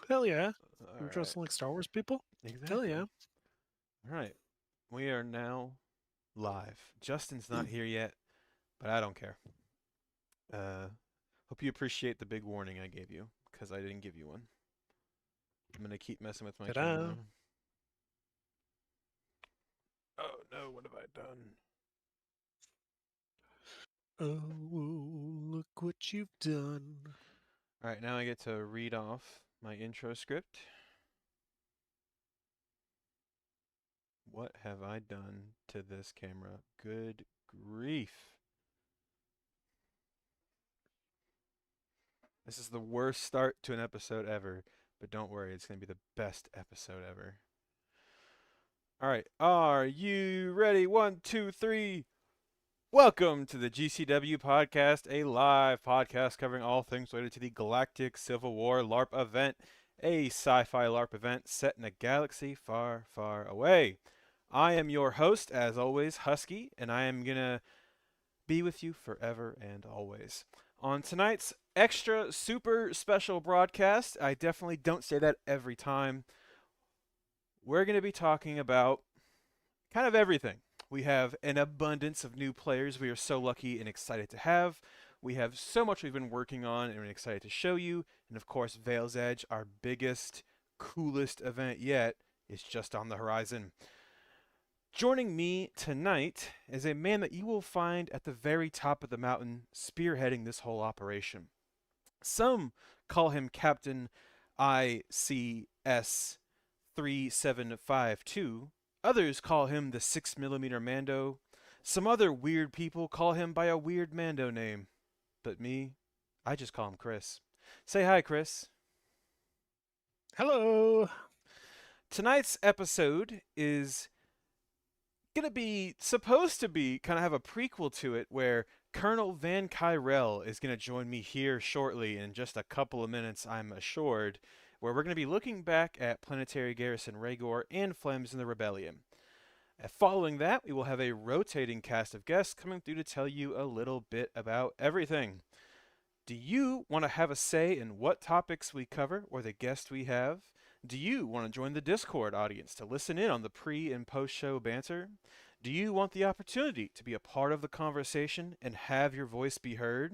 Hell yeah. All You're right. dressing like Star Wars people? Hell Exactly. yeah. All right. We are now live. Justin's not here yet, but I don't care. Uh, hope you appreciate the big warning I gave you, because I didn't give you one. I'm gonna keep messing with my camera. Ta-da. Oh no, what have I done? Oh, look what you've done. All right, now I get to read off my intro script. What have I done to this camera? Good grief. This is the worst start to an episode ever, but don't worry, it's going to be the best episode ever. All right, are you ready? One, two, three. Welcome to the GCW podcast, a live podcast covering all things related to the Galactic Civil War LARP event, a sci fi LARP event set in a galaxy far, far away. I am your host, as always, Husky, and I am going to be with you forever and always. On tonight's extra super special broadcast, I definitely don't say that every time. We're going to be talking about kind of everything. We have an abundance of new players we are so lucky and excited to have. We have so much we've been working on and we're excited to show you. And of course, Veil's Edge, our biggest, coolest event yet, is just on the horizon. Joining me tonight is a man that you will find at the very top of the mountain, spearheading this whole operation. Some call him Captain ICS 3752. Others call him the 6mm Mando. Some other weird people call him by a weird Mando name. But me, I just call him Chris. Say hi, Chris. Hello. Tonight's episode is gonna be supposed to be kind of have a prequel to it where Colonel Van Kyrell is gonna join me here shortly in just a couple of minutes, I'm assured, where we're gonna be looking back at Planetary Garrison Rhaegor and Flames in the Rebellion. Following that, we will have a rotating cast of guests coming through to tell you a little bit about everything. Do you want to have a say in what topics we cover or the guests we have? Do you want to join the Discord audience to listen in on the pre and post show banter? Do you want the opportunity to be a part of the conversation and have your voice be heard?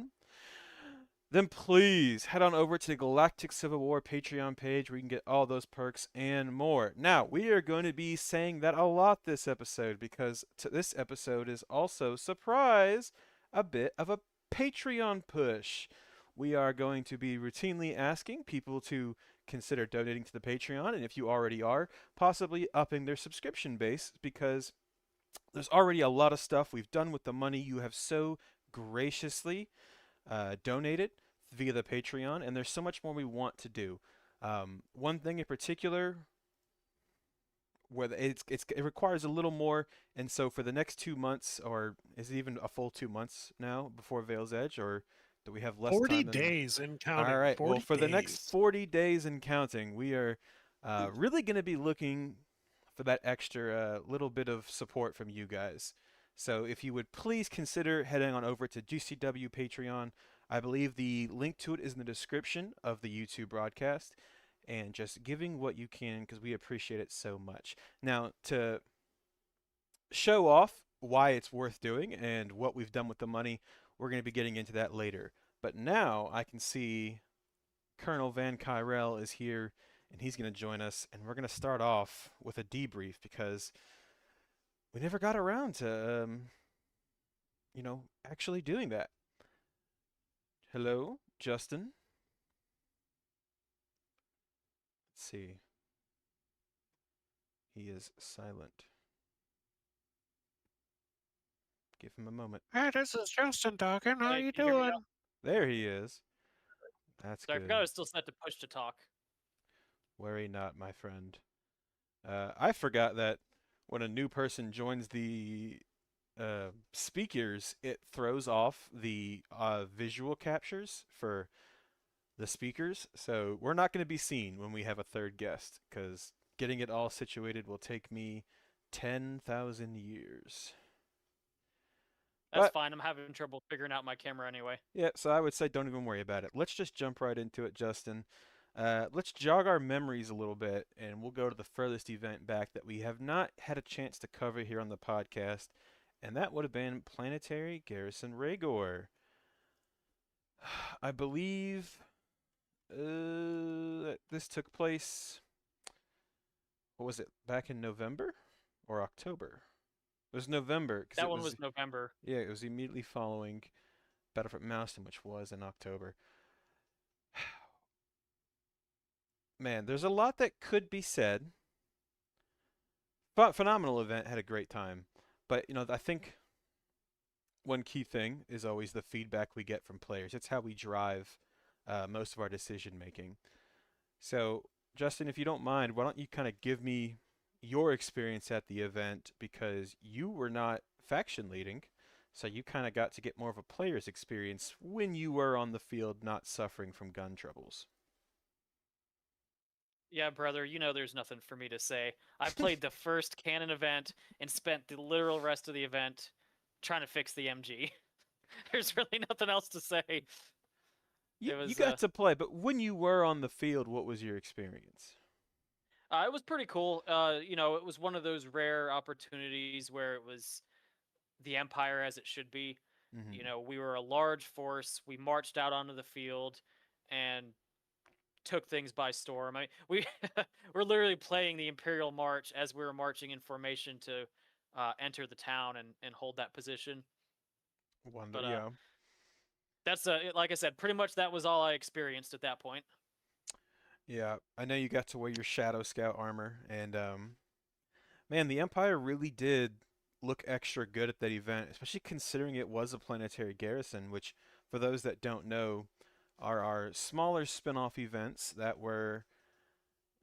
Then please head on over to the Galactic Civil War Patreon page where you can get all those perks and more. Now, we are going to be saying that a lot this episode because this episode is also, surprise, a bit of a Patreon push. We are going to be routinely asking people to consider donating to the Patreon, and if you already are, possibly upping their subscription base because there's already a lot of stuff we've done with the money you have so graciously donated via the Patreon, and there's so much more we want to do. One thing in particular, where it requires a little more, and so for the next 2 months, or is it even a full 2 months now before Veil's Edge, or do we have less 40 time than? days and All counting. right. Well, 40 for the next days. 40 days and counting, we are really going to be looking for that extra little bit of support from you guys. So if you would please consider heading on over to GCW Patreon. I believe the link to it is in the description of the YouTube broadcast. And just giving what you can because we appreciate it so much. Now, to show off why it's worth doing and what we've done with the money, we're going to be getting into that later. But now I can see Colonel Van Kyrell is here and he's going to join us. And we're going to start off with a debrief because we never got around to, actually doing that. Hello, Justin. Let's see. He is silent. Give him a moment. Hey, this is Justin talking. How Hey, you can you hear me now? doing? There he is. That's Sorry, I forgot I good. was still set to push to talk. Worry not, my friend. I forgot that when a new person joins the speakers, it throws off the visual captures for the speakers. So we're not going to be seen when we have a third guest because getting it all situated will take me 10,000 years. That's But fine. I'm having trouble figuring out my camera anyway. yeah, so I would say don't even worry about it. Let's just jump right into it, Justin. Let's jog our memories a little bit, and we'll go to the furthest event back that we have not had a chance to cover here on the podcast, and that would have been Planetary Garrison Rhaegor. I believe this took place, what was it, back in November or October? It was November, because That it one was, was November. yeah, it was immediately following Battlefront Mountain, which was in October. Man, there's a lot that could be said. Phenomenal event, had a great time. But, I think one key thing is always the feedback we get from players. It's how we drive most of our decision making. So, Justin, if you don't mind, why don't you kind of give me your experience at the event, because you were not faction leading, so you kind of got to get more of a player's experience when you were on the field not suffering from gun troubles. Yeah, brother, you know there's nothing for me to say. I played the first canon event and spent the literal rest of the event trying to fix the MG. There's really nothing else to say. You, It you was got to play, but when you were on the field, what was your experience? it was pretty cool. It was one of those rare opportunities where it was the Empire as it should be. Hmm. We were a large force. We marched out onto the field and took things by storm. I mean, we we're literally playing the Imperial March as we were marching in formation to enter the town and hold that position. Wonder, But yeah. that's like I said, pretty much that was all I experienced at that point. Yeah, I know you got to wear your Shadow Scout armor, and man, the Empire really did look extra good at that event, especially considering it was a planetary garrison, which, for those that don't know, are our smaller spin-off events that were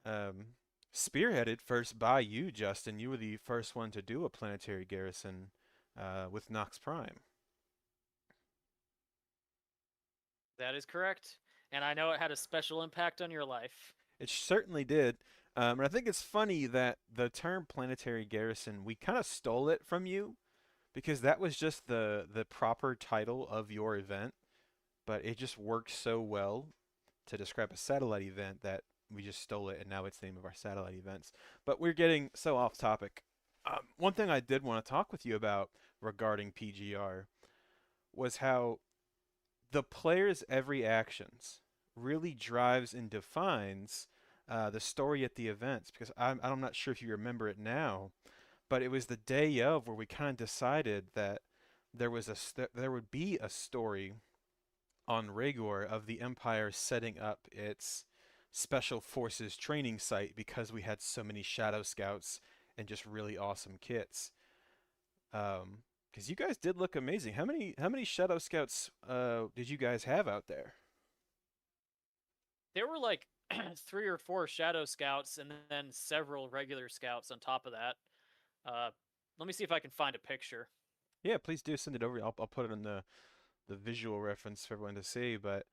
um, spearheaded first by you, Justin. You were the first one to do a planetary garrison with Nox Prime. That is correct, and I know it had a special impact on your life. It certainly did. And I think it's funny that the term planetary garrison, we kind of stole it from you because that was just the proper title of your event, but it just works so well to describe a satellite event that we just stole it, and now it's the name of our satellite events. But we're getting so off topic. One thing I did want to talk with you about regarding PGR was how the player's every actions really drives and defines the story at the events. Because I'm not sure if you remember it now, but it was the day of where we kind of decided that there would be a story on Rhaegor of the Empire setting up its special forces training site because we had so many Shadow Scouts and just really awesome kits. Because you guys did look amazing. How many Shadow Scouts did you guys have out there? There were like 3 or 4 Shadow Scouts and then several regular Scouts on top of that. Uh, Let me see if I can find a picture. Yeah, please do send it over. I'll put it in the visual reference for everyone to see. But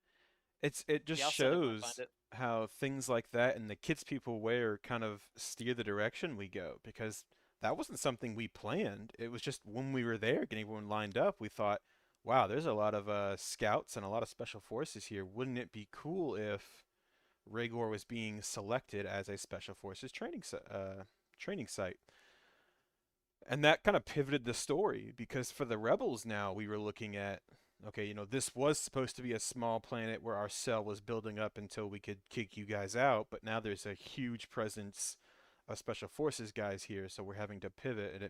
it just Yeah, I'll send it when I find shows it. how things like that and the kits people wear kind of steer the direction we go, because that wasn't something we planned. It was just when we were there getting everyone lined up, we thought, wow, there's a lot of scouts and a lot of special forces here. Wouldn't it be cool if Rhaegor was being selected as a special forces training site? And that kind of pivoted the story, because for the rebels now we were looking at, okay, this was supposed to be a small planet where our cell was building up until we could kick you guys out, but now there's a huge presence of special forces guys here, so we're having to pivot, and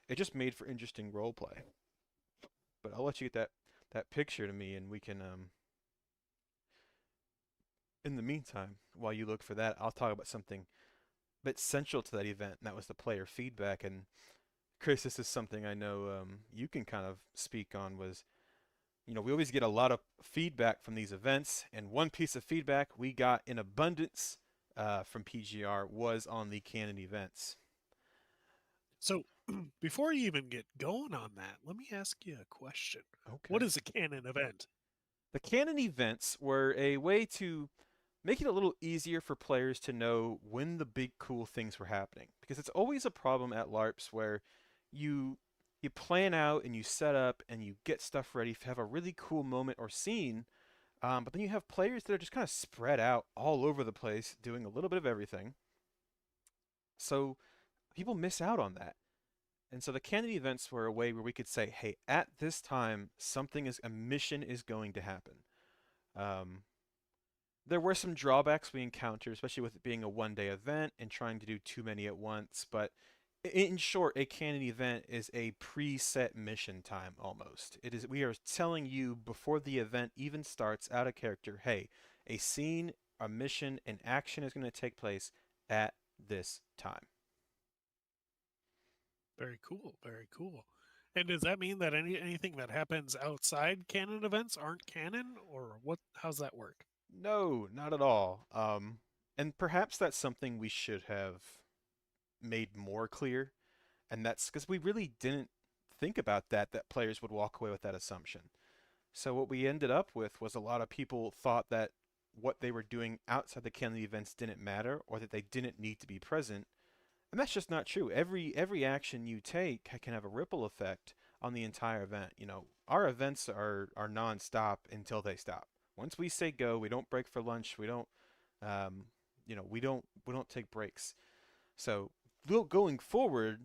it just made for interesting role play. But I'll let you get that picture to me, and we can in the meantime, while you look for that, I'll talk about something a bit central to that event, and that was the player feedback. And Chris, this is something I know you can kind of speak on. Was, we always get a lot of feedback from these events, and one piece of feedback we got in abundance from PGR was on the canon events. So, before you even get going on that, let me ask you a question. What Okay. is a canon event? The canon events were a way to make it a little easier for players to know when the big cool things were happening, because it's always a problem at LARPs where you you plan out and you set up and you get stuff ready to have a really cool moment or scene, But then you have players that are just kind of spread out all over the place, doing a little bit of everything. So people miss out on that. And so the candidate events were a way where we could say, hey, at this time, a mission is going to happen. Um, there were some drawbacks we encountered, especially with it being a 1 day event and trying to do too many at once. But in short, a candidate event is a preset mission time almost. It is we are telling you before the event even starts out of character, hey, a scene, a mission, an action is going to take place at this time. Very cool. Very cool. And does that mean that anything that happens outside canon events aren't canon, or what? How's that work? No, not at all. And perhaps that's something we should have made more clear, and that's because we really didn't think about that players would walk away with that assumption. So what we ended up with was a lot of people thought that what they were doing outside the canon events didn't matter or that they didn't need to be present. And that's just not true. Every action you take can have a ripple effect on the entire event. Our events are nonstop until they stop. Once we say go, we don't break for lunch. We don't um, we don't take breaks. So going forward,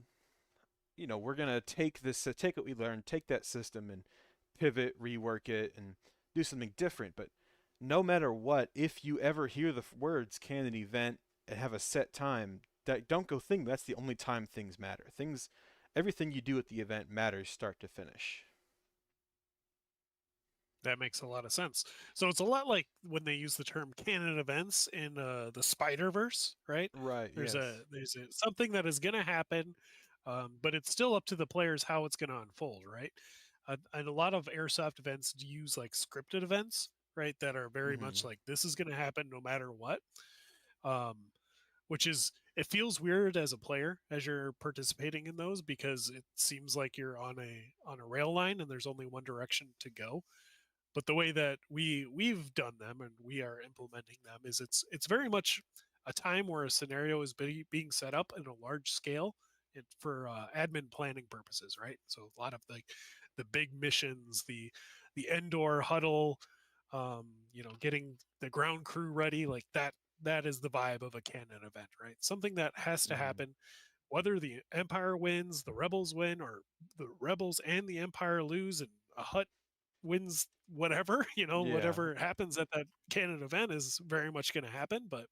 we're gonna take what we learned, take that system and pivot, rework it, and do something different. But no matter what, if you ever hear the words "canon event" and have a set time, don't go think that's the only time things matter. Everything you do at the event matters, start to finish. That makes a lot of sense. So it's a lot like when they use the term canon events in the Spider Verse, right? Right. There's a Yes. there's a, something that is going to happen, but it's still up to the players how it's going to unfold, right? And a lot of airsoft events use like scripted events, right? That are very much Mm-hmm. like this is going to happen no matter what. Um, which is it feels weird as a player as you're participating in those because it seems like you're on a rail line and there's only one direction to go, but the way that we've done them and we are implementing them is it's very much a time where a scenario is being set up in a large scale for admin planning purposes, right? So a lot of the big missions, the indoor huddle, getting the ground crew ready, like that is the vibe of a canon event, right? Something that has to Mm-hmm. happen whether the empire wins, the rebels win, or the rebels and the empire lose and a hut wins whatever, Yeah. whatever happens at that canon event is very much going to happen. But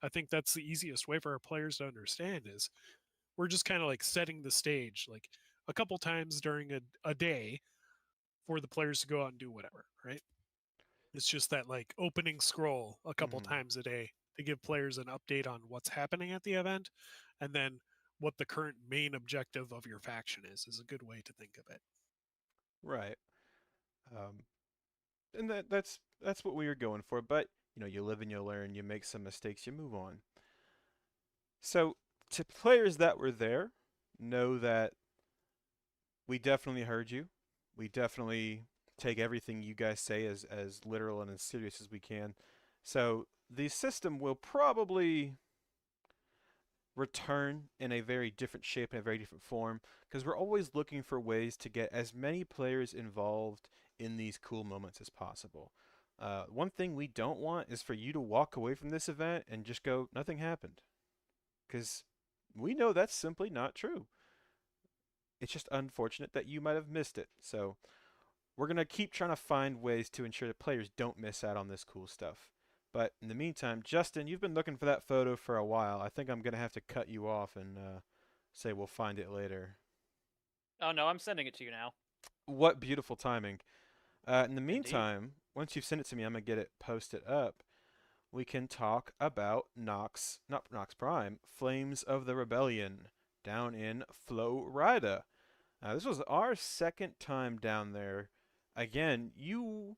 I think that's the easiest way for our players to understand is we're just kind of like setting the stage like a couple times during a day for the players to go out and do whatever, right? It's just that like opening scroll a couple Mm-hmm. times a day to give players an update on what's happening at the event and then what the current main objective of your faction is a good way to think of it. Right. Um, and that's what we were going for. But you live and you learn. You make some mistakes, you move on. So to players that were there, know that we definitely heard you. We definitely take everything you guys say as literal and as serious as we can. So the system will probably return in a very different shape and a very different form because we're always looking for ways to get as many players involved in these cool moments as possible. One thing we don't want is for you to walk away from this event and just go, nothing happened. Because we know that's simply not true. It's just unfortunate that you might have missed it. So we're going to keep trying to find ways to ensure that players don't miss out on this cool stuff. But in the meantime, Justin, you've been looking for that photo for a while. I think I'm going to have to cut you off and say we'll find it later. Oh no, I'm sending it to you now. What beautiful timing. In the Indeed. meantime, once you've sent it to me, I'm going to get it posted up. We can talk about not Nox Prime, Flames of the Rebellion down in Florida. This was our second time down there. Again, you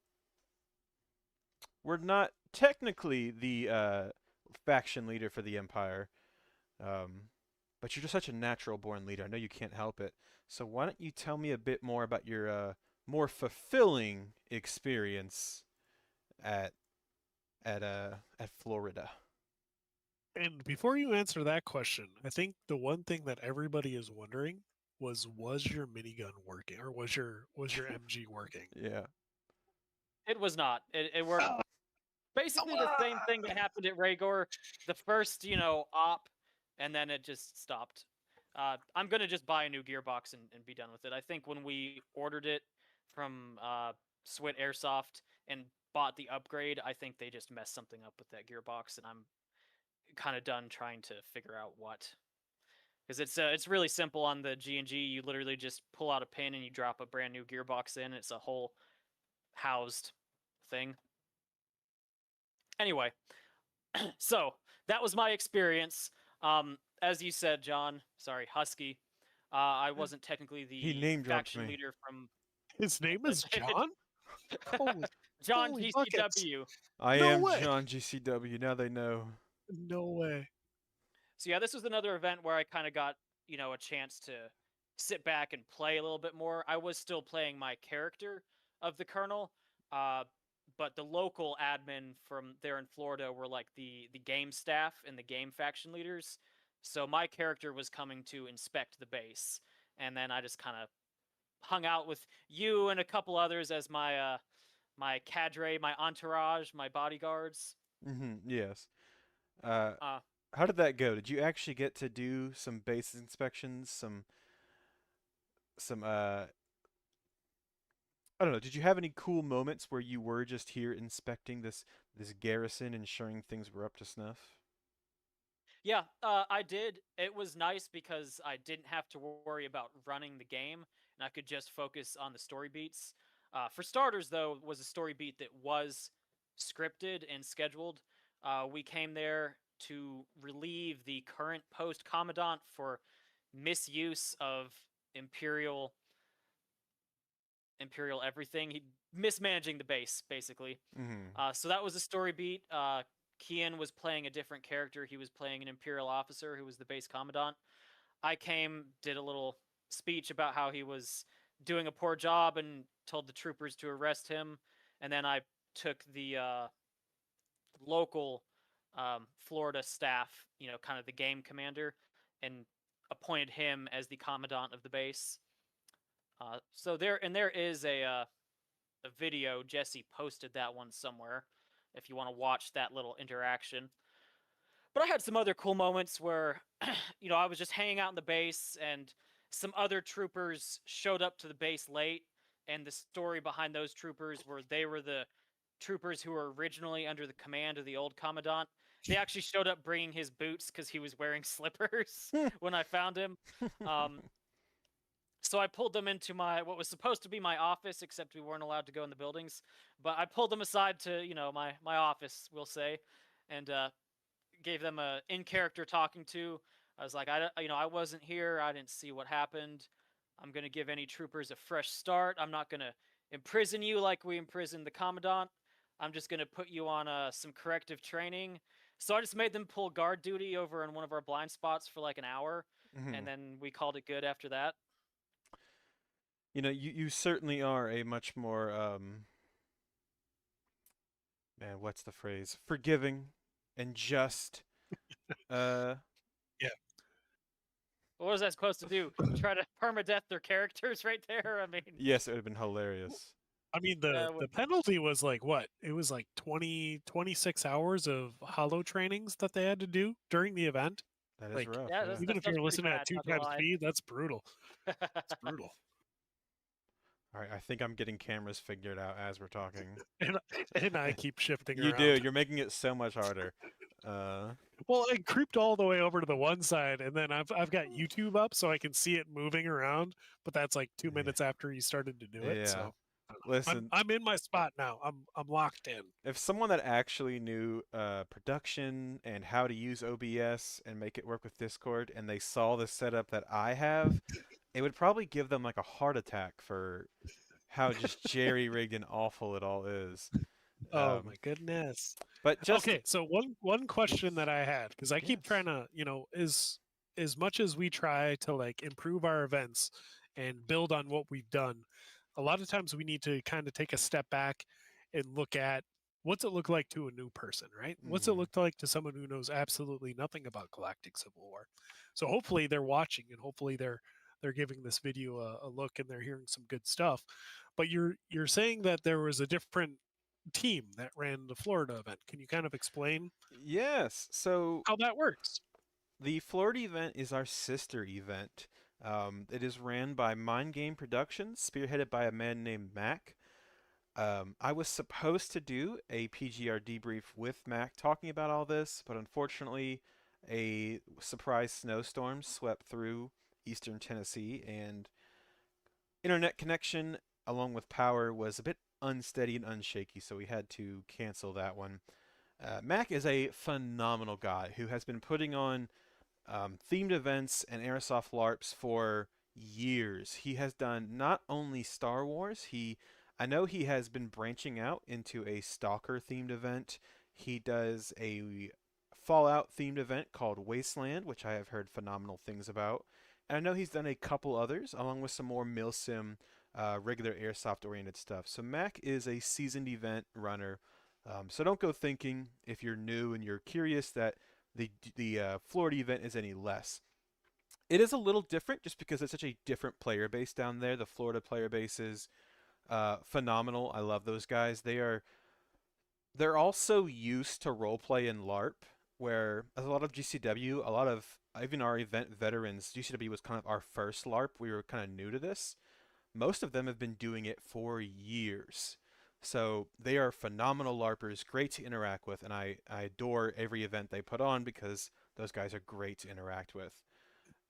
were not technically the faction leader for the Empire, um, but you're just such a natural born leader. I know you can't help it. So why don't you tell me a bit more about your more fulfilling experience at at Florida? And before you answer that question, I think the one thing that everybody is wondering was your minigun working or was your MG working? Yeah. It was not. It worked Oh, come basically the same on! thing that happened at Rhaegor. The first, op, and then it just stopped. I'm gonna just buy a new gearbox and be done with it. I think when we ordered it from Swit Airsoft and bought the upgrade, I think they just messed something up with that gearbox, and I'm kind of done trying to figure out what. Because it's really simple on the G&G. You literally just pull out a pin and you drop a brand new gearbox in. It's a whole housed thing. Anyway, so that was my experience. As you said, John, sorry, Husky. I wasn't technically He the name dropped faction me. leader from His name is John? Holy, John holy buckets. GCW. I No am way. John GCW. Now they know. No way. So yeah, this was another event where I kind of got, a chance to sit back and play a little bit more. I was still playing my character of the Colonel, uh, but the local admin from there in Florida were like the game staff and the game faction leaders. So my character was coming to inspect the base, and then I just kind of hung out with you and a couple others as my cadre, my entourage, my bodyguards. Yes. Uh, Uh, how did that go? Did you actually get to do some base inspections? Some I don't know. Did you have any cool moments where you were just here inspecting this garrison, ensuring things were up to snuff? Yeah, I did. It was nice because I didn't have to worry about running the game, and I could just focus on the story beats. For starters, though, was a story beat that was scripted and scheduled. We came there to relieve the current post commandant for misuse of imperial imperial everything. He mismanaging the base, basically. Mm-hmm. So that was a story beat. Kian was playing a different character. He was playing an Imperial officer who was the base commandant. I came, did a little speech about how he was doing a poor job and told the troopers to arrest him. And then I took the local Florida staff, kind of the game commander, and appointed him as the commandant of the base. There is a video. Jesse posted that one somewhere if you want to watch that little interaction. But I had some other cool moments where, I was just hanging out in the base and some other troopers showed up to the base late. And the story behind those troopers were they were the troopers who were originally under the command of the old commandant. They actually showed up bringing his boots because he was wearing slippers when I found him. Um, so I pulled them into what was supposed to be my office, except we weren't allowed to go in the buildings. But I pulled them aside to my office, we'll say, and gave them a in character talking to. I was like, I wasn't here. I didn't see what happened. I'm gonna give any troopers a fresh start. I'm not gonna imprison you like we imprisoned the commandant. I'm just gonna put you on some corrective training. So I just made them pull guard duty over in one of our blind spots for like an hour, Mm-hmm. and then we called it good after that. You certainly are a much more man, what's the phrase? Forgiving and just. Uh, Yeah. What was I supposed to do? Try to permadeath their characters right there? I mean, yes, it would have been hilarious. I mean, the penalty was like what? It was like 26 hours of hollow trainings that they had to do during the event. That is Like, rough. yeah, Yeah. even that if sounds you're pretty listening at bad. two Not gonna times lie. speed, that's brutal. It's brutal. All right, I think I'm getting cameras figured out as we're talking. And, and I keep shifting You around. do. You're making it so much harder. Uh, Well, I creeped all the way over to the one side, and then I've got YouTube up so I can see it moving around. But that's like 2 minutes after you started to do it. yeah. So Listen, I'm in my spot now. I'm locked in. if someone that actually knew production and how to use OBS and make it work with Discord, and they saw the setup that I have, it would probably give them like a heart attack for how just jerry-rigged and awful it all is. Oh my goodness. But just Okay, so one question that I had, because I keep yes. trying to, is as much as we try to like improve our events and build on what we've done, a lot of times we need to kind of take a step back and look at what's it look like to a new person, right? What's it Mhm. look like to someone who knows absolutely nothing about Galactic Civil War? So hopefully they're watching and hopefully they're giving this video a look and they're hearing some good stuff. But you're saying that there was a different team that ran the Florida event. Can you kind of explain Yes. So how that works? the Florida event is our sister event. It is ran by Mind Game Productions, spearheaded by a man named Mac. I was supposed to do a PGR debrief with Mac talking about all this, but unfortunately, a surprise snowstorm swept through eastern Tennessee, and internet connection along with power was a bit unsteady and unshaky, so we had to cancel that one. Mac is a phenomenal guy who has been putting on themed events and airsoft LARPs for years. He has done not only Star Wars, I know he has been branching out into a Stalker themed event. He does a Fallout themed event called Wasteland, which I have heard phenomenal things about. And I know he's done a couple others, along with some more milsim, regular airsoft oriented stuff. So Mac is a seasoned event runner. So don't go thinking, if you're new and you're curious, that the Florida event is any less. It is a little different just because it's such a different player base down there. The Florida player base is phenomenal. I love those guys. They're also used to roleplay and LARP, where a lot of GCW, a lot of even our event veterans, GCW was kind of our first LARP. We were kind of new to this. Most of them have been doing it for years. So they are phenomenal LARPers, great to interact with, and I adore every event they put on because those guys are great to interact with.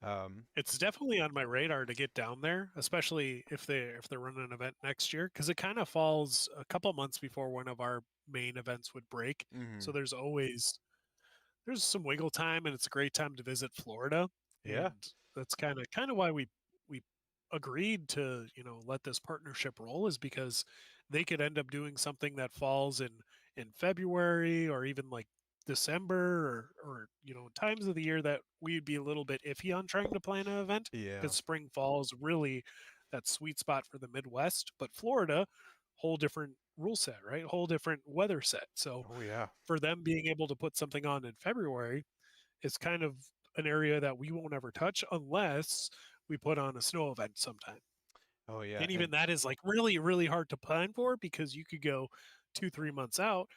Um, It's definitely on my radar to get down there, especially if they're running an event next year, because it kind of falls a couple months before one of our main events would break. So mhm. there's some wiggle time, and it's a great time to visit Florida, Yeah. and that's kind of why we agreed to let this partnership roll, is because they could end up doing something that falls in February or even like December, or times of the year that we'd be a little bit iffy on trying to plan an event, Yeah. because spring fall is really that sweet spot for the Midwest. But Florida, whole different rule set, right? Whole different weather set. So Oh yeah. for them being able to put something on in February is kind of an area that we won't ever touch unless we put on a snow event sometime. Oh yeah. And even And that is like really, really hard to plan for, because you could go 2, 3 months out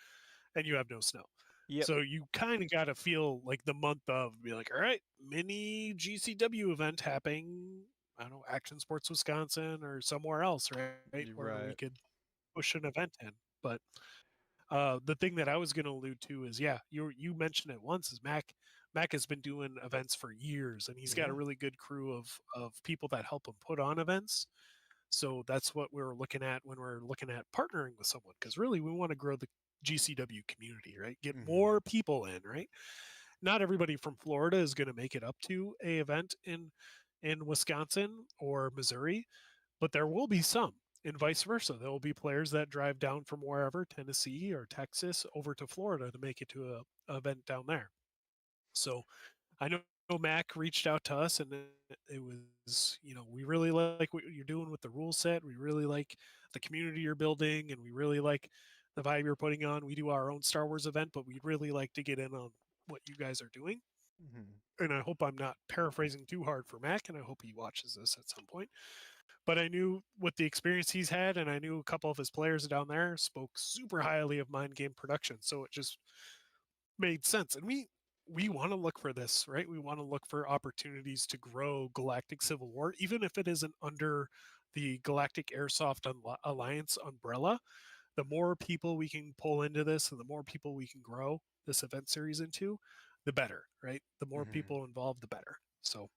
and you have no snow. yep. So you kind of got to feel like the month of, be like, all right, mini GCW event happening. I don't know, Action Sports Wisconsin or somewhere else, right? You're Where we right. could push an event in. But the thing that I was going to allude to is, yeah, you mentioned it once, is Mac. Mac has been doing events for years, and he's got a Yeah. really good crew of people that help him put on events. So that's what we're looking at when we're looking at partnering with someone, because really we want to grow the GCW community, right? Get Mhm. more people in, right? Not everybody from Florida is going to make it up to a event in Wisconsin or Missouri, but there will be some, and vice versa. There will be players that drive down from wherever, Tennessee or Texas, over to Florida to make it to a event down there. So I know Mac reached out to us, and it was, we really like what you're doing with the rule set. We really like the community you're building, and we really like the vibe you're putting on. We do our own Star Wars event, but we'd really like to get in on what you guys are doing. Mhm. And I hope I'm not paraphrasing too hard for Mac, and I hope he watches this at some point. But I knew with the experience he's had, and I knew a couple of his players down there spoke super highly of Mind Game Production, so it just made sense. And we want to look for this, right? We want to look for opportunities to grow Galactic Civil War, even if it isn't under the Galactic Airsoft Alliance umbrella. The more people we can pull into this, and the more people we can grow this event series into, the better, right? The more Mhm. people involved, the better. So,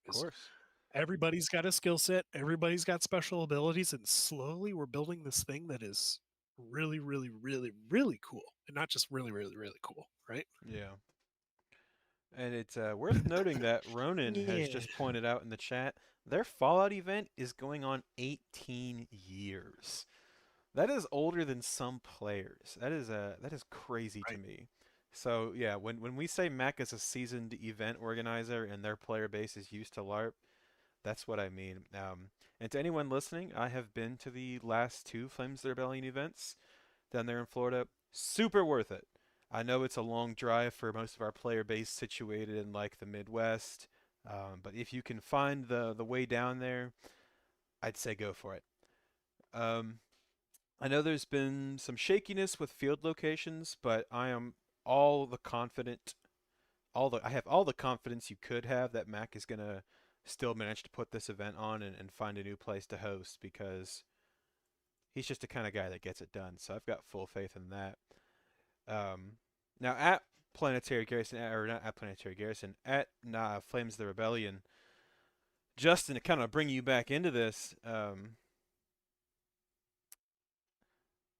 Of course. everybody's got a skill set, everybody's got special abilities, and slowly we're building this thing that is really, really, really, really cool. And not just really, really, really cool, right? Yeah. And it's worth noting that Ronan has Yeah. just pointed out in the chat their Fallout event is going on 18 years. That is older than some players. That is crazy to Right. me. So yeah, when we say Mac is a seasoned event organizer and their player base is used to LARP, that's what I mean. And to anyone listening, I have been to the last two Flames of the Rebellion events down there in Florida. Super worth it. I know it's a long drive for most of our player base situated in like the Midwest, but if you can find the way down there, I'd say go for it. Um, I know there's been some shakiness with field locations, but I am all the confident, I have all the confidence you could have that Mac is gonna still manage to put this event on and find a new place to host because he's just the kind of guy that gets it done. So I've got full faith in that. Um, Now at Planetary Garrison, or not at Planetary Garrison, at Flames of the Rebellion, Justin, to kind of bring you back into this,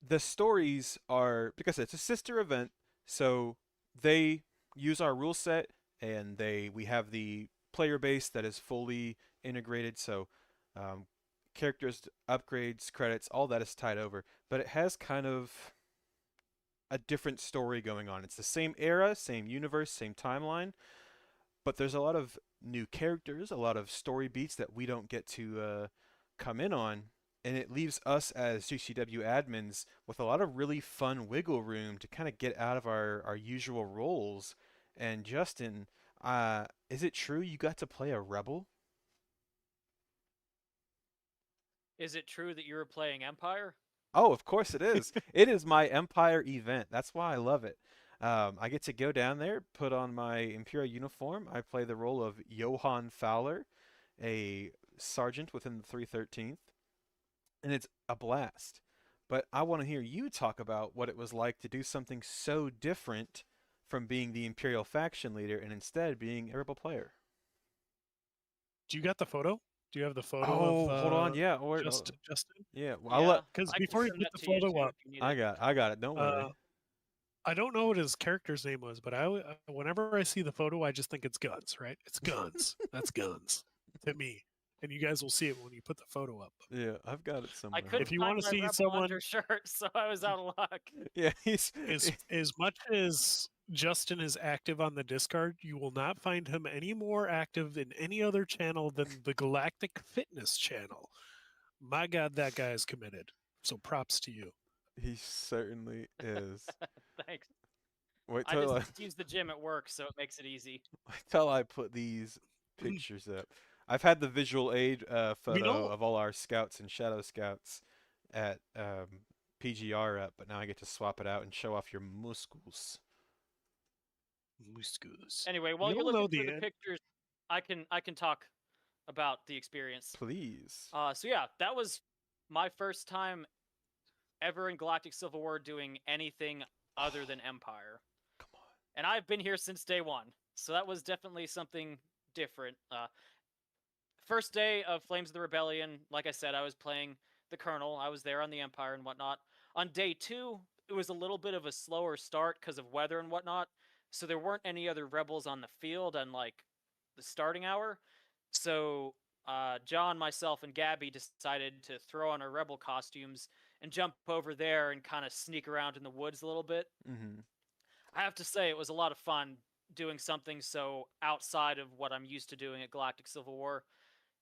the stories are, because it's a sister event, so they use our rule set, and we have the player base that is fully integrated. So um, characters, upgrades, credits, all that is tied over. But it has kind of a different story going on. It's the same era, same universe, same timeline, but there's a lot of new characters, a lot of story beats that we don't get to come in on, and it leaves us as GCW admins with a lot of really fun wiggle room to kind of get out of our usual roles. And Justin, is it true you got to play a rebel? Is it true that you were playing Empire? Oh, of course it is. It is my Empire event. That's why I love it. I get to go down there, put on my Imperial uniform. I play the role of Johann Fowler, a sergeant within the 313th, and it's a blast. But I want to hear you talk about what it was like to do something so different from being the Imperial faction leader and instead being a rebel player. Do you got the photo? Do you have the photo of Oh, hold on. Yeah, Justin? yeah. Well, Yeah, Because I can before you send put that the to you photo too up, if you need it. I got it. Don't uh, worry. I don't know what his character's name was, but whenever I see the photo, I just think it's guns, right? It's guns. That's guns to me. And you guys will see it when you put the photo up. Yeah, I've got it I somewhere. couldn't If you find want to my see rebel someone undershirt, so I was out of luck. Yeah, he's as much as Justin is active on the Discard, you will not find him any more active in any other channel than the Galactic Fitness channel. My God, that guy is committed. So props to you. he certainly is. Thanks. Wait I till just I use the gym at work, so it makes it easy. wait till I put these pictures up. I've had the visual aid We photo know of all our scouts and shadow scouts at PGR up, but now I get to swap it out and show off your muscles. Muscus. Anyway, We while you're all know looking for the the end. pictures, I can talk about the experience. Please. So yeah, that was my first time ever in Galactic Civil War doing anything other than Empire. Come on. And I've been here since day one, so that was definitely something different. First day of Flames of the Rebellion, like I said, I was playing the Colonel. I was there on the Empire and whatnot. On day two, it was a little bit of a slower start because of weather and whatnot. So there weren't any other rebels on the field on like the starting hour. So John, myself, and Gabby decided to throw on our rebel costumes and jump over there and kind of sneak around in the woods a little bit. Mm-hmm. I have to say it was a lot of fun doing something so outside of what I'm used to doing at Galactic Civil War,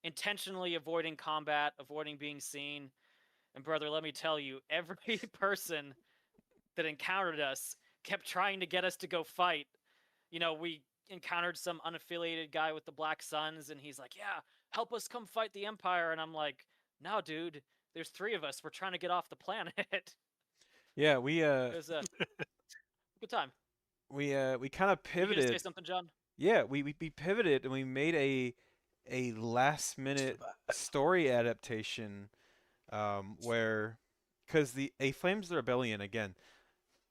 intentionally avoiding combat, avoiding being seen. And brother, let me tell you, every person that encountered us kept trying to get us to go fight. You know, we encountered some unaffiliated guy with the Black Suns, and he's like, "Yeah, help us come fight the Empire." And I'm like, "No, dude, there's three of us. We're trying to get off the planet." It Yeah, was a good time. we kind of You gonna say pivoted. something, John? Yeah, we pivoted and we made a last minute story adaptation where because the A Flames of the Rebellion again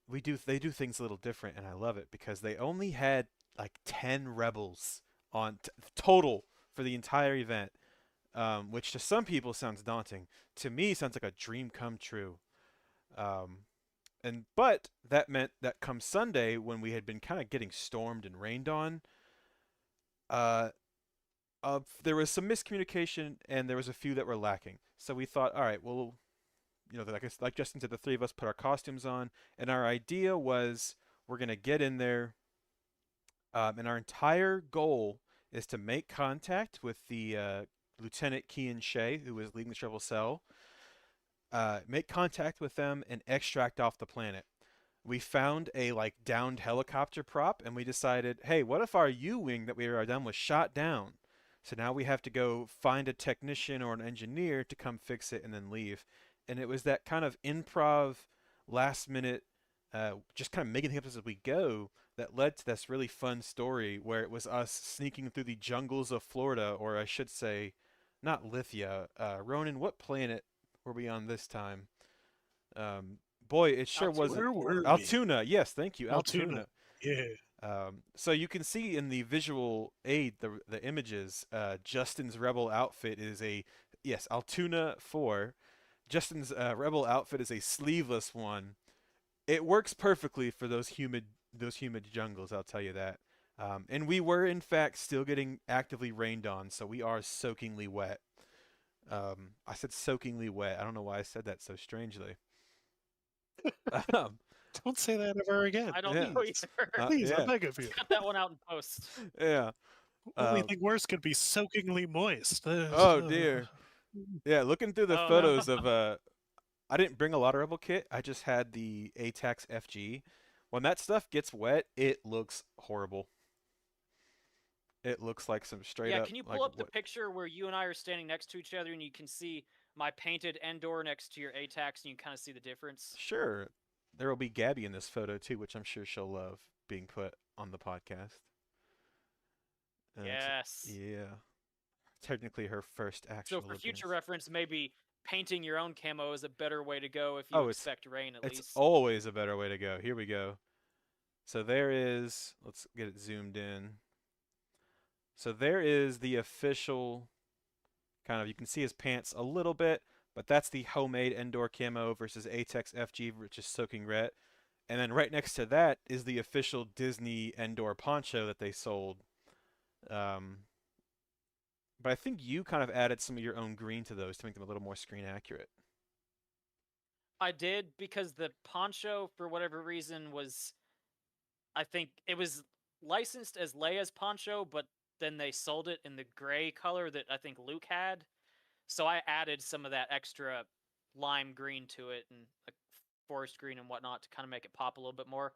they do things a little different, and I love it because they only had like 10 rebels on total for the entire event, which to some people sounds daunting. To me, sounds like a dream come true. Um, but that meant that come Sunday, when we had been kind of getting stormed and rained on, uh, there was some miscommunication and there was a few that were lacking. So we thought, all right, well, like Justin said, the three of us put our costumes on, and our idea was we're gonna get in there, and our entire goal is to make contact with the Lieutenant Kian Shea, who was leading the Travel Cell. Make contact with them and extract off the planet. We found a like downed helicopter prop, and we decided, hey, what if our U-wing that we were done was shot down? So now we have to go find a technician or an engineer to come fix it and then leave. and it was that kind of improv, last minute, just kind of making things up as we go that led to this really fun story where it was us sneaking through the jungles of Florida, or I should say, not Lithia. Ronan, what planet were we on this time? Boy, it sure was Altoona? Where were we? Altoona. Yes, thank you, Altoona. Altoona. Yeah. So you can see in the visual aid, the images, Justin's rebel outfit is a yes, Altoona 4. Justin's rebel outfit is a sleeveless one. It works perfectly for those humid jungles, I'll tell you that. And we were in fact still getting actively rained on, so we are soakingly wet. I said soakingly wet. I don't know why I said that so strangely. Um, Don't say that ever again. I don't yeah, know Please. either. Please, I yeah, beg of you. Cut that one out in post. yeah. Only Uh, thing worse could be soakingly moist. oh dear. Yeah, looking through the Oh no. photos of I didn't bring a lot of rebel kit. I just had the ATAX FG. When that stuff gets wet, it looks horrible. It looks like some straight Yeah, up can you like pull up the what? picture where you and I are standing next to each other and you can see my painted Endor next to your ATAX and you can kind of see the difference? Sure, there will be Gabby in this photo too, which I'm sure she'll love being put on the podcast. Yes. Yeah, technically her first So actual for future appearance. reference, maybe painting your own camo is a better way to go if you Oh, it's expect rain at it's least. always a better way to go. Here we go. So there is. Let's get it zoomed in. So there is the official kind of. You can see his pants a little bit, but that's the homemade Endor camo versus Atex FG, which is soaking wet. And then right next to that is the official Disney Endor poncho that they sold. Um, but I think you kind of added some of your own green to those to make them a little more screen accurate. I did because the poncho, for whatever reason, was I think it was licensed as Leia's poncho, but then they sold it in the gray color that I think Luke had. So I added some of that extra lime green to it and like forest green and whatnot to kind of make it pop a little bit more.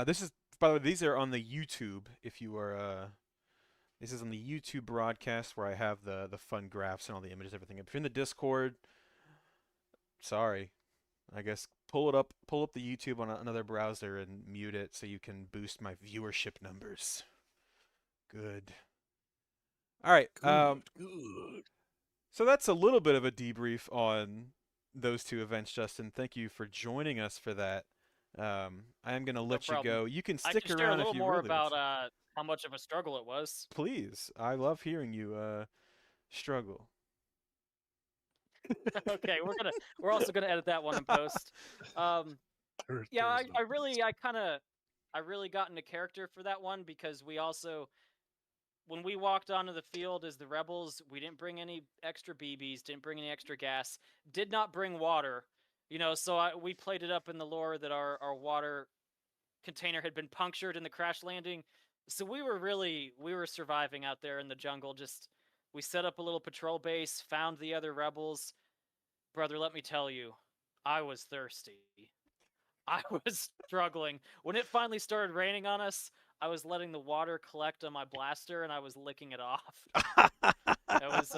This is, by the way, these are on the YouTube. If you are, this is on the YouTube broadcast where I have the fun graphs and all the images, everything. If you're in the Discord, sorry, I guess pull up the YouTube on another browser and mute it so you can boost my viewership numbers. Good. All right. Good. So that's a little bit of a debrief on those two events, Justin. Thank you for joining us for that. I am gonna No let you problem. go. You can I stick can share a around if little you more really want about to. how much of a struggle it was. Please, I love hearing you struggle. Okay, we're also gonna edit that one in post. Um, yeah, There's no I really got into character for that one because we also when we walked onto the field as the rebels, we didn't bring any extra BBs, didn't bring any extra gas, did not bring water. So we played it up in the lore that our water container had been punctured in the crash landing. So we were surviving out there in the jungle. Just we set up a little patrol base, found the other rebels. Brother, let me tell you, I was thirsty. I was struggling. When it finally started raining on us, I was letting the water collect on my blaster and I was licking it off. It was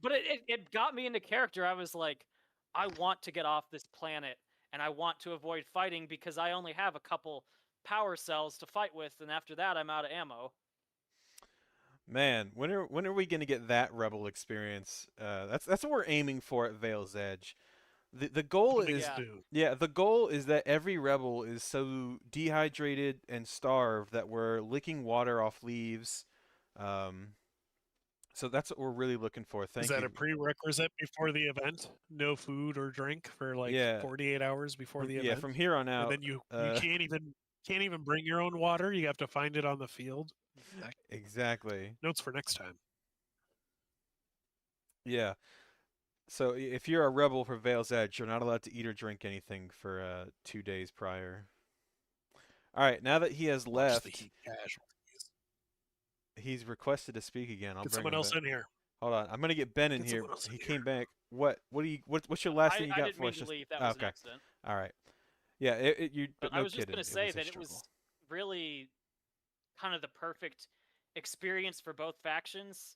but it got me into character. I was like, I want to get off this planet and I want to avoid fighting because I only have a couple power cells to fight with, and after that I'm out of ammo. Man, when are we gonna get that rebel experience? That's what we're aiming for at Vale's Edge. The goal coming is Yeah. soon. yeah, the goal is that every rebel is so dehydrated and starved that we're licking water off leaves. Um, so that's what we're really looking for. Is Thank that a you. prerequisite before the event? No food or drink for like Yeah, 48 hours before the event, from here on and out. then you can't even bring your own water. You have to find it on the field. That- Exactly. Notes for next time. Yeah. So if you're a rebel for Vale's Edge, you're not allowed to eat or drink anything for 2 days prior. All right, now that he has Watch the left, heat casualties. he's requested to speak again. I'll Get bring someone him else back. in here. Hold on, I'm gonna get Ben in Get here. someone else in He here. came back. What's your last thing you I got didn't for mean us? to Just leave. That was an okay. accident. All right. Yeah, but I no was just kidding. gonna It say was a that it struggle. was really kind of the perfect experience for both factions.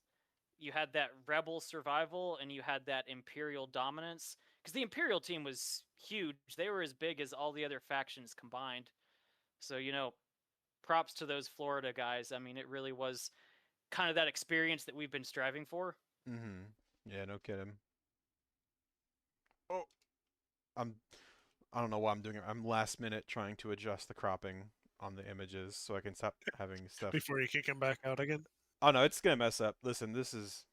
you had that rebel survival and you had that imperial dominance, because the imperial team was huge. They were as big as all the other factions combined. So props to those Florida guys. I mean, it really was kind of that experience that we've been striving for. Mm-hmm. Yeah, no kidding. Oh, I'm. I don't know why I'm doing it. I'm last minute trying to adjust the cropping on the images so I can stop having stuff. Before you kick him back out again. Oh no, it's gonna mess up. Listen, this is.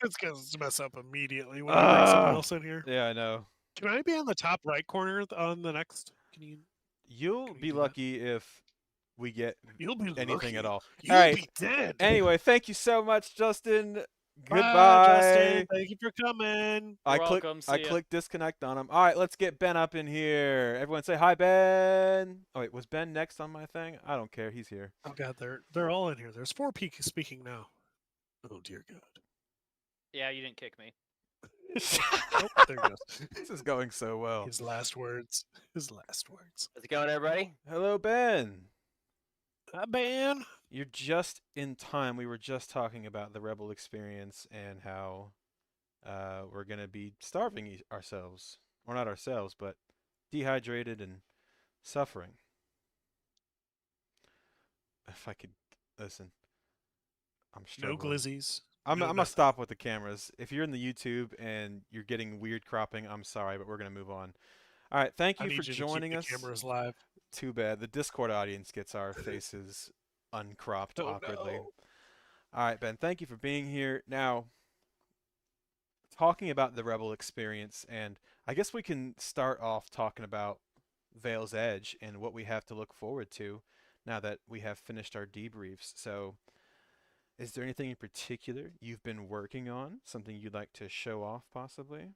It's going to mess up immediately when you bring someone Ah. else in here. Yeah, I know. Can I be on the top right corner on the next? You'll Can you be do that? lucky if we get You'll be anything lucky. at all. You'll All right. be dead. Anyway, thank you so much, Justin. Bye, Justin. Goodbye. Thank you for coming. You're welcome. I See ya. clicked disconnect on him. All right, let's get Ben up in here. Everyone say hi, Ben. Oh wait, was Ben next on my thing? I don't care. He's here. Oh God, they're all in here. There's 4 people speaking now. Oh dear God. Yeah, you didn't kick me. Oh, there he goes. This is going so well. His last words. His last words. How's it going, everybody? Hello, Ben. Hi, Ben. You're just in time. We were just talking about the Rebel experience and how we're gonna be starving ourselves, or not ourselves, but dehydrated and suffering. If I could listen, I'm No struggling. glizzies. I'm no gonna nothing. stop with the cameras. If you're in the YouTube and you're getting weird cropping, I'm sorry, but we're gonna move on. All right, thank I you need for you to joining keep us. the cameras live. Too bad the Discord audience gets our faces uncropped Oh awkwardly. no. All right, Ben, thank you for being here. Now, talking about the Rebel experience, and I guess we can start off talking about Veil's Edge and what we have to look forward to now that we have finished our debriefs. So, is there anything in particular you've been working on? Something you'd like to show off, possibly?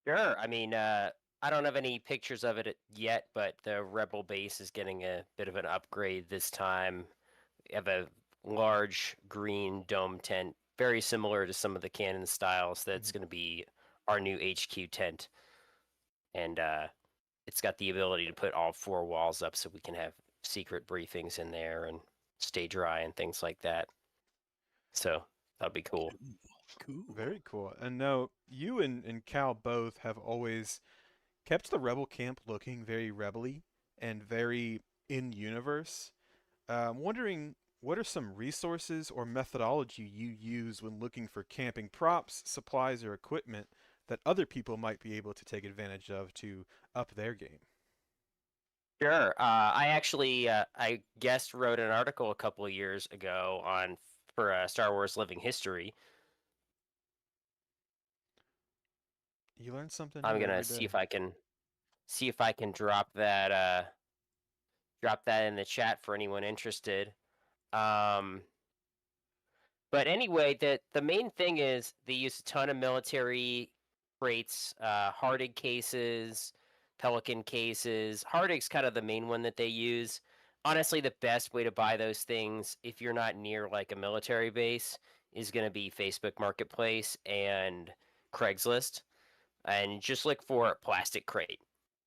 Sure. I mean, I don't have any pictures of it yet, but the Rebel base is getting a bit of an upgrade this time. We have a large green dome tent, very similar to some of the Canon styles. That's going to be our new HQ tent, and it's got the ability to put all 4 walls up, so we can have secret briefings in there and stay dry and things like that. So that'll be cool. Cool. Very cool. And no, you and Cal both have always kept the Rebel camp looking very rebel-y and very in-universe. I'm wondering, what are some resources or methodology you use when looking for camping props, supplies, or equipment that other people might be able to take advantage of to up their game? Sure. I actually, I guest wrote an article a couple of years ago for Star Wars Living History. You learn something I'm new gonna every see day. if I can drop that in the chat for anyone interested. Um, but anyway, the main thing is they use a ton of military crates, Hardig cases, Pelican cases. Hardig's kind of the main one that they use. Honestly, the best way to buy those things, if you're not near like a military base, is going to be Facebook Marketplace and Craigslist. And just look for plastic crate.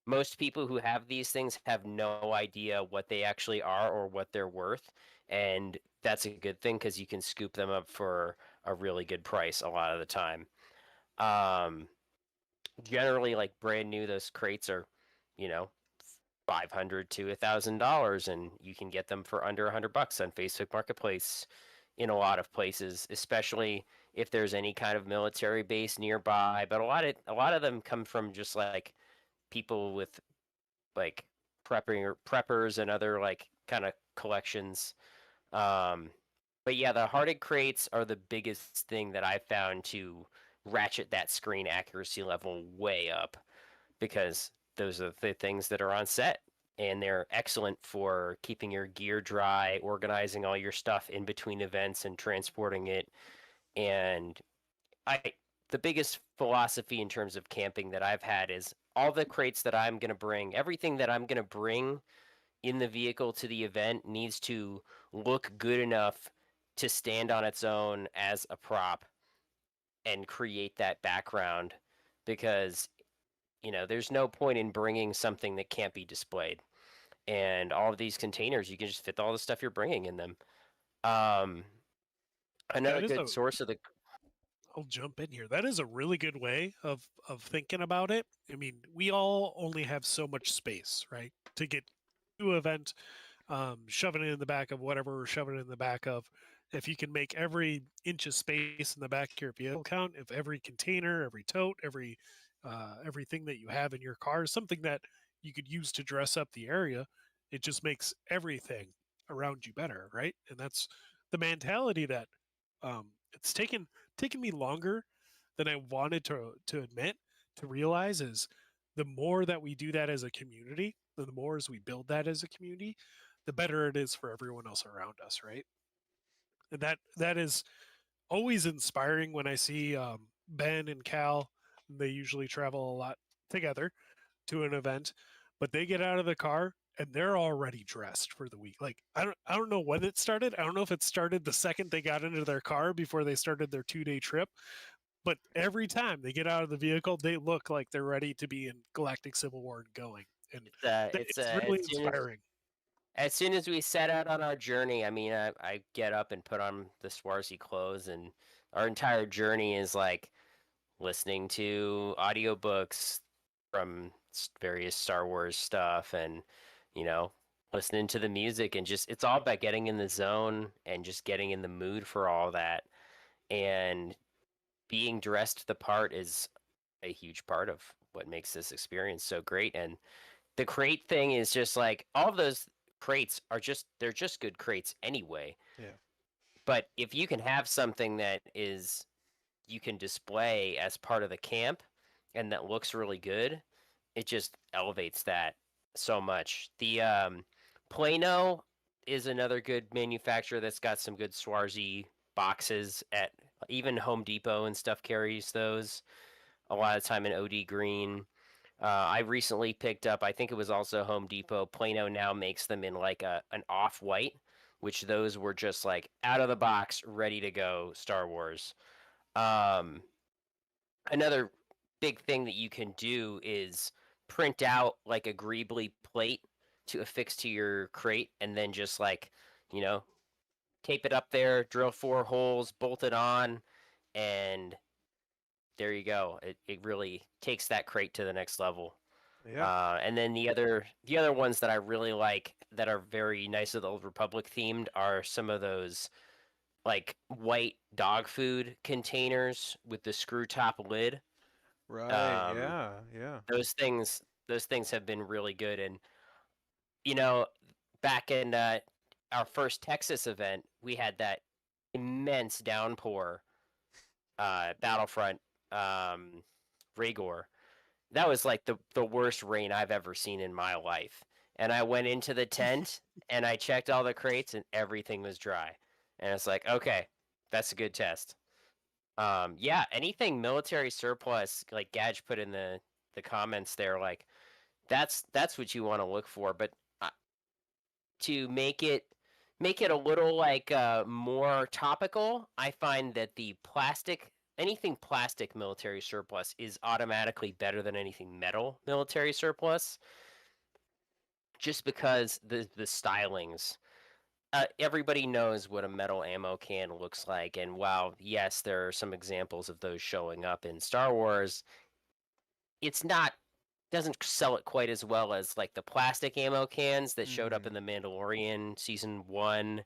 Most people who have these things have no idea what they actually are or what they're worth. And that's a good thing because you can scoop them up for a really good price a lot of the time. Generally, like brand new, those crates are, you know, $500 to $1,000, and you can get them for under $100 on Facebook Marketplace in a lot of places, especially if there's any kind of military base nearby. But a lot of them come from just like people with like preppers and other like kind of collections. But yeah, the hearted crates are the biggest thing that I found to ratchet that screen accuracy level way up, because those are the things that are on set, and they're excellent for keeping your gear dry, organizing all your stuff in between events and transporting it. And I the biggest philosophy in terms of camping that I've had is all the crates that I'm going to bring, everything that I'm going to bring in the vehicle to the event needs to look good enough to stand on its own as a prop and create that background, because there's no point in bringing something that can't be displayed. And all of these containers, you can just fit all the stuff you're bringing in them. Um, Another That is good a source of the I'll jump in here. That is a really good way of thinking about it. I mean, we all only have so much space, right? To get to an event, shoving it in the back of whatever we're shoving it in the back of. If you can make every inch of space in the back of your vehicle count, if every container, every tote, everything that you have in your car is something that you could use to dress up the area, it just makes everything around you better, right? And that's the mentality that it's taken me longer than I wanted to admit to realize is the more that we do that as a community, the more as we build that as a community, the better it is for everyone else around us, right? And that is always inspiring when I see Ben and Cal. They usually travel a lot together to an event, but they get out of the car and they're already dressed for the week. Like I don't know when it started. I don't know if it started the second they got into their car before they started their 2-day trip, but every time they get out of the vehicle, they look like they're ready to be in Galactic Civil War and going. And it's it's as really soon as inspiring. as soon as we set out on our journey, I mean, I get up and put on the Swarzy clothes, and our entire journey is like listening to audiobooks from various Star Wars stuff, and you know, listening to the music, and just it's all about getting in the zone and just getting in the mood for all that. And being dressed the part is a huge part of what makes this experience so great. And the crate thing is just like all of those crates are just they're just good crates anyway. Yeah. But if you can have something that is you can display as part of the camp and that looks really good, it just elevates that so much. The Plano is another good manufacturer that's got some good Swarzy boxes at even Home Depot and stuff carries those a lot of time in OD green. I recently picked up, I think it was also Home Depot. Plano now makes them in like an off white, which those were just like out of the box, ready to go Star Wars. Um, Another big thing that you can do is print out like a greebly plate to affix to your crate and then just like, you know, tape it up there, drill 4 holes, bolt it on, and there you go. It really takes that crate to the next level. Yeah. And then the other ones that I really like that are very nice of the Old Republic themed are some of those like white dog food containers with the screw top lid. Right. Um, Yeah. Yeah. those things have been really good. And you know, back in our first Texas event, we had that immense downpour, Battlefront, um, Rhaegar. That was like the worst rain I've ever seen in my life. And I went into the tent and I checked all the crates and everything was dry. And it's like, okay, that's a good test. Yeah, anything military surplus, like Gadge put in the comments there, like that's what you want to look for. But to make it a little like more topical, I find that the plastic anything plastic military surplus is automatically better than anything metal military surplus, just because the stylings. Everybody knows what a metal ammo can looks like, and while yes, there are some examples of those showing up in Star Wars, it's not doesn't sell it quite as well as like the plastic ammo cans that showed up Mm-hmm. in the Mandalorian season 1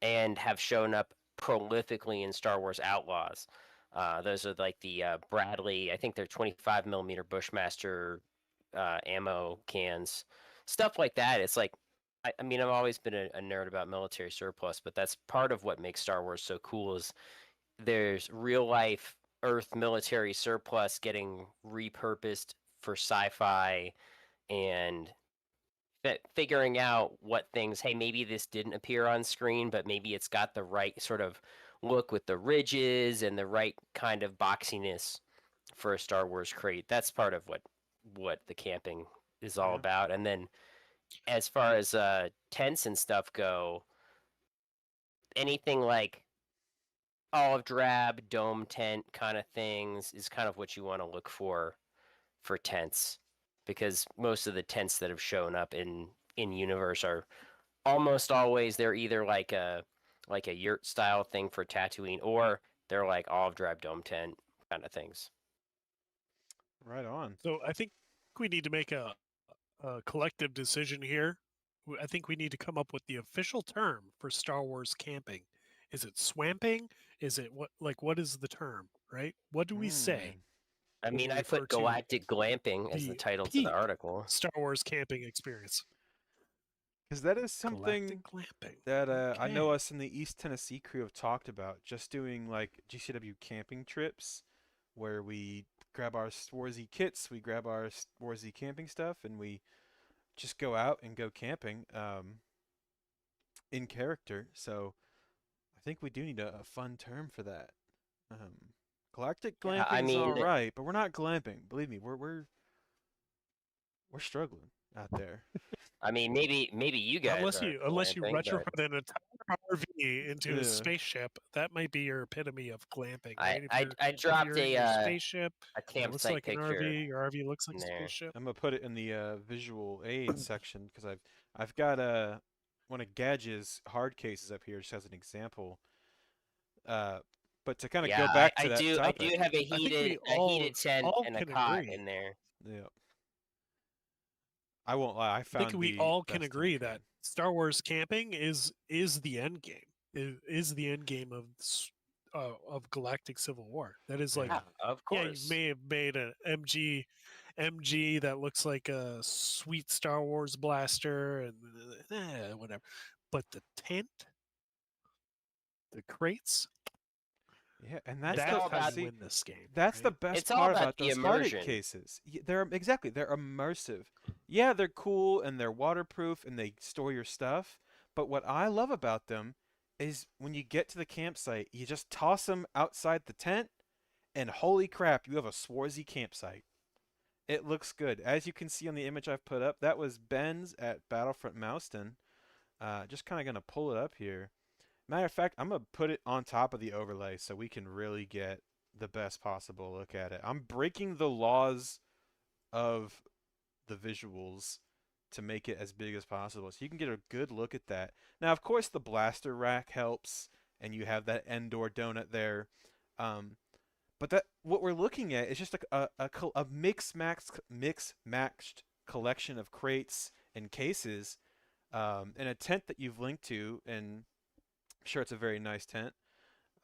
and have shown up prolifically in Star Wars Outlaws. Those are like the Bradley, I think they're 25 millimeter Bushmaster ammo cans, stuff like that. It's like, I mean, I've always been a nerd about military surplus, but that's part of what makes Star Wars so cool is there's real life Earth military surplus getting repurposed for sci-fi and figuring out what things, hey, maybe this didn't appear on screen, but maybe it's got the right sort of look with the ridges and the right kind of boxiness for a Star Wars crate. That's part of what the camping is all Yeah. about. And then as far as tents and stuff go, anything like olive drab dome tent kind of things is kind of what you want to look for tents, because most of the tents that have shown up in universe are almost always they're either like like a yurt style thing for Tatooine, or they're like olive drab dome tent kind of things. Right on. So I think we need to make a collective decision here. I think we need to come up with the official term for Star Wars camping. Is it swamping? Is it what? Like, what is the term? Right? What do we say Mm. I when mean, we I refer put to Galactic Glamping as the the title to the peak article. Star Wars camping experience? Because that is Galactic something glamping. that I know Okay. us in the East Tennessee crew have talked about, just doing like GCW camping trips where we grab our Swarzy kits, we grab our Swarzy camping stuff, and we just go out and go camping in character. So I think we do need a fun term for that. Um, Galactic Yeah, I glamping's all mean, right, but we're not glamping. Believe me, we're struggling out there. maybe you guys are Unless you glamping, but retrofit an entire RV into a Yeah. spaceship, that might be your epitome of glamping, I right? I, I If dropped you're in your spaceship a and it looks campsite like an picture RV, your RV looks like in a there. spaceship. I'm gonna put it in the visual aid section because I've got one of Gadge's hard cases up here just as an example. Uh, but to kind of Yeah, go back to that I do topic, have I think we a heated tent all and a can cot agree. in there. yeah, I won't lie, I I think found we the all can best tent agree king. that Star Wars camping is the end game. Is the end game of Galactic Civil War. That is like, Yeah, Yeah, of yeah, you course. may have made an MG that looks like a sweet Star Wars blaster and whatever, but the tent, the crates, yeah, and It's that's all how about you see, win this game, that's the right? best it's all part about about the those hard immersion. cases. They're exactly they're immersive. Yeah, they're cool and they're waterproof and they store your stuff. But what I love about them is when you get to the campsite, you just toss them outside the tent, and holy crap, you have a Swarzy campsite. It looks good. As you can see on the image I've put up, that was Ben's at Battlefront Mouston. Just kind of going to pull it up here. Matter of fact, I'm going to put it on top of the overlay so we can really get the best possible look at it. I'm breaking the laws of the visuals to make it as big as possible so you can get a good look at that. Now, of course, the blaster rack helps, and you have that Endor donut there. Um, but that what we're looking at is just a mix matched collection of crates and cases, and a tent that you've linked to, and I'm sure it's a very nice tent.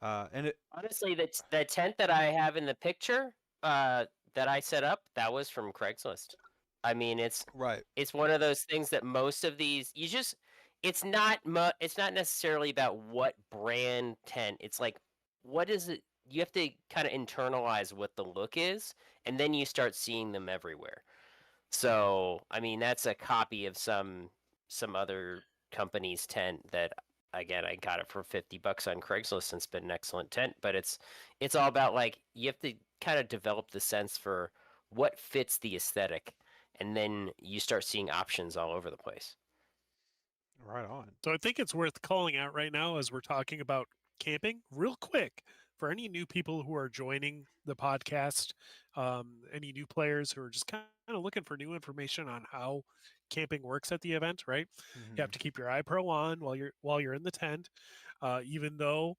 And it Honestly, the tent that I have in the picture, that I set up, that was from Craigslist. I mean, right, it's one of those things that most of these you just it's not necessarily about what brand tent. It's like what is it you have to kind of internalize what the look is, and then you start seeing them everywhere. So, I mean, that's a copy of some other company's tent that again I got it for $50 on Craigslist and it's been an excellent tent, but it's all about like you have to kind of develop the sense for what fits the aesthetic, and then you start seeing options all over the place. right on. So I think it's worth calling out right now as we're talking about camping, real quick, for any new people who are joining the podcast, any new players who are just kind of looking for new information on how camping works at the event. Right, you have Hmm. to keep your iPro on while you're in the tent, even though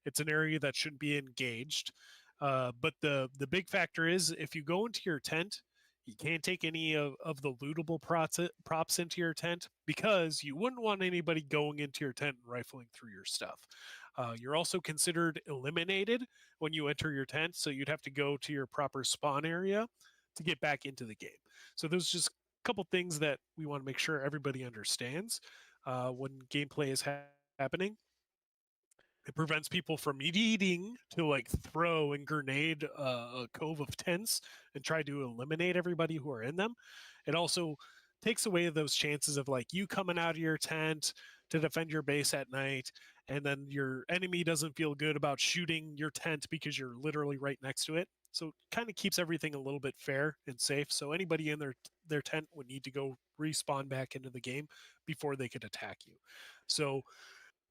it's an area that shouldn't be engaged. But the big factor is if you go into your tent, you can't take any of the lootable props into your tent because you wouldn't want anybody going into your tent and rifling through your stuff. You're also considered eliminated when you enter your tent, so you'd have to go to your proper spawn area to get back into the game. So there's just a couple things that we want to make sure everybody understands when gameplay is happening. It prevents people from needing to like throw and grenade a cove of tents and try to eliminate everybody who are in them. It also takes away those chances of like you coming out of your tent to defend your base at night, and then your enemy doesn't feel good about shooting your tent because you're literally right next to it. So it kind of keeps everything a little bit fair and safe. So anybody in their tent would need to go respawn back into the game before they could attack you. So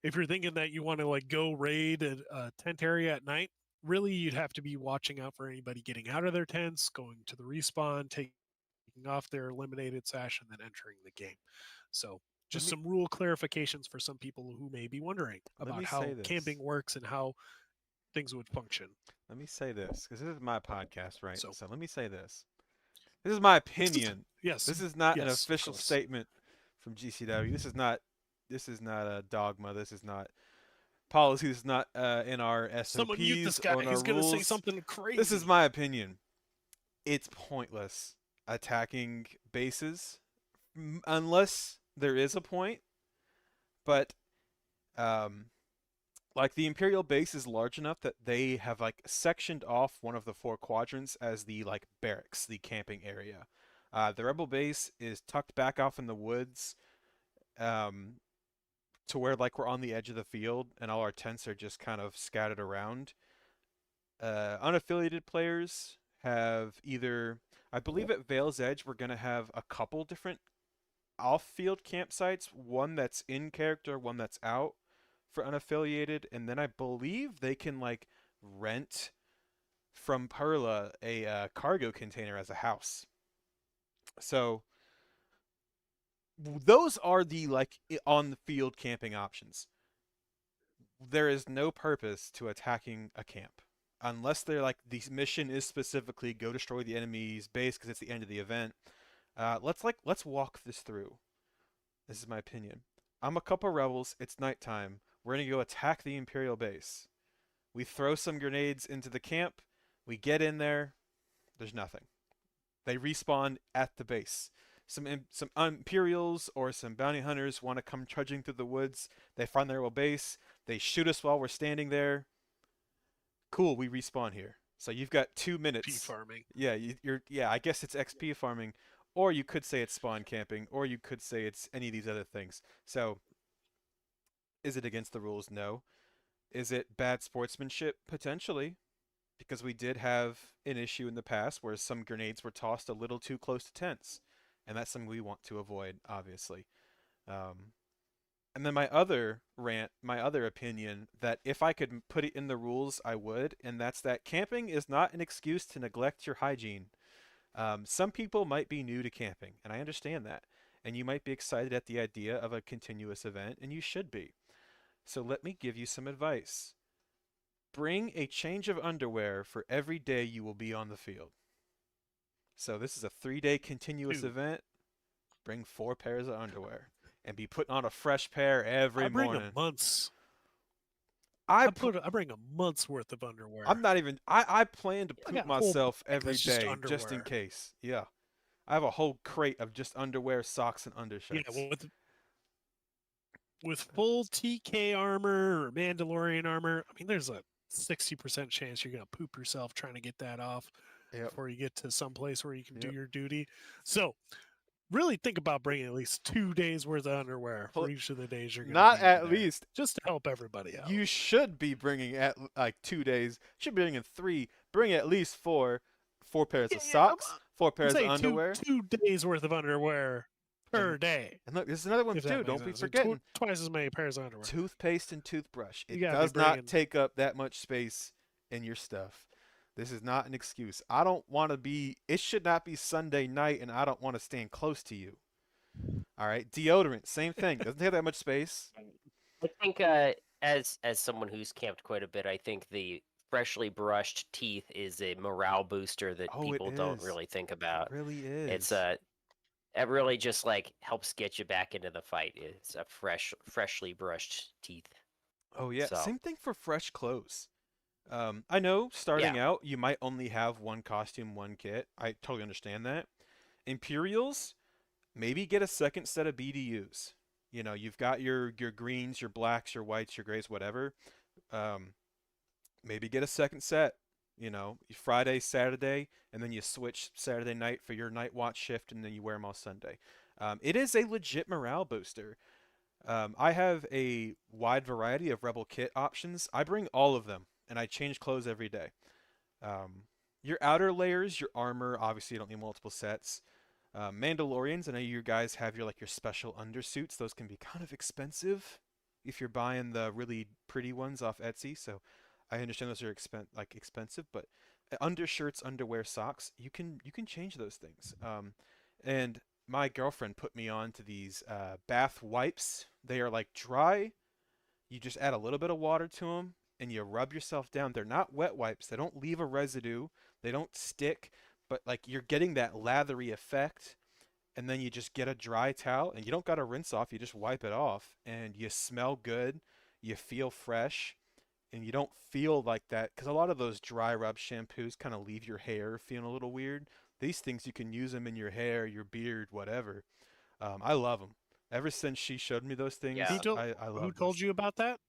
if you're thinking that you want to like go raid a tent area at night, really you'd have to be watching out for anybody getting out of their tents, going to the respawn, taking off their eliminated sash, and then entering the game. So just me- some rule clarifications for some people who may be wondering Let about me how say this. camping works and how things would function. Let me say this, because this is my podcast, right? So- So let me say this. This is my It's just- opinion. yes, This is not an yes, of official course. statement from GCW. This is not. This is not a dogma. This is not policy. This is not in our Someone mute this SOPs guy. or in our He's gonna say rules. something crazy. This is my opinion. It's pointless attacking bases unless there is a point. But like the Imperial base is large enough that they have like sectioned off one of the 4 quadrants as the like barracks, the camping area. The Rebel base is tucked back off in the woods, to where like we're on the edge of the field and all our tents are just kind of scattered around. Unaffiliated players have either, I believe at Vale's Edge we're gonna have a couple different off-field campsites, one that's in character, one that's out for unaffiliated, and then I believe they can like rent from Perla a cargo container as a house. So those are the like on the field camping options. There is no purpose to attacking a camp unless they're like the mission is specifically go destroy the enemy's base because it's the end of the event. Let's walk this through. This is my opinion. I'm a couple rebels. It's nighttime. We're gonna go attack the Imperial base. We throw some grenades into the camp. We get in there. There's nothing. They respawn at the base. Some Imperials or some bounty hunters want to come trudging through the woods. They find their little base. They shoot us while we're standing there. Cool, we respawn here. So you've got 2 minutes. P farming. Yeah, yeah. I guess it's XP farming, or you could say it's spawn camping, or you could say it's any of these other things. So, is it against the rules? No. Is it bad sportsmanship? Potentially, because we did have an issue in the past where some grenades were tossed a little too close to tents, and that's something we want to avoid, obviously. And then my other rant, my other opinion, that if I could put it in the rules, I would, and that's that camping is not an excuse to neglect your hygiene. Some people might be new to camping, and I understand that. And you might be excited at the idea of a continuous event, and you should be. So let me give you some advice. Bring a change of underwear for every day you will be on the field. So this is a 3-day continuous 2. event. Bring 4 pairs of underwear and be putting on a fresh pair every I bring morning. a month's. I I bring a month's worth of underwear. I'm not even. I plan to I poop got a whole myself bag every that's just day just in underwear. case. Yeah, I have a whole crate of just underwear, socks, and undershirts. Yeah, with full TK armor or Mandalorian armor. I mean, there's a 60% chance you're gonna poop yourself trying to get that off Yep. before you get to some place where you can do Yep. your duty. So, really think about bringing at least 2 days worth of underwear for Well, each of the days you're gonna Not be at there, least. just to help everybody out. You should be bringing at like 2 days. Should be bringing 3. Bring at least 4. 4 pairs of Yeah, socks. 4 I'm pairs of saying underwear. 2 days worth of underwear per day. And look, there's another one If that too. makes Don't be sense. So forgetting. twice as many pairs of underwear. Toothpaste and toothbrush. You It gotta be does not bringing- take up that much space in your stuff. This is not an excuse. I don't want to be. It should not be Sunday night, and I don't want to stand close to you. All right. Deodorant, same thing. Doesn't take that much space. I think as someone who's camped quite a bit, I think the freshly brushed teeth is a morale booster that Oh, it people don't is. really think It about. really is. It's it really just like helps get you back into the fight. It's a freshly brushed teeth. Oh yeah. So- Same thing for fresh clothes. I know starting out you might only have one costume, one kit. I totally understand that. Imperials, maybe get a second set of BDUs. You know, you've got your greens, your blacks, your whites, your grays, whatever. Maybe get a second set. You know, Friday, Saturday, and then you switch Saturday night for your night watch shift, and then you wear them all Sunday. It is a legit morale booster. I have a wide variety of Rebel kit options. I bring all of them, and I change clothes every day. Your outer layers, your armor, obviously you don't need multiple sets. Mandalorians, I know you guys have your special undersuits. Those can be kind of expensive if you're buying the really pretty ones off Etsy. So I understand those are expensive, but undershirts, underwear, socks, you can change those things. And my girlfriend put me on to these bath wipes. They are like dry. You just add a little bit of water to them and you rub yourself down. They're not wet wipes. They don't leave a residue. They don't stick, but like you're getting that lathery effect. And then you just get a dry towel and you don't got to rinse off. You just wipe it off and you smell good. You feel fresh and you don't feel like that because a lot of those dry rub shampoos kind of leave your hair feeling a little weird. These things you can use them in your hair, your beard, whatever. I love them. Ever since she showed me those things, Yeah. I Who love told this. you about that?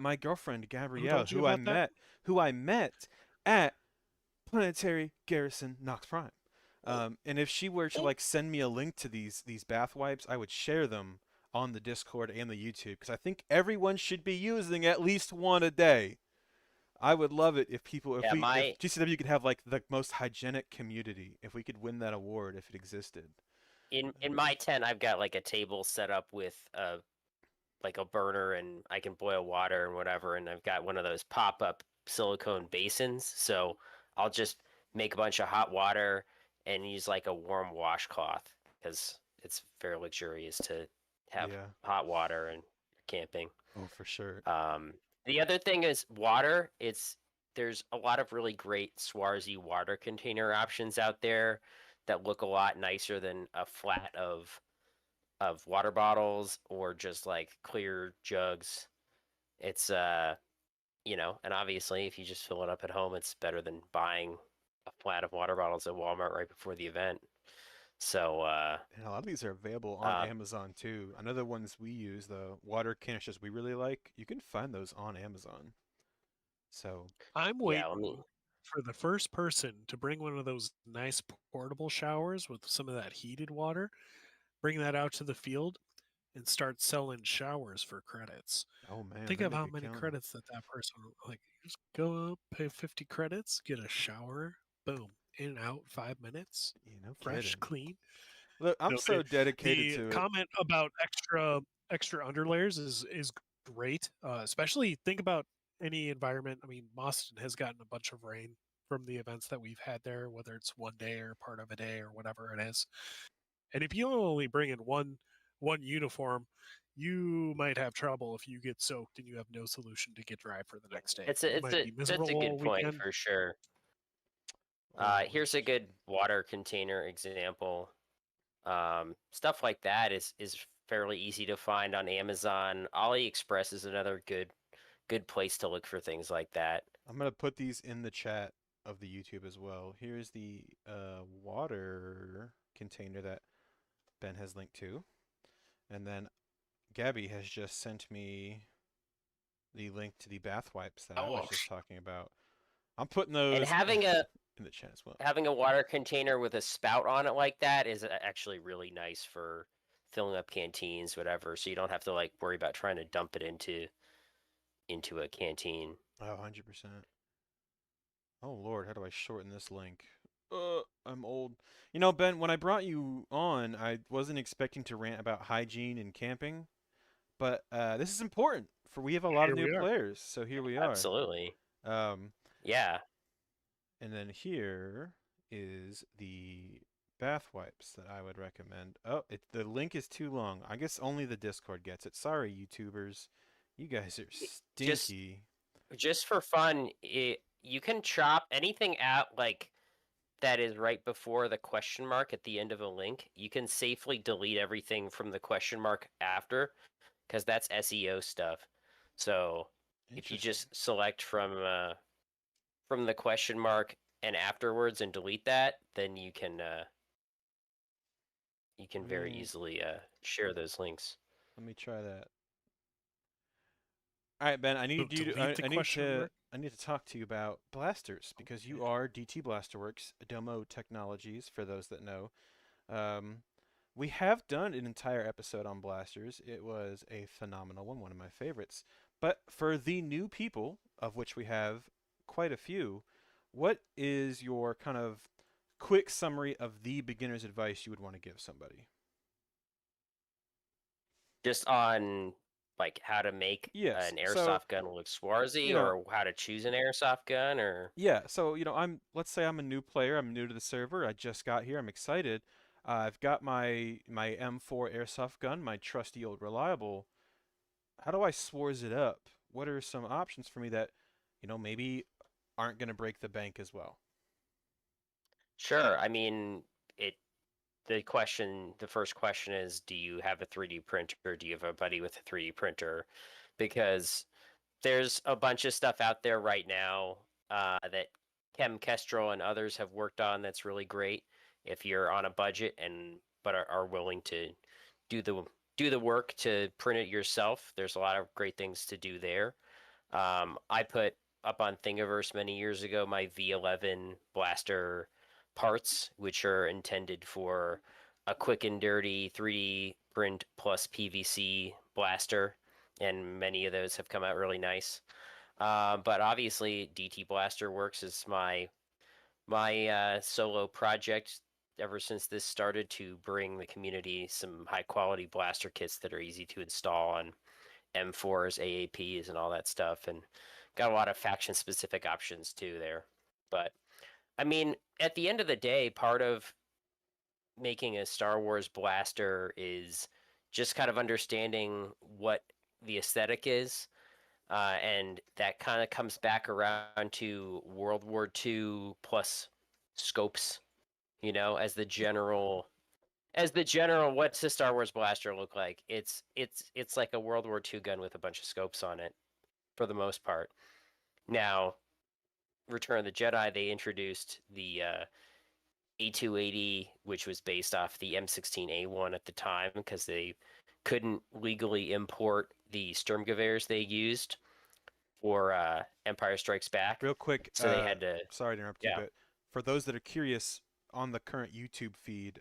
My girlfriend Who Gabrielle, told you about that? who I met at Planetary Garrison Nox Prime. And if she were to like send me a link to these bath wipes, I would share them on the Discord and the YouTube because I think everyone should be using at least one a day. I would love it if people, Yeah, if GCW could have like the most hygienic community, if we could win that award if it existed. in my tent, I've got like a table set up with like a burner, and I can boil water and whatever, and I've got one of those pop-up silicone basins. So I'll just make a bunch of hot water and use like a warm washcloth because it's very luxurious to have Yeah. hot water and camping. Oh, for sure. The other thing is water. There's a lot of really great Swarzy water container options out there that look a lot nicer than a flat of water bottles or just like clear jugs. It's and obviously if you just fill it up at home, it's better than buying a flat of water bottles at Walmart right before the event. So And a lot of these are available on Amazon too. Another ones we use, the water canisters we really like, you can find those on Amazon. So I'm yeah, waiting for the first person to bring one of those nice portable showers with some of that heated water, bring that out to the field, and start selling showers for credits. oh man, Think they of make how a many killing. credits that person like. Just go up, pay 50 credits, get a shower, boom, in and out 5 minutes, You know, fresh, kidding. clean. Look, I'm No, so dedicated the to it. comment about extra underlayers is great. Especially think about any environment. I mean, Boston has gotten a bunch of rain from the events that we've had there, whether it's one day or part of a day or whatever it is. And if you only bring in one uniform, you might have trouble if you get soaked and you have no solution to get dry for the next day. it's You a, it's might a be that's miserable a all good point weekend. for sure. Oh, Here's a good water container example. Stuff like that is fairly easy to find on Amazon. AliExpress is another good place to look for things like that. I'm gonna put these in the chat of the YouTube as well. Here's the water container that Ben has linked to, and then Gabby has just sent me the link to the bath wipes that I was just talking about. I'm putting those And having a in the chat as well. having a water container with a spout on it like that is actually really nice for filling up canteens, whatever. So you don't have to like worry about trying to dump it into a canteen. Oh, 100%. Oh Lord, how do I shorten this link? I'm old. You know, Ben, when I brought you on, I wasn't expecting to rant about hygiene and camping, but this is important for we have a lot of Here new we are. players, so here we are. Absolutely. Um, Yeah. and then here is the bath wipes that I would recommend. Oh, the link is too long. I guess only the Discord gets it. Sorry, YouTubers. You guys are stinky. Just for fun, you can chop anything out like that is right before the question mark at the end of a link. You can safely delete everything from the question mark after, because that's SEO stuff. So if you just select from the question mark and afterwards and delete that, then you can very easily share those links. Let me try that. All right, Ben. I need you. I need to talk to you about blasters because you are DT Blasterworks Domo Technologies. For those that know, we have done an entire episode on blasters. It was a phenomenal one of my favorites. But for the new people, of which we have quite a few, what is your kind of quick summary of the beginner's advice you would want to give somebody? Just on like how to make an airsoft gun look Swarzy, or how to choose an airsoft gun, or yeah. So let's say I'm a new player. I'm new to the server. I just got here. I'm excited. I've got my M4 airsoft gun, my trusty old reliable. How do I swords it up? What are some options for me that, maybe aren't going to break the bank as well? Sure. I mean, it. The first question is, do you have a 3D printer? Do you have a buddy with a 3D printer? Because there's a bunch of stuff out there right now that Chem Kestrel and others have worked on that's really great if you're on a budget and but are willing to do the work to print it yourself. There's a lot of great things to do there. I put up on Thingiverse many years ago my V11 blaster parts, which are intended for a quick and dirty 3D print plus PVC blaster, and many of those have come out really nice. But obviously, DT Blaster Works is my solo project ever since this started to bring the community some high quality blaster kits that are easy to install on M4s, AAPs, and all that stuff, and got a lot of faction specific options too there. But I mean, at the end of the day, part of making a Star Wars blaster is just kind of understanding what the aesthetic is. And that kind of comes back around to World War II plus scopes, as the general. What's the Star Wars blaster look like? It's like a World War II gun with a bunch of scopes on it, for the most part. Now, Return of the Jedi, they introduced the A280, which was based off the M16A1 at the time because they couldn't legally import the Sturmgewehrs they used for Empire Strikes Back. Real quick, So they had to. sorry to interrupt you, but for those that are curious, on the current YouTube feed,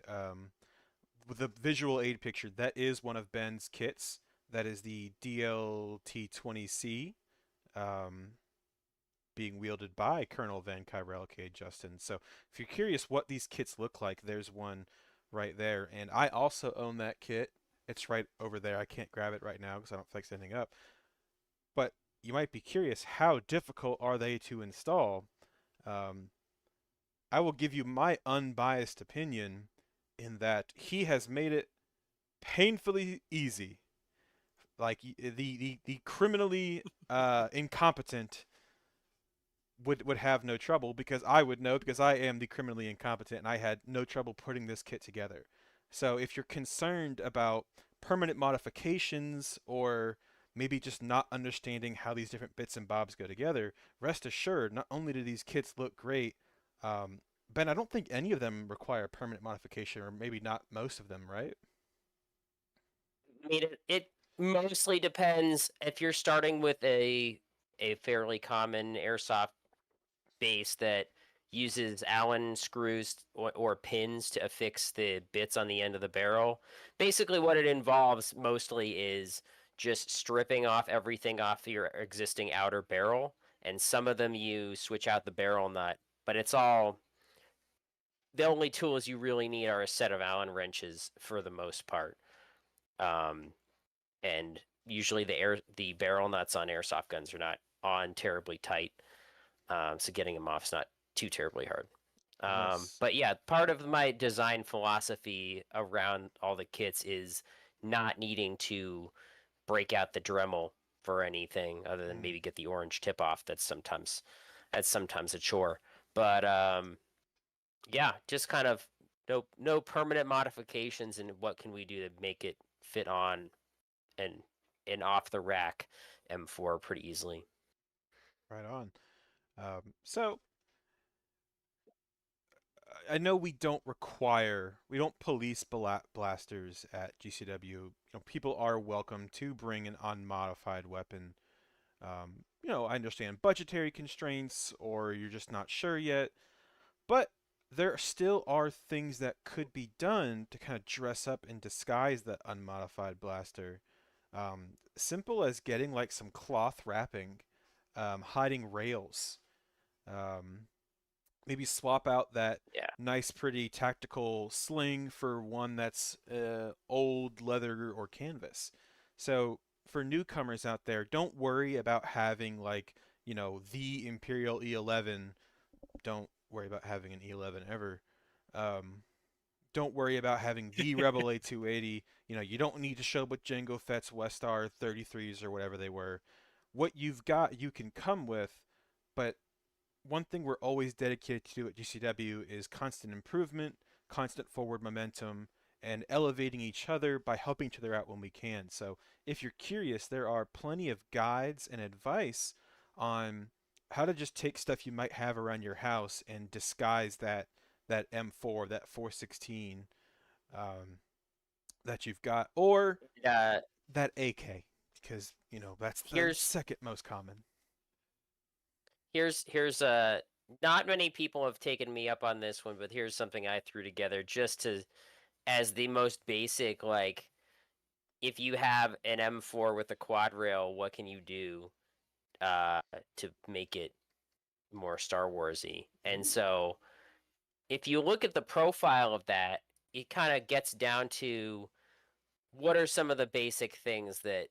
with the visual aid picture, that is one of Ben's kits. That is the DLT-20C, being wielded by Colonel Van Kyrell K. Justin. So if you're curious what these kits look like, there's one right there. And I also own that kit. It's right over there. I can't grab it right now because I don't feel like standing up. But you might be curious, how difficult are they to install? I will give you my unbiased opinion in that he has made it painfully easy. Like the criminally incompetent would have no trouble, because I would know, because I am the criminally incompetent and I had no trouble putting this kit together. So if you're concerned about permanent modifications or maybe just not understanding how these different bits and bobs go together, rest assured, not only do these kits look great, Ben, I don't think any of them require permanent modification, or maybe not most of them, right? I mean, it mostly depends if you're starting with a fairly common airsoft base that uses Allen screws or pins to affix the bits on the end of the barrel. Basically, what it involves mostly is just stripping off everything off your existing outer barrel, and some of them you switch out the barrel nut, but it's all. The only tools you really need are a set of Allen wrenches for the most part. And usually the barrel nuts on airsoft guns are not on terribly tight, so getting them off is not too terribly hard. Nice. But yeah, part of my design philosophy around all the kits is not needing to break out the Dremel for anything other than maybe get the orange tip off. That's sometimes a chore. But yeah, just kind of no permanent modifications, and what can we do to make it fit on and off the rack M4 pretty easily. Right on. So I know we don't police blasters at GCW. People are welcome to bring an unmodified weapon. I understand budgetary constraints, or you're just not sure yet, but there still are things that could be done to kind of dress up and disguise that unmodified blaster. Simple as getting like some cloth wrapping, hiding rails. Maybe swap out that nice, pretty tactical sling for one that's old leather or canvas. So for newcomers out there, don't worry about having the Imperial E11. Don't worry about having an E11 ever. don't worry about having the Rebel A280. You know, you don't need to show what Jango Fett's Westar 33s or whatever they were. What you've got, you can come with, but one thing we're always dedicated to at GCW is constant improvement, constant forward momentum, and elevating each other by helping each other out when we can. So if you're curious, there are plenty of guides and advice on how to just take stuff you might have around your house and disguise that M4, that 416 that you've got, or that AK, because you know that's the second most common. Here's not many people have taken me up on this one, but here's something I threw together just to as the most basic, like, if you have an M4 with a quad rail, what can you do to make it more Star Warsy? And so if you look at the profile of that, it kind of gets down to what are some of the basic things that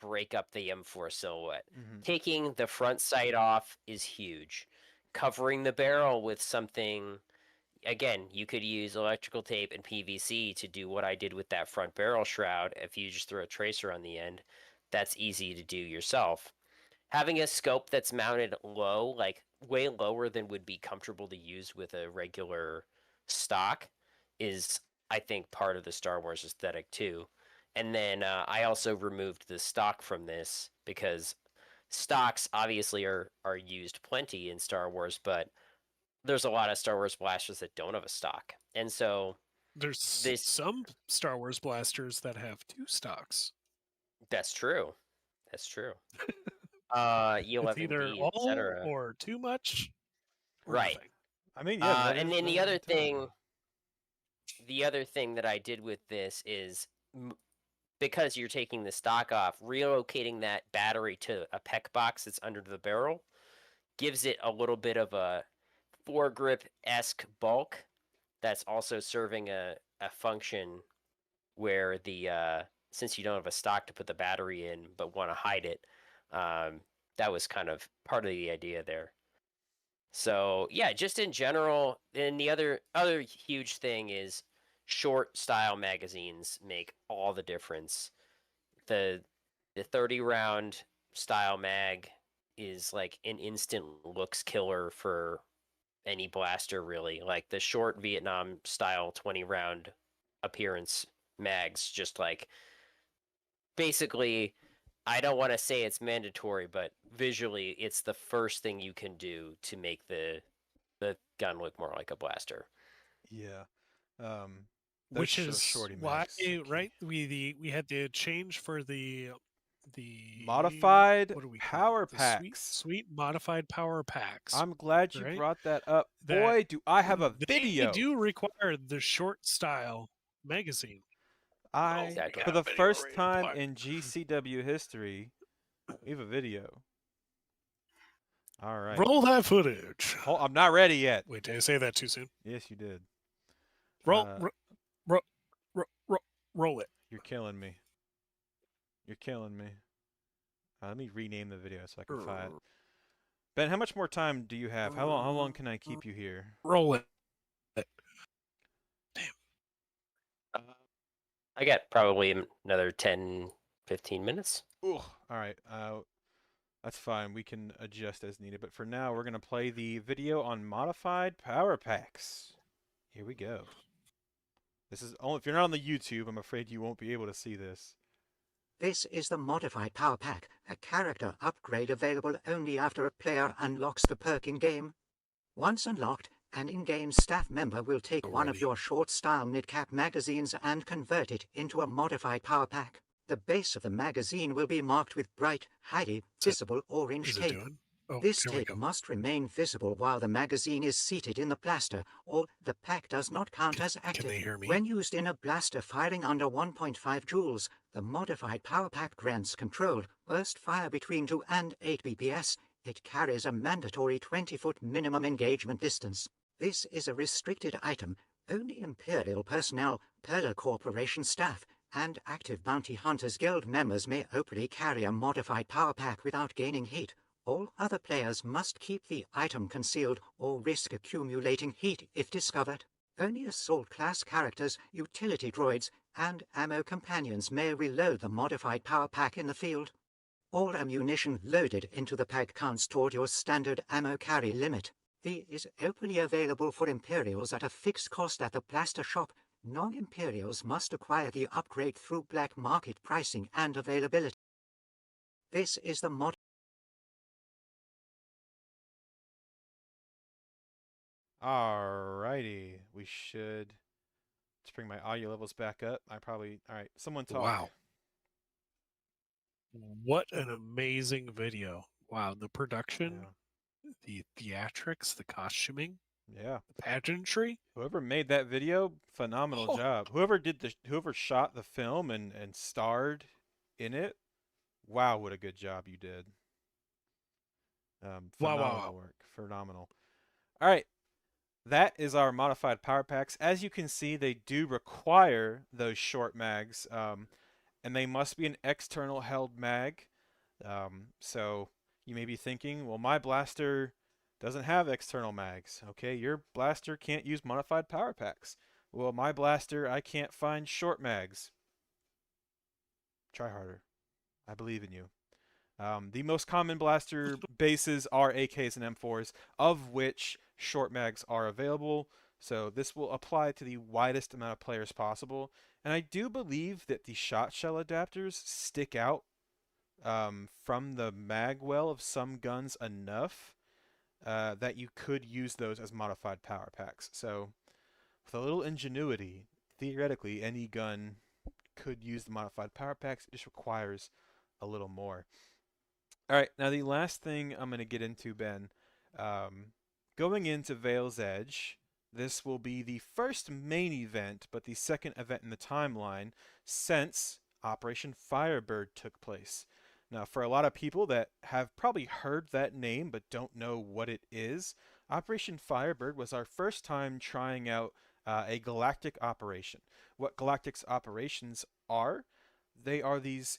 break up the M4 silhouette. Taking the front sight off is huge. Covering the barrel with something, again, you could use electrical tape and PVC to do what I did with that front barrel shroud. If you just throw a tracer on the end, that's easy to do yourself. Having a scope that's mounted low, like way lower than would be comfortable to use with a regular stock, is, I think, part of the Star Wars aesthetic too. And then I also removed the stock from this because stocks obviously are used plenty in Star Wars, but there's a lot of Star Wars blasters that don't have a stock. And so there's some Star Wars blasters that have 2 stocks. That's true. That's true. It's either E11D, all etc. or too much, or right. nothing. I mean, yeah. And then the other thing that I did with this is, because you're taking the stock off, relocating that battery to a PEC box that's under the barrel gives it a little bit of a foregrip-esque bulk that's also serving a function where since you don't have a stock to put the battery in but want to hide it, that was kind of part of the idea there. So yeah, just in general, and the other huge thing is short style magazines make all the difference. The 30 round style mag is like an instant looks killer for any blaster, really. Like the short Vietnam style 20 round appearance mags, just like, basically, I don't want to say it's mandatory, but visually it's the first thing you can do to make the gun look more like a blaster. Yeah. Which is why, right? We had to change for the modified power packs. Sweet modified power packs. I'm glad you brought that up. Boy, do I have a video. They do require the short style magazine. For the first time in GCW history, we have a video. All right. Roll that footage. I'm not ready yet. Wait, did I say that too soon? Yes, you did. Roll it. You're killing me. You're killing me. Let me rename the video so I can find it. Ben, how much more time do you have? How long can I keep you here? Roll it. Damn. I got probably another 10, 15 minutes. Ooh, all right. That's fine. We can adjust as needed. But for now, we're going to play the video on modified power packs. Here we go. This is only if you're not on the YouTube, I'm afraid you won't be able to see this. This is the Modified Power Pack, a character upgrade available only after a player unlocks the perk in-game. Once unlocked, an in-game staff member will take one of your short-style mid-cap magazines and convert it into a Modified Power Pack. The base of the magazine will be marked with bright, highly visible orange tape. This tape must remain visible while the magazine is seated in the blaster, or the pack does not count as active. Can they hear me? When used in a blaster firing under 1.5 joules, the Modified Power Pack grants control, burst fire between 2 and 8 BPS. It carries a mandatory 20-foot minimum engagement distance. This is a restricted item. Only Imperial personnel, Perla Corporation staff, and active Bounty Hunters Guild members may openly carry a Modified Power Pack without gaining heat. All other players must keep the item concealed or risk accumulating heat if discovered. Only assault class characters, utility droids, and ammo companions may reload the modified power pack in the field. All ammunition loaded into the pack counts toward your standard ammo carry limit. The is openly available for Imperials at a fixed cost at the blaster shop. Non-Imperials must acquire the upgrade through black market pricing and availability. This is the mod. Alrighty, we should. Let's bring my audio levels back up. All right, someone talk. Wow. What an amazing video. Wow. The production, the theatrics, the costuming, Yeah. the pageantry. Whoever made that video, phenomenal Oh. job. Whoever shot the film and starred in it, wow, what a good job you did. Phenomenal work. Phenomenal. All right. That is our modified power packs. As you can see, they do require those short mags, and they must be an external held mag. So you may be thinking, well, my blaster doesn't have external mags. Okay, your blaster can't use modified power packs. Well, my blaster, I can't find short mags. Try harder. I believe in you. The most common blaster bases are AKs and M4s, of which short mags are available. So this will apply to the widest amount of players possible. And I do believe that the shot shell adapters stick out from the mag well of some guns enough that you could use those as modified power packs. So with a little ingenuity, theoretically, any gun could use the modified power packs. It just requires a little more. All right, now the last thing I'm going to get into, Ben, going into Veil's Edge, this will be the first main event, but the second event in the timeline since Operation Firebird took place. Now, for a lot of people that have probably heard that name but don't know what it is, Operation Firebird was our first time trying out a galactic operation. What Galactic's operations are, they are these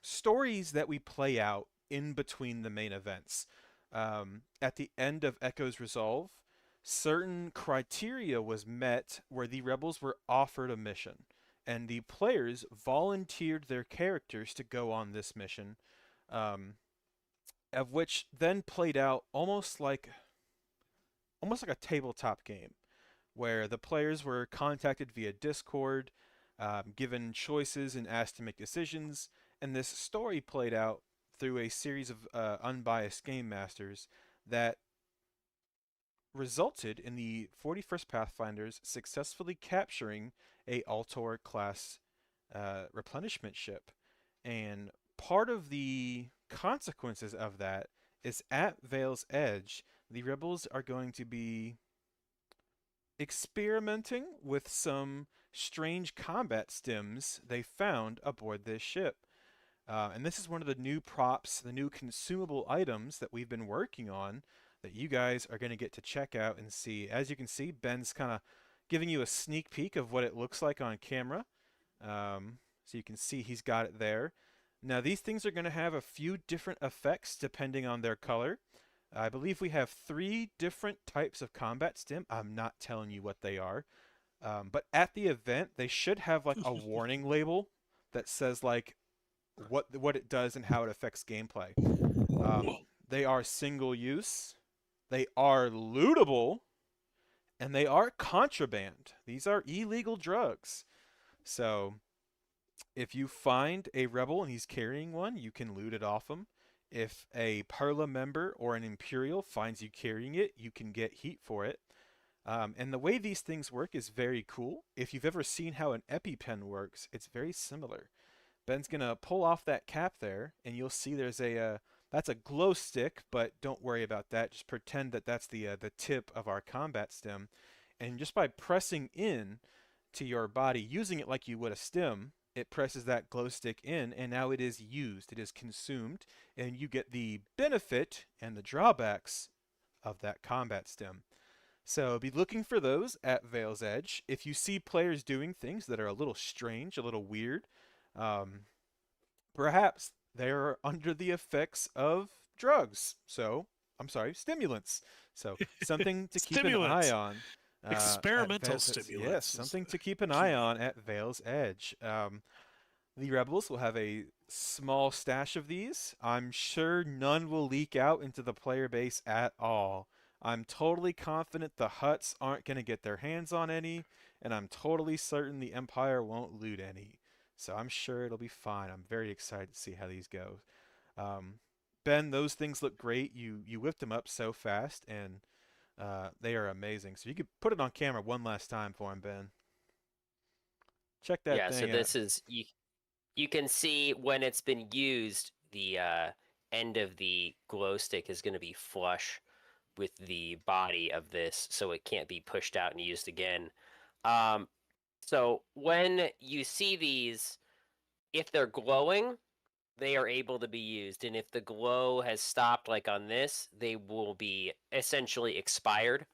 stories that we play out in between the main events. At the end of Echo's Resolve, certain criteria was met where the rebels were offered a mission, and the players volunteered their characters to go on this mission, of which then played out almost like a tabletop game, where the players were contacted via Discord, given choices and asked to make decisions, and this story played out through a series of unbiased game masters that resulted in the 41st Pathfinders successfully capturing a Altor class replenishment ship. And part of the consequences of that is at Veil's Edge, the rebels are going to be experimenting with some strange combat stims they found aboard this ship. And this is one of the new props, the new consumable items that we've been working on that you guys are going to get to check out and see. As you can see, Ben's kind of giving you a sneak peek of what it looks like on camera. So you can see he's got it there. Now these things are going to have a few different effects depending on their color. I believe we have 3 different types of combat stim. I'm not telling you what they are. But at the event, they should have like a warning label that says like what it does and how it affects gameplay. They are single use, they are lootable, and they are contraband. These are illegal drugs. So if you find a rebel and he's carrying one, you can loot it off him. If a Perla member or an Imperial finds you carrying it, you can get heat for it. And the way these things work is very cool. If you've ever seen how an EpiPen works, it's very similar. Ben's going to pull off that cap there, and you'll see there's that's a glow stick, but don't worry about that. Just pretend that that's the tip of our combat stim. And just by pressing in to your body, using it like you would a stim, it presses that glow stick in, and now it is used. It is consumed, and you get the benefit and the drawbacks of that combat stim. So be looking for those at Veil's Edge. If you see players doing things that are a little strange, a little weird, perhaps they're under the effects of drugs. So, I'm sorry, stimulants. So something to keep an eye on. Experimental Yes, stimulants. something to keep an eye on at Vale's Edge. The Rebels will have a small stash of these. I'm sure none will leak out into the player base at all. I'm totally confident the Hutts aren't going to get their hands on any, and I'm totally certain the Empire won't loot any. So I'm sure it'll be fine. I'm very excited to see how these go. Ben, those things look great. You whipped them up so fast, and they are amazing. So you could put it on camera one last time for him, Ben. Check that Yeah, so thing out. this is you can see when it's been used, the end of the glow stick is going to be flush with the body of this, so it can't be pushed out and used again. So when you see these, if they're glowing, they are able to be used, and if the glow has stopped, like on this, they will be essentially expired.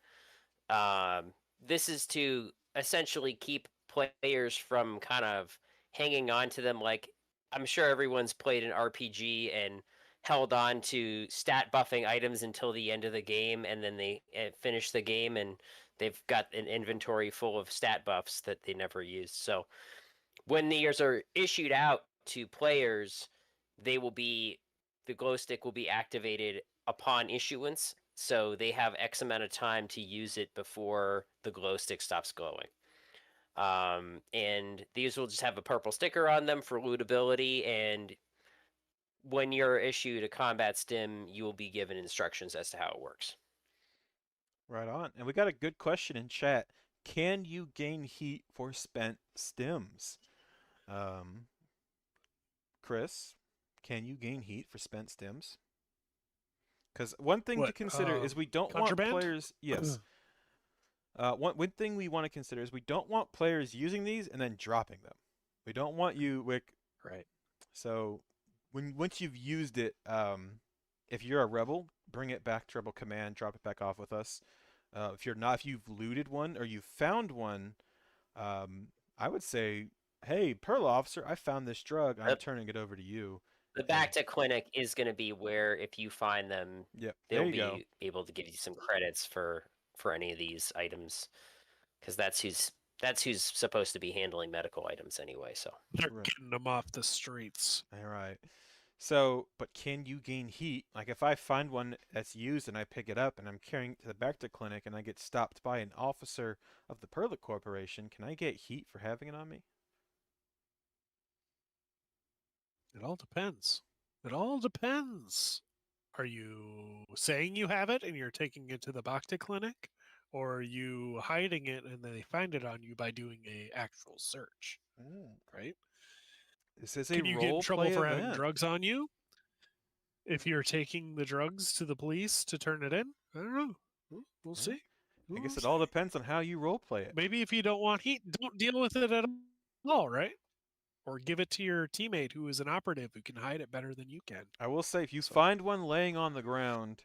This is to essentially keep players from kind of hanging on to them. Like, I'm sure everyone's played an RPG and held on to stat buffing items until the end of the game, and then they finish the game and they've got an inventory full of stat buffs that they never used. So when these are issued out to players, they will be the glow stick will be activated upon issuance, so they have X amount of time to use it before the glow stick stops glowing. And these will just have a purple sticker on them for lootability, and when you're issued a combat stim, you will be given instructions as to how it works. Right on. And we got a good question in chat. Can you gain heat for spent stims? Chris, can you gain heat for spent stims? Because one thing to What, consider is we don't want contraband? players. Yes. One thing we want to consider is we don't want players using these and then dropping them. We don't want you, Right. So once you've used it, if you're a rebel, bring it back to Rebel Command, drop it back off with us. If you're not, if you've looted one or you've found one, I would say, hey, Pearl Officer, I found this drug. I'm turning it over to you. The back to clinic is going to be where, if you find them, Yep, they'll there you be go. able to give you some credits for any of these items, because that's who's supposed to be handling medical items anyway. So They're Right. getting them off the streets. All right. So, but can you gain heat? Like if I find one that's used and I pick it up and I'm carrying it to the back to clinic and I get stopped by an officer of the Perla Corporation, can I get heat for having it on me? It all depends. It all depends. Are you saying you have it and you're taking it to the Bacta clinic? Or are you hiding it and they find it on you by doing a actual search? Right? This is a Can you get in role trouble play for having event. drugs on you? If you're taking the drugs to the police to turn it in? I don't know. We'll see. I guess We'll it all see. depends on how you role play it. Maybe if you don't want heat, don't deal with it at all, right? Or give it to your teammate who is an operative who can hide it better than you can. I will say, if you So- find one laying on the ground,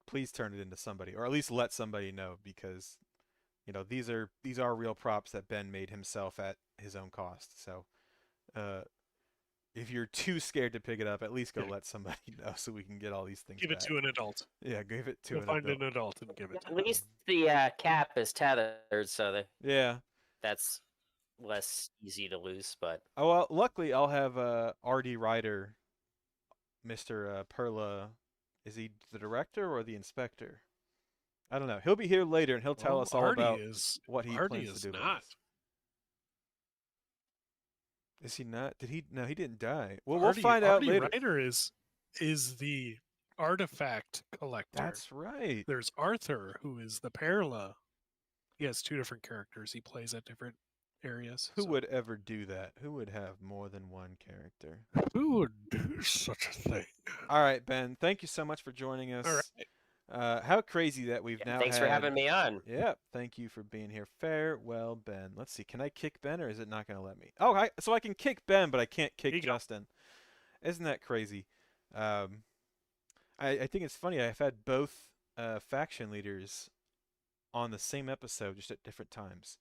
please turn it into somebody, or at least let somebody know, because these are real props that Ben made himself at his own cost. So, if you're too scared to pick it up, at least go Yeah. let somebody know so we can get all these things Give it back. to an adult. Yeah, give it to Go an find adult. an adult and give it to at them. least the cap is tethered, so Yeah. that's less easy to lose. But Oh well, luckily I'll have R.D. Ryder, Mr. Perla. Is he the director or the inspector? I don't know. He'll be here later and he'll tell Well, us all Artie about is what he Artie plans to is do with not. us. Is he not? Did he? No, he didn't die. Well, we'll Artie, find out Artie later. Ryder is the artifact collector. That's right. There's Arthur, who is the Perla. He has two different characters. He plays at different areas. Who so- would ever do that? Who would have more than one character? Who would do such a thing? All right, Ben. Thank you so much for joining us. All right. How crazy that we've now thanks had. for having me on. Yeah, thank you for being here. Farewell, Ben. Let's see. Can I kick Ben or is it not going to let me? Oh, so I can kick Ben, but I can't Here kick you go. Justin. Isn't that crazy? I think it's funny. I've had both faction leaders on the same episode, just at different times.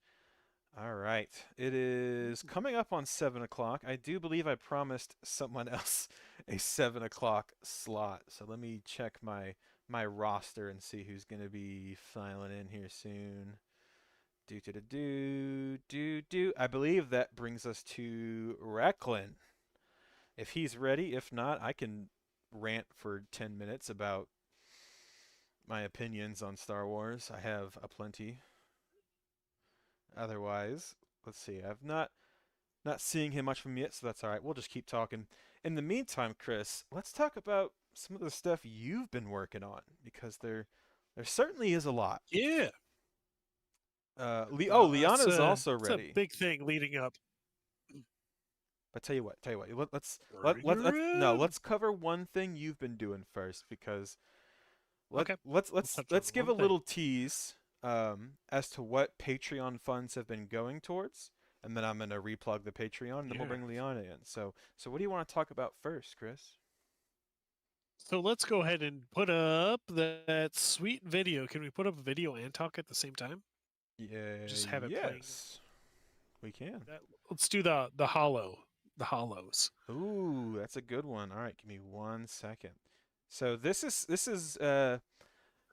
All right. It is coming up on 7 o'clock. I do believe I promised someone else a 7 o'clock slot. So let me check my my roster and see who's going to be filing in here soon. I believe that brings us to Recklin. If he's ready, if not, I can rant for 10 minutes about my opinions on Star Wars. I have aplenty. Otherwise, let's see. I've not seeing him much from yet, so that's all right. We'll just keep talking. In the meantime, Chris, let's talk about some of the stuff you've been working on because there certainly is a lot. Yeah. Liana's also it's ready. a big thing leading up. But tell you what, let's Are let's cover one thing you've been doing first because Okay. let's touch on give a one thing. little tease as to what Patreon funds have been going towards, and then I'm gonna replug the Patreon, and then we'll bring Liana in. So what do you want to talk about first, Chris? So let's go ahead and put up that sweet video. Can we put up a video and talk at the same time? Yeah. Just have it playing. Yes, we can. Let's do the hollows. Ooh, that's a good one. All right, give me 1 second. So this is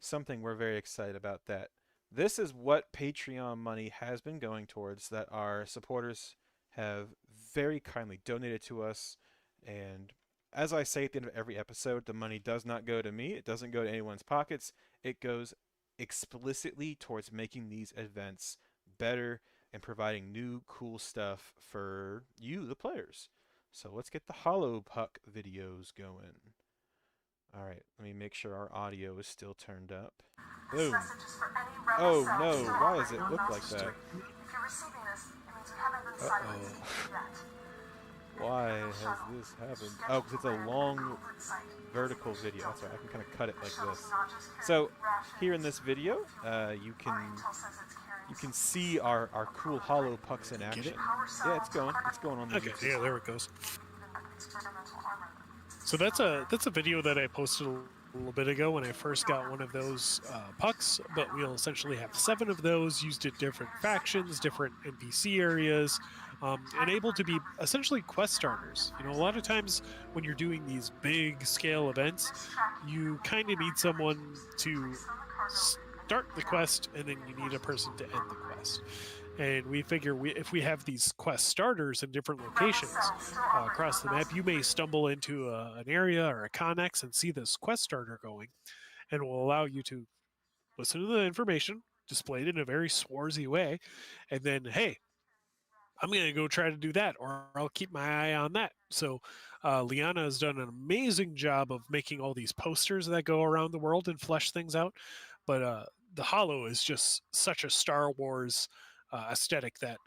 something we're very excited about. That this is what Patreon money has been going towards. That our supporters have very kindly donated to us, and as I say at the end of every episode, the money does not go to me. It doesn't go to anyone's pockets. It goes explicitly towards making these events better and providing new cool stuff for you, the players. So let's get the Hollow Puck videos going. All right, let me make sure our audio is still turned up. Boom. Oh no, why does it look like that? Uh-oh. Why has this happened? Oh, because it's a long vertical video. That's right, I can kind of cut it like this. So here in this video, you can see our cool hollow pucks in action. Yeah, it's going on the Okay, YouTube. yeah, there it goes. So that's a video that I posted a little bit ago when I first got one of those pucks, but we'll essentially have 7 of those used at different factions, different NPC areas, and able to be essentially quest starters. You know, a lot of times when you're doing these big scale events, you kind of need someone to start the quest, and then you need a person to end the quest. And we figure if we have these quest starters in different locations across the map, you may stumble into an area or a connex and see this quest starter going, and will allow you to listen to the information displayed in a very swarzy way, and then, hey, I'm going to go try to do that, or I'll keep my eye on that. So Liana has done an amazing job of making all these posters that go around the world and flesh things out. But the Hollow is just such a Star Wars aesthetic that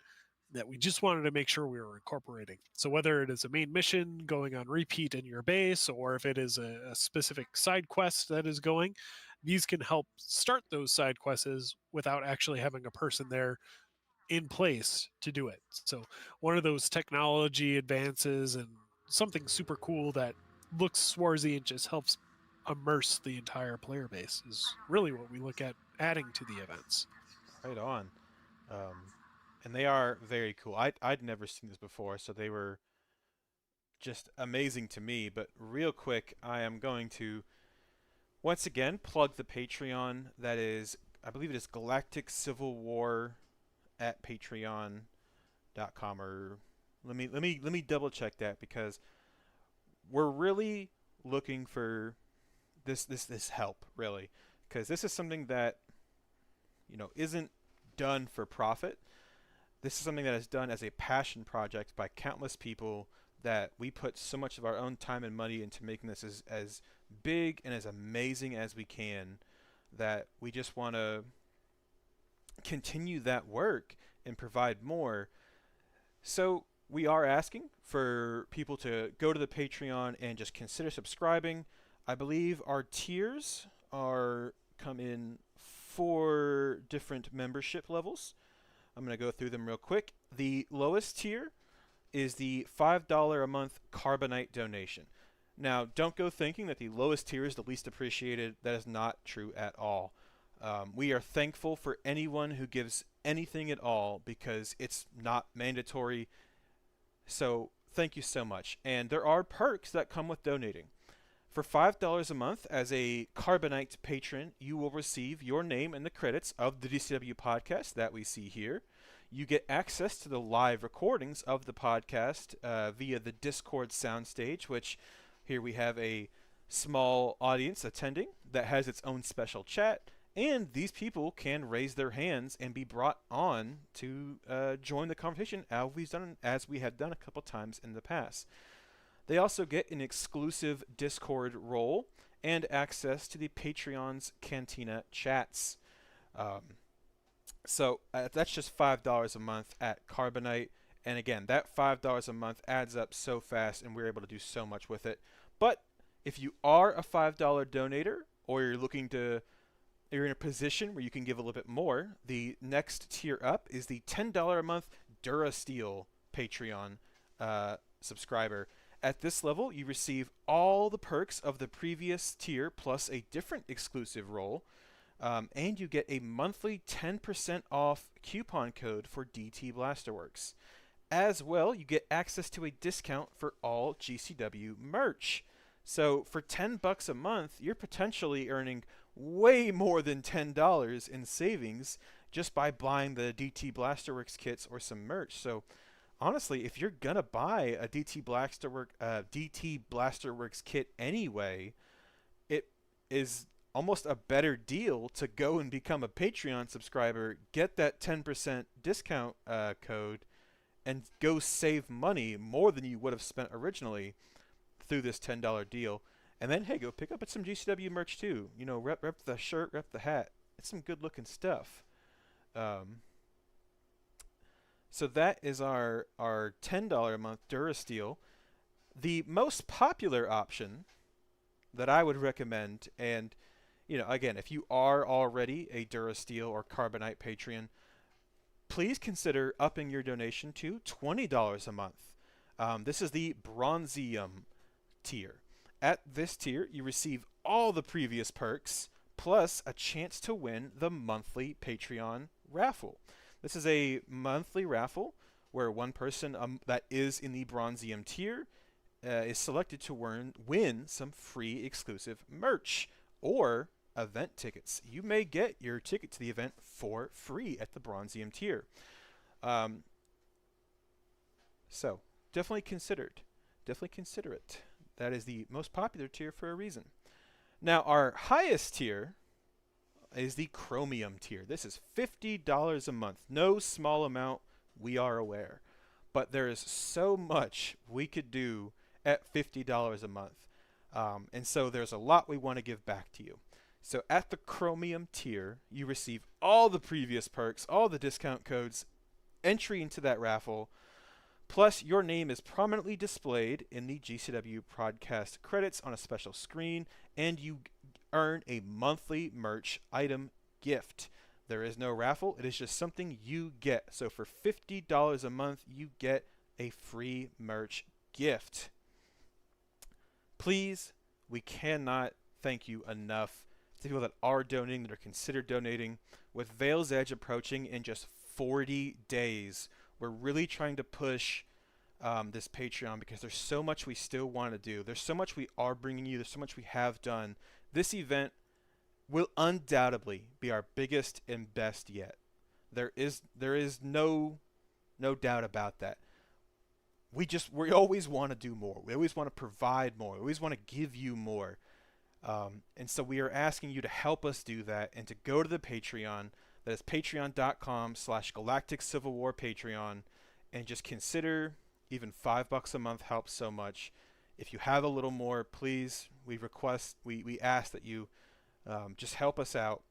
we just wanted to make sure we were incorporating. So whether it is a main mission going on repeat in your base, or if it is a specific side quest that is going, these can help start those side quests without actually having a person there in place to do it. So one of those technology advances and something super cool that looks swarzy and just helps immerse the entire player base is really what we look at adding to the events. Right on. And they are very cool. I'd never seen this before, so they were just amazing to me. But real quick, I am going to once again plug the Patreon. That is, I believe it is Galactic Civil War at patreon.com, or let me double check that, because we're really looking for this help, really, because this is something that, you know, isn't done for profit. This is something that is done as a passion project by countless people, that we put so much of our own time and money into making this as big and as amazing as we can, that we just want to continue that work and provide more. So we are asking for people to go to the Patreon and just consider subscribing. I believe our tiers come in 4 different membership levels. I'm going to go through them real quick. The lowest tier is the $5 a month Carbonite donation. Now, don't go thinking that the lowest tier is the least appreciated. That is not true at all. We are thankful for anyone who gives anything at all, because it's not mandatory. So thank you so much. And there are perks that come with donating. For $5 a month as a Carbonite patron, you will receive your name in the credits of the GCW podcast that we see here. You get access to the live recordings of the podcast via the Discord soundstage, which here we have a small audience attending that has its own special chat, and these people can raise their hands and be brought on to join the conversation as we have done a couple times in the past. They also get an exclusive Discord role and access to the Patreon's Cantina chats. So that's just $5 a month at Carbonite. And again, that $5 a month adds up so fast, and we're able to do so much with it. But if you are a $5 donator, or you're in a position where you can give a little bit more, the next tier up is the $10 a month Durasteel Patreon subscriber. At this level, you receive all the perks of the previous tier plus a different exclusive role, and you get a monthly 10% off coupon code for DT Blasterworks. As well, you get access to a discount for all GCW merch. So for $10 a month, you're potentially earning way more than $10 in savings just by buying the DT Blasterworks kits or some merch. So honestly, if you're gonna buy a DT Blasterworks kit anyway, it is almost a better deal to go and become a Patreon subscriber, get that 10% discount code, and go save money more than you would have spent originally through this $10 deal. And then, hey, go pick up some GCW merch too. You know, rep the shirt, rep the hat. It's some good looking stuff. So that is our $10 a month Durasteel. The most popular option that I would recommend, and you know, again, if you are already a Durasteel or Carbonite Patreon, please consider upping your donation to $20 a month. This is the Bronzium tier. At this tier, you receive all the previous perks, plus a chance to win the monthly Patreon raffle. This is a monthly raffle where one person that is in the Bronzium tier is selected to win some free exclusive merch or event tickets. You may get your ticket to the event for free at the Bronzium tier. So definitely consider it. That is the most popular tier for a reason. Now our highest tier is the Chromium tier. This is $50 a month. No small amount, we are aware. But there is so much we could do at $50 a month. And so there's a lot we want to give back to you. So at the Chromium tier, you receive all the previous perks, all the discount codes, entry into that raffle, plus your name is prominently displayed in the GCW podcast credits on a special screen, and you earn a monthly merch item gift. There is no raffle, it is just something you get. So for $50 a month, you get a free merch gift. Please, we cannot thank you enough to people that are donating, that are considered donating. With Veil's Edge approaching in just 40 days, we're really trying to push this Patreon because there's so much we still want to do. There's so much we are bringing you. There's so much we have done. This event will undoubtedly be our biggest and best yet. There is no doubt about that. We always want to do more. We always want to provide more. We always want to give you more. And so we are asking you to help us do that and to go to the Patreon. That is patreon.com/Galactic Civil War Patreon, and just consider even $5 a month helps so much. If you have a little more, please, we ask that you just help us out,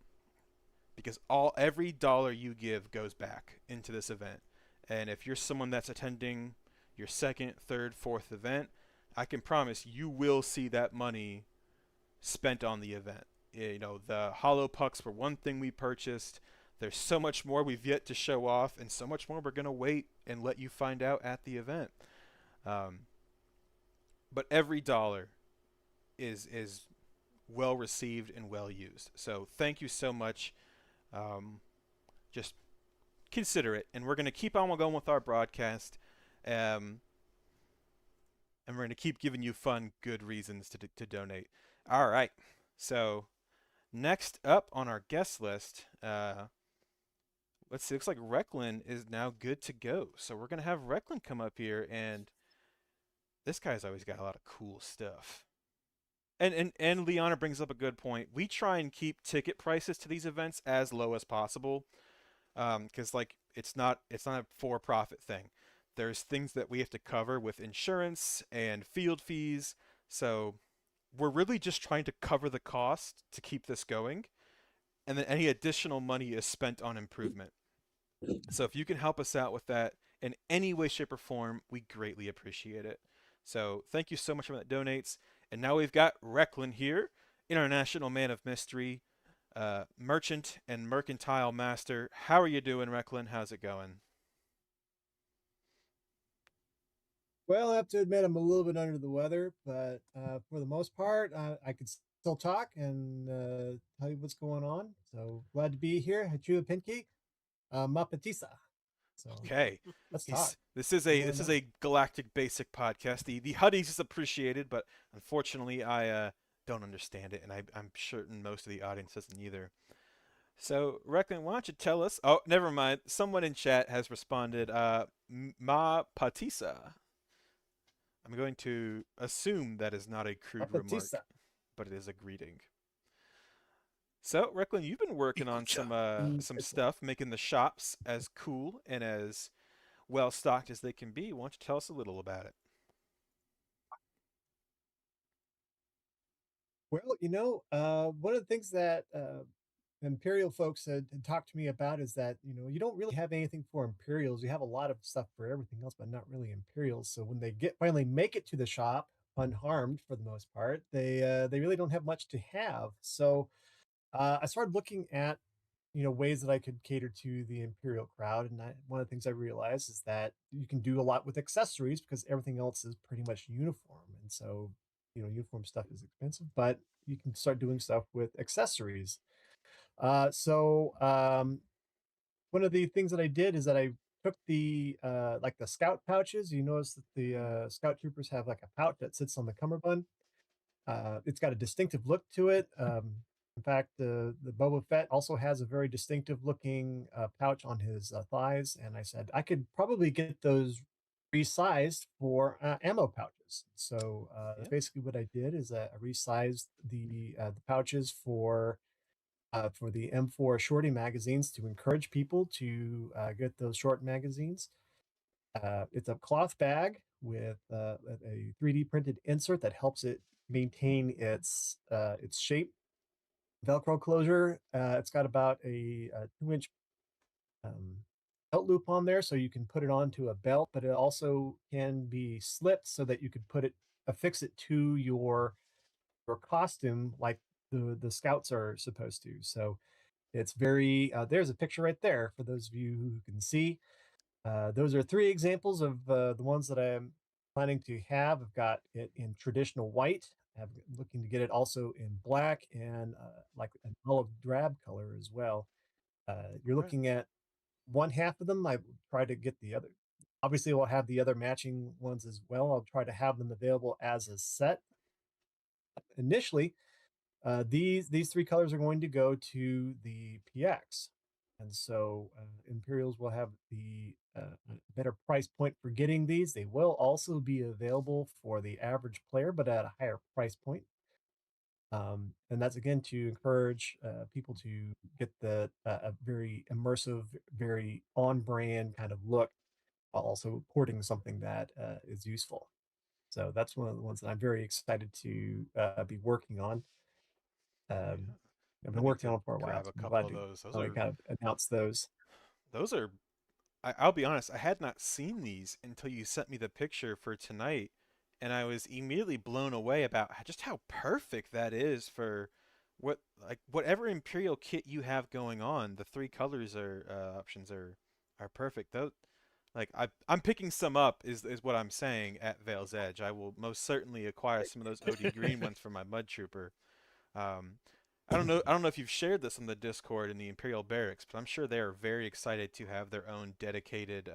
because every dollar you give goes back into this event. And if you're someone that's attending your second, third, fourth event, I can promise you will see that money spent on the event. You know, the hollow pucks were one thing we purchased. There's so much more we've yet to show off, and so much more we're going to wait and let you find out at the event. But every dollar is well received and well used. So thank you so much. Just consider it. And we're going to keep on going with our broadcast. And and we're going to keep giving you fun, good reasons to donate. All right. So next up on our guest list, let's see. Looks like Recklin is now good to go. So we're gonna have Recklin come up here, and this guy's always got a lot of cool stuff. And Liana brings up a good point. We try and keep ticket prices to these events as low as possible, because like it's not a for-profit thing. There's things that we have to cover with insurance and field fees. So we're really just trying to cover the cost to keep this going, and then any additional money is spent on improvement. So if you can help us out with that in any way, shape, or form, we greatly appreciate it. So thank you so much for that donates. And now we've got Recklin here, international man of mystery, merchant and mercantile master. How are you doing, Recklin? How's it going? Well, I have to admit I'm a little bit under the weather, but for the most part, I could still talk and tell you what's going on. So glad to be here. Hachua Pinky, Mapatisa. So Okay. let's talk. This is a Galactic Basic podcast. The Huddies is appreciated, but unfortunately I don't understand it, and I'm certain most of the audience doesn't either. So, Recklin, why don't you tell us? Oh, never mind. Someone in chat has responded. Ma Patisa. I'm going to assume that is not a crude remark, Mapatisa. but it is a greeting. So, Recklin, you've been working on some stuff, making the shops as cool and as well stocked as they can be. Why don't you tell us a little about it? Well, one of the things that Imperial folks had talked to me about is that, you don't really have anything for Imperials. You have a lot of stuff for everything else, but not really Imperials. So when they finally make it to the shop unharmed for the most part, they really don't have much to have. So I started looking at ways that I could cater to the Imperial crowd, and one of the things I realized is that you can do a lot with accessories because everything else is pretty much uniform, and so uniform stuff is expensive, but you can start doing stuff with accessories. So one of the things that I did is that I took the like the scout pouches. You notice that the scout troopers have like a pouch that sits on the cummerbund. It's got a distinctive look to it. In fact, the Boba Fett also has a very distinctive looking pouch on his thighs, and I said I could probably get those resized for ammo pouches. So that's Yeah. basically what I did is I resized the pouches for the M4 shorty magazines to encourage people to get those short magazines. It's a cloth bag with a 3D printed insert that helps it maintain its shape. Velcro closure. It's got about a 2-inch um, belt loop on there, so you can put it onto a belt, but it also can be slipped so that you could affix it to your costume like the scouts are supposed to. So it's very there's a picture right there for those of you who can see. Those are 3 examples of the ones that I'm planning to have. I've got it in traditional white. I'm looking to get it also in black and like an olive drab color as well. You're All right. looking at one half of them. I will try to get the other. Obviously, we'll have the other matching ones as well. I'll try to have them available as a set. Initially, these 3 colors are going to go to the PX, and so Imperials will have the better price point for getting these. They will also be available for the average player, but at a higher price point. And that's again to encourage people to get a very immersive, very on-brand kind of look, while also porting something that is useful. So that's one of the ones that I'm very excited to be working on. Um, Yeah. I've I been need working to on it for a while, grab so a I'm couple glad of to those. finally kind of announce those. Those are I'll be honest, I had not seen these until you sent me the picture for tonight, and I was immediately blown away about just how perfect that is for whatever Imperial kit you have going on. The 3 colors options are perfect. Those I'm picking some up is what I'm saying at Vale's Edge. I will most certainly acquire some of those OD green ones for my Mud Trooper. Um, I don't know if you've shared this on the Discord in the Imperial Barracks, but I'm sure they are very excited to have their own dedicated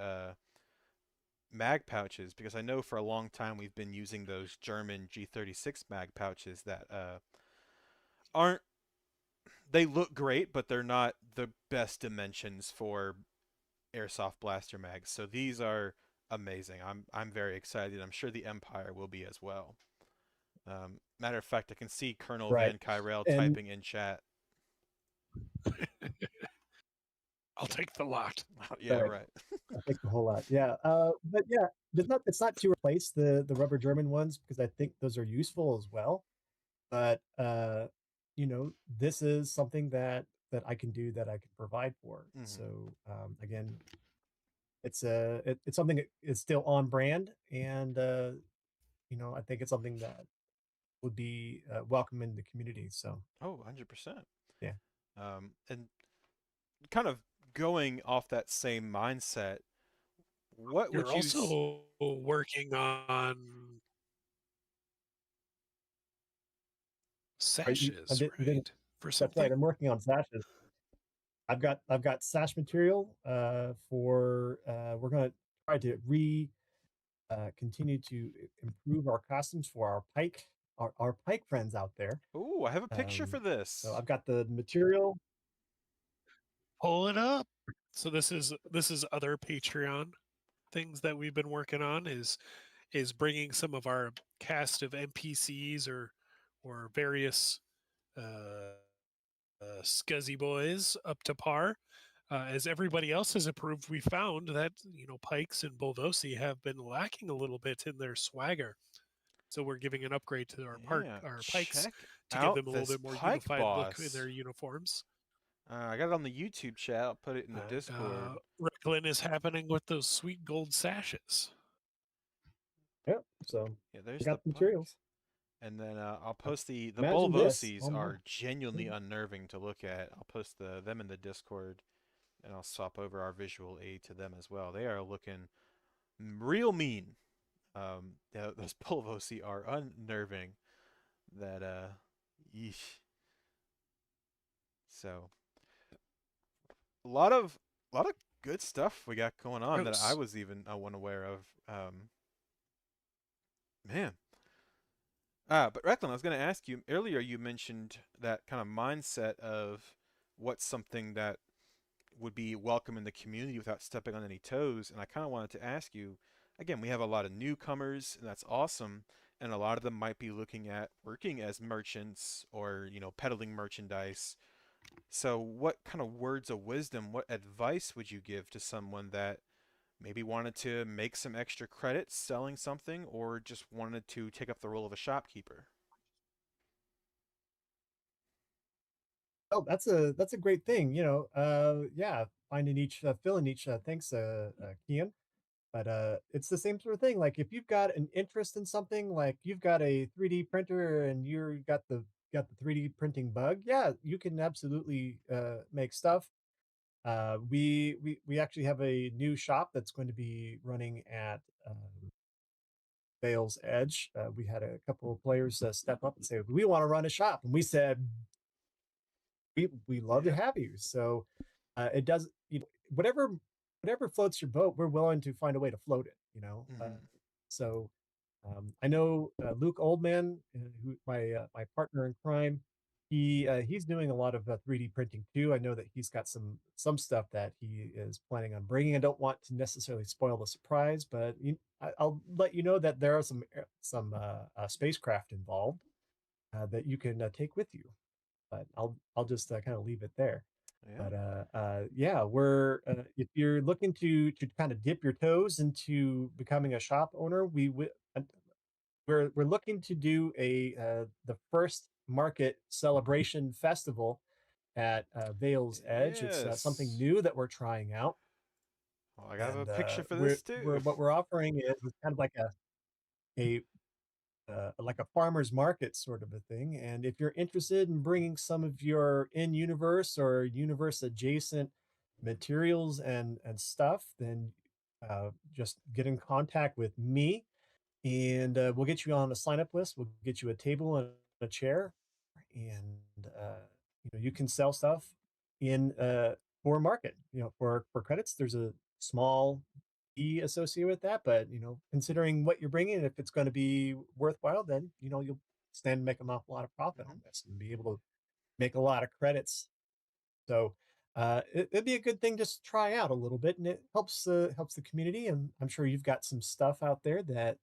mag pouches, because I know for a long time we've been using those German G36 mag pouches that aren't, they look great, but they're not the best dimensions for airsoft blaster mags. So these are amazing. I'm very excited. I'm sure the Empire will be as well. Matter of fact, I can see Colonel Right. Van Kyrell And typing in chat. I'll take the lot. Yeah, right. right. I think a whole lot. Yeah. But yeah, it's not to replace the rubber German ones because I think those are useful as well. But this is something that I can do that I can provide for. Mhm. So again, it's something that is still on brand, and I think it's something that would be welcome in the community. So Oh, 100%. yeah. And kind of going off that same mindset, what would You're you also working on Right, sashes, you didn't. right? For That's right. something? I'm working on sashes. I've got sash material for we're gonna try to continue to improve our costumes for our pike friends out there. Oh, I have a picture for So this. I've got the material. Pull it up. So this is other Patreon things that we've been working on is bringing some of our cast of NPCs or various scuzzy boys up to par. As everybody else has approved, we found that Pikes and Bolvosi have been lacking a little bit in their swagger. So we're giving an upgrade to Yeah, our Pikes check to give out them a little this bit more Pike unified look in boss. their uniforms. I got it on the YouTube chat. I'll put it in the And Discord. Recklin is happening with those sweet gold sashes. Yep. So Yeah, I there's the got the Pike. materials. And then I'll post the Imagine this Bolvosis on my. are genuinely unnerving to look at. I'll post them in the Discord, and I'll swap over our visual aid to them as well. They are looking real mean. Those Bolvosi are unnerving. That yeesh. So a lot of good stuff we got going on that I Gross. was even unaware of. Man. But Recklin, I was going to ask you earlier. You mentioned that kind of mindset of what's something that would be welcome in the community without stepping on any toes. And I kind of wanted to ask you again, we have a lot of newcomers, and that's awesome. And a lot of them might be looking at working as merchants or, peddling merchandise. So, what kind of words of wisdom, what advice would you give to someone that maybe wanted to make some extra credits selling something or just wanted to take up the role of a shopkeeper? Oh, that's a great thing. Yeah, finding each filling each. Thanks, Kian. But it's the same sort of thing. Like if you've got an interest in something, like you've got a 3D printer and you've got the 3D printing bug, yeah, you can absolutely make stuff. We actually have a new shop that's going to be running at Vale's Edge. We had a couple of players step up and say, "We want to run a shop," and we said, "We love to Yeah. have you." So it does, whatever floats your boat, we're willing to find a way to float it. Hmm. So I know Luke Oldman, who my partner in crime. He's doing a lot of 3D printing too. I know that he's got some stuff that he is planning on bringing. I don't want to necessarily spoil the surprise, but I'll let you know that there are some spacecraft involved that you can take with you. But I'll just kind of leave it there. Yeah. But yeah, we're if you're looking to kind of dip your toes into becoming a shop owner, we're looking to do the first market celebration festival at Vale's Edge. It's something Yes. new that we're trying out, Well, I got a and picture for we're this we're too. what we're offering is kind of like a farmer's market sort of a thing. And if you're interested in bringing some of your in-universe or universe adjacent materials and stuff, then just get in contact with me, and we'll get you on a sign up list. We'll get you a table and a chair, and you can sell stuff in for market. For credits. There's a small fee associated with that. But considering what you're bringing, if it's going to be worthwhile, then you'll stand to make an awful lot of profit on this and be able to make a lot of credits. So it'd be a good thing just to try out a little bit, and it helps the community. And I'm sure you've got some stuff out there that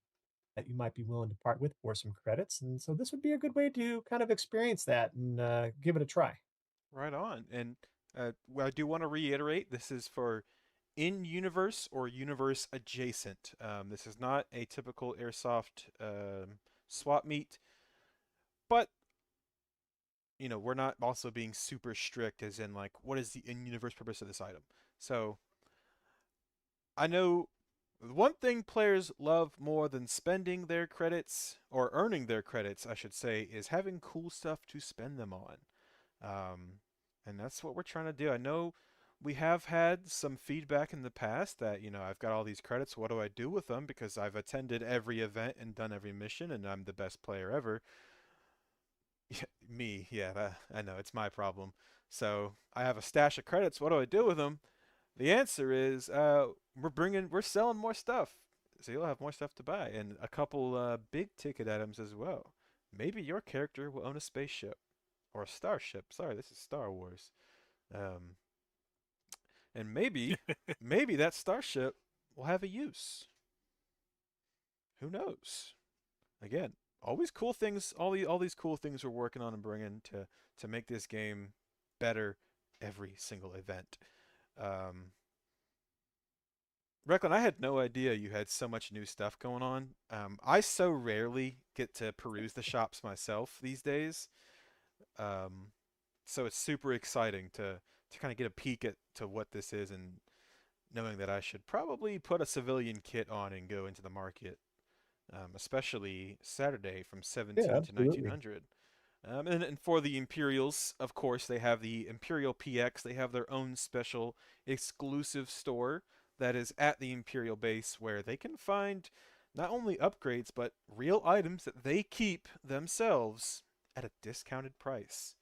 you might be willing to part with for some credits. And so this would be a good way to kind of experience that and give it a try. Right on. And I do want to reiterate, this is for in-universe or universe adjacent. This is not a typical airsoft swap meet, but we're not also being super strict as in like what is the in-universe purpose of this item. So I know one thing players love more than spending their credits or earning their credits, I should say, is having cool stuff to spend them on. And that's what we're trying to do. I know we have had some feedback in the past that, I've got all these credits. What do I do with them? Because I've attended every event and done every mission and I'm the best player ever. Yeah, me, yeah, I know, it's my problem. So I have a stash of credits. What do I do with them? The answer is we're selling more stuff. So you'll have more stuff to buy and a couple big ticket items as well. Maybe your character will own a spaceship or a starship. Sorry, this is Star Wars. Um, and maybe that starship will have a use. Who knows? Again, always cool things. All these cool things we're working on and bringing to make this game better every single event. Recklin, I had no idea you had so much new stuff going on. I so rarely get to peruse the shops myself these days. So it's super exciting to kind of get a peek at to what this is and knowing that I should probably put a civilian kit on and go into the market, especially Saturday from Yeah, 17 to absolutely. 1900. And for the Imperials, of course, they have the Imperial PX. They have their own special exclusive store that is at the Imperial base where they can find not only upgrades, but real items that they keep themselves at a discounted price.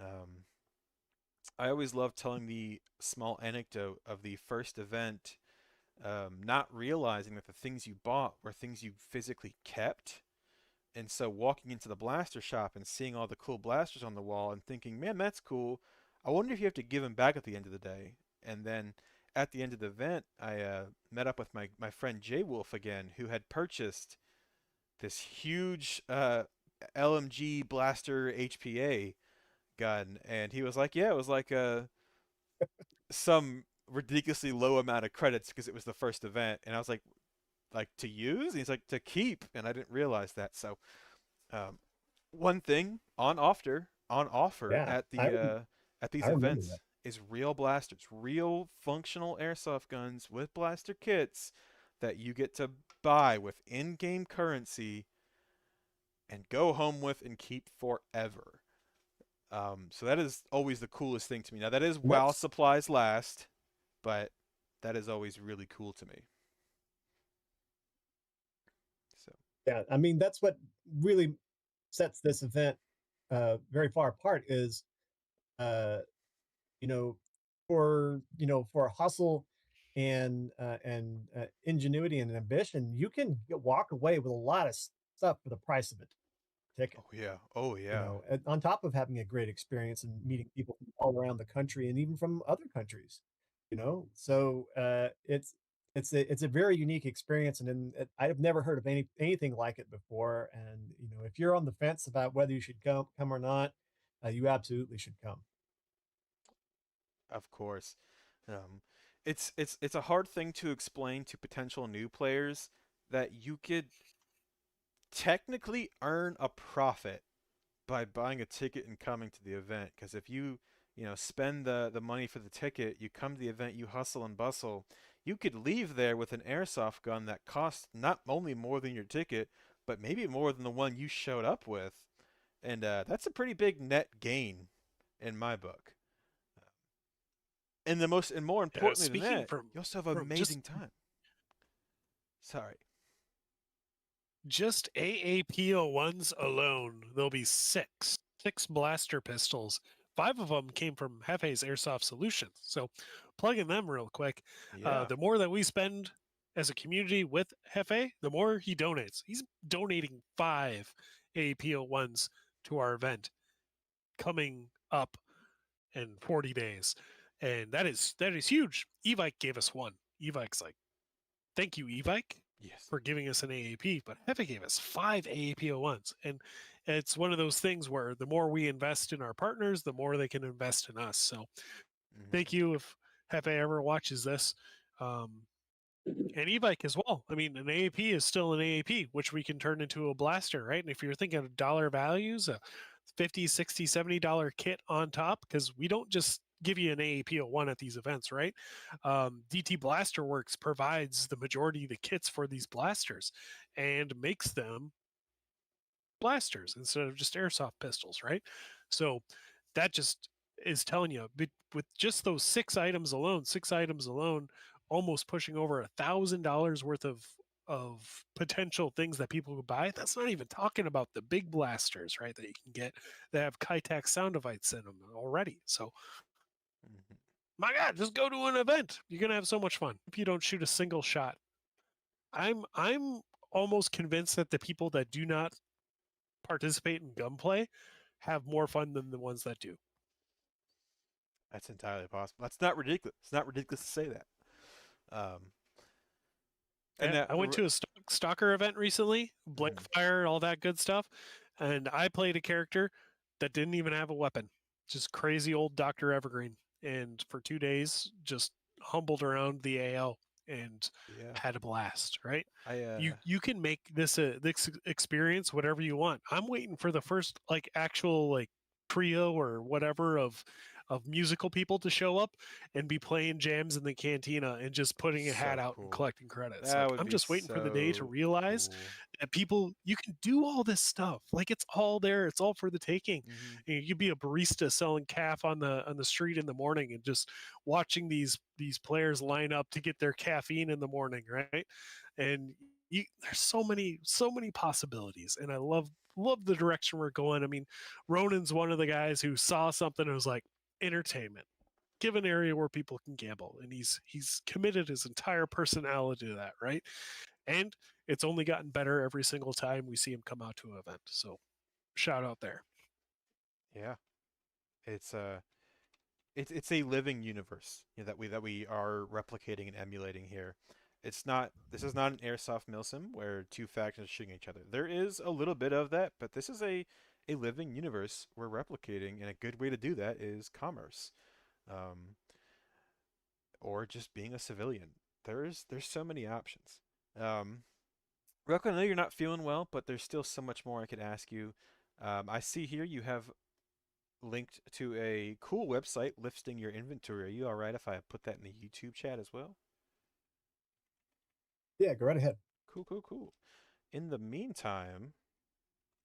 Um, I always love telling the small anecdote of the first event, not realizing that the things you bought were things you physically kept. And so walking into the blaster shop and seeing all the cool blasters on the wall and thinking, man, that's cool. I wonder if you have to give them back at the end of the day. And then at the end of the event, I met up with my friend Jay Wolf again, who had purchased this huge LMG blaster HPA gun. And he was like, yeah, it was like some ridiculously low amount of credits because it was the first event. And I was like to use? And he's like, to keep. And I didn't realize that. So um, one thing on offer Yeah, at these I remember events that. is real blasters, real functional airsoft guns with blaster kits that you get to buy with in-game currency and go home with and keep forever. So that is always the coolest thing to me. Now that is while That's supplies last, but that is always really cool to me. So Yeah, I mean that's what really sets this event very far apart is uh, you know, for hustle and ingenuity and ambition, you can walk away with a lot of stuff for the price of a ticket. oh yeah, And on top of having a great experience and meeting people from all around the country and even from other countries. So it's a very unique experience, and I've never heard of anything like it before. And if you're on the fence about whether you should come or not, you absolutely should come. of course. Um, it's a hard thing to explain to potential new players that you could technically earn a profit by buying a ticket and coming to the event. Because if you spend the money for the ticket, you come to the event, you hustle and bustle, you could leave there with an airsoft gun that costs not only more than your ticket, but maybe more than the one you showed up with. And that's a pretty big net gain in my book. And more importantly than Speaking that, you also have an from just amazing time. Sorry. just AAPO1s alone, there'll be six blaster pistols. 5 of them came from Hefe's Airsoft Solutions. So plugging them real quick. Yeah. The more that we spend as a community with Hefe, the more he donates. He's donating 5 AAPO1s to our event coming up in 40 days. And that is huge. Evike gave us one. Evike's like, thank you, Evike, Yes. for giving us an AAP, but Hefe gave us 5 AAPO1s. And it's one of those things where the more we invest in our partners, the more they can invest in us. So thank you if Hefe ever watches this. And e-bike as well. I mean, an AAP is still an AAP, which we can turn into a blaster, right? And if you're thinking of dollar values, a 50, 60, $70 kit on top, because we don't just give you an AAP01 at these events, right? DT Blaster Works provides the majority of the kits for these blasters and makes them blasters instead of just airsoft pistols, right? So that just is telling you with just those 6 items alone, almost pushing over $1,000 worth of potential things that people could buy. That's not even talking about the big blasters, right? That you can get that have Kitec sound devices in them already. So my God, just go to an event. You're gonna have so much fun. If you don't shoot a single shot, I'm almost convinced that the people that do not participate in gunplay have more fun than the ones that do. That's entirely possible. That's not ridiculous. It's not ridiculous to say that. Um, and I went to a stalker event recently, blink fire, all that good stuff, and I played a character that didn't even have a weapon, just crazy old Dr. Evergreen, and for 2 days just humbled around the AO and yeah, had a blast. Right? I You can make this experience whatever you want. I'm waiting for the first like actual like trio or whatever of musical people to show up and be playing jams in the cantina and just putting a hat so out and cool. collecting credits. That Like would I'm be just waiting for the day to so realize cool. that people you can do all this stuff. Like it's all there. It's all for the taking. You could be a barista selling calf on the street in the morning and just watching these players line up to get their caffeine in the morning, right? And there's so many possibilities, and I love the direction we're going. I mean, Ronan's one of the guys who saw something and was like, entertainment, give an area where people can gamble, and he's committed his entire personality to that, right? And it's only gotten better every single time we see him come out to an event. So shout out there. Yeah, it's it's a living universe, you know, that we are replicating and emulating here. It's not This is not an airsoft milsim where two factions are shooting each other. There is a little bit of that, but this is a living universe we're replicating, and a good way to do that is commerce, um, or just being a civilian. There's so many options. Um, Rocco, I know you're not feeling well, but there's still so much more I could ask you. I see here you have linked to a cool website listing your inventory. Are you all right if I put that in the YouTube chat as well? Yeah, go right ahead. Cool, cool, cool. In the meantime,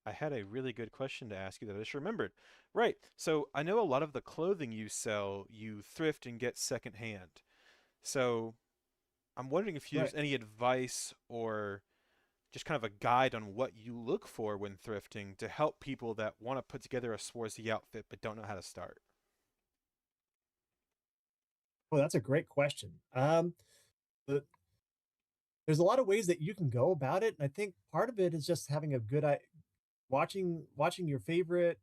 I had a really good question to ask you that I just remembered. Right. So I know a lot of the clothing you sell, you thrift and get secondhand. So I'm wondering if Right. there's any advice or just kind of a guide on what you look for when thrifting to help people that want to put together a Swarovski outfit but don't know how to start. Well, that's a great question. The, there's a lot of ways that you can go about it, and I think part of it is just having a good watching your favorite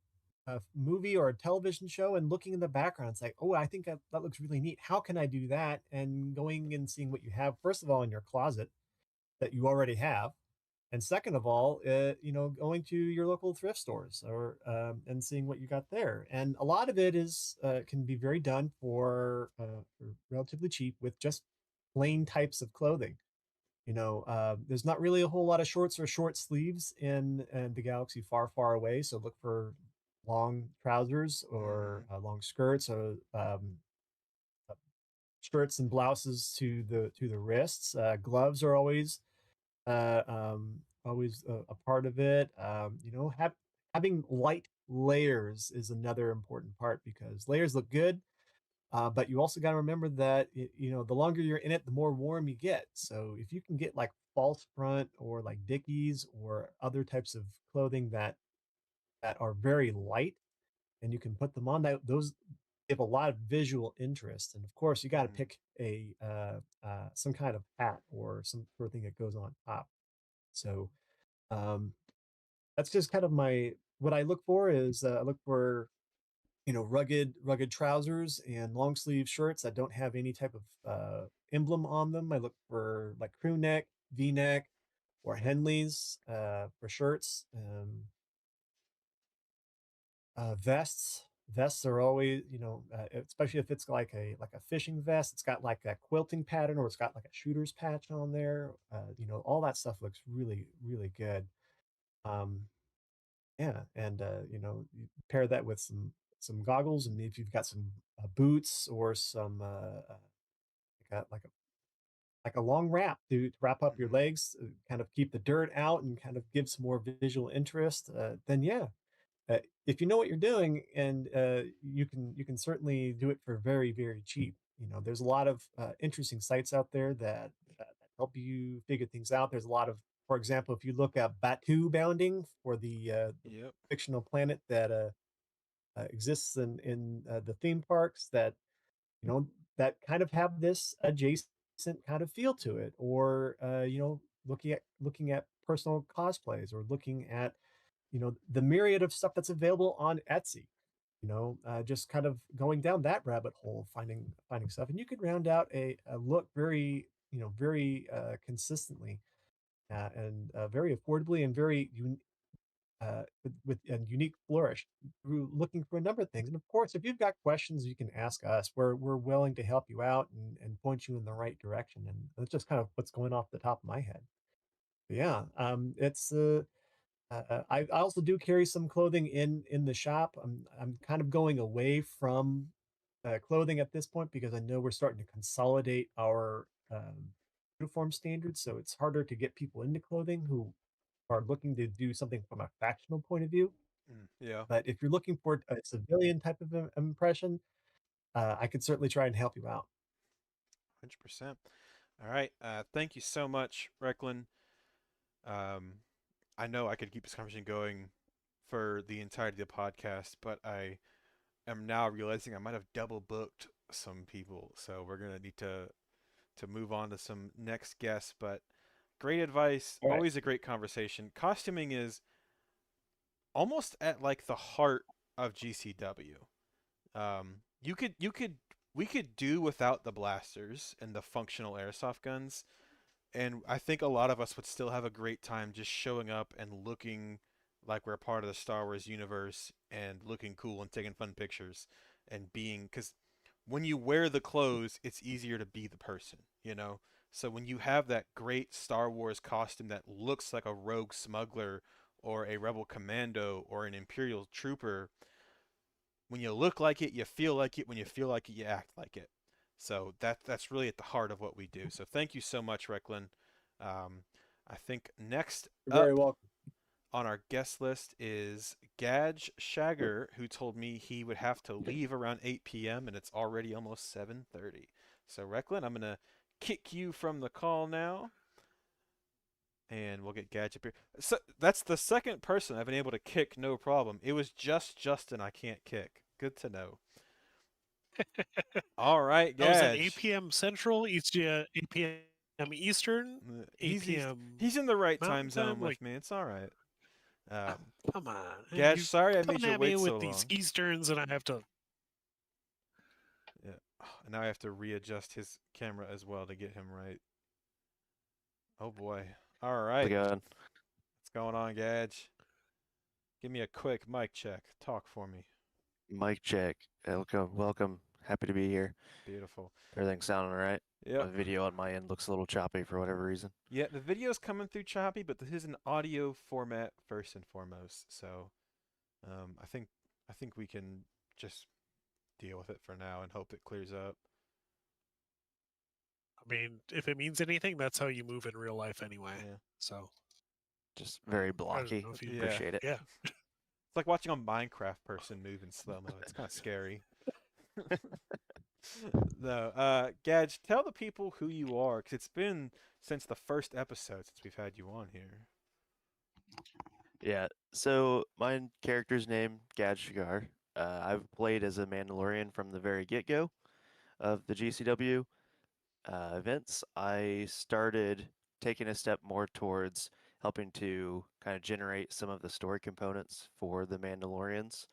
movie or a television show and looking in the background. It's like, oh, I think that looks really neat. How can I do that? And going and seeing what you have first of all in your closet that you already have, and second of all, going to your local thrift stores or and seeing what you got there. And a lot of it is can be very done for relatively cheap with just plain types of clothing. There's not really a whole lot of shorts or short sleeves in the galaxy far, far away. So look for long trousers or long skirts or uh, skirts and blouses to the wrists. Gloves are always a part of it. Having light layers is another important part because layers look good, but you also got to remember that the longer you're in it, the more warm you get. So if you can get like false front or like Dickies or other types of clothing that are very light, and you can put them on, that those have a lot of visual interest, and of course, you got to Mhm. pick a some kind of hat or some sort of thing that goes on top. So um, that's just kind of my what I look for is I look for rugged trousers and long sleeve shirts that don't have any type of emblem on them. I look for like crew neck, V neck, or Henleys for shirts. Vests are always, especially if it's like a fishing vest. It's got like a quilting pattern, or it's got like a shooter's patch on there. All that stuff looks really, really good. Um, yeah, and you pair that with some goggles, and if you've got some boots or some like a long wrap to wrap up your Mhm. legs, kind of keep the dirt out and kind of give some more visual interest, then yeah, if you know what you're doing, and you can certainly do it for very, very cheap. There's a lot of interesting sites out there that help you figure things out. There's a lot of, for example, if you look at Batu bounding for the Yep. fictional planet that exists in the theme parks, you know that kind of have this adjacent kind of feel to it, or looking at personal cosplays, or looking at the myriad of stuff that's available on Etsy. Just kind of going down that rabbit hole, finding stuff, and you could round out a look very very consistently, and very affordably, and very with a unique flourish through looking for a number of things. And of course, if you've got questions, you can ask us. We're willing to help you out and point you in the right direction. And that's just kind of what's going off the top of my head. But yeah, it's I also do carry some clothing in the shop. I'm kind of going away from clothing at this point, because I know we're starting to consolidate our uniform standards. So it's harder to get people into clothing who are looking to do something from a factional point of view. Yeah. But if you're looking for a civilian type of impression, I could certainly try and help you out. 100%. All right. Thank you so much, Recklin. Um, I know I could keep this conversation going for the entirety of the podcast, but I am now realizing I might have double booked some people, so we're gonna need to move on to some next guests. But great advice, All right. always a great conversation. Costuming is almost at like the heart of GCW. You could we could do without the blasters and the functional airsoft guns, and I think a lot of us would still have a great time just showing up and looking like we're part of the Star Wars universe and looking cool and taking fun pictures and being, because when you wear the clothes, it's easier to be the person, you know? So when you have that great Star Wars costume that looks like a rogue smuggler or a rebel commando or an imperial trooper, when you look like it, you feel like it. When you feel like it, you act like it. So that's really at the heart of what we do. So thank you so much, Recklin. I think next You're very up welcome. on our guest list is Gadge Shagger, who told me he would have to leave around 8 p.m. and it's already almost 7:30. So Recklin, I'm gonna kick you from the call now, and we'll get Gadge up here. So that's the second person I've been able to kick, no problem. It was just Justin I can't kick. Good to know. All right, That was at 8 Gadge. p.m. Central, 8 p.m. Eastern, 8 He's he's p.m. he's in the right time Mountain zone Time. with Like, me. It's all right. oh, Um, come on. Gadge, You sorry I made coming you at me wait so with these long. Easterns, and I have to. Yeah. And now I have to readjust his camera as well to get him right. Oh boy. All How's it right. going? What's going on, Gadge? Give me a quick mic check. Talk for me. Mic check. Welcome, welcome. Happy to be here. Beautiful. Everything's sounding all right. Yep. My video on my end looks a little choppy for whatever reason. Yeah, the video's coming through choppy, but this is an audio format first and foremost. So, I think we can just deal with it for now and hope it clears up. I mean, if it means anything, that's how you move in real life anyway. Yeah. So Just very I don't blocky. know if you. Yeah. Appreciate it. Yeah. It's like watching a Minecraft person move in slow mo. It's kind of scary. No, Gadge, tell the people who you are, because it's been since the first episode since we've had you on here. Yeah. So my character's name, Gad Shigar. I've played as a Mandalorian from the very get-go of the GCW events. I started taking a step more towards helping to kind of generate some of the story components for the Mandalorians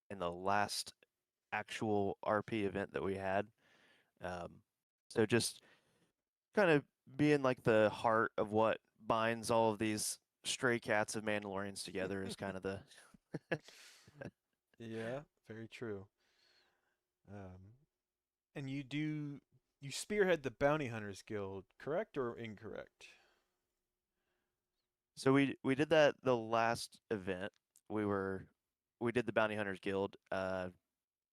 in the last actual RP event that we had. Um, so just kind of being like the heart of what binds all of these stray cats of Mandalorians together is kind of the Yeah, very true. Um, and you spearhead the Bounty Hunters Guild, correct or incorrect? So we did that the last event. We did the Bounty Hunters Guild.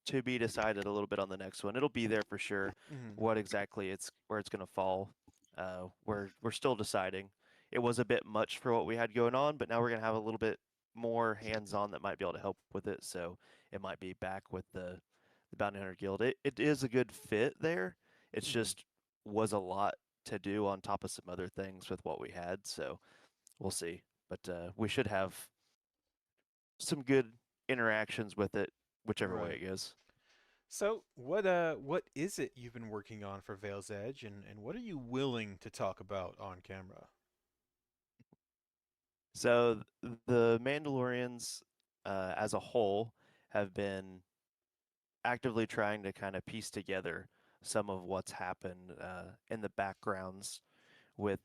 To be decided a little bit on the next one. It'll be there for sure. Mm-hmm. What exactly it's where it's gonna fall. We're still deciding. It was a bit much for what we had going on, but now we're gonna have a little bit more hands-on that might be able to help with it. So it might be back with the Bounty Hunter Guild. It is a good fit there. It's Mm-hmm. just was a lot to do on top of some other things with what we had. So we'll see. But we should have some good interactions with it, whichever way Right. it goes. So, what is it you've been working on for Veil's Edge, and what are you willing to talk about on camera? So the Mandalorians, as a whole, have been actively trying to kind of piece together some of what's happened in the backgrounds with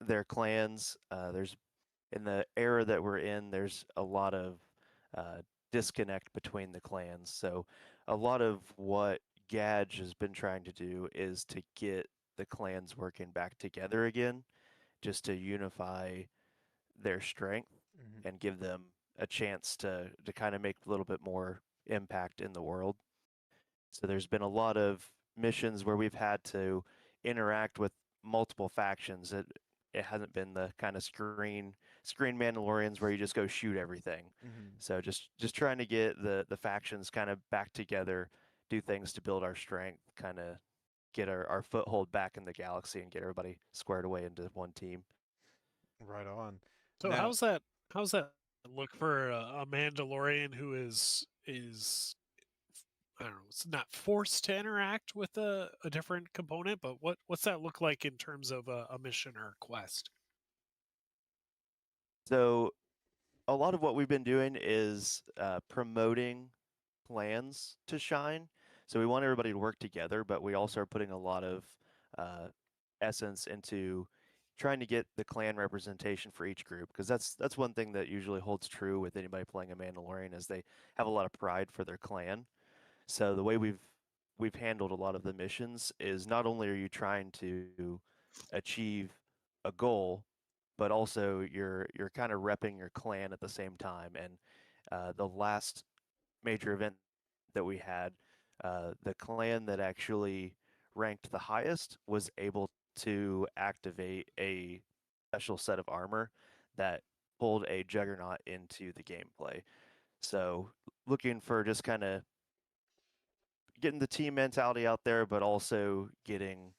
their clans. There's in the era that we're in, there's a lot of uh, disconnect between the clans. So a lot of what Gadge has been trying to do is to get the clans working back together again, just to unify their strength Mm-hmm. and give them a chance to kind of make a little bit more impact in the world. So there's been a lot of missions where we've had to interact with multiple factions. It hasn't been the kind of screen Mandalorians where you just go shoot everything. Mm-hmm. So just trying to get the factions kind of back together, do things to build our strength, kind of get our foothold back in the galaxy and get everybody squared away into one team. Right on. So Now, how's that look for a Mandalorian who is I don't know, it's not forced to interact with a different component, but what's that look like in terms of a mission or a quest? So a lot of what we've been doing is promoting plans to shine. So we want everybody to work together, but we also are putting a lot of uh, essence into trying to get the clan representation for each group, because that's one thing that usually holds true with anybody playing a Mandalorian is they have a lot of pride for their clan. So the way we've handled a lot of the missions is not only are you trying to achieve a goal, but also you're kind of repping your clan at the same time. And the last major event that we had, the clan that actually ranked the highest was able to activate a special set of armor that pulled a juggernaut into the gameplay. So looking for just kind of getting the team mentality out there, but also getting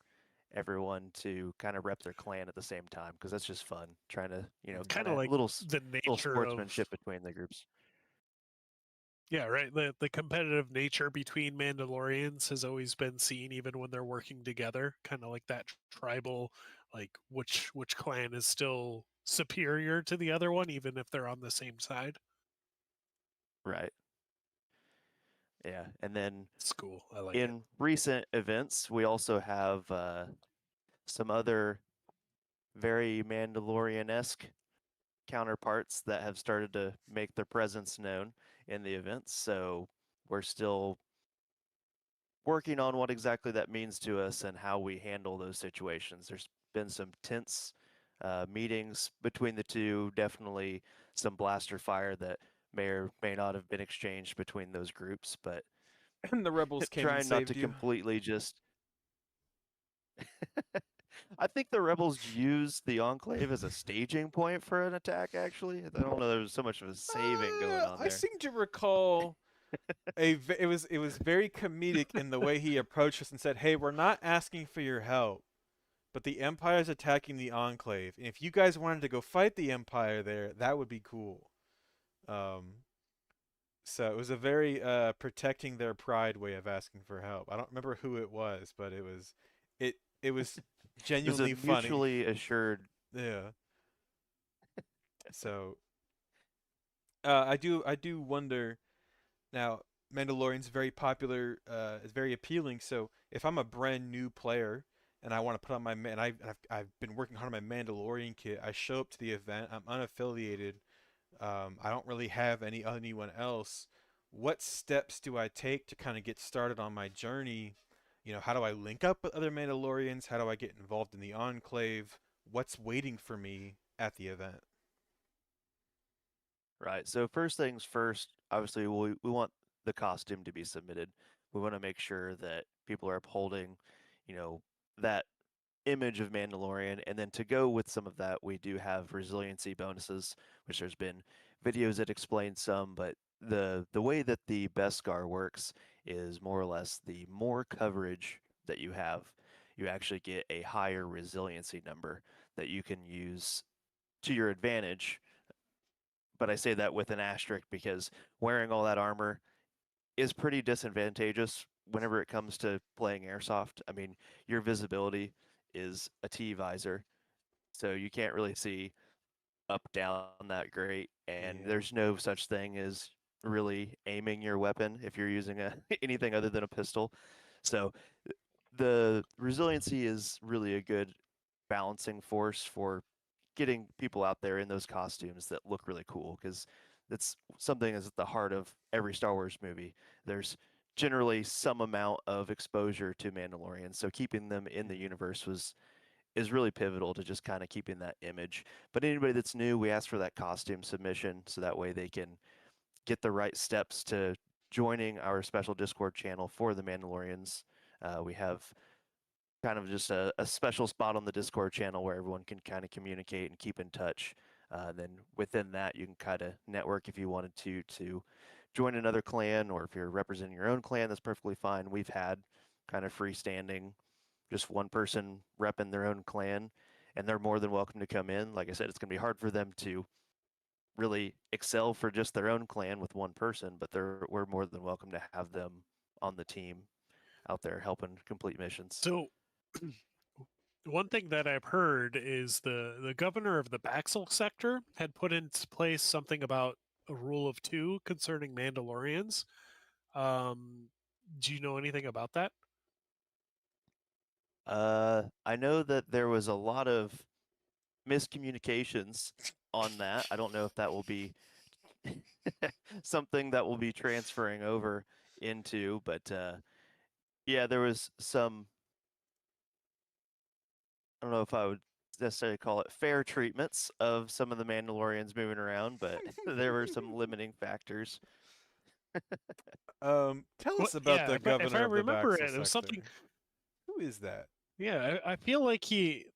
everyone to kind of rep their clan at the same time because that's just fun. Trying to Mhm. kind Kind of of like the little nature of sportsmanship between the groups. yeah, right. The competitive nature between Mandalorians has always been seen, even when they're working together. Kind of like that tribal, like which clan is still superior to the other one, even if they're on the same side. Right. Yeah. And then It's cool. I like it. in recent events, we also have some other very Mandalorian-esque counterparts that have started to make their presence known in the events. So we're still working on what exactly that means to us and how we handle those situations. There's been some tense meetings between the two, definitely some blaster fire that may or may not have been exchanged between those groups, but and the rebels came and trying not to saved you. completely just. I think the rebels used the Enclave as a staging point for an attack, actually. I don't know there was so much of a saving going on I there. seem to recall it was very comedic in the way he approached us and said, "Hey, we're not asking for your help, but the Empire's attacking the Enclave, and if you guys wanted to go fight the Empire there, that would be cool." Um, So it was a very protecting their pride way of asking for help. I don't remember who it was, but it was It was a genuinely funny. mutually assured. Yeah. So I do wonder now. Mandalorian's very popular, is very appealing. So if I'm a brand new player and I want to put on my I've been working hard on my Mandalorian kit, I show up to the event. I'm unaffiliated. I don't really have anyone else. What steps do I take to kind of get started on my journey? You know, how do I link up with other Mandalorians? How do I get involved in the Enclave? What's waiting for me at the event? Right. So first things first, obviously we want the costume to be submitted. We want to make sure that people are upholding, you know, that image of Mandalorian. And then to go with some of that, we do have resiliency bonuses, which there's been videos that explain some, but the way that the Beskar works is more or less the more coverage that you have, you actually get a higher resiliency number that you can use to your advantage. But I say that with an asterisk because wearing all that armor is pretty disadvantageous whenever it comes to playing airsoft. I mean, your visibility is a T visor, so you can't really see up down that great, and Yeah. there's no such thing as really aiming your weapon if you're using a anything other than a pistol. So the resiliency is really a good balancing force for getting people out there in those costumes that look really cool because that's something that's at the heart of every Star Wars movie. There's generally some amount of exposure to Mandalorians, so keeping them in the universe was is really pivotal to just kind of keeping that image. But anybody that's new, we ask for that costume submission so that way they can get the right steps to joining our special Discord channel for the Mandalorians. We have kind of just a special spot on the Discord channel where everyone can kind of communicate and keep in touch. Then within that, you can kind of network if you wanted to join another clan, or if you're representing your own clan, that's perfectly fine. We've had kind of freestanding, just one person repping their own clan, and they're more than welcome to come in. Like I said, it's going to be hard for them to really excel for just their own clan with one person, but we're more than welcome to have them on the team out there helping complete missions. So, one thing that I've heard is the governor of the Baxel sector had put into place something about a rule of two concerning Mandalorians. Um, do you know anything about that? I know that there was a lot of miscommunications on that. I don't know if that will be something that will be transferring over into, but yeah, there was some. I don't know if I would necessarily call it fair treatments of some of the Mandalorians moving around, but there were some limiting factors. Tell Well, us about yeah, the if I governor of the remember Baxel it, it was sector. something. Who is that? Yeah, I feel like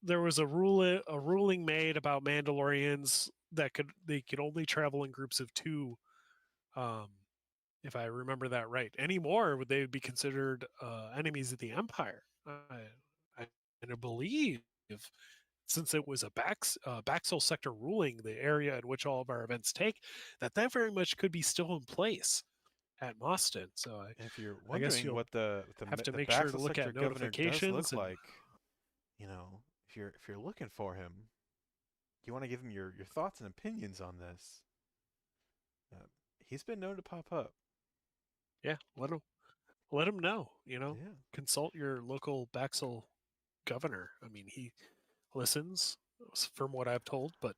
there was a ruling made about Mandalorians that they could only travel in groups of two. Um, if I remember that right. Anymore, would they be considered enemies of the Empire? And I believe since it was a Baxel sector ruling, the area in which all of our events take, that very much could be still in place at Moston. So If you're I guess wondering you'll what have to the make sure to Baxel look sector at governor does notifications look and like, you know, if you're looking for him, you want to give him your thoughts and opinions on this. Uh, he's been known to pop up. yeah, let him know. Yeah. Consult your local Baxel governor. I mean, he listens from what I've told, but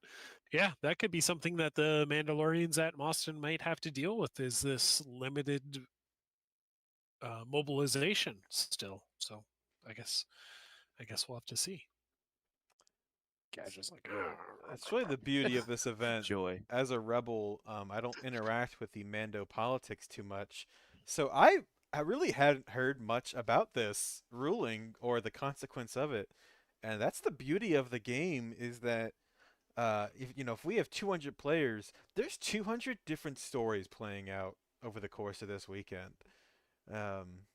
yeah, that could be something that the Mandalorians at Moston might have to deal with. Is this limited mobilization still? So I guess we'll have to see. Guy's just like, Yeah, it's really the beauty of this event. Joy. As a rebel, I don't interact with the Mando politics too much, so I really hadn't heard much about this ruling or the consequence of it, and that's the beauty of the game is that if we have 200 players, there's 200 different stories playing out over the course of this weekend. Um,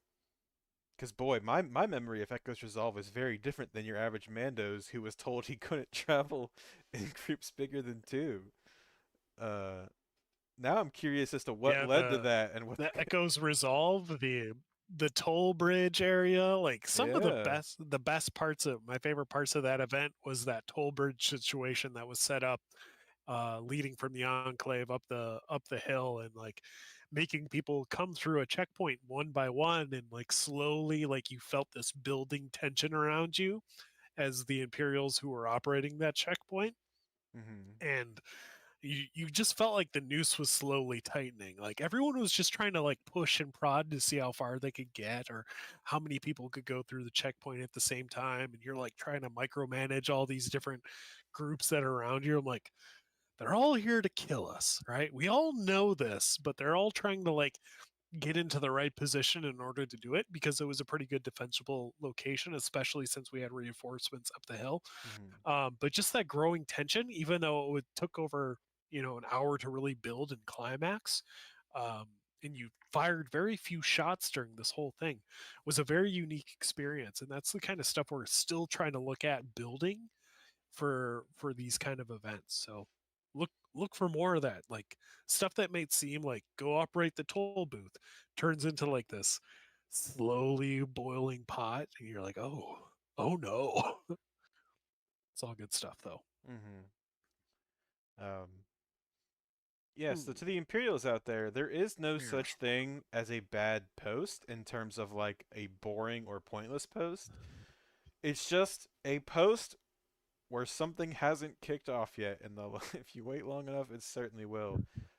Because boy, my memory of Echo's Resolve is very different than your average Mando's who was told he couldn't travel in groups bigger than two. Uh, Now I'm curious as to what Yeah, led to that and what. the Echoes Resolve, the toll bridge area, like some of Yeah. the best parts of my favorite parts of that event was that toll bridge situation that was set up, leading from the enclave up the hill, and like making people come through a checkpoint one by one, and like slowly, like you felt this building tension around you as the Imperials who were operating that checkpoint. Hmm. And you just felt like the noose was slowly tightening. Like everyone was just trying to like push and prod to see how far they could get, or how many people could go through the checkpoint at the same time. And you're like trying to micromanage all these different groups that are around you. I'm like, they're all here to kill us, right? We all know this, but they're all trying to like get into the right position in order to do it, because it was a pretty good defensible location, especially since we had reinforcements up the hill. Hmm. But just that growing tension, even though it took over, an hour to really build and climax, um, and you fired very few shots during this whole thing, was a very unique experience. And that's the kind of stuff we're still trying to look at building for these kind of events. So look for more of that, like stuff that might seem like go operate the toll booth turns into like this slowly boiling pot, and you're like, oh no. It's all good stuff though. Hmm. Um, yes, Ooh, to the Imperials out there is no yes. such thing as a bad post in terms of like a boring or pointless post. It's just a post where something hasn't kicked off yet, and if you wait long enough, it certainly will.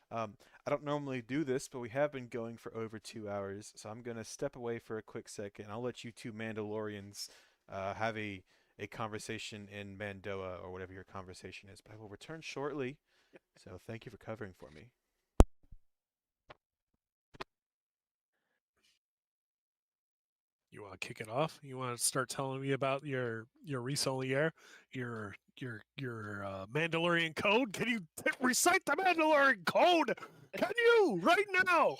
Um, I don't normally do this, but we have been going for over 2 hours, so I'm gonna step away for a quick second. I'll let you two Mandalorians have a conversation in Mandoa or whatever your conversation is, but I will return shortly. So thank you for covering for me. You want to kick it off? You want to start telling me about your Risolier, your Mandalorian code? Can you recite the Mandalorian code? Can you right now?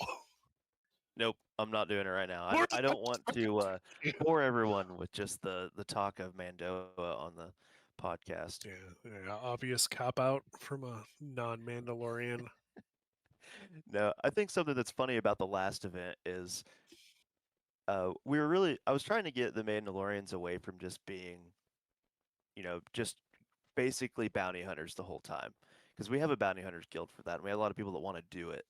Nope, I'm not doing it right now. We're I don't want to bore everyone with just the talk of Mandoa on the podcast. yeah, obvious cop out from a non-Mandalorian. No, I think something that's funny about the last event is I was trying to get the Mandalorians away from just being, just basically bounty hunters the whole time, because we have a bounty hunters guild for that, and we have a lot of people that want to do it.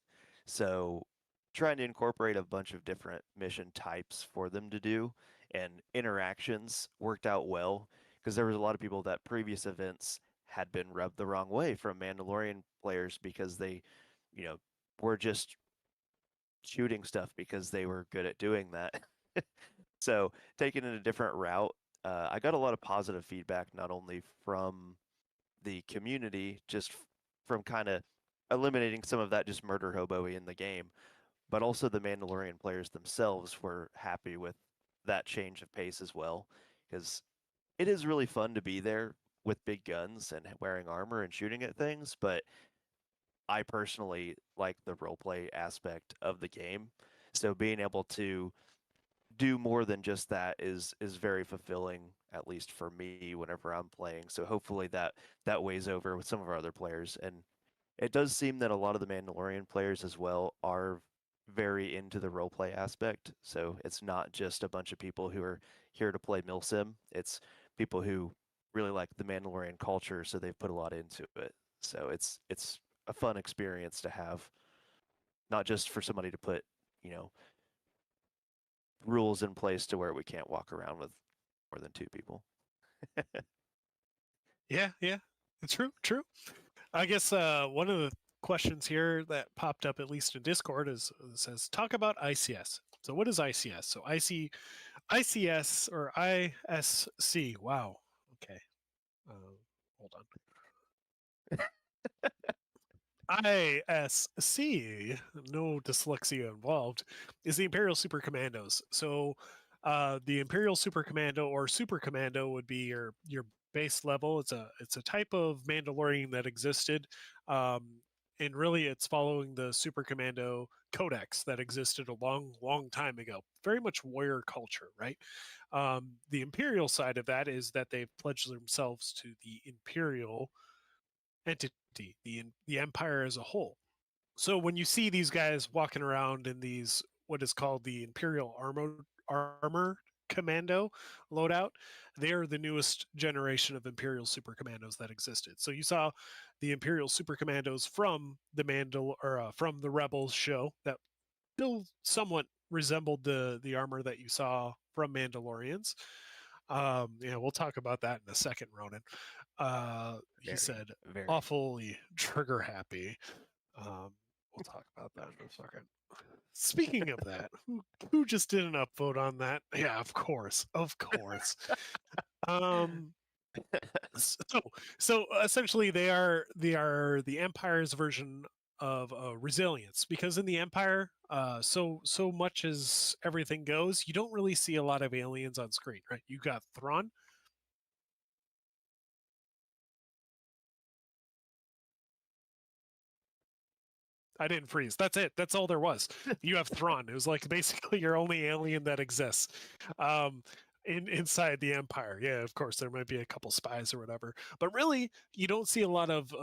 So trying to incorporate a bunch of different mission types for them to do and interactions worked out well, because there was a lot of people that previous events had been rubbed the wrong way from Mandalorian players because they, you know, were just shooting stuff because they were good at doing that. So taking it a different route, I got a lot of positive feedback, not only from the community, just from kind of eliminating some of that just murder hobo in the game, but also the Mandalorian players themselves were happy with that change of pace as well, because it is really fun to be there with big guns and wearing armor and shooting at things, but I personally like the roleplay aspect of the game. So being able to do more than just that is very fulfilling, at least for me whenever I'm playing. So hopefully that weighs over with some of our other players. And it does seem that a lot of the Mandalorian players as well are very into the roleplay aspect. So it's not just a bunch of people who are here to play milsim. It's people who really like the Mandalorian culture, so they've put a lot into it. So it's a fun experience to have, not just for somebody to put, you know, rules in place to where we can't walk around with more than two people. Yeah, true. I guess one of the questions here that popped up, at least in Discord, is says talk about ICS. So what is ICS? So ICS or ISC. Wow. Okay. Hold on. ISC, no dyslexia involved, is the Imperial Super Commandos. So the Imperial Super Commando or Super Commando would be your base level. It's a type of Mandalorian that existed, and really it's following the Super Commando Codex that existed a long time ago. Very much warrior culture, right? The Imperial side of that is that they've pledged themselves to the Imperial entity, the empire as a whole. So when you see these guys walking around in these what is called the Imperial Armor Commando loadout, they are the newest generation of Imperial Super Commandos that existed. So you saw the Imperial Super Commandos from the from the Rebels show that still somewhat resembled the armor that you saw from Mandalorians. Yeah, we'll talk about that in a second, Ronan. He Very, said, very. awfully trigger happy. We'll talk about that in a second. Speaking of that, who just did an upvote on that? Yeah, of course. Um, so essentially, they are the Empire's version of resilience, because in the Empire, so much as everything goes, you don't really see a lot of aliens on screen, right? You got Thrawn. I didn't freeze. That's it. That's all there was. You have Thrawn. It was like basically your only alien that exists um, inside the Empire. Yeah, of course, there might be a couple spies or whatever, but really, you don't see a lot of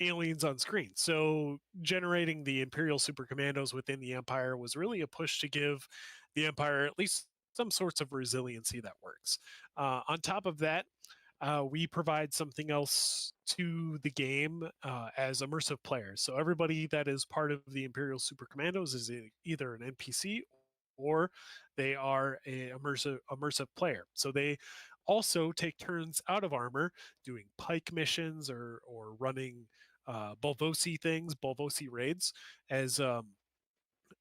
aliens on screen. So generating the Imperial Super Commandos within the Empire was really a push to give the Empire at least some sorts of resiliency that works. On top of that, we provide something else to the game as immersive players. So everybody that is part of the Imperial Super Commandos is either an NPC or they are a immersive player. So they also take turns out of armor doing pike missions or running Bolvosi raids, as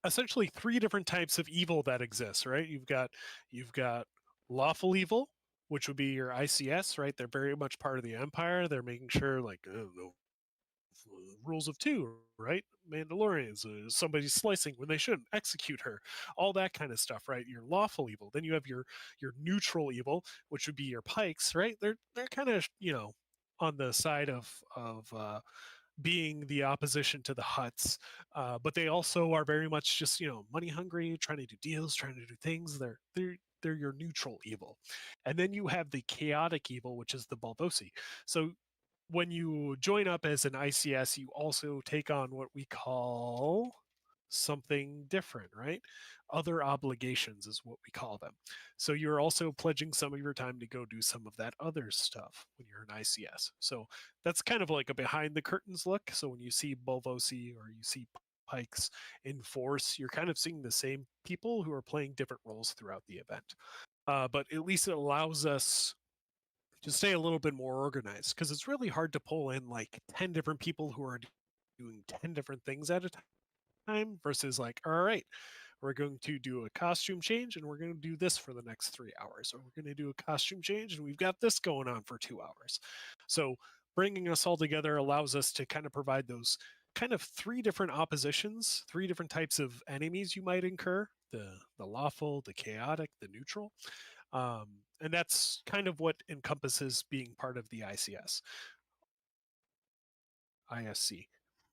essentially three different types of evil that exists. Right? You've got lawful evil, which would be your ICS. Right? They're very much part of the Empire. They're making sure, like, no rules of two, right? Mandalorians, somebody's slicing when they shouldn't, execute her, all that kind of stuff, right? Your lawful evil. Then you have your neutral evil, which would be your pikes, right? They're kind of on the side of being the opposition to the Huts, but they also are very much just money hungry, trying to do deals, trying to do things. They're your neutral evil, and then you have the chaotic evil, which is the Balvosi. So when you join up as an ICS, you also take on what we call something different, right? Other obligations is what we call them. So you're also pledging some of your time to go do some of that other stuff when you're an ICS. So that's kind of like a behind the curtains look. So when you see Bolvosi or you see Pikes in Force, you're kind of seeing the same people who are playing different roles throughout the event. But at least it allows us to stay a little bit more organized, because it's really hard to pull in like 10 different people who are doing 10 different things at a time versus like, all right, we're going to do a costume change and we're going to do this for the next 3 hours, or we're going to do a costume change and we've got this going on for 2 hours. So bringing us all together allows us to kind of provide those kind of three different oppositions, three different types of enemies you might incur: the lawful, the chaotic, the neutral. And that's kind of what encompasses being part of the ISC.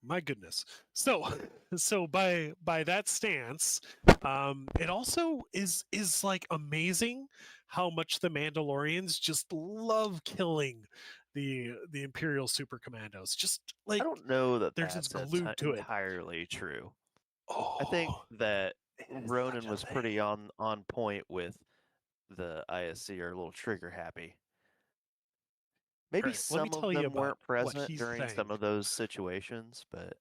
My goodness. So, so by that stance, it also is like amazing how much the Mandalorians just love killing the Imperial Super Commandos. Just I like don't know that they're just that's glued to it. entirely true. I think Oh, that it is Ronan such a was pretty thing. on point with the ISC are a little trigger happy. All Maybe right, let me some of tell you them about weren't what present he's during some saying. of those situations, but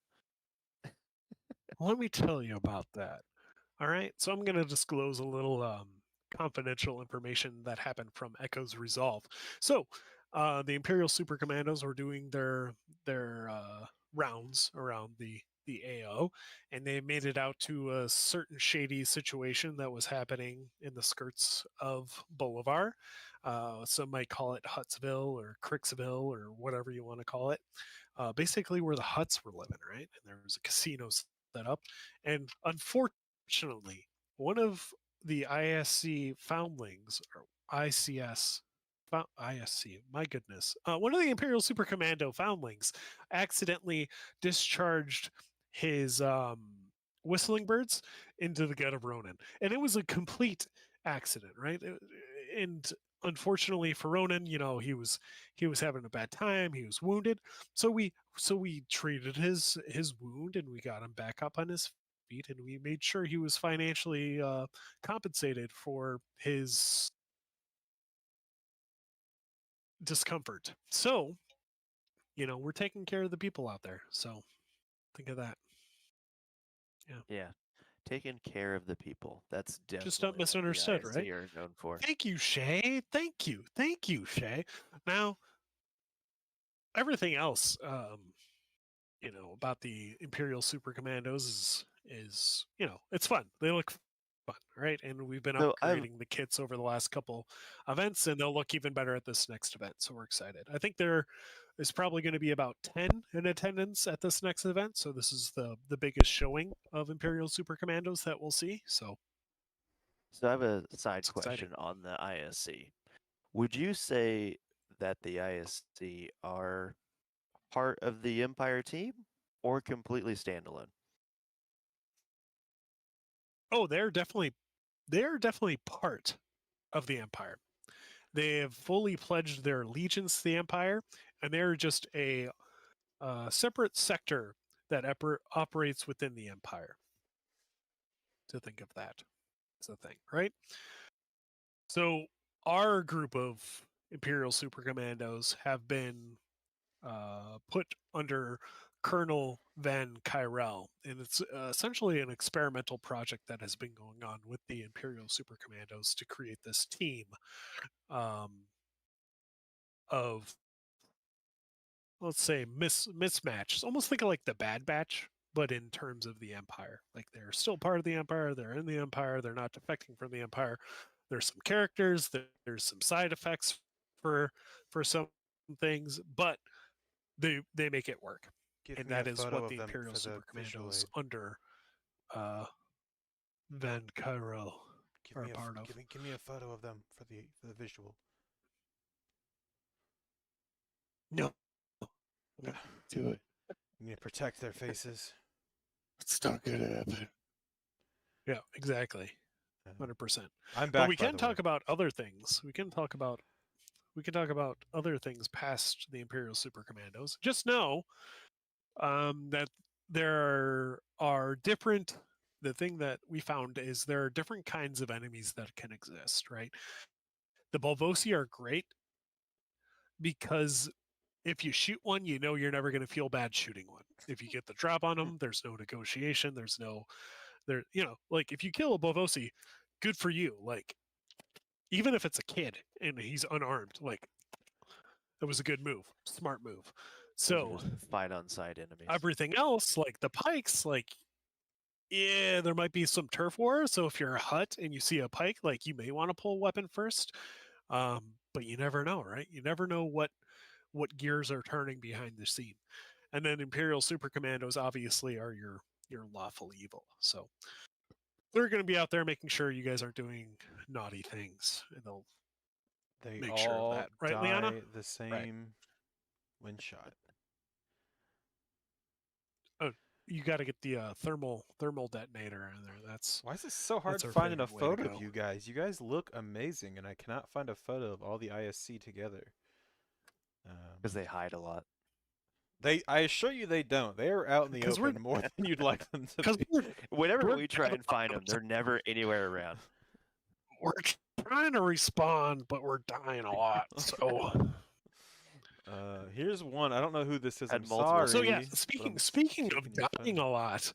Let me tell you about that. All right, so I'm going to disclose a little confidential information that happened from Echo's Resolve. So, the Imperial Super Commandos were doing their rounds around the AO, and they made it out to a certain shady situation that was happening in the skirts of Bolivar. Some might call it Hutsville or Cricksville or whatever you want to call it. Basically, where the Huts were living, right? And there was a casino set up, and unfortunately, one of the ISC foundlings, or ICS, ISC, my goodness, one of the Imperial Super Commando foundlings accidentally discharged his whistling birds into the gut of Ronan. And it was a complete accident, right? And unfortunately for Ronan, he was having a bad time. He was wounded, so we treated his wound and we got him back up on his feet, and we made sure he was financially compensated for his discomfort. So, we're taking care of the people out there. So think of that. Yeah. Taking care of the people. That's Just definitely not misunderstood, what the right? ISC are known for. Thank you, Shay. Thank you, Shay. Now, everything else, about the Imperial Super Commandos is it's fun. They look fun, right? And we've been So I've upgrading the kits over the last couple events, and they'll look even better at this next event. So we're excited. I think there is probably going to be about 10 in attendance at this next event. So this is the biggest showing of Imperial Super Commandos that we'll see. So so I have a side it's exciting. question on the ISC. Would you say that the ISC are part of the Empire team or completely standalone? Oh, they're definitely part of the Empire. They have fully pledged their allegiance to the Empire, and they're just a separate sector that operates within the Empire. To think of that as a thing, right? So our group of Imperial Super Commandos have been put under Colonel Van Kyrell, and it's essentially an experimental project that has been going on with the Imperial Super Commandos to create this team um, of, let's say, mismatch. Almost think of like the Bad Batch, but in terms of the Empire. Like they're still part of the Empire, they're in the Empire, they're not defecting from the Empire. There's some characters, there's some side effects for some things, but they make it work. Give And me a that is photo what of the them Imperial for the Super visual Commandos aid. under Van Kyrell Give are me a part of. give me a photo of them for the visual. No, I'm gonna do it. You need to protect their faces. It's not gonna happen. Yeah, exactly. Uh, 100%. I'm But back. we by can the way. talk about other things. We can talk about other things past the Imperial Super Commandos. Just know that there are different. The thing that we found is there are different kinds of enemies that can exist. Right. The Bolvosi are great because if you shoot one, you're never going to feel bad shooting one. If you get the drop on them, there's no negotiation. There's no like if you kill a Bolvosi, good for you. Like even if it's a kid and he's unarmed, like it was a good move, smart move. Those are So just fight on side enemies. everything else, like the pikes, like yeah, there might be some turf war. So if you're a hut and you see a pike, like you may want to pull a weapon first. But you never know, right? You never know what gears are turning behind the scene. And then Imperial Super Commandos obviously are your lawful evil. So they're going to be out there making sure you guys aren't doing naughty things, and they'll They make sure of all that, right, die Liana? the same when shot. Oh, you got to get the thermal detonator in there. That's Why is this so hard our finding a favorite way to photo of go. you guys? You guys look amazing, and I cannot find a photo of all the ISC together. Because they hide a lot. I assure you they don't. They are out in the 'Cause we're- open more than you'd like them to Because be. Whenever We're- we try and find them, they're never anywhere around. we're trying to respawn, but we're dying a lot. So Here's one. I don't know who this is. Had I'm multiple sorry. so yeah, but speaking I'm speaking of taking your dying photo. a lot,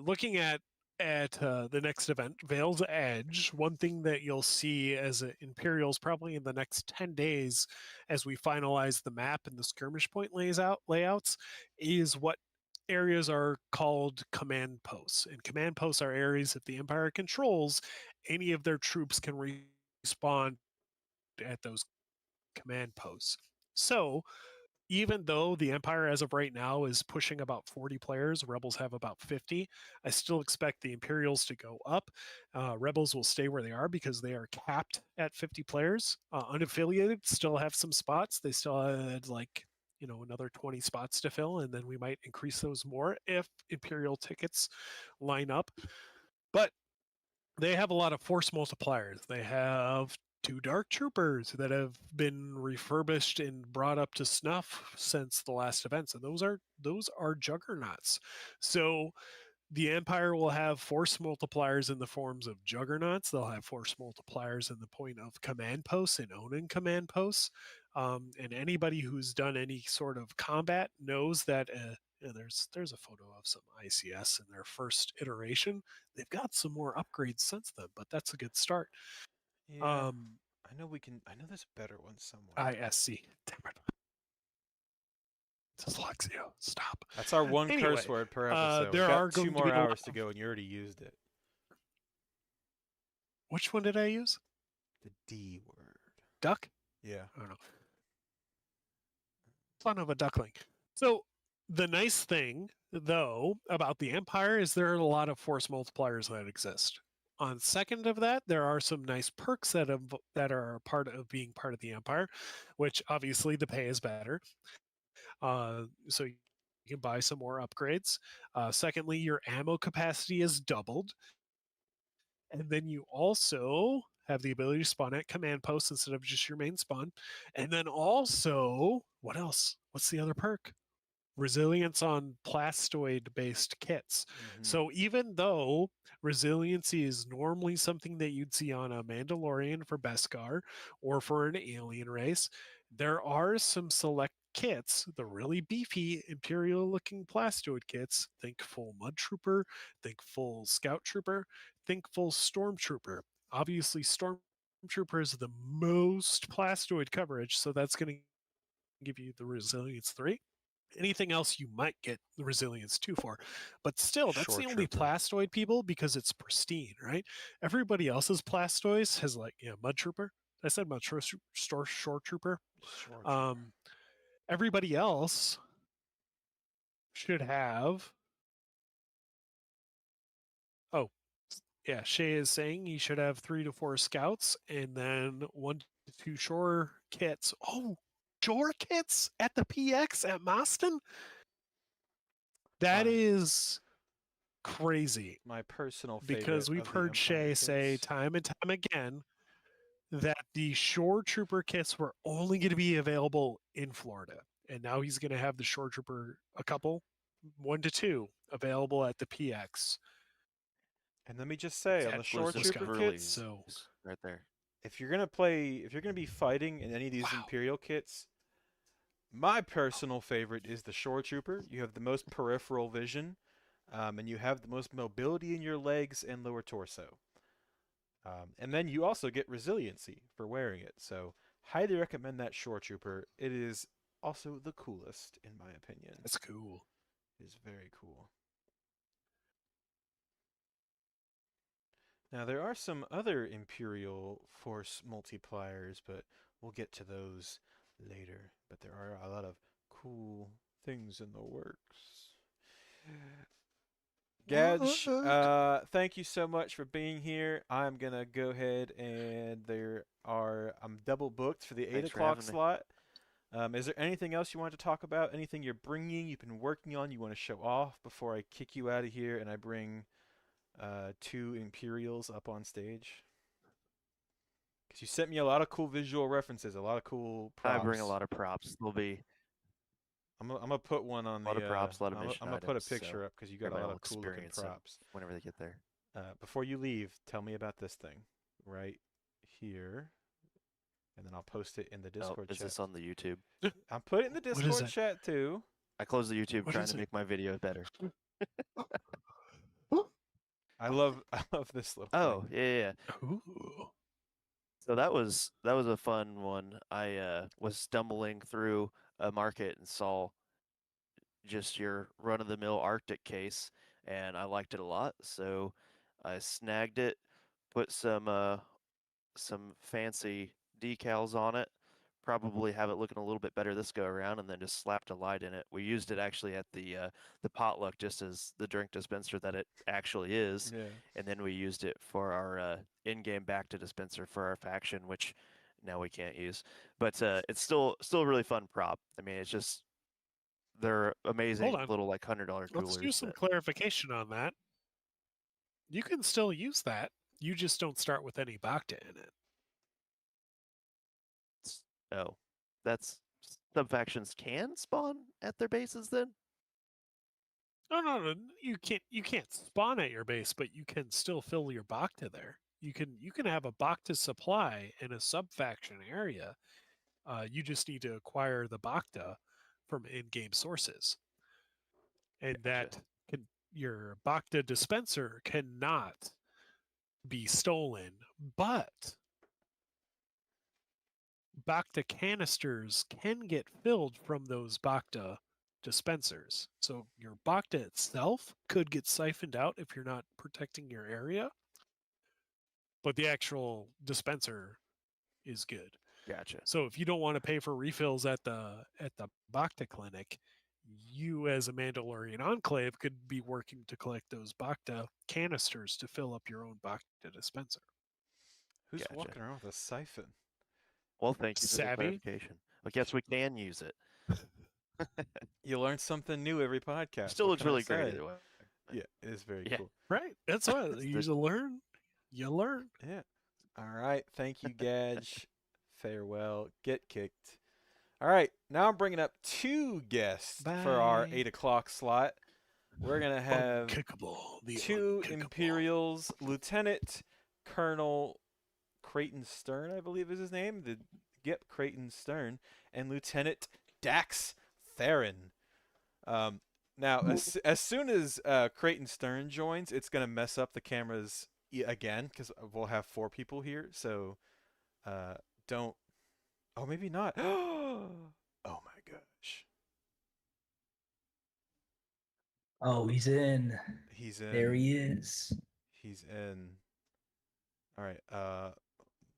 looking at the next event, Vale's Edge, one thing that you'll see as Imperials probably in the next 10 days as we finalize the map and the skirmish point layouts is what areas are called command posts. And command posts are areas that the Empire controls. Any of their troops can respawn at those command posts. So even though the Empire, as of right now, is pushing about 40 players, Rebels have about 50. I still expect the Imperials to go up. Rebels will stay where they are because they are capped at 50 players. Unaffiliated still have some spots. They still had another 20 spots to fill, and then we might increase those more if Imperial tickets line up. But they have a lot of force multipliers. They have 2 Dark Troopers that have been refurbished and brought up to snuff since the last events, and those are juggernauts. So the Empire will have force multipliers in the forms of juggernauts. They'll have force multipliers in the point of command posts and owning command posts. And anybody who's done any sort of combat knows that there's a photo of some ICS in their first iteration. They've got some more upgrades since then, but that's a good start. Yeah. I know there's a better one somewhere. ISC. Damn it. Dyslexia. Stop. That's our one Anyway, curse word per episode. there We've got are 2 going to more be a lot hours to of- go, and you already used it. Which one did I use? The D word. Duck? Yeah. I don't know. Son of a duckling. So the nice thing, though, about the Empire is there are a lot of force multipliers that exist. On second of that, there are some nice perks that are part of being part of the Empire, which obviously the pay is better. So you can buy some more upgrades. Secondly, your ammo capacity is doubled. And then you also have the ability to spawn at command posts instead of just your main spawn. And then also, what else? What's the other perk? Resilience on plastoid based kits. So even though resiliency is normally something that you'd see on a Mandalorian for Beskar or for an alien race, there are some select kits, the really beefy Imperial looking plastoid kits. Think full Mud Trooper, think full Scout Trooper, think full Stormtrooper. Obviously, Stormtrooper is the most plastoid coverage, so that's going to give you the Resilience 3. Anything else you might get the Resilience 2 for. But still, that's the only plastoid people because it's pristine, right? Everybody else's plastoids has Mud Trooper. I said Mud Shore Trooper. Everybody else should have. Oh, yeah. Shay is saying he should have 3 to 4 scouts and then 1 to 2 shore kits. Oh, shore kits at the PX at Moston? That is crazy. My personal favorite. Because we've heard Shay say time and time again that the Shore Trooper kits were only going to be available in Florida. And now he's going to have the Shore Trooper, a couple, 1 to 2, available at the PX. And let me just say, on the Shore Trooper kits, so right there. If you're gonna be fighting in any of these Imperial kits, my personal favorite is the Shore Trooper. You have the most peripheral vision, and you have the most mobility in your legs and lower torso. And then you also get resiliency for wearing it. So highly recommend that Shore Trooper. It is also the coolest, in my opinion. That's cool. It is very cool. Now, there are some other Imperial Force multipliers, but we'll get to those later. But there are a lot of cool things in the works. Gadge, thank you so much for being here. I'm going to go ahead and I'm double booked for the 8 o'clock slot. Is there anything else you want to talk about? Anything you're bringing, you've been working on, you want to show off before I kick you out of here and I bring 2 Imperials up on stage? Because you sent me a lot of cool visual references, a lot of cool props. I bring a lot of props. There'll be. I'm gonna put one on a lot of props, a lot of mission I'm gonna put a picture up because you got a lot of cool looking props. Whenever they get there. Before you leave, tell me about this thing right here, and then I'll post it in the Discord chat. Is this on the YouTube? I'm putting it in the Discord chat too. I closed the YouTube trying to make my video better. I love this little. Oh, thing. yeah. Ooh. So that was a fun one. I was stumbling through a market and saw just your run-of-the-mill Arctic case, and I liked it a lot. So I snagged it, put some fancy decals on it. Probably have it looking a little bit better this go around, and then just slapped a light in it. We used it actually at the potluck just as the drink dispenser that it actually is, and then we used it for our in-game back-to dispenser for our faction, which now we can't use. But it's still a really fun prop. I mean, it's just they're amazing little like $100 coolers. Let's do some clarification on that. You can still use that. You just don't start with any Bacta in it. Oh, that's sub-factions can spawn at their bases then? No. You can't spawn at your base, but you can still fill your Bacta there. You can have a Bacta supply in a sub faction area. You just need to acquire the Bacta from in-game sources, and Gotcha. your Bacta dispenser cannot be stolen, but Bacta canisters can get filled from those Bacta dispensers. So your Bacta itself could get siphoned out if you're not protecting your area, but the actual dispenser is good. Gotcha. So if you don't want to pay for refills at the Bacta clinic, you as a Mandalorian enclave could be working to collect those Bacta canisters to fill up your own Bacta dispenser. Who's Gotcha. walking around with a siphon? Well, thank you for the Savvy. clarification. I guess we can use it. You learn something new every podcast. Still What looks can I really great say? either way. Yeah, it is very Yeah. cool. Right. That's what It's you the- learn. You learn. Yeah. All right. Thank you, Gage. Farewell. Get kicked. All right. Now I'm bringing up two guests for our Bye. 8 o'clock slot. We're going to have Unkickable. The two unkickable. Imperials, Lieutenant Colonel Creighton Stern, I believe is his name. Yep, Creighton Stern, and Lieutenant Dax Theron. Now, as soon as Creighton Stern joins, it's going to mess up the cameras again because we'll have 4 people here. So don't. Oh, maybe not. Oh my gosh. Oh, he's in. He's in. There he is. He's in. All right.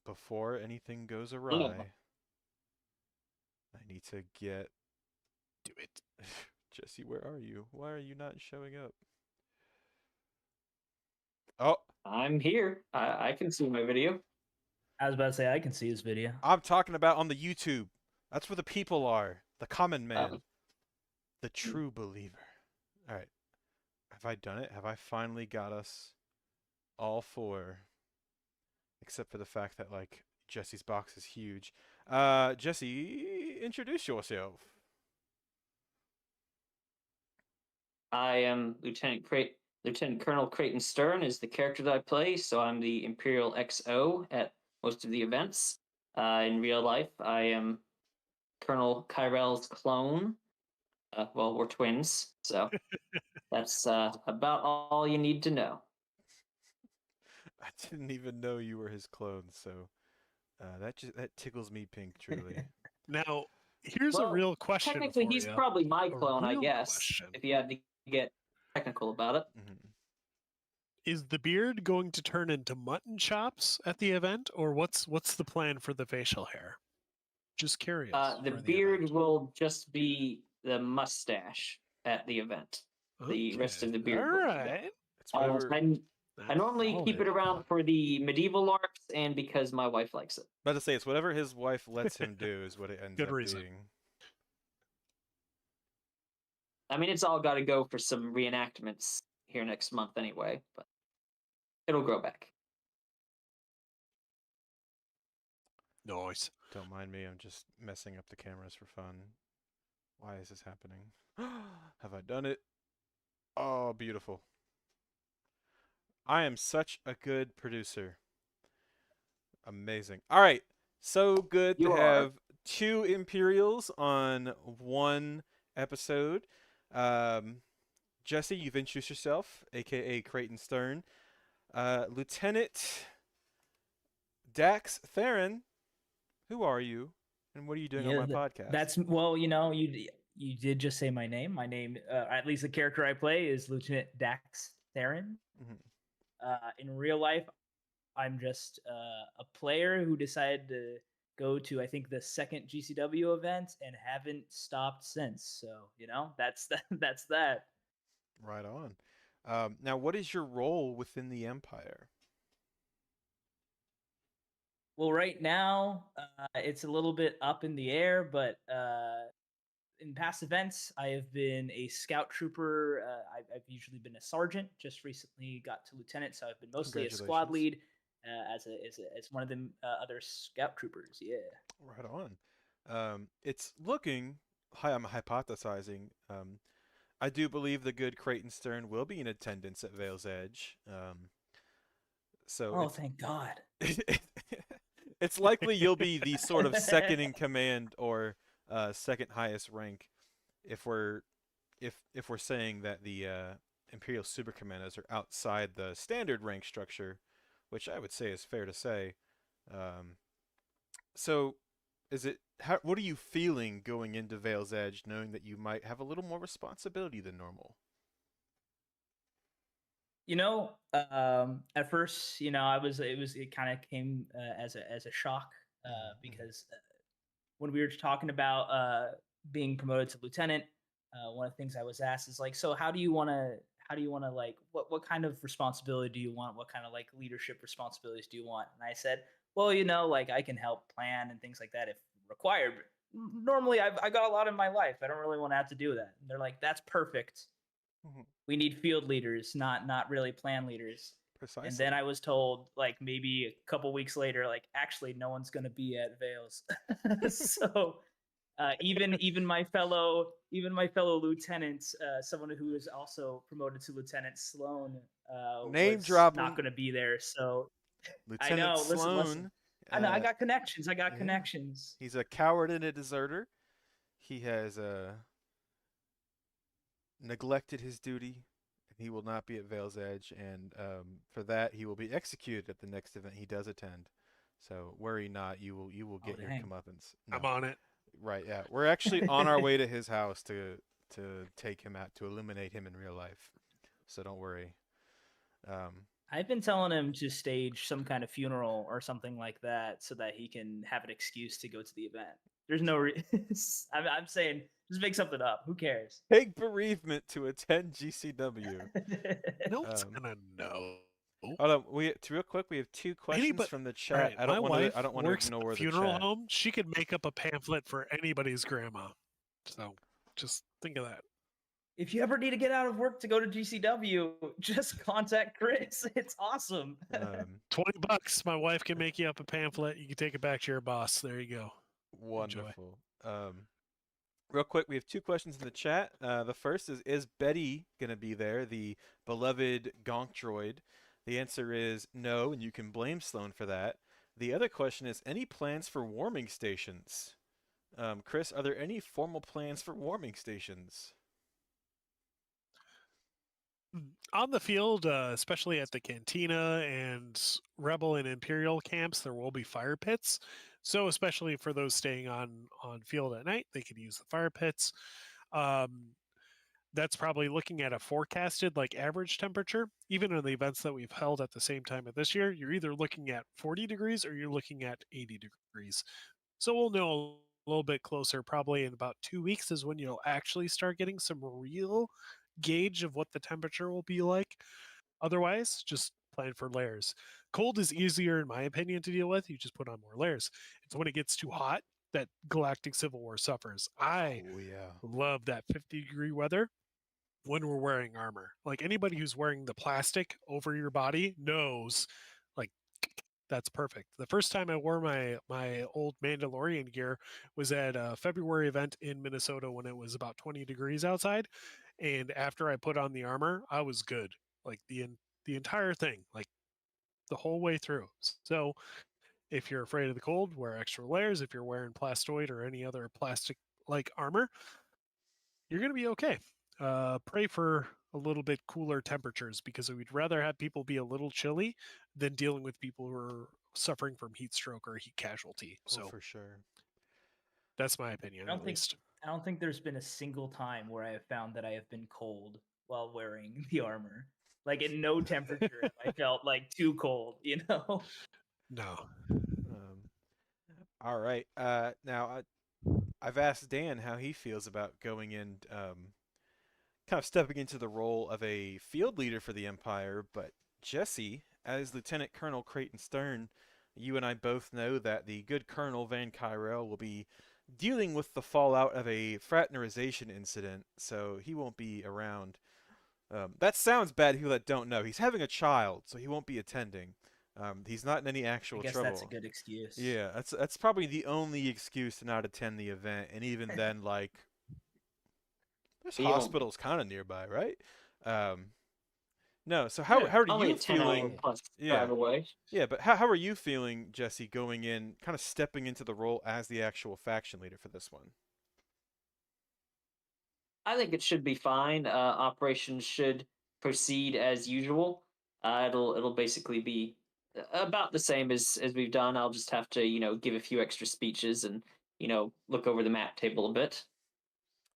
Before anything goes awry, I need to get. Do it. Jesse, where are you? Why are you not showing up? Oh, I'm here. I can see my video. I was about to say I can see his video. I'm talking about on the YouTube. That's where the people are. The common man. The true believer. All right. Have I done it? Have I finally got us all 4? Except for the fact that, like, Jesse's box is huge. Jesse, introduce yourself. I am Lieutenant Colonel Creighton Stern is the character that I play, so I'm the Imperial XO at most of the events. In real life, I am Colonel Kyrell's clone. Well, we're twins, so that's about all you need to know. I didn't even know you were his clone, so that tickles me pink, truly. Now, here's Well, a real question. Technically, for he's you. probably my A clone, I real guess, question. if you had to get technical about it. Mhm. Is the beard going to turn into mutton chops at the event, or what's the plan for the facial hair? Just curious. The for beard event. will just be the mustache at the event. The rest of the beard. All will be right. It's whatever. I normally keep it around for the medieval larps and because my wife likes it. About to say it's whatever his wife lets him do is what it ends Good up reason. being. I mean, it's all got to go for some reenactments here next month anyway, but it'll grow back. Nice. Don't mind me, I'm just messing up the cameras for fun. Why is this happening? Have I done it? Oh, beautiful. I am such a good producer. Amazing. All right. So good You to are. have 2 Imperials on 1 episode. Jesse, you've introduced yourself, aka Creighton Stern. Lieutenant Dax Theron, who are you, and what are you doing on my podcast? That's well, you did just say my name. My name, at least the character I play, is Lieutenant Dax Theron. Mhm. In real life, I'm just a player who decided to go to, I think, the second GCW event and haven't stopped since. So that's that. That's that. Right on. Now, what is your role within the Empire? Well, right now, it's a little bit up in the air, but in past events, I have been a scout trooper. I've usually been a sergeant. Just recently got to lieutenant, so I've been mostly a squad Congratulations. lead as one of the other scout troopers. Yeah. Right on. It's looking. I'm hypothesizing. I do believe the good Creighton Stern will be in attendance at Vale's Edge. So Oh, thank God. it's likely you'll be the sort of second in command or second highest rank if we're saying that the Imperial Super Commandos are outside the standard rank structure, which I would say is fair to say. Um, so, what are you feeling going into Vale's Edge, knowing that you might have a little more responsibility than normal? At first, it kind of came as a shock because when we were talking about being promoted to lieutenant, one of the things I was asked is like, so how do you want to like what kind of responsibility do you want? What kind of like leadership responsibilities do you want? And I said, well, like I can help plan and things like that if required. But normally, I got a lot in my life. I don't really want to have to do that. And they're like, that's perfect. Mhm. We need field leaders, not really plan leaders. Precisely. And then I was told, like maybe a couple weeks later, like actually no one's gonna be at Vales. So even my fellow lieutenants, someone who is also promoted to lieutenant, Sloan, Name was drop not him. going to be there. So I Lieutenant know. Listen. Sloan. I know. I got connections. Yeah. He's a coward and a deserter. He has neglected his duty, and he will not be at Vale's Edge. And for that, he will be executed at the next event he does attend. So worry not, you will get your dang. comeuppance. I'm on it. Right, yeah. We're actually on our way to his house to take him out, to eliminate him in real life. So don't worry. I've been telling him to stage some kind of funeral or something like that so that he can have an excuse to go to the event. There's no I'm saying just make something up. Who cares? Take bereavement to attend GCW. No one's gonna know. Hold on, real quick. We have two questions from the chat. Right, I don't want wife to. I don't want works to at ignore a the funeral chat. home. She could make up a pamphlet for anybody's grandma. So just think of that. If you ever need to get out of work to go to GCW, just contact Chris. It's awesome. $20. My wife can make you up a pamphlet. You can take it back to your boss. There you go. Wonderful. Real quick, we have two questions in the chat. The first is Betty going to be there, the beloved Gonk droid? The answer is no, and you can blame Sloan for that. The other question is, any plans for warming stations? Chris, are there any formal plans for warming stations? On the field, especially at the cantina and Rebel and Imperial camps, there will be fire pits. So, especially for those staying on field at night, they could use the fire pits. That's probably looking at a forecasted like average temperature. Even in the events that we've held at the same time of this year, you're either looking at 40 degrees or you're looking at 80 degrees. So we'll know a little bit closer, probably in about 2 weeks, is when you'll actually start getting some real gauge of what the temperature will be like. Otherwise, just plan for layers. Cold is easier, in my opinion, to deal with. You just put on more layers. It's when it gets too hot that Galactic Civil War suffers. I love that 50-degree weather when we're wearing armor. Like anybody who's wearing the plastic over your body knows, like, that's perfect. The first time I wore my old Mandalorian gear was at a February event in Minnesota when it was about 20 degrees outside, and after I put on the armor, I was good. Like the entire thing, like the whole way through. So, if you're afraid of the cold, wear extra layers. If you're wearing plastoid or any other plastic like armor, you're going to be okay. Pray for a little bit cooler temperatures because we'd rather have people be a little chilly than dealing with people who are suffering from heat stroke or heat casualty. So for sure. That's my opinion, at least. I don't think there's been a single time where I have found that I have been cold while wearing the armor. Like at no temperature have I felt like too cold, No. All right. Now I've asked Dan how he feels about going in, kind of stepping into the role of a field leader for the Empire, but Jesse, as Lieutenant Colonel Creighton Stern, you and I both know that the good Colonel Van Kyrell will be dealing with the fallout of a fraternization incident, so he won't be around. That sounds bad to people that don't know. He's having a child, so he won't be attending. He's not in any I actual guess trouble. that's a good excuse. Yeah, that's probably the only excuse to not attend the event, and even then, like, there's The only. hospitals kind of nearby, right? Um, no, so Yeah. how are Only you a 10-hour feeling? plus Yeah, drive away. yeah, but how are you feeling, Jesse, going in, kind of stepping into the role as the actual faction leader for this one? I think it should be fine. Operations should proceed as usual. It'll basically be about the same as we've done. I'll just have to give a few extra speeches and look over the map table a bit.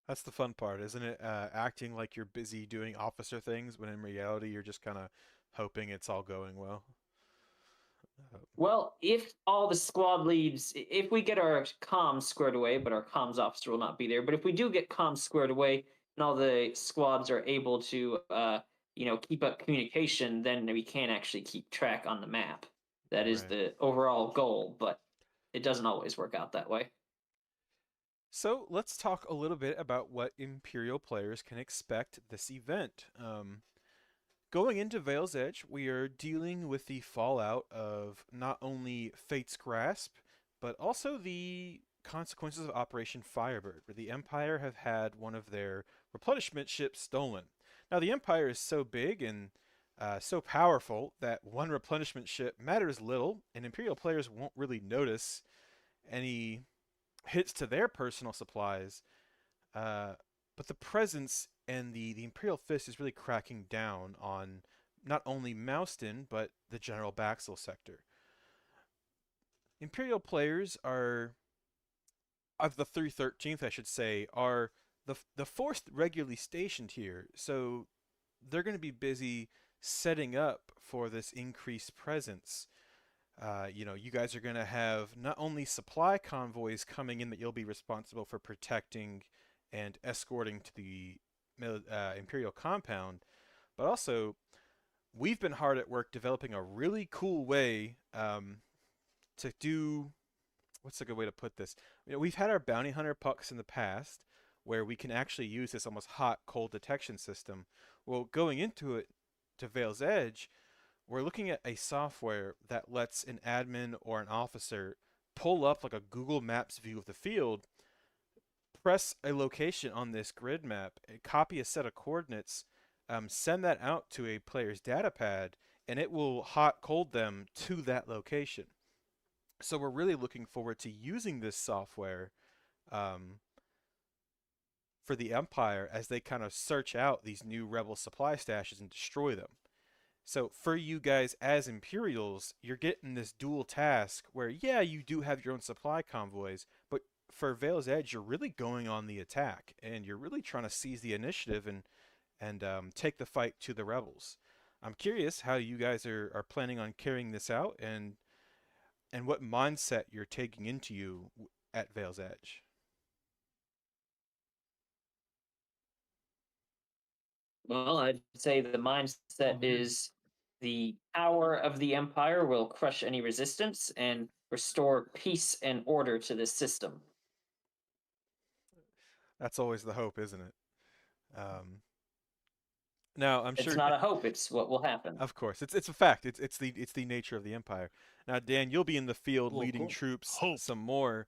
That's the fun part, isn't it? Acting like you're busy doing officer things when in reality you're just kind of hoping it's all going well. Well, if all the squad leads, if we get our comms squared away, but our comms officer will not be there. But if we do get comms squared away and all the squads are able to, keep up communication, then we can actually keep track on the map. That is Right. the overall goal, but it doesn't always work out that way. So let's talk a little bit about what Imperial players can expect this event. Going into Veil's Edge, we are dealing with the fallout of not only Fate's Grasp, but also the consequences of Operation Firebird, where the Empire have had one of their replenishment ships stolen. Now, the Empire is so big and so powerful that one replenishment ship matters little, and Imperial players won't really notice any hits to their personal supplies. But the presence and the Imperial Fist is really cracking down on not only Mouston, but the general Baxel sector. Imperial players are, of the 313th, I should say, are the force regularly stationed here, so they're going to be busy setting up for this increased presence. You guys are going to have not only supply convoys coming in that you'll be responsible for protecting and escorting to the Imperial compound, but also we've been hard at work developing a really cool way to do. What's a good way to put this? We've had our bounty hunter pucks in the past where we can actually use this almost hot cold detection system. Well, going into it to Veil's Edge, we're looking at a software that lets an admin or an officer pull up like a Google Maps view of the field, press a location on this grid map, copy a set of coordinates, send that out to a player's data pad, and it will hot cold them to that location. So we're really looking forward to using this software um, for the Empire as they kind of search out these new rebel supply stashes and destroy them. So for you guys as Imperials, you're getting this dual task where, yeah, you do have your own supply convoys, but for Veil's Edge, you're really going on the attack, and you're really trying to seize the initiative and take the fight to the rebels. I'm curious how you guys are planning on carrying this out, and what mindset you're taking into you at Veil's Edge. Well, I'd say the mindset is the power of the Empire will crush any resistance and restore peace and order to this system. That's always the hope, isn't it? Um, Now, I'm It's sure. not a hope; it's what will happen. Of course, it's a fact. It's the nature of the empire. Now, Dan, you'll be in the field Cool, leading cool. troops Hope. some more.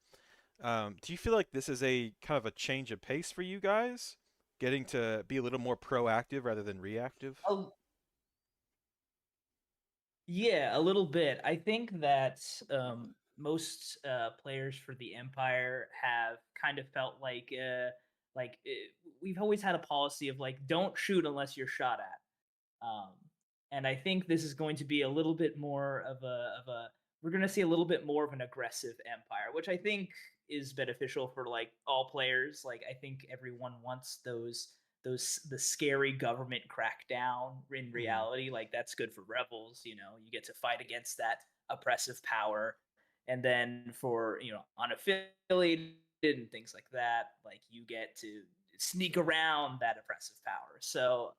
Do you feel like this is a kind of a change of pace for you guys, getting to be a little more proactive rather than reactive? Oh, yeah, a little bit. I think that most players for the Empire have kind of felt we've always had a policy of like don't shoot unless you're shot at. And I think this is going to be a little bit more of a we're going to see a little bit more of an aggressive Empire, which I think is beneficial for like all players. Like I think everyone wants the scary government crackdown in reality. Like that's good for rebels, you get to fight against that oppressive power. And then for unaffiliated and things like that, like you get to sneak around that oppressive power. So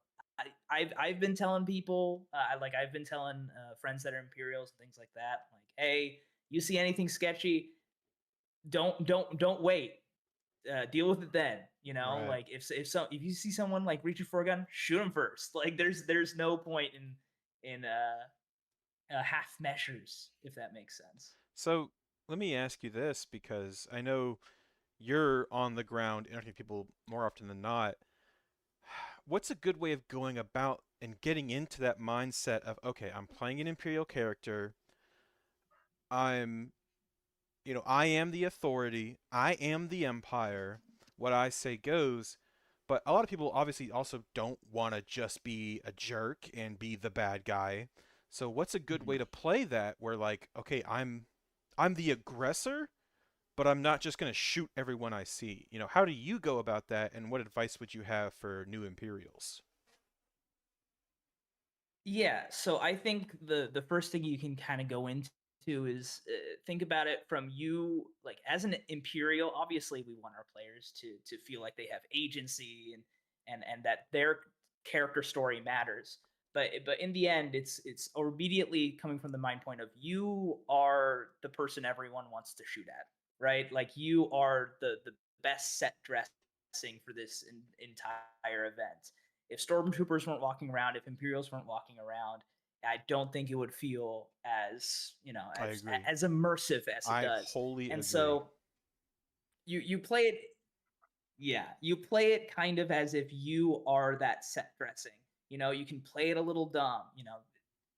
I've been telling people, I've been telling friends that are Imperials and things like that, like, hey, you see anything sketchy, don't wait. Deal with it then. Right. Like if you see someone like reaching for a gun, shoot them first. Like there's no point in half measures, if that makes sense. So let me ask you this, because I know you're on the ground interacting with people more often than not. What's a good way of going about and getting into that mindset of, okay, I'm playing an Imperial character. I'm, I am the authority. I am the Empire. What I say goes. But a lot of people obviously also don't want to just be a jerk and be the bad guy. So what's a good way to play that where, like, okay, I'm the aggressor, but I'm not just going to shoot everyone I see. How do you go about that, and what advice would you have for new Imperials? Yeah, so I think the first thing you can kind of go into is think about it from you, like as an Imperial. Obviously, we want our players to feel like they have agency and that their character story matters. But in the end, it's immediately coming from the mind point of you are the person everyone wants to shoot at, right? Like you are the best set dressing for this entire event. If stormtroopers weren't walking around, if Imperials weren't walking around, I don't think it would feel as I agree. as immersive as it I does. wholly And agree. so you play it, yeah, you play it kind of as if you are that set dressing. You can play it a little dumb.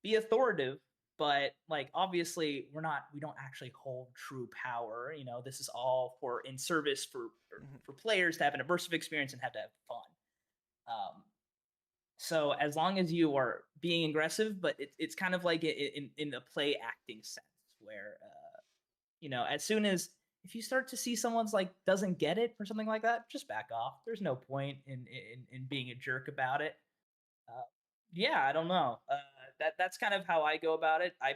Be authoritative, but like obviously we don't actually hold true power. This is all for in service for players to have an immersive experience and have to have fun. So as long as you are being aggressive, but it's kind of like in a play acting sense, where as soon as if you start to see someone's like doesn't get it or something like that, just back off. There's no point in being a jerk about it. Uh, yeah, I don't know. That's kind of how I go about it. I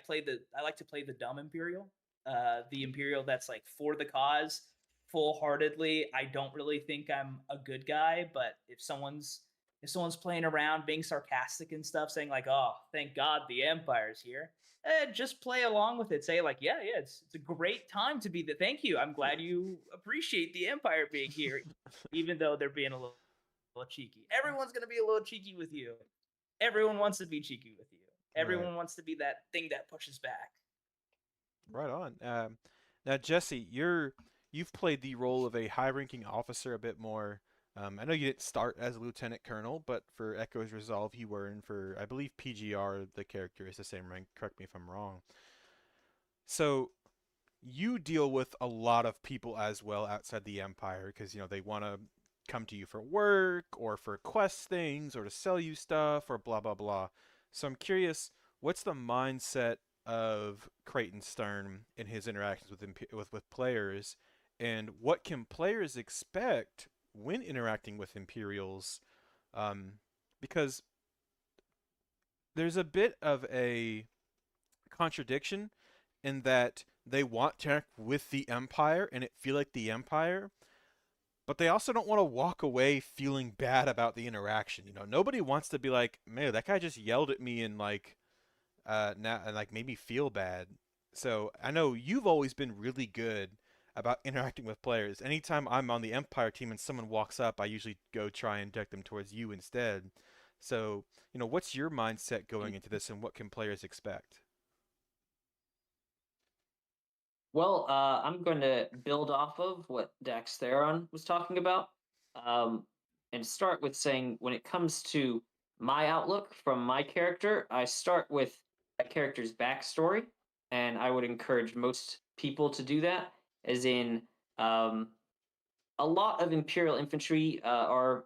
like to play the dumb Imperial, the Imperial that's like for the cause, full heartedly. I don't really think I'm a good guy, but if someone's playing around, being sarcastic and stuff, saying like, "Oh, thank God the Empire's here," just play along with it. Say like, "Yeah, it's a great time to be the. Thank you. I'm glad you appreciate the Empire being here, even though they're being a little cheeky. Everyone's gonna be a little cheeky with you. Everyone wants to be cheeky with you. Right. Everyone wants to be that thing that pushes back." Right on. Now, Jesse, you've played the role of a high-ranking officer a bit more. I know you didn't start as a lieutenant colonel, but for Echo's Resolve, you were, and for I believe PGR, the character is the same rank. Correct me if I'm wrong. So you deal with a lot of people as well outside the Empire, because they want to come to you for work or for quest things or to sell you stuff or blah blah blah. So I'm curious, what's the mindset of Creighton Stern in his interactions with players, and what can players expect when interacting with Imperials? Um, because there's a bit of a contradiction in that they want to interact with the Empire and it feel like the Empire, but they also don't want to walk away feeling bad about the interaction. Nobody wants to be like, man, that guy just yelled at me and like now and like made me feel bad. So I know you've always been really good about interacting with players. Anytime I'm on the Empire team and someone walks up, I usually go try and direct them towards you instead. So, what's your mindset going into this, and what can players expect? Well, I'm going to build off of what Dax Theron was talking about, um, and start with saying when it comes to my outlook from my character, I start with a character's backstory, and I would encourage most people to do that, as in um, a lot of Imperial infantry are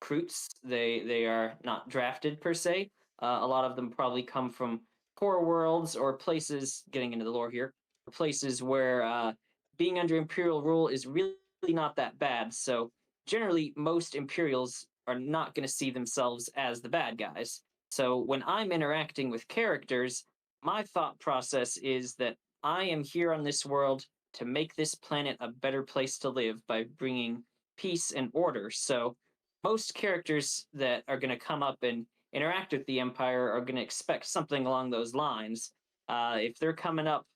recruits. They are not drafted per se. A lot of them probably come from core worlds or places. Getting into the lore here, places where being under Imperial rule is really not that bad. So generally, most Imperials are not going to see themselves as the bad guys. So when I'm interacting with characters, my thought process is that I am here on this world to make this planet a better place to live by bringing peace and order. So, most characters that are going to come up and interact with the Empire are going to expect something along those lines. If they're coming up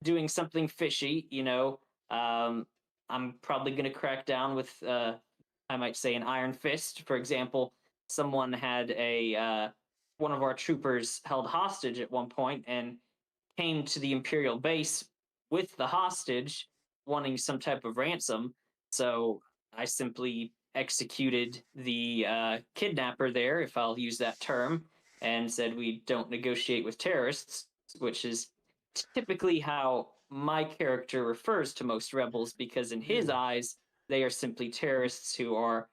doing something fishy, I'm probably going to crack down with, I might say, an iron fist. For example, someone had a one of our troopers held hostage at one point and came to the Imperial base with the hostage, wanting some type of ransom. So I simply executed the kidnapper there, if I'll use that term, and said we don't negotiate with terrorists, which is typically how my character refers to most rebels, because in his eyes, they are simply terrorists who are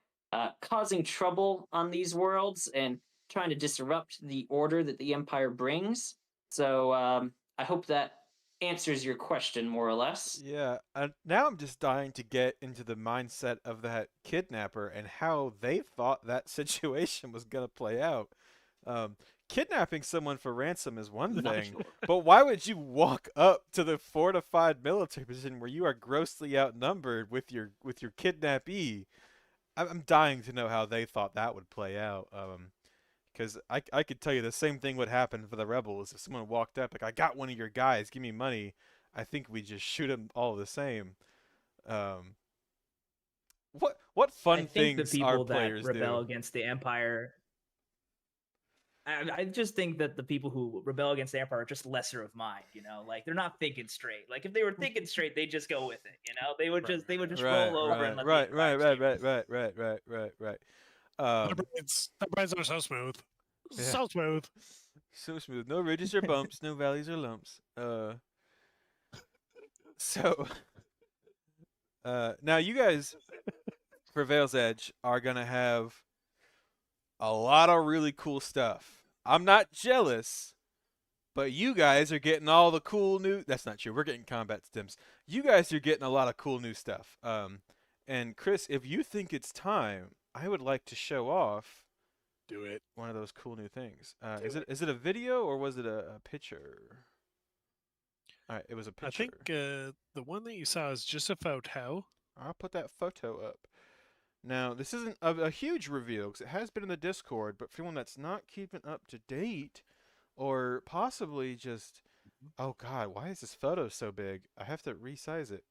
causing trouble on these worlds and trying to disrupt the order that the Empire brings. So I hope that answers your question more or less. Yeah, now I'm just dying to get into the mindset of that kidnapper and how they thought that situation was gonna play out. Um, Kidnapping someone for ransom is one Not thing, sure. but why would you walk up to the fortified military position where you are grossly outnumbered with your kidnappee? I'm dying to know how they thought that would play out. Because I could tell you the same thing would happen for the rebels if someone walked up like, I got one of your guys, give me money. I think we just shoot them all the same. Um, what I fun think the things our people that players rebel do? against the Empire, I just think that the people who rebel against the Empire are just lesser of mind. Like they're not thinking straight. Like if they were thinking straight, they'd just go with it. They would Right, just they would just Right, roll over and right, let the right, right, Empire right, steamroll. right. Um, The braids are so smooth. yeah, So smooth. so smooth. No ridges or bumps, no valleys or lumps. So now you guys for Veil's Edge are gonna have a lot of really cool stuff. I'm not jealous, but you guys are getting all the cool new. That's not true. We're getting combat stims. You guys are getting a lot of cool new stuff. And Chris, if you think it's time, I would like to show off Do it. one of those cool new things. Do Is it. it a video or was it a picture? All right, it was a I picture. think the one that you saw is just a photo. I'll put that photo up. Now, this isn't a huge reveal because it has been in the Discord, but for anyone that's not keeping up to date, or possibly just, oh God, why is this photo so big? I have to resize it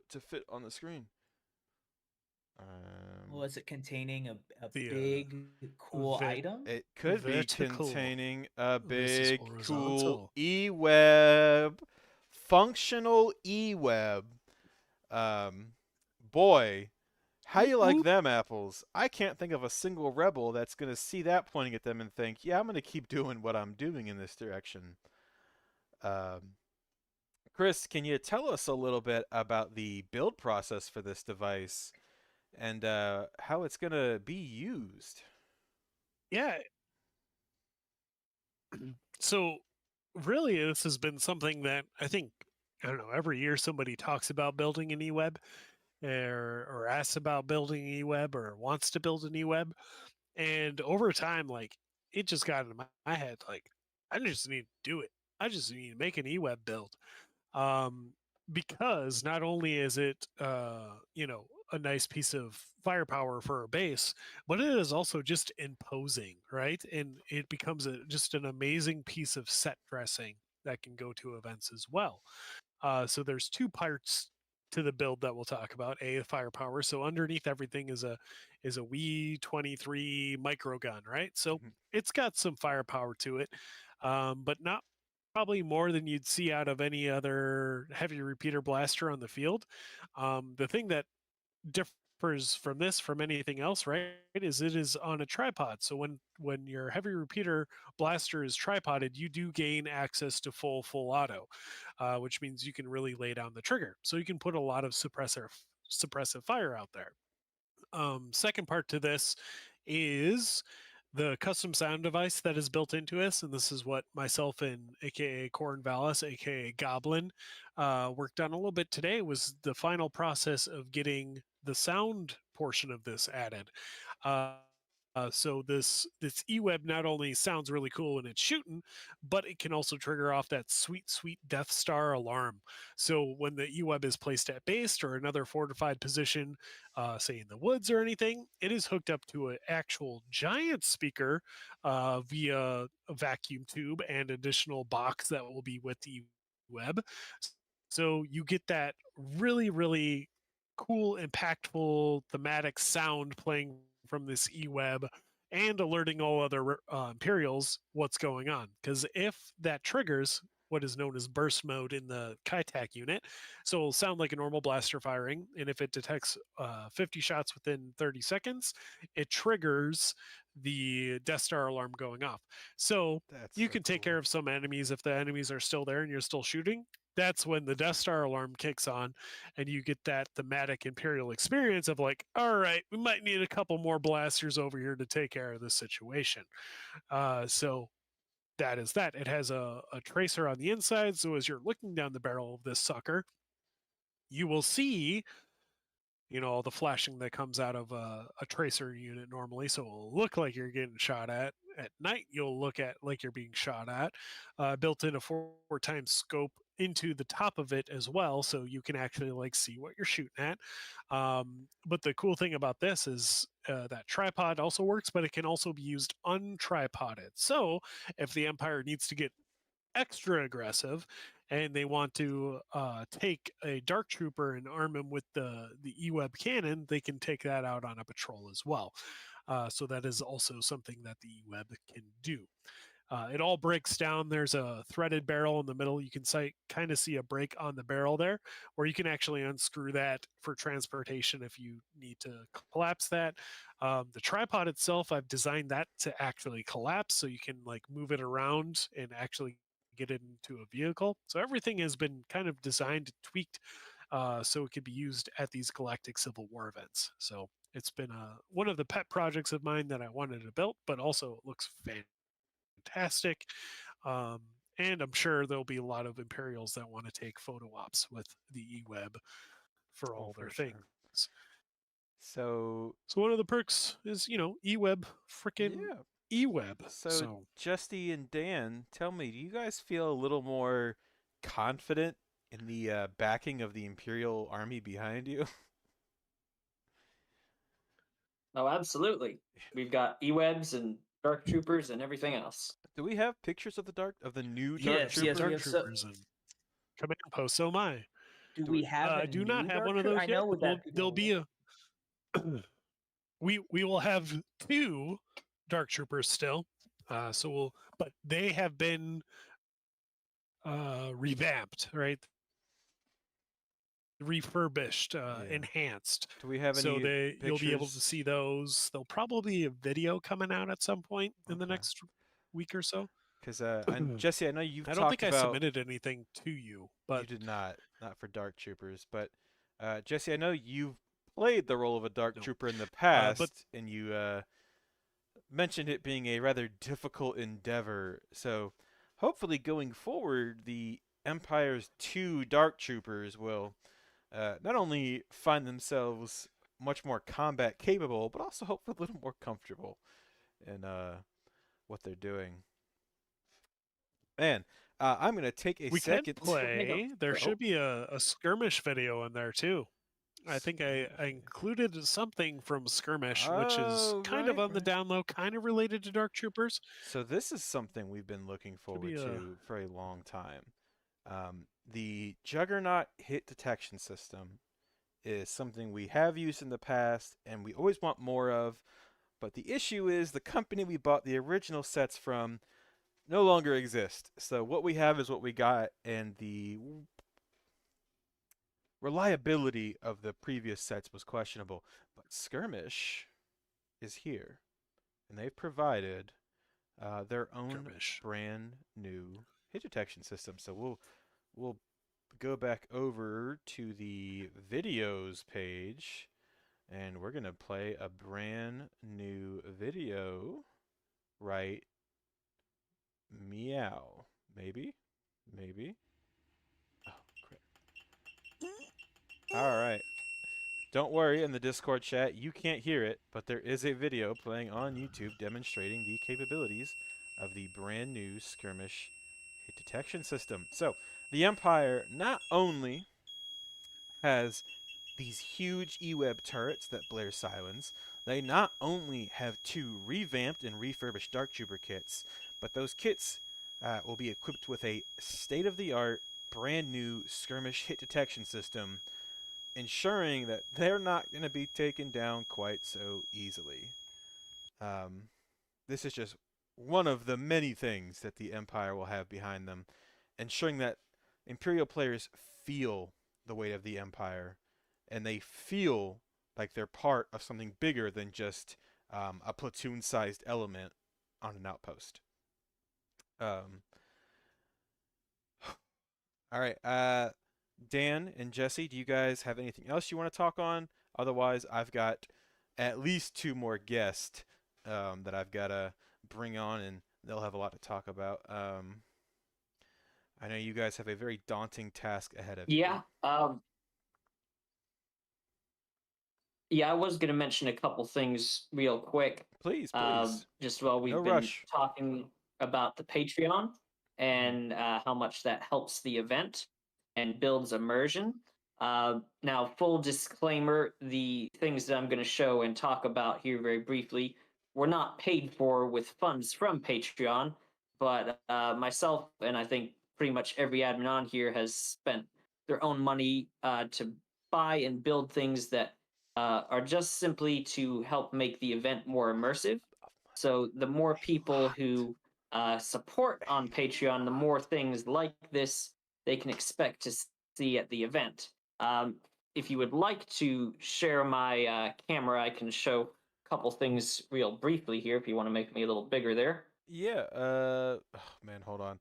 to fit on the screen. Was it containing a The big cool vet- item? It could be vertical containing a versus big, cool horizontal. e-web, functional e-web. Boy, how you like them apples? I can't think of a single rebel that's going to see that pointing at them and think, yeah, I'm going to keep doing what I'm doing in this direction. Chris, can you tell us a little bit about the build process for this device and how it's going to be used? Yeah. So really, this has been something that I think, I don't know, every year somebody talks about building an e-web or asks about building an e-web or wants to build an e-web. And over time, like it just got into my head, like I just need to do it. I just need to make an e-web build. Um, because not only is it, a nice piece of firepower for a base, but it is also just imposing, right? And it becomes just an amazing piece of set dressing that can go to events as well. So there's two parts to the build that we'll talk about. A, firepower. So underneath everything is a Wii 23 micro gun, right? So Mhm. it's got some firepower to it, but not probably more than you'd see out of any other heavy repeater blaster on the field. The thing that differs from this from anything else, right, is it is on a tripod. So when your heavy repeater blaster is tripoded, you do gain access to full auto, which means you can really lay down the trigger. So you can put a lot of suppressive fire out there. Second part to this is the custom sound device that is built into us, and this is what myself and aka Corn Vallis, aka Goblin, worked on a little bit today. Was the final process of getting the sound portion of this added. Uh, so this e-web not only sounds really cool when it's shooting, but it can also trigger off that sweet Death Star alarm. So when the e-web is placed at base or another fortified position, say in the woods or anything, it is hooked up to an actual giant speaker via a vacuum tube and additional box that will be with the web. So you get that really cool, impactful, thematic sound playing from this e-web and alerting all other Imperials what's going on. Because if that triggers what is known as burst mode in the Kaitac unit, so it'll sound like a normal blaster firing, and if it detects 50 shots within 30 seconds, it triggers the Death Star alarm going off. So That's you so can take care cool. of some enemies if the enemies are still there and you're still shooting. That's when the Death Star alarm kicks on, and you get that thematic Imperial experience of like, all right, we might need a couple more blasters over here to take care of this situation. So that is that. It has a tracer on the inside, so as you're looking down the barrel of this sucker, you will see all the flashing that comes out of a tracer unit normally, so it'll look like you're getting shot at. At night, you'll look at like you're being shot at. Built in a 4x scope into the top of it as well, so you can actually like see what you're shooting at. But the cool thing about this is that tripod also works, but it can also be used untripoded. So if the Empire needs to get extra aggressive and they want to take a dark trooper and arm him with the e-web cannon, they can take that out on a patrol as well. So that is also something that the e-web can do. It all breaks down. There's a threaded barrel in the middle. You can kind of see a break on the barrel there, where you can actually unscrew that for transportation if you need to collapse that. The tripod itself, I've designed that to actually collapse, so you can like move it around and actually get it into a vehicle. So everything has been kind of designed, tweaked, so it could be used at these Galactic Civil War events. So it's been one of the pet projects of mine that I wanted to build, but also it looks fantastic. Um, and I'm sure there'll be a lot of Imperials that want to take photo ops with the eWeb for Oh, all their for sure. things. So So one of the perks is, eWeb, freaking yeah. eWeb. So So Justy and Dan, tell me, do you guys feel a little more confident in the backing of the Imperial Army behind you? Oh, absolutely. We've got e-webs and dark troopers and everything else. Do we have pictures of the new Dark Yes, yes, we Trooper? Dark have. So, Troopers and Command Post, so am I. do Do we, we have a I do not new have dark one of trooper? those I yet, know but that there'll people. be a we will have two Dark Troopers still. But they have been revamped, right? Refurbished, yeah. enhanced. Do we have So any you'll be able to pictures? see those. There'll probably be a video coming out at some point in the Okay. next week or so. Because Jesse, I know you've I don't think talked I about submitted anything to you, you but did not for Dark Troopers, but Jesse, I know you've played the role of a Dark no. Trooper in the But past, and you mentioned it being a rather difficult endeavor. So hopefully, going forward, the Empire's two Dark Troopers will not only find themselves much more combat capable, but also hopefully a little more comfortable in what they're doing. Man, I'm gonna take a we can second. play. There Oh, should be a skirmish video in there too. I think I included something from Skirmish, which is oh, kind of right, on the right. down low, kind of related to Dark Troopers. So this is something we've been looking Should be forward a to for a long time. The Juggernaut hit detection system is something we have used in the past and we always want more of. But the issue is the company we bought the original sets from no longer exist. So what we have is what we got, and the reliability of the previous sets was questionable. But Skirmish is here, and they've provided their own Skirmish. brand new hit detection system. So we'll go back over to the videos page, and we're gonna play a brand new video. Right? Meow. Maybe. Maybe. Oh crap. All right. Don't worry, in the Discord chat, you can't hear it, but there is a video playing on YouTube demonstrating the capabilities of the brand new Skirmish hit detection system. So, the Empire not only has these huge E-Web turrets that blare silence, they not only have two revamped and refurbished Dark Trooper kits, but those kits will be equipped with a state-of-the-art, brand new Skirmish hit detection system, ensuring that they're not going to be taken down quite so easily. this is just one of the many things that the Empire will have behind them, ensuring that Imperial players feel the weight of the Empire, and they feel like they're part of something bigger than just a platoon-sized element on an outpost. Um, all right, Dan and Jesse, do you guys have anything else you want to talk on? Otherwise, I've got at least 2 more guests that I've got to bring on, and they'll have a lot to talk about. I know you guys have a very daunting task ahead of you. Yeah. Yeah, I was going to mention a couple things real quick. Please, please. Just while we've No been rush. talking about the Patreon and how much that helps the event and builds immersion. Now, full disclaimer, the things that I'm going to show and talk about here very briefly were not paid for with funds from Patreon, but myself and I think pretty much every admin on here has spent their own money to buy and build things that are just simply to help make the event more immersive. So the more people who support on Patreon, the more things like this they can expect to see at the event. If you would like to share my camera, I can show a couple things real briefly here if you want to make me a little bigger there. Yeah, oh, man, hold on.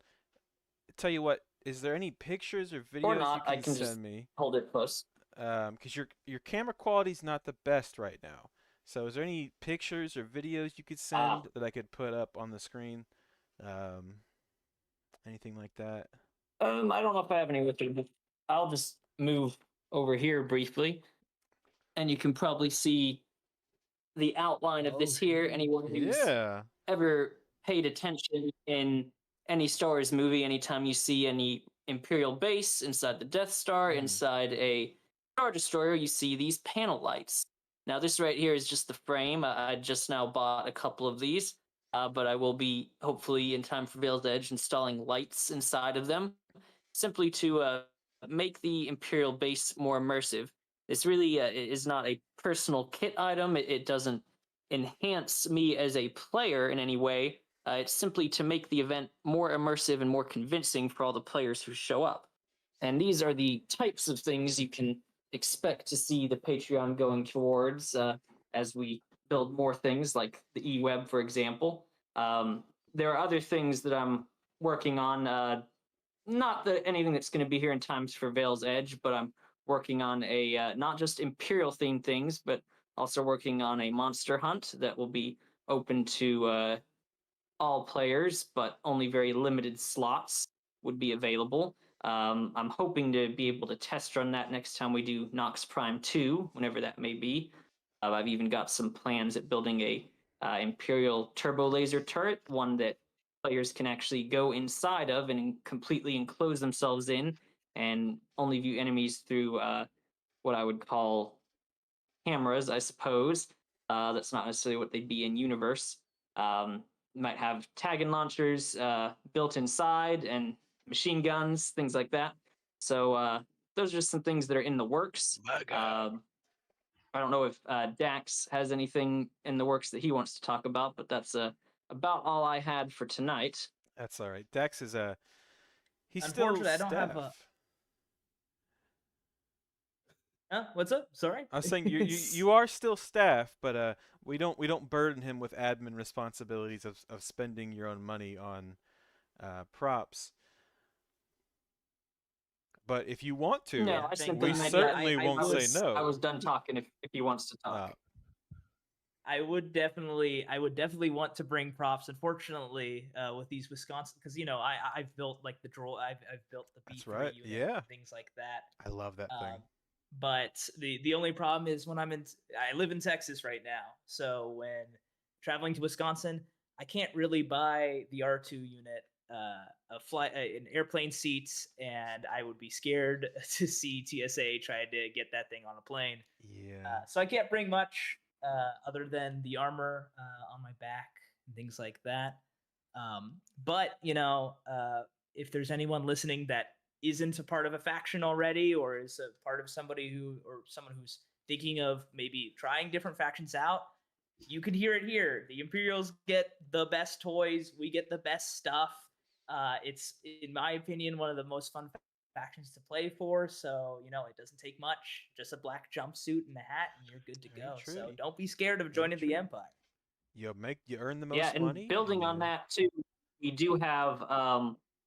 Tell you what, is there any pictures or videos Or you not, I can can just send me? hold it close. Because your camera quality's not the best right now. So is there any pictures or videos you could send that I could put up on the screen? Anything like that? I don't know if I have any with you, but I'll just move over here briefly, and you can probably see the outline of this here. Anyone who's Yeah. ever paid attention in any Star Wars movie, anytime you see any Imperial base inside the Death Star, inside a Star Destroyer, you see these panel lights. Now, this right here is just the frame. I just now bought a couple of these, but I will be, hopefully, in time for Veil's Edge, installing lights inside of them, simply to make the Imperial base more immersive. This really is not a personal kit item. It doesn't enhance me as a player in any way. It's simply to make the event more immersive and more convincing for all the players who show up. And these are the types of things you can expect to see the Patreon going towards as we build more things like the eWeb, for example. There are other things that I'm working on. Not anything that's going to be here in times for Veil's Edge, but I'm working on a not just Imperial themed things, but also working on a monster hunt that will be open to all players, but only very limited slots would be available. I'm hoping to be able to test run that next time we do Nox Prime 2, whenever that may be. I've even got some plans at building a Imperial turbo laser turret, one that players can actually go inside of and completely enclose themselves in and only view enemies through what I would call cameras, I suppose. That's not necessarily what they'd be in universe. Might have tagging launchers built inside and machine guns, things like that. So those are just some things that are in the works. I don't know if Dax has anything in the works that he wants to talk about, but that's about all I had for tonight. That's all right. Dex is he's still Unfortunately, I don't have staff. a. Huh? What's up? Sorry. I was saying you are still staff, but we don't burden him with admin responsibilities of spending your own money on props. But if you want to, No, I simply we meant certainly I won't was, say no. I was done talking if he wants to talk. I would definitely want to bring props. Unfortunately, with these Wisconsin, because I've built like the droid, I've built the B3 That's right. unit, Yeah. things like that. I love that thing. But the only problem is when I live in Texas right now, so when traveling to Wisconsin, I can't really buy the R2 unit, an airplane seat, and I would be scared to see TSA try to get that thing on a plane. Yeah. So I can't bring much other than the armor on my back and things like that. But if there's anyone listening that isn't a part of a faction already, or is a part of someone who's thinking of maybe trying different factions out, you can hear it here. The Imperials get the best toys. We get the best stuff. It's, in my opinion, one of the most fun factions to play for. So, it doesn't take much. Just a black jumpsuit and a hat, and you're good to Very go. So true. don't be scared of Very joining true. the Empire. You earn the Yeah, most and money. building on you- that too, we do have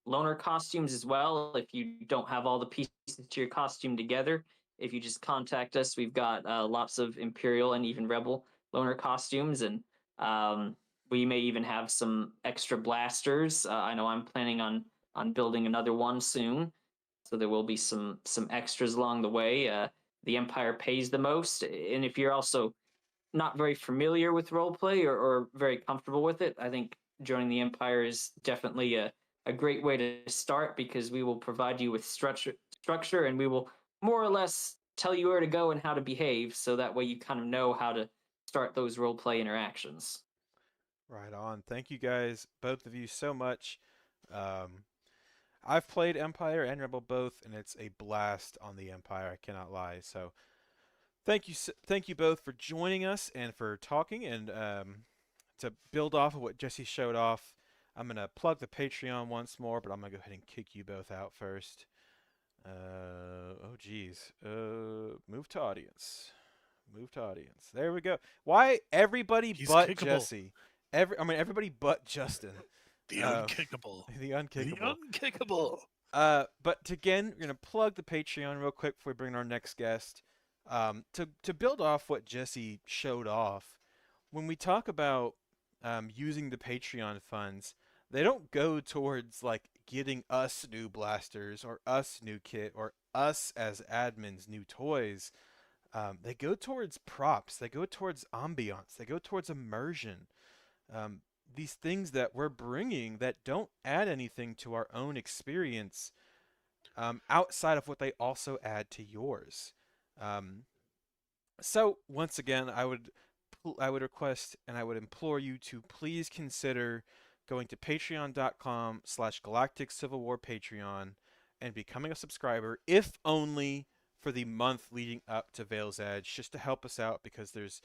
loaner costumes as well. If you don't have all the pieces to your costume together, if you just contact us, we've got lots of Imperial and even Rebel loaner costumes, and we may even have some extra blasters. I know I'm planning on building another one soon, so there will be some extras along the way. The Empire pays the most, and if you're also not very familiar with roleplay or very comfortable with it, I think joining the Empire is definitely a great way to start, because we will provide you with structure, and we will more or less tell you where to go and how to behave, so that way you kind of know how to start those roleplay interactions. Right on. Thank you guys, both of you, so much. Um, I've played Empire and Rebel both, and it's a blast on the Empire. I cannot lie. So thank you both for joining us and for talking. And to build off of what Jesse showed off, I'm gonna plug the Patreon once more, but I'm gonna go ahead and kick you both out first. Oh geez. Move to audience. Move to audience. There we go. Why everybody He's but kickable. Jesse? Everybody but Justin. The Um, unkickable. The unkickable. The unkickable. But again, we're gonna plug the Patreon real quick before we bring in our next guest. To build off what Jesse showed off, when we talk about using the Patreon funds, they don't go towards like getting us new blasters or us new kit or us as admins new toys. They go towards props. They go towards ambiance. They go towards immersion. These things that we're bringing that don't add anything to our own experience outside of what they also add to yours. So once again, I would request and I would implore you to please consider going to patreon.com/Galactic Civil War Patreon and becoming a subscriber, if only for the month leading up to Veil's Edge, just to help us out, because there's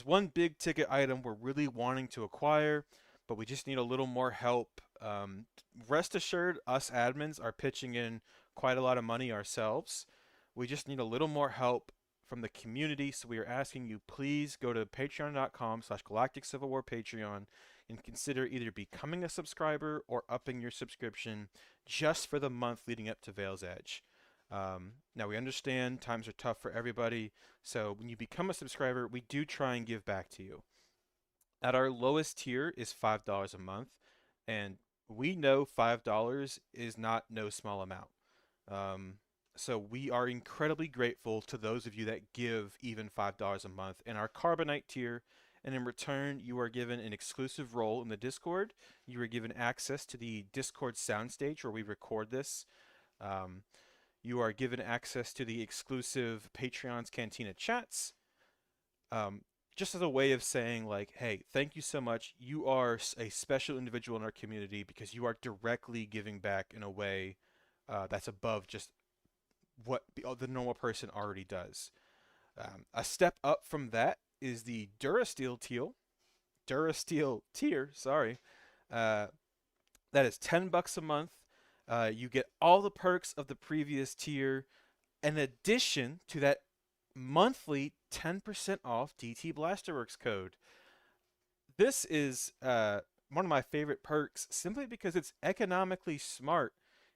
one big ticket item we're really wanting to acquire, but we just need a little more help. Rest assured, us admins are pitching in quite a lot of money ourselves. We just need a little more help from the community, so we are asking you, please go to patreon.com/Galactic Civil War Patreon and consider either becoming a subscriber or upping your subscription just for the month leading up to Veil's Edge. Now, we understand times are tough for everybody, so when you become a subscriber, we do try and give back to you. At our lowest tier is $5 a month, and we know $5 is not no small amount. So we are incredibly grateful to those of you that give even $5 a month in our Carbonite tier, and in return, you are given an exclusive role in the Discord. You are given access to the Discord soundstage where we record this. You are given access to the exclusive Patreon's Cantina chats. Just as a way of saying, like, hey, thank you so much. You are a special individual in our community because you are directly giving back in a way that's above just what the normal person already does. A step up from that is the Durasteel tier. Sorry, that is $10 a month. You get all the perks of the previous tier, in addition to that monthly 10% off DT Blasterworks code. This is one of my favorite perks simply because it's economically smart.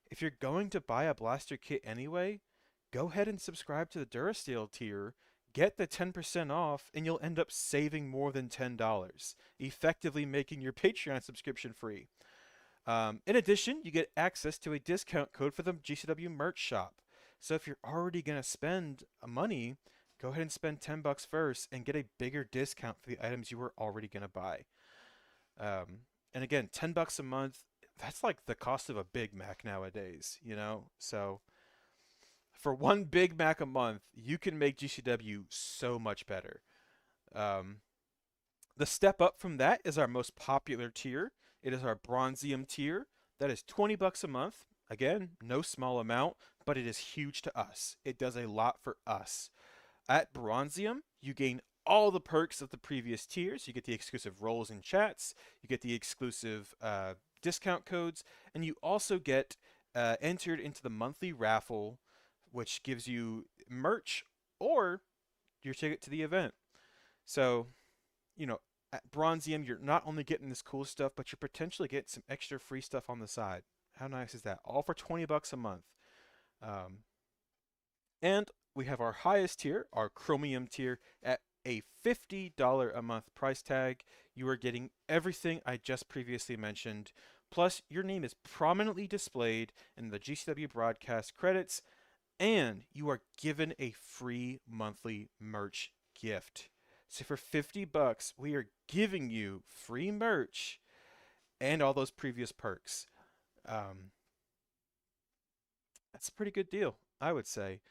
If you're going to buy a blaster kit anyway, go ahead and subscribe to the Durasteel tier, get the 10% off, and you'll end up saving more than $10, effectively making your Patreon subscription free. In addition, you get access to a discount code for the GCW merch shop. So if you're already going to spend money, go ahead and spend $10 first and get a bigger discount for the items you were already going to buy. And again, $10 a month, that's like the cost of a Big Mac nowadays, you know? So for one Big Mac a month, you can make GCW so much better. The step up from that is our most popular tier. It is our Bronzium tier. That is $20 a month. Again, no small amount, but it is huge to us. It does a lot for us. At Bronzium, you gain all the perks of the previous tiers. You get the exclusive roles and chats, you get the exclusive discount codes, and you also get entered into the monthly raffle, which gives you merch or your ticket to the event. So, you know, at Bronzium, you're not only getting this cool stuff, but you're potentially getting some extra free stuff on the side. How nice is that? All for $20 a month. Um, and we have our highest tier, our Chromium tier, at a $50 a month price tag. You are getting everything I just previously mentioned. Plus, your name is prominently displayed in the GCW broadcast credits, and you are given a free monthly merch gift. So for $50, we are giving you free merch and all those previous perks. Um, that's a pretty good deal, I would say.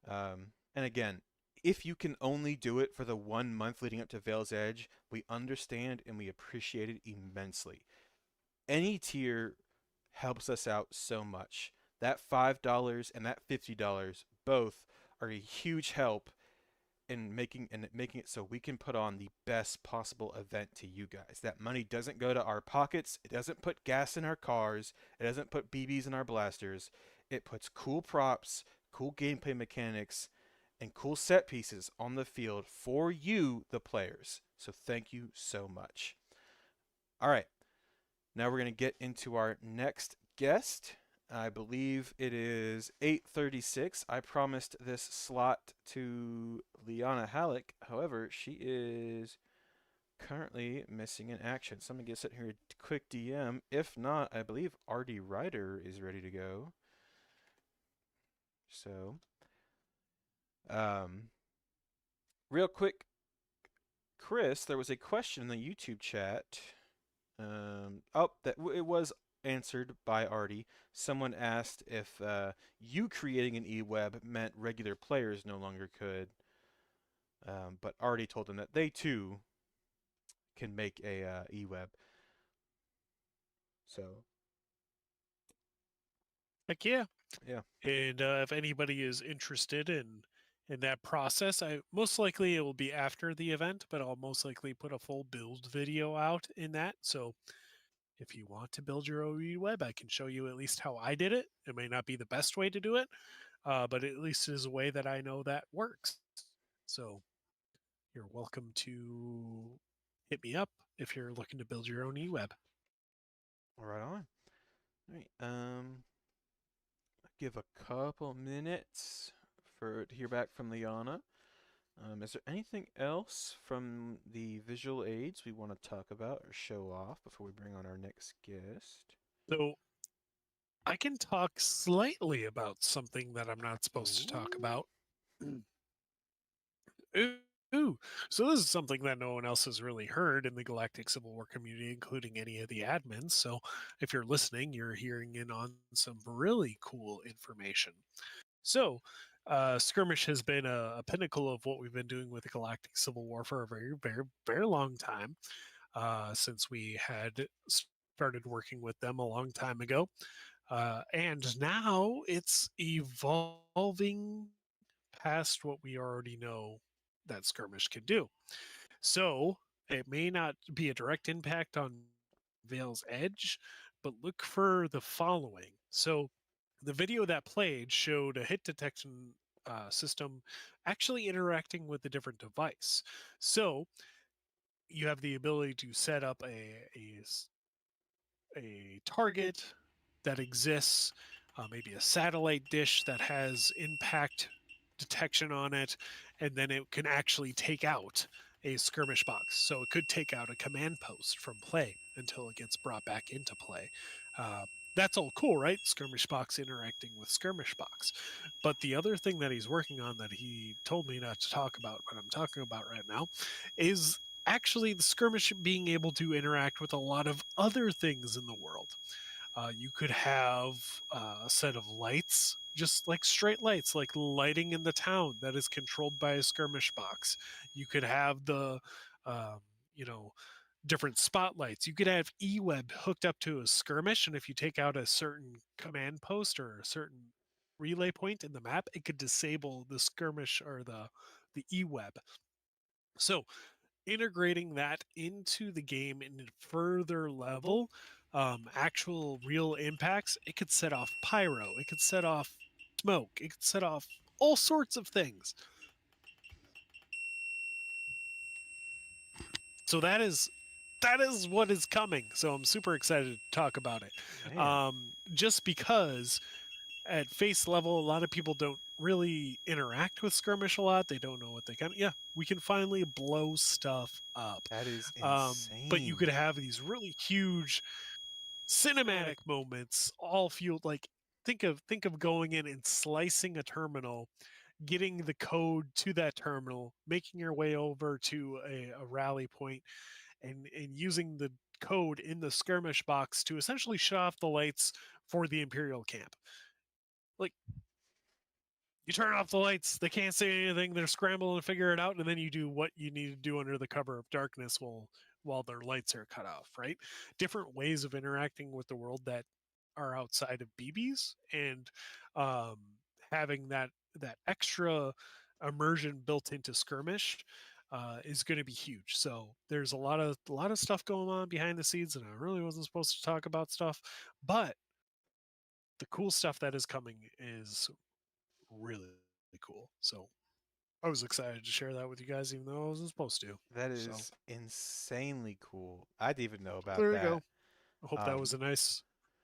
And again, if you can only do it for the 1 month leading up to Veil's Edge, we understand and we appreciate it immensely. Any tier helps us out so much. That $5 and that $50 both are a huge help in making it so we can put on the best possible event to you guys. That money doesn't go to our pockets. It doesn't put gas in our cars. It doesn't put BBs in our blasters. It puts cool props, cool gameplay mechanics, and cool set pieces on the field for you, the players. So thank you so much. All right. Now we're going to get into our next guest. I believe it is 8:36. I promised this slot to Liana Halleck. However, she is currently missing in action. So I'm going to get set here a quick DM. If not, I believe RD Ryder is ready to go. So, real quick, Chris, there was a question in the YouTube chat. It was answered by Artie. Someone asked if you creating an eWeb meant regular players no longer could, but Artie told them that they too can make a eWeb. So, Heck yeah. yeah. And if anybody is interested in that process, I most likely it will be after the event, but I'll most likely put a full build video out in that. So if you want to build your own web, I can show you at least how I did it. It may not be the best way to do it, but at least it is a way that I know that works. So you're welcome to hit me up if you're looking to build your own eWeb. Right on. All right. Give a couple minutes to hear back from Liana. Is there anything else from the visual aids we want to talk about or show off before we bring on our next guest? So I can talk slightly about something that I'm not supposed to talk about. Ooh, so this is something that no one else has really heard in the Galactic Civil War community, including any of the admins. So if you're listening, you're hearing in on some really cool information. So, skirmish has been a pinnacle of what we've been doing with the Galactic Civil War for a very, very, very long time, since we had started working with them a long time ago. And now it's evolving past what we already know that skirmish can do. So, it may not be a direct impact on Veil's Edge, but look for the following. So, the video that played showed a hit detection system actually interacting with a different device. So you have the ability to set up a target that exists, maybe a satellite dish that has impact detection on it, and then it can actually take out a skirmish box. So it could take out a command post from play until it gets brought back into play. That's all cool, right? Skirmish box interacting with skirmish box. But the other thing that he's working on that he told me not to talk about, but I'm talking about right now, is actually the skirmish being able to interact with a lot of other things in the world. You could have a set of lights, just like straight lights, like lighting in the town that is controlled by a skirmish box. You could have the, um, you know, different spotlights. You could have eWeb hooked up to a skirmish, and if you take out a certain command post or a certain relay point in the map, it could disable the skirmish or the eWeb. So integrating that into the game in a further level, actual real impacts, it could set off pyro, it could set off smoke, it could set off all sorts of things. So that is what is coming. So I'm super excited to talk about it. Man. Just because at face level, a lot of people don't really interact with skirmish a lot. They don't know what they can. Yeah, we can finally blow stuff up. That is But you insane. could have these really huge cinematic moments, all fueled like think of going in and slicing a terminal, getting the code to that terminal, making your way over to a rally point, and using the code in the skirmish box to essentially shut off the lights for the Imperial camp. Like, you turn off the lights, they can't see anything, they're scrambling to figure it out, and then you do what you need to do under the cover of darkness while their lights are cut off, right? Different ways of interacting with the world that are outside of BBs, and um, having that extra immersion built into skirmish is going to be huge. So there's a lot of stuff going on behind the scenes, and I really wasn't supposed to talk about stuff, but the cool stuff that is coming is really cool. So I was excited to share that with you guys, even though I wasn't supposed to. That So is insanely cool. I didn't even know about there you that. go. I hope that was a nice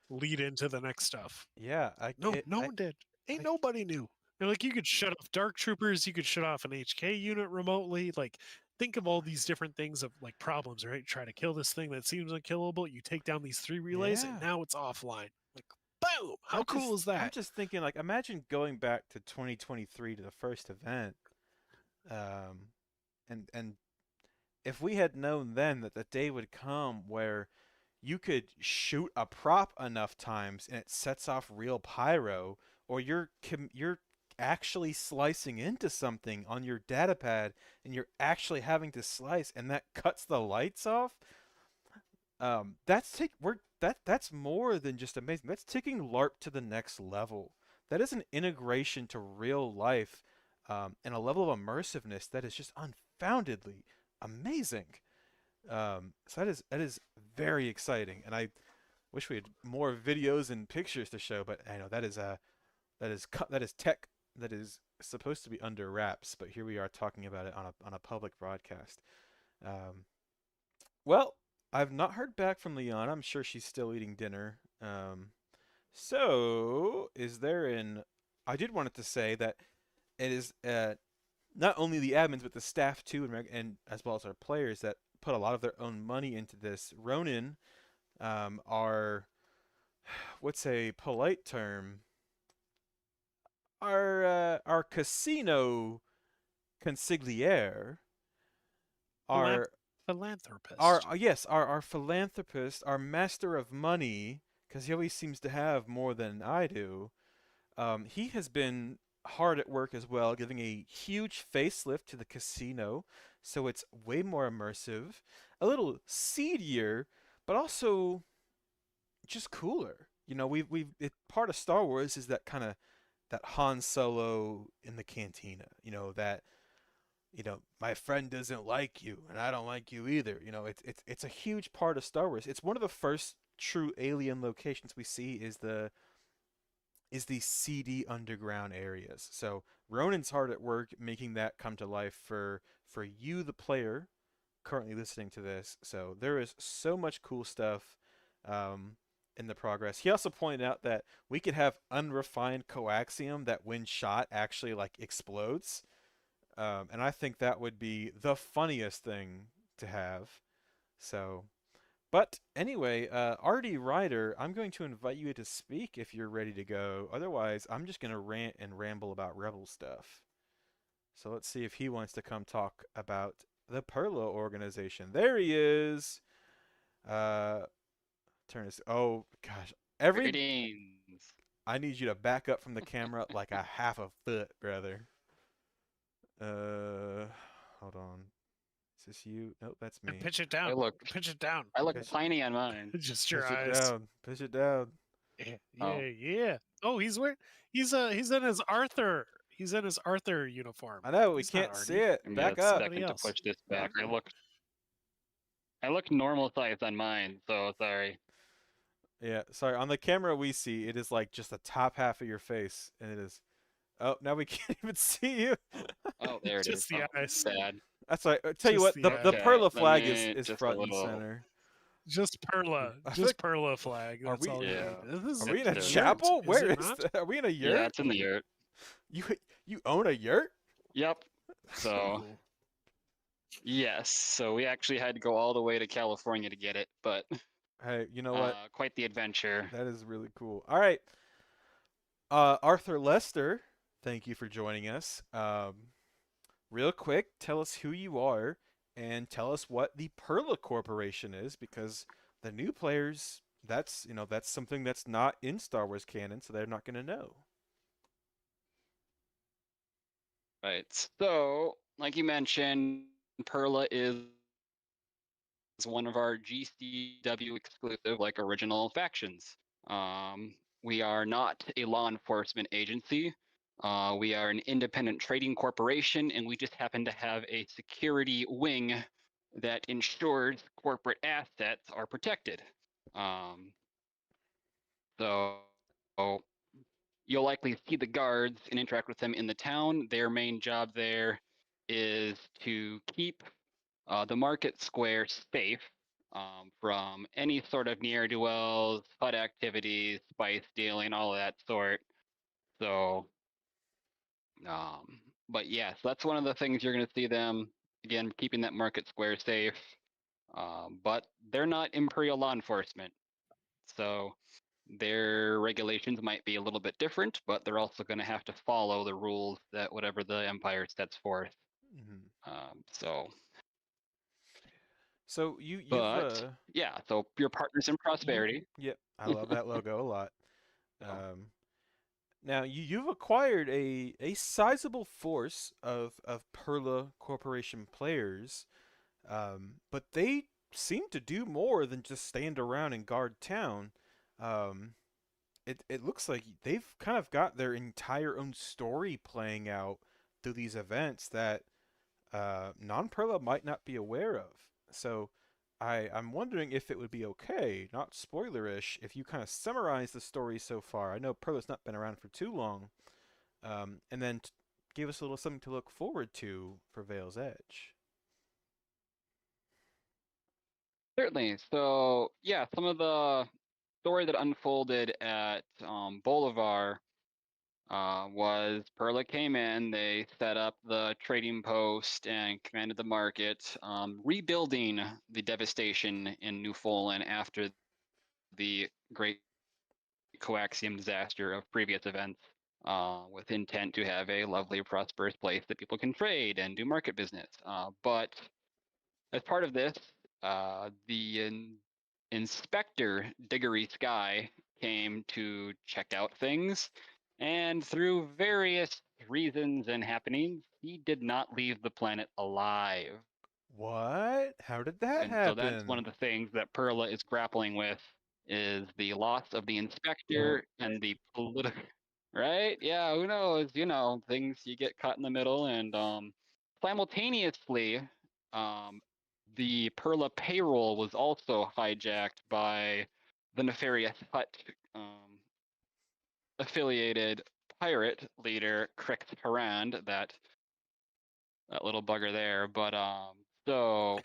lead into the next stuff. Yeah, No one did. Ain't nobody knew. Like, you could shut off dark troopers, you could shut off an HK unit remotely. Like, think of all these different things of like problems, right? Try to kill this thing that seems unkillable. You take down these 3 relays, and Yeah. now it's offline. Like, boom! How cool is that? I'm just thinking, like, imagine going back to 2023 to the first event, and if we had known then that the day would come where you could shoot a prop enough times and it sets off real pyro, or you're actually slicing into something on your data pad and you're actually having to slice and that cuts the lights off. That's more than just amazing. That's taking LARP to the next level. That is an integration to real life, and a level of immersiveness that is just unfoundedly amazing. So that is very exciting, and I wish we had more videos and pictures to show. But I know that is tech that is supposed to be under wraps. But here we are talking about it on a public broadcast. Well, I've not heard back from Leon. I'm sure she's still eating dinner. So is there an? I did wanted to say that it is not only the admins but the staff too, and as well as our players that put a lot of their own money into this. Ronin, are what's a polite term? Our casino consigliere, our Philanthropist. our philanthropist, our master of money, because he always seems to have more than I do. He has been hard at work as well, giving a huge facelift to the casino, so it's way more immersive, a little seedier, but also just cooler. You know, part of Star Wars is that kind of that Han Solo in the cantina. My friend doesn't like you and I don't like you either. It's a huge part of Star Wars. It's one of the first true alien locations we see is the seedy underground areas. So Ronin's hard at work making that come to life for you, the player, currently listening to this. So there is so much cool stuff in the progress. He also pointed out that we could have unrefined coaxium that when shot actually like explodes. And I think that would be the funniest thing to have. So, but anyway, Artie Ryder, I'm going to invite you to speak if you're ready to go. Otherwise, I'm just going to rant and ramble about Rebel stuff. So let's see if he wants to come talk about the Perlo organization. There he is. Turn this. Oh gosh, Greetings. I need you to back up from the camera like a half a foot, brother. Hold on. Is this you? Nope, that's me. And pitch it down. Pitch it down. I look tiny on mine. Just your Pitch eyes. it down. Pitch it down. Yeah. Oh, he's in his Arthur. He's in his Arthur uniform. I know we He's not can't see Arnie. it. Give me Back a up. Somebody second to else. push this back. I look normal size on mine, so sorry. Yeah, sorry. On the camera we see it is like just the top half of your face, and it is. Oh, now we can't even see you. Oh, there it is. Just the Oh, eyes. bad. That's right. Tell you Just what, the the eyes. Perla let flag me is just a front and little. center. Just Perla. I feel Just like- Perla flag. Are That's we- all we Yeah. need. This is Are we in a It's chapel? Is Where it is not? that? Are we in a yurt? Yeah, it's in the yurt. You own a yurt? Yep. That's So cool. yes, so we actually had to go all the way to California to get it, but Hey, you know what? quite the adventure. That is really cool. All right. Arthur Lester, thank you for joining us. Real quick, tell us who you are and tell us what the Perla Corporation is, because the new players, that's something that's not in Star Wars canon, so they're not going to know. Right. So, like you mentioned, Perla is one of our GCW exclusive, like original factions. We are not a law enforcement agency. We are an independent trading corporation, and we just happen to have a security wing that ensures corporate assets are protected. So you'll likely see the guards and interact with them in the town. Their main job there is to keep the market square safe from any sort of ne'er-do-wells, HUD activities, spice dealing, all of that sort. So, but yes, that's one of the things you're going to see them, again, keeping that market square safe. But they're not Imperial law enforcement. So their regulations might be a little bit different, but they're also going to have to follow the rules that whatever the Empire sets forth. So So you've But yeah, so your partners in prosperity. Yep, I love that logo a lot. Now you've acquired a sizable force of Perla Corporation players, but they seem to do more than just stand around and guard town. It looks like they've kind of got their entire own story playing out through these events that non-Perla might not be aware of. So I'm wondering if it would be okay, not spoilerish, if you kind of summarize the story so far. I know Perla's not been around for too long, and then give us a little something to look forward to for Veil's Edge. Certainly. So yeah, some of the story that unfolded at Bolivar was Perla came in, they set up the trading post and commanded the market, rebuilding the devastation in Newfoundland after the great coaxium disaster of previous events, with intent to have a lovely, prosperous place that people can trade and do market business. But as part of this, the inspector Diggory Sky came to check out things, and through various reasons and happenings, he did not leave the planet alive. What? How did that And happen? so that's one of the things that Perla is grappling with, is the loss of the inspector and the political. Right? Yeah, who knows? Things you get caught in the middle, and simultaneously, the Perla payroll was also hijacked by the nefarious Hut affiliated pirate leader Krix Harand, that little bugger there. But so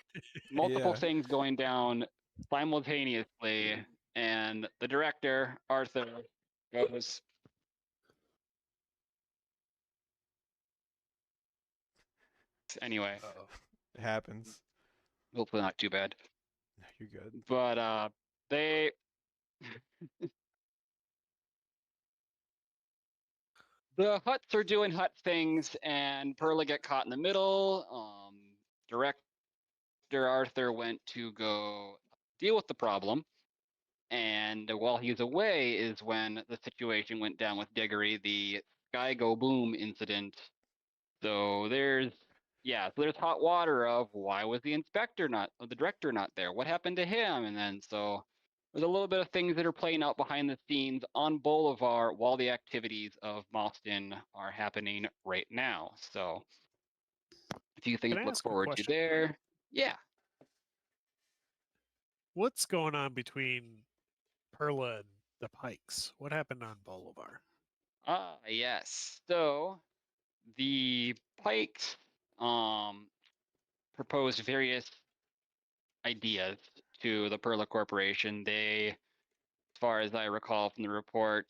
multiple Yeah. things going down simultaneously, and the director Arthur goes, anyway. Uh-oh. It happens. Hopefully not too bad. No, you're good. But they the Huts are doing Hut things, and Perla get caught in the middle. Director Arthur went to go deal with the problem, and while he's away is when the situation went down with Diggory, the Sky Go Boom incident. So there's hot water of why was the director not there? What happened to him? And then so there's a little bit of things that are playing out behind the scenes on Bolivar while the activities of Boston are happening right now. So a few things Can I to look ask a forward to question? there. Yeah. What's going on between Perla and the Pikes? What happened on Bolivar? Yes. So the Pikes proposed various ideas to the Perla Corporation. They, as far as I recall from the report,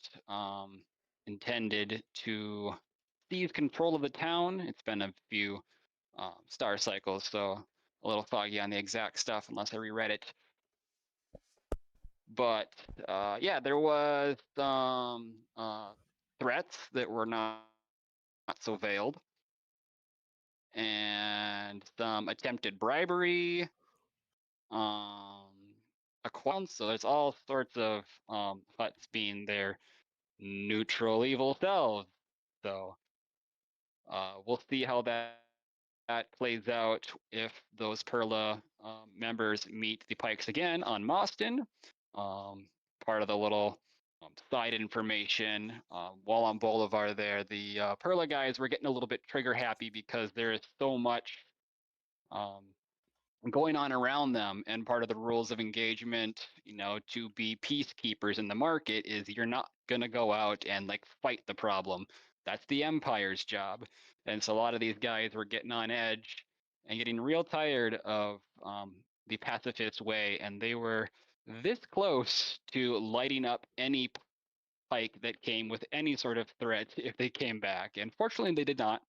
intended to seize control of the town. It's been a few star cycles, so a little foggy on the exact stuff unless I reread it. But yeah, there was some threats that were not so veiled, and some attempted bribery, accounts. So there's all sorts of huts being their neutral evil selves. So we'll see how that plays out if those Perla members meet the Pikes again on Moston. Part of the little side information while on Bolivar there, the Perla guys were getting a little bit trigger happy because there is so much going on around them, and part of the rules of engagement, to be peacekeepers in the market is you're not going to go out and like fight the problem. That's the empire's job. And so a lot of these guys were getting on edge and getting real tired of the pacifist way, and they were this close to lighting up any pike that came with any sort of threat if they came back. And fortunately they did not.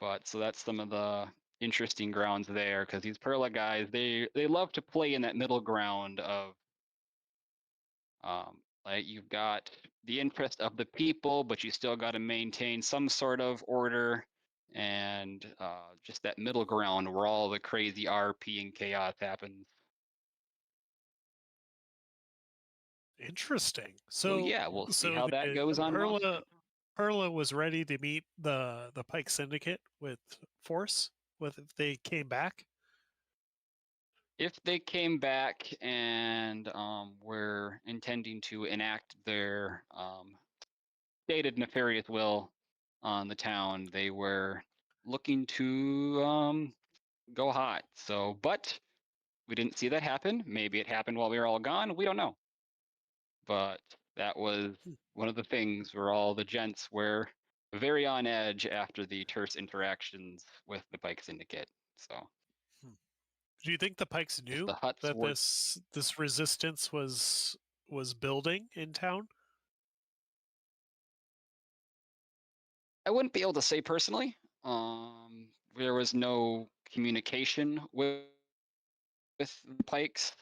But so that's some of the interesting grounds there, because these Perla guys, they love to play in that middle ground of like you've got the interest of the people, but you still got to maintain some sort of order, and just that middle ground where all the crazy RP and chaos happens. Interesting. So yeah, we'll see how that goes on Moston. Perla was ready to meet the Pike Syndicate with force with if they came back. If they came back and were intending to enact their stated nefarious will on the town, they were looking to go hot. So, but we didn't see that happen. Maybe it happened while we were all gone. We don't know. But that was one of the things where all the gents were very on edge after the terse interactions with the Pike Syndicate. So, Do you think the Pikes knew the huts that were. this resistance was building in town? I wouldn't be able to say personally. There was no communication with Pikes,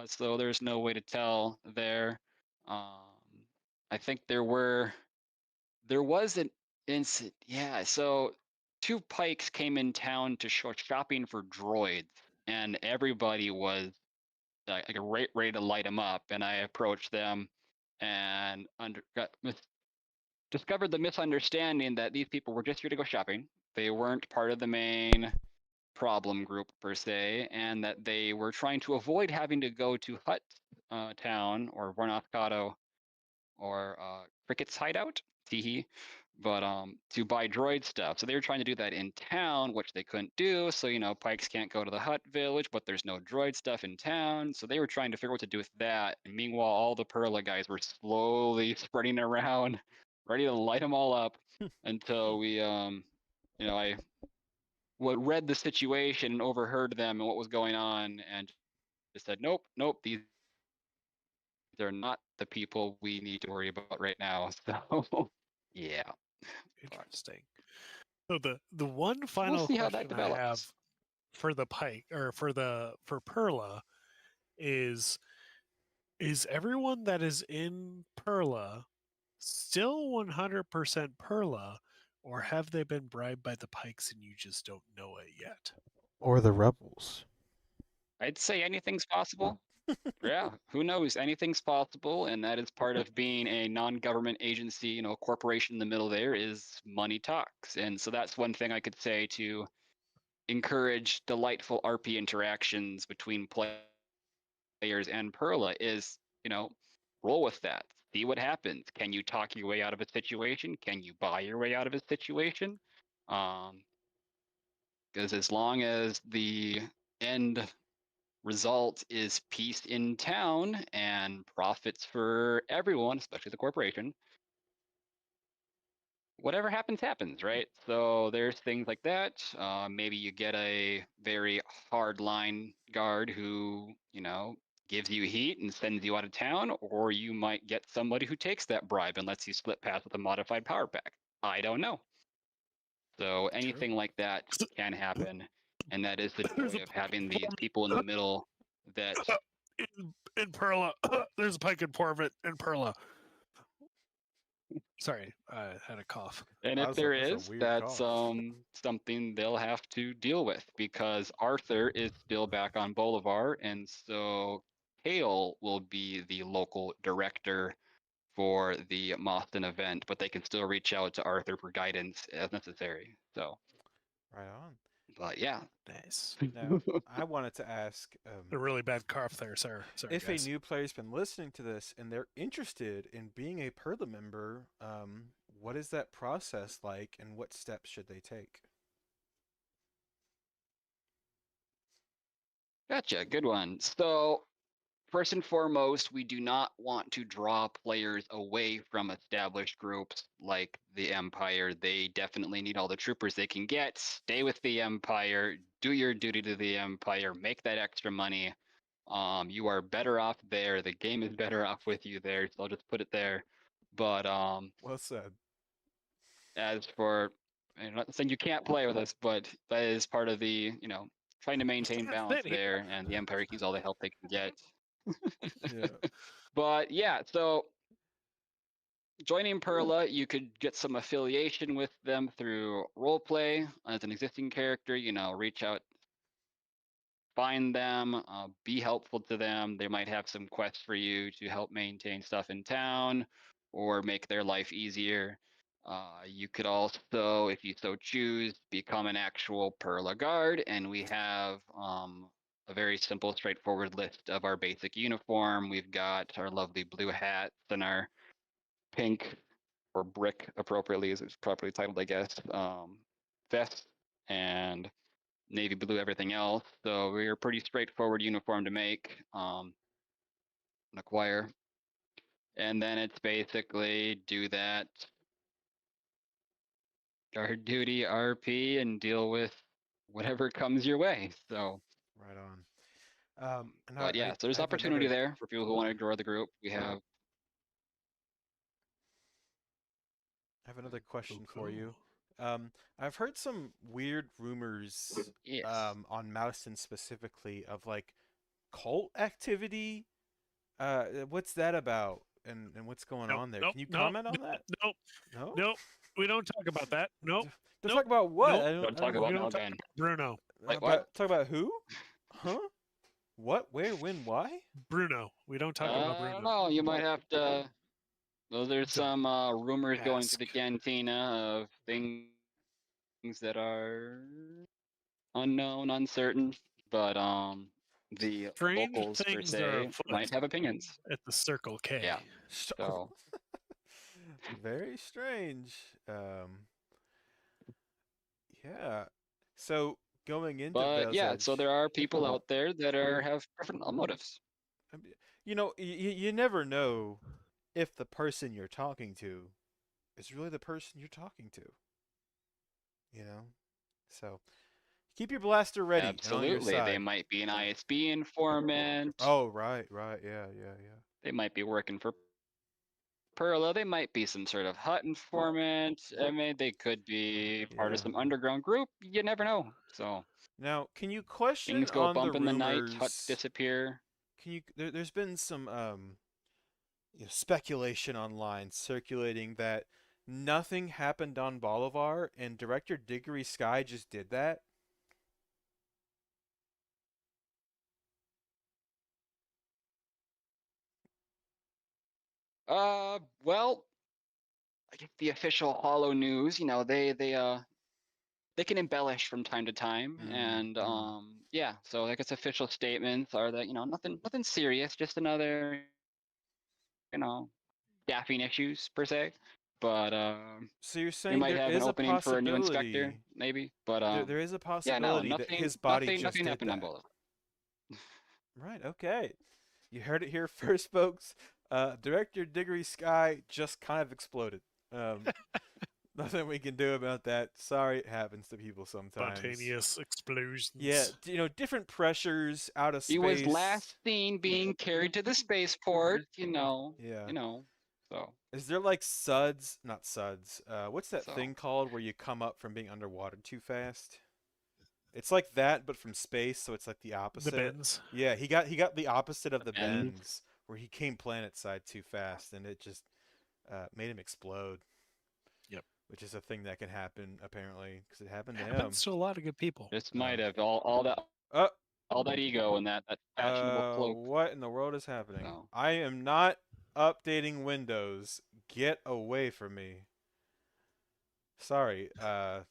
so there's no way to tell there. I think there was an incident. Yeah, so two Pikes came in town to shopping for droids, and everybody was like ready to light them up. And I approached them and discovered the misunderstanding that these people were just here to go shopping. They weren't part of the main problem group per se, and that they were trying to avoid having to go to Hut Town or Vornothkato or Cricket's hideout, teehee, but to buy droid stuff. So they were trying to do that in town, which they couldn't do. So Pikes can't go to the Hut village, but there's no droid stuff in town. So they were trying to figure out what to do with that. And meanwhile, all the Perla guys were slowly spreading around, ready to light them all up until we, I read the situation and overheard them and what was going on, and just said, nope, these are not the people we need to worry about right now. So, yeah. Interesting. So the one We'll final see how that question I have develops. for the Pike or for Perla is everyone that is in Perla still 100% Perla, or have they been bribed by the Pikes and you just don't know it yet? Or the rebels. I'd say anything's possible. Yeah, who knows? Anything's possible, and that is part of being a non-government agency, corporation in the middle there is money talks. And so that's one thing I could say to encourage delightful RP interactions between players and Perla is roll with that. See what happens. Can you talk your way out of a situation? Can you buy your way out of a situation? Because as long as the end result is peace in town and profits for everyone, especially the corporation, whatever happens, happens, right? So there's things like that. Maybe you get a very hard line guard who, gives you heat and sends you out of town, or you might get somebody who takes that bribe and lets you split paths with a modified power pack. I don't know. So anything like that can happen, and that is the There's joy a of having these people in the middle that in Perla. There's a pike and porvit in Perla. Sorry, I had a cough. And if That's there a is, weird that's cough. something they'll have to deal with because Arthur is still back on Bolivar, and so Kale will be the local director for the Boston event, but they can still reach out to Arthur for guidance as necessary. So, Right on. but yeah. Nice. Now, I wanted to ask A really bad cough there, sir. Sorry, if guys. a new player's been listening to this and they're interested in being a Perla member, what is that process like and what steps should they take? Gotcha, good one. So first and foremost, we do not want to draw players away from established groups like the Empire. They definitely need all the troopers they can get. Stay with the Empire, do your duty to the Empire, make that extra money. You are better off there. The game is better off with you there, so I'll just put it there. But Well said. as for, I'm not saying you can't play with us, but that is part of the, trying to maintain balance there, and the Empire needs all the help they can get. Yeah. But yeah, so joining Perla, you could get some affiliation with them through roleplay as an existing character. Reach out, find them, be helpful to them. They might have some quests for you to help maintain stuff in town or make their life easier. You could also, if you so choose, become an actual Perla guard, and we have a very simple, straightforward list of our basic uniform. We've got our lovely blue hats and our pink or brick, appropriately, as it's properly titled, I guess, vest and navy blue everything else. So we're a pretty straightforward uniform to make and acquire. And then it's basically do that guard duty RP and deal with whatever comes your way. So Right on. And but yeah, so there's I have opportunity another there for people who want to grow the group. We have question for you. I've heard some weird rumors yes. on Mouston specifically of like cult activity. What's that about? And what's going on there? Can you comment on that? Nope. No. Nope. We don't talk about that. Nope. To Nope. talk about what? Nope. Don't talk know. about We don't talk Malgan. about Bruno. Like what? Talk about who? Huh? What? Where? When? Why? Bruno. We don't talk about I Bruno. don't know. You might have to. Well, there's some rumors going Ask. through the cantina of things that are unknown, uncertain, but the Strange locals per things are se afoot might have opinions. at the Circle K. Yeah. So Very strange. Yeah. So going into but yeah, Veil's so Edge, there are people out there that have different motives. you never know if the person you're talking to is really the person you're talking to. So keep your blaster ready and on your Absolutely. side. They might be an ISB informant. Oh, right. Yeah. They might be working for Perla. They might be some sort of hut informant. I mean, they could be part of Yeah. some underground group. You never know. So Now, can you question things go on the bump in the night, huts rumors? disappear. Can you? There's been some speculation online circulating that nothing happened on Bolivar and director Diggory Sky just did that. Well, I guess the official Hollow News, they can embellish from time to time, and yeah. So I guess official statements are that nothing serious, just another staffing issues per se. But So you're we saying might there have an is a opening for a new inspector, possibility. maybe. But There is a yeah, no, possibility that nothing, his body nothing, just nothing did happened on that. Boulevard. Right. Okay. You heard it here first, folks. Director Diggory Sky just kind of exploded. Nothing we can do about that. Sorry, it happens to people sometimes. Spontaneous explosions. Yeah, different pressures out of space. He was last seen being carried to the spaceport. Yeah. So. Is there like suds? Not suds. What's that So. thing called where you come up from being underwater too fast? It's like that, but from space, so it's like the opposite. The bends. Yeah, he got the opposite of the bends. bends, where he came planet side too fast, and it just made him explode. Yep. Which is a thing that can happen apparently, because it happened to him. Happens to a lot of good people. This might have all that ego and that fashionable cloak. What in the world is happening? So. I am not updating Windows. Get away from me. Sorry. I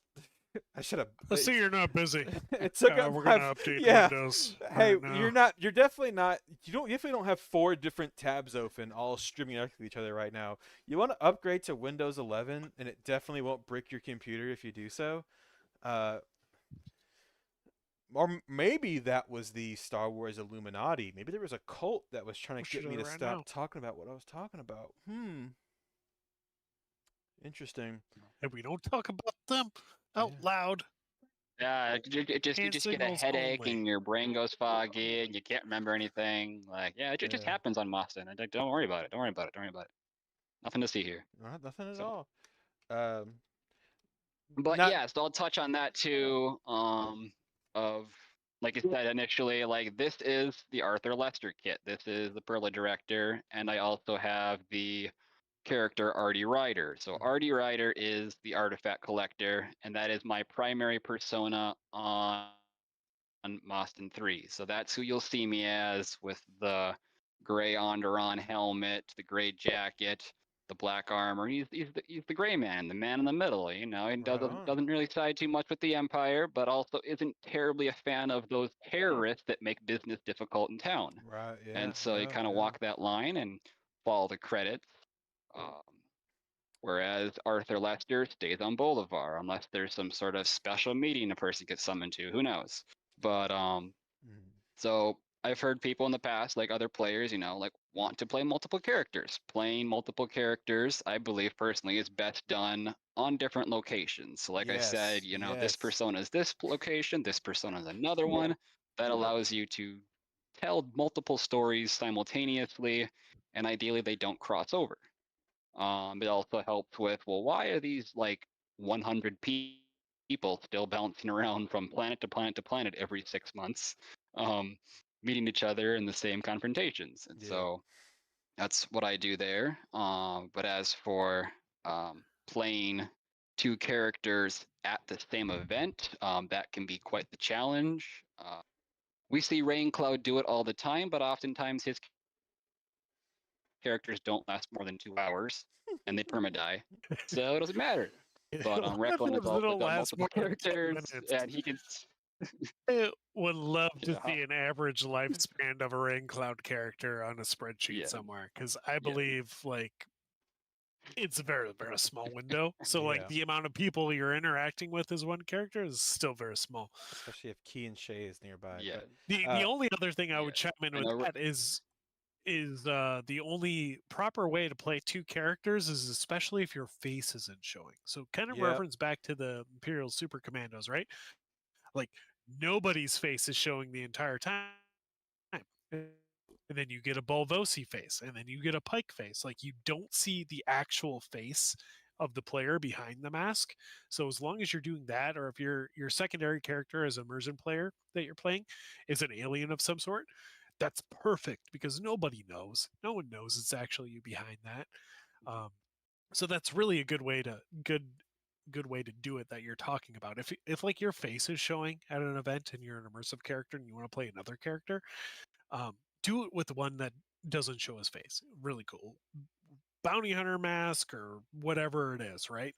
should have. Let's see you're not busy. It took up we're gonna update Windows. Hey, right now. You're definitely not. You definitely don't have 4 different tabs open, all streaming next to each other right now. You want to upgrade to Windows 11, and it definitely won't brick your computer if you do so. Or maybe that was the Star Wars Illuminati. Maybe there was a cult that was trying to get me to stop talking about what I was talking about. Interesting. And we don't talk about them out loud. Yeah, you just get a headache and your brain goes foggy and you can't remember anything. Like, it just happens on Boston. Don't worry about it. Don't worry about it. Nothing to see here. Nothing at all. So I'll touch on that too. Of like I said initially, like this is the Arthur Lester kit. This is the Perla director, and I also have the character Artie Ryder. So Artie Ryder is the artifact collector, and that is my primary persona on Moston 3. So that's who you'll see me as, with the gray Onderon helmet, the gray jacket, the black armor. He's the gray man, the man in the middle. He doesn't really side too much with the Empire, but also isn't terribly a fan of those terrorists that make business difficult in town. Right. Yeah. And so you kind of walk that line and follow the credits. Whereas Arthur Lester stays on Bolivar unless there's some sort of special meeting a person gets summoned to. Who knows? But so I've heard people in the past, like other players, like want to play multiple characters. Playing multiple characters, I believe personally, is best done on different locations. So like I said, this persona is this location, this persona is another one. That allows you to tell multiple stories simultaneously, and ideally they don't cross over. It also helps with, well, why are these like 100 people still bouncing around from planet to planet to planet every 6 months, meeting each other in the same confrontations? And so that's what I do there. But as for playing 2 characters at the same event, that can be quite the challenge. We see Raincloud do it all the time, but oftentimes his characters don't last more than 2 hours, and they perma-die, so it doesn't matter. But Recklin has also got multiple characters, and he can... I would love to see an average lifespan of a Raincloud character on a spreadsheet somewhere, because I believe like it's a very, very small window. So like the amount of people you're interacting with as one character is still very small. Especially if Key and Shay is nearby. Yeah. But, the only other thing I would chime in with that is the only proper way to play 2 characters is especially if your face isn't showing. So kind of reference back to the Imperial Super Commandos, right? Like nobody's face is showing the entire time. And then you get a Bolvosi face, and then you get a Pike face. Like you don't see the actual face of the player behind the mask. So as long as you're doing that, or if your secondary character as a immersion player that you're playing is an alien of some sort, that's perfect because nobody knows. No one knows it's actually you behind that. So that's really a good way to do it that you're talking about. If like your face is showing at an event and you're an immersive character and you want to play another character, do it with one that doesn't show his face. Really cool. Bounty hunter mask or whatever it is, right?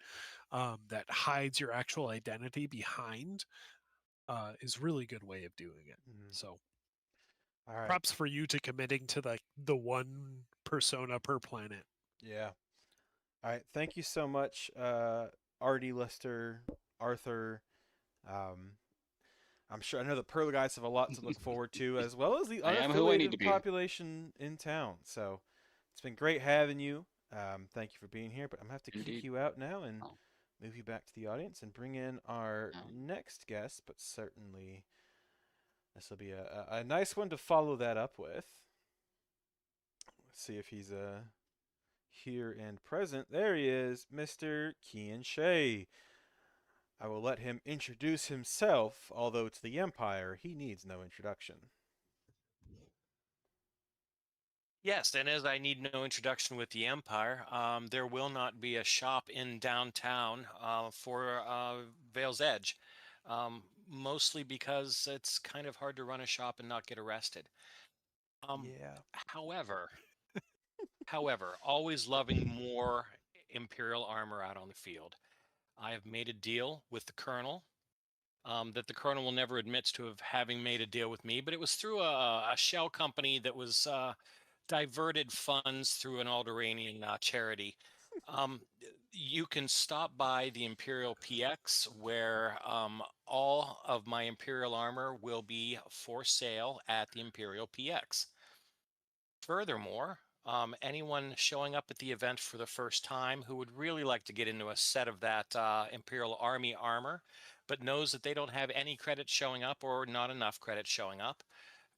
That hides your actual identity behind is really good way of doing it. So props for you to committing to like the 1% persona per planet. Yeah. All right. Thank you so much, Artie, Lester, Arthur. Um, I'm sure I know the Pearl guys have a lot to look forward to, as well as the I am who I need unaffiliated to be. population in town. So it's been great having you. Thank you for being here, but I'm gonna have to kick Indeed. you out now and Oh. move you back to the audience and bring in our Oh. next guest. But certainly, this will be a nice one to follow that up with. Let's see if he's here and present. There he is, Mr. Kian Shea. I will let him introduce himself, although to the Empire, he needs no introduction. Yes, and as I need no introduction with the Empire, there will not be a shop in downtown for Vale's Edge, mostly because it's kind of hard to run a shop and not get arrested. Yeah. However, always loving more Imperial armor out on the field. I have made a deal with the Colonel that the Colonel will never admit to having made a deal with me, but it was through a shell company that was diverted funds through an Alderanian charity. You can stop by the Imperial PX where all of my Imperial armor will be for sale at the Imperial PX. Furthermore, anyone showing up at the event for the first time who would really like to get into a set of that Imperial Army armor, but knows that they don't have any credits showing up or not enough credits showing up,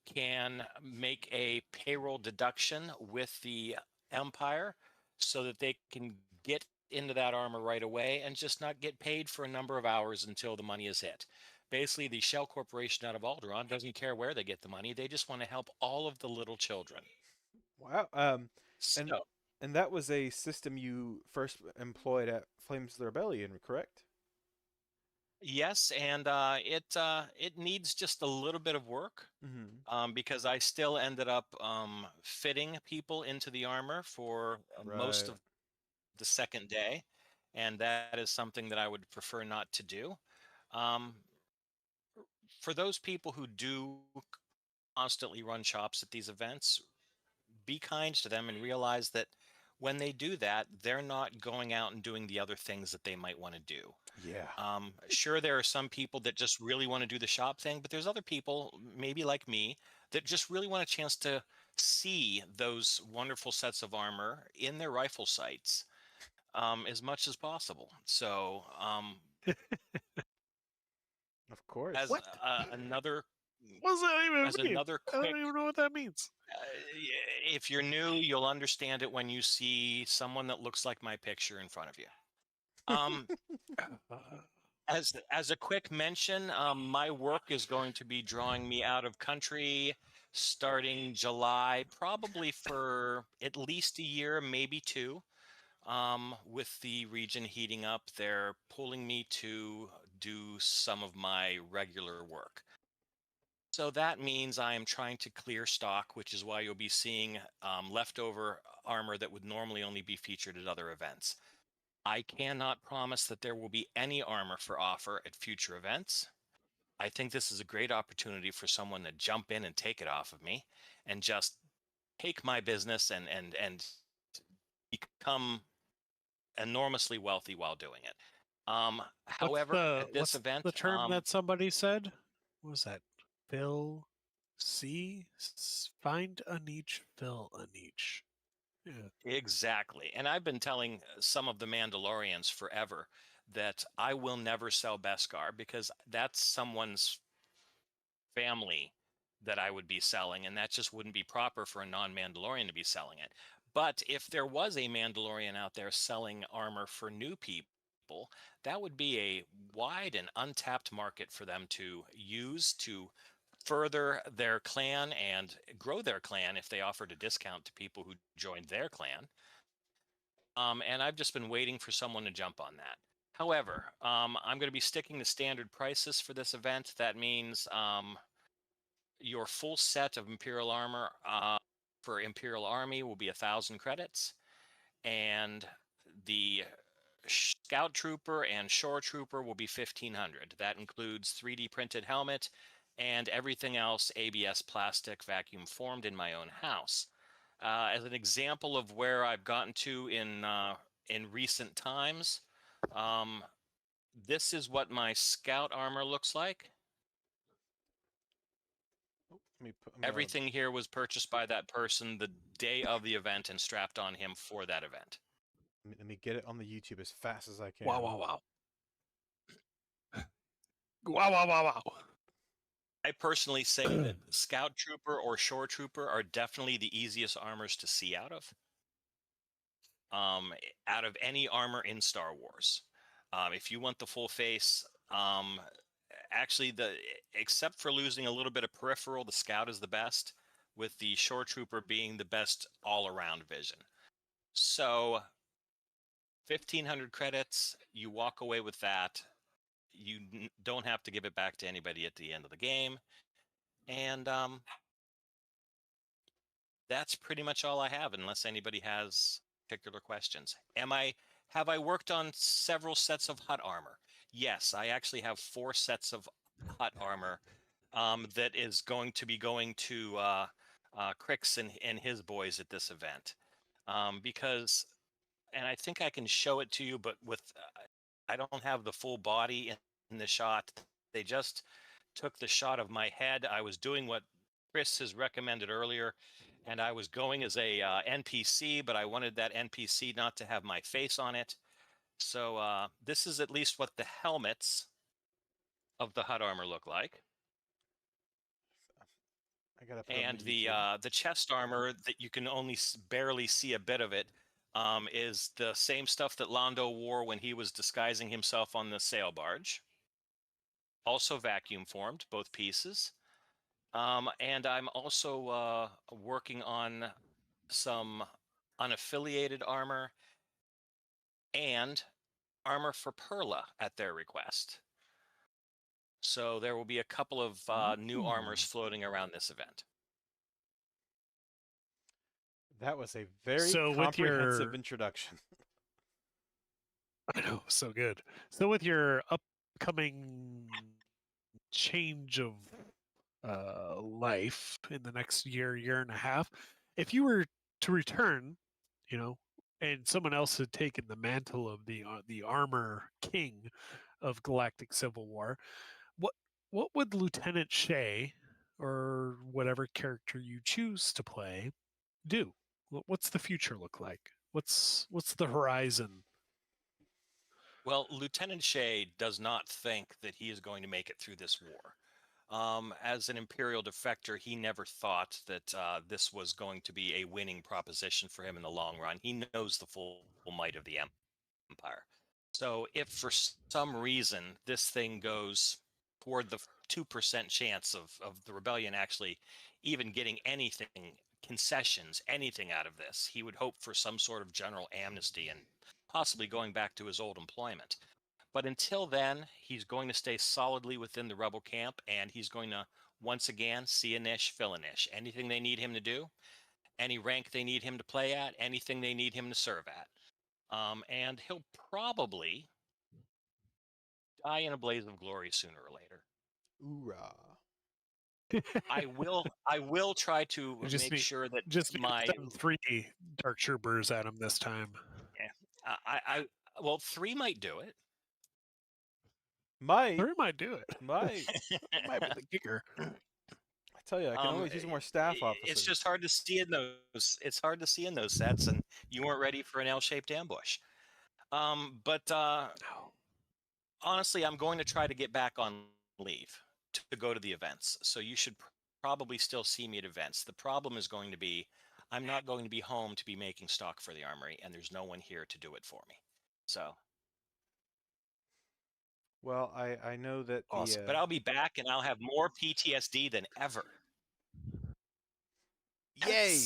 can make a payroll deduction with the Empire so that they can get into that armor right away and just not get paid for a number of hours until the money is hit. Basically, the Shell Corporation out of Alderaan doesn't care where they get the money. They just want to help all of the little children. Wow. And So, and that was a system you first employed at Flames of the Rebellion, correct? yes, and it needs just a little bit of work Mm-hmm. because I still ended up fitting people into the armor for most Right. of the second day, and that is something that I would prefer not to do. Um, for those people who do constantly run shops at these events, be kind to them and realize that when they do that, they're not going out and doing the other things that they might want to do. Yeah. Sure, there are some people that just really want to do the shop thing, but there's other people, maybe like me, that just really want a chance to see those wonderful sets of armor in their rifle sights as much as possible. So, Of course. as What? another What does that even as mean? another I quick, don't even know what that means. if you're new, you'll understand it when you see someone that looks like my picture in front of you. Um, as a quick mention, my work is going to be drawing me out of country starting July, probably for at least a year, maybe two. With the region heating up, they're pulling me to do some of my regular work. So that means I am trying to clear stock, which is why you'll be seeing leftover armor that would normally only be featured at other events. I cannot promise that there will be any armor for offer at future events. I think this is a great opportunity for someone to jump in and take it off of me and just take my business and become enormously wealthy while doing it. However, at this what's event, the term that somebody said? What was that? Fill find a niche, fill a niche. Yeah. exactly. And I've been telling some of the Mandalorians forever that I will never sell Beskar because that's someone's family that I would be selling, and that just wouldn't be proper for a non-Mandalorian to be selling it. But if there was a Mandalorian out there selling armor for new people, that would be a wide and untapped market for them to use to further their clan and grow their clan if they offered a discount to people who joined their clan. And I've just been waiting for someone to jump on that. However, I'm going to be sticking to standard prices for this event. That means your full set of Imperial armor for Imperial Army will be 1,000 credits, and the Scout Trooper and Shore Trooper will be 1,500. That includes 3D printed helmet and everything else ABS plastic vacuum formed in my own house. As an example of where I've gotten to in recent times, this is what my scout armor looks like. Everything here was purchased by that person the day of the event and strapped on him for that event. Let me get it on the YouTube as fast as I can. Wow, wow, wow. Wow, wow, wow, wow. I personally say that Scout Trooper or Shore Trooper are definitely the easiest armors to see out of any armor in Star Wars. If you want the full face, actually, except for losing a little bit of peripheral, the Scout is the best, with the Shore Trooper being the best all-around vision. So 1,500 credits, you walk away with that. You don't have to give it back to anybody at the end of the game. And that's pretty much all I have, unless anybody has particular questions. Have I worked on several sets of hut armor? Yes, I actually have 4 sets of hut armor that is going to be going to Crix and his boys at this event. Because, and I think I can show it to you, but I don't have the full body in the shot. They just took the shot of my head. I was doing what Chris has recommended earlier, and I was going as a NPC, but I wanted that NPC not to have my face on it. So this is at least what the helmets of the hut armor look like. I gotta put And the chest armor that you can only barely see a bit of it is the same stuff that Londo wore when he was disguising himself on the sail barge. Also vacuum formed, both pieces. And I'm also working on some unaffiliated armor and armor for Perla at their request. So there will be a couple of new armors floating around this event. That was a very So with comprehensive your- introduction. I know, so good. So with your upcoming change of life in the next year and a half, if you were to return, and someone else had taken the mantle of the armor king of Galactic Civil War, what would Lieutenant Shay or whatever character you choose to play do? What's the future look like? What's the horizon? Well, Lieutenant Shay does not think that he is going to make it through this war. As an Imperial defector, he never thought that this was going to be a winning proposition for him in the long run. He knows the full might of the Empire. So if for some reason this thing goes toward the 2% chance of the rebellion actually even getting anything, concessions, anything out of this, he would hope for some sort of general amnesty and possibly going back to his old employment. But until then, he's going to stay solidly within the rebel camp, and he's going to, once again, see a niche, fill a niche. Anything they need him to do, any rank they need him to play at, anything they need him to serve at. And he'll probably die in a blaze of glory sooner or later. Hoorah. I will try to make sure that just my send 3 Dark Troopers at him this time. well, 3 might do it. Might 3 might do it. might Might be the kicker. I tell you, I can always use more staff officers. It's just hard to see in those. It's hard to see in those sets, and you weren't ready for an L-shaped ambush. But honestly, I'm going to try to get back on leave to go to the events. So you should probably still see me at events. The problem is going to be I'm not going to be home to be making stock for the armory, and there's no one here to do it for me. So. Well, I know that awesome. But I'll be back, and I'll have more PTSD than ever. Yay!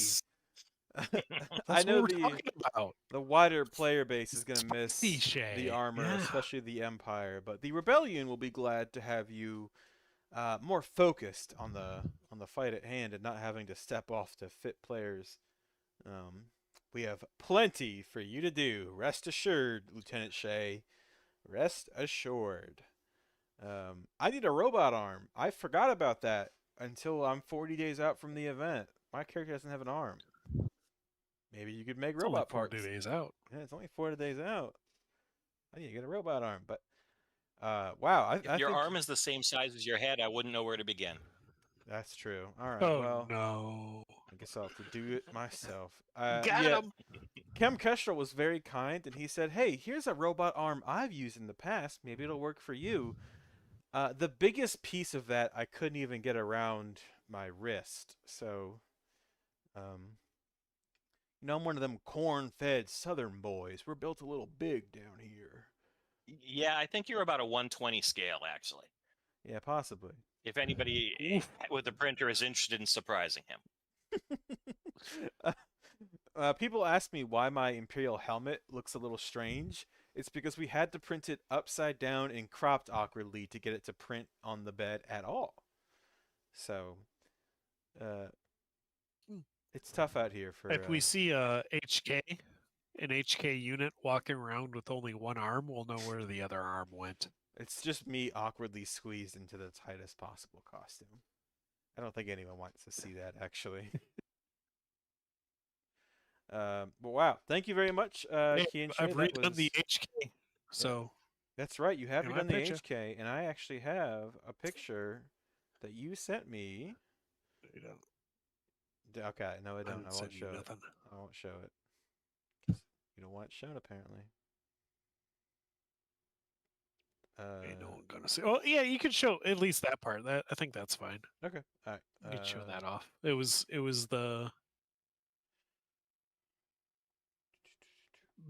I know the wider player base is going to miss the armor, especially the Empire, but the Rebellion will be glad to have you more focused on the fight at hand and not having to step off to fit players. We have plenty for you to do. Rest assured, Lieutenant Shay. Rest assured. I need a robot arm. I forgot about that until I'm 40 days out from the event. My character doesn't have an arm. maybe you could make It's only robot 40 parts. days out. Yeah, it's only 40 days out. I need to get a robot arm, but wow, If I your think arm is the same size as your head, I wouldn't know where to begin. that's true. All right, Oh well, no. I guess I'll have to do it myself. Got Yeah, him. Kem Kestrel was very kind, and he said, "Hey, here's a robot arm I've used in the past. Maybe it'll work for you." The biggest piece of that I couldn't even get around my wrist, so I'm one of them corn-fed Southern boys. We're built a little big down here. Yeah, I think you're about a 120 scale, actually. Yeah, possibly. If anybody with a printer is interested in surprising him. People ask me why my Imperial helmet looks a little strange. It's because we had to print it upside down and cropped awkwardly to get it to print on the bed at all. So, it's tough out here for. If we see an HK unit walking around with only one arm, we'll know where the other arm went. It's just me awkwardly squeezed into the tightest possible costume. I don't think anyone wants to see that, actually. But wow, thank you very much, Kian. I've redone the HK, so that's right. You have in my redone the picture. HK, and I actually have a picture that you sent me. You don't, Okay, no, I don't. didn't I send won't you show it. nothing. I won't show it. 'Cause you don't want it shown, apparently. Ain't no one gonna see. Oh yeah, you can show at least that part. That I think that's fine. Okay, all right. You can show that off. It was the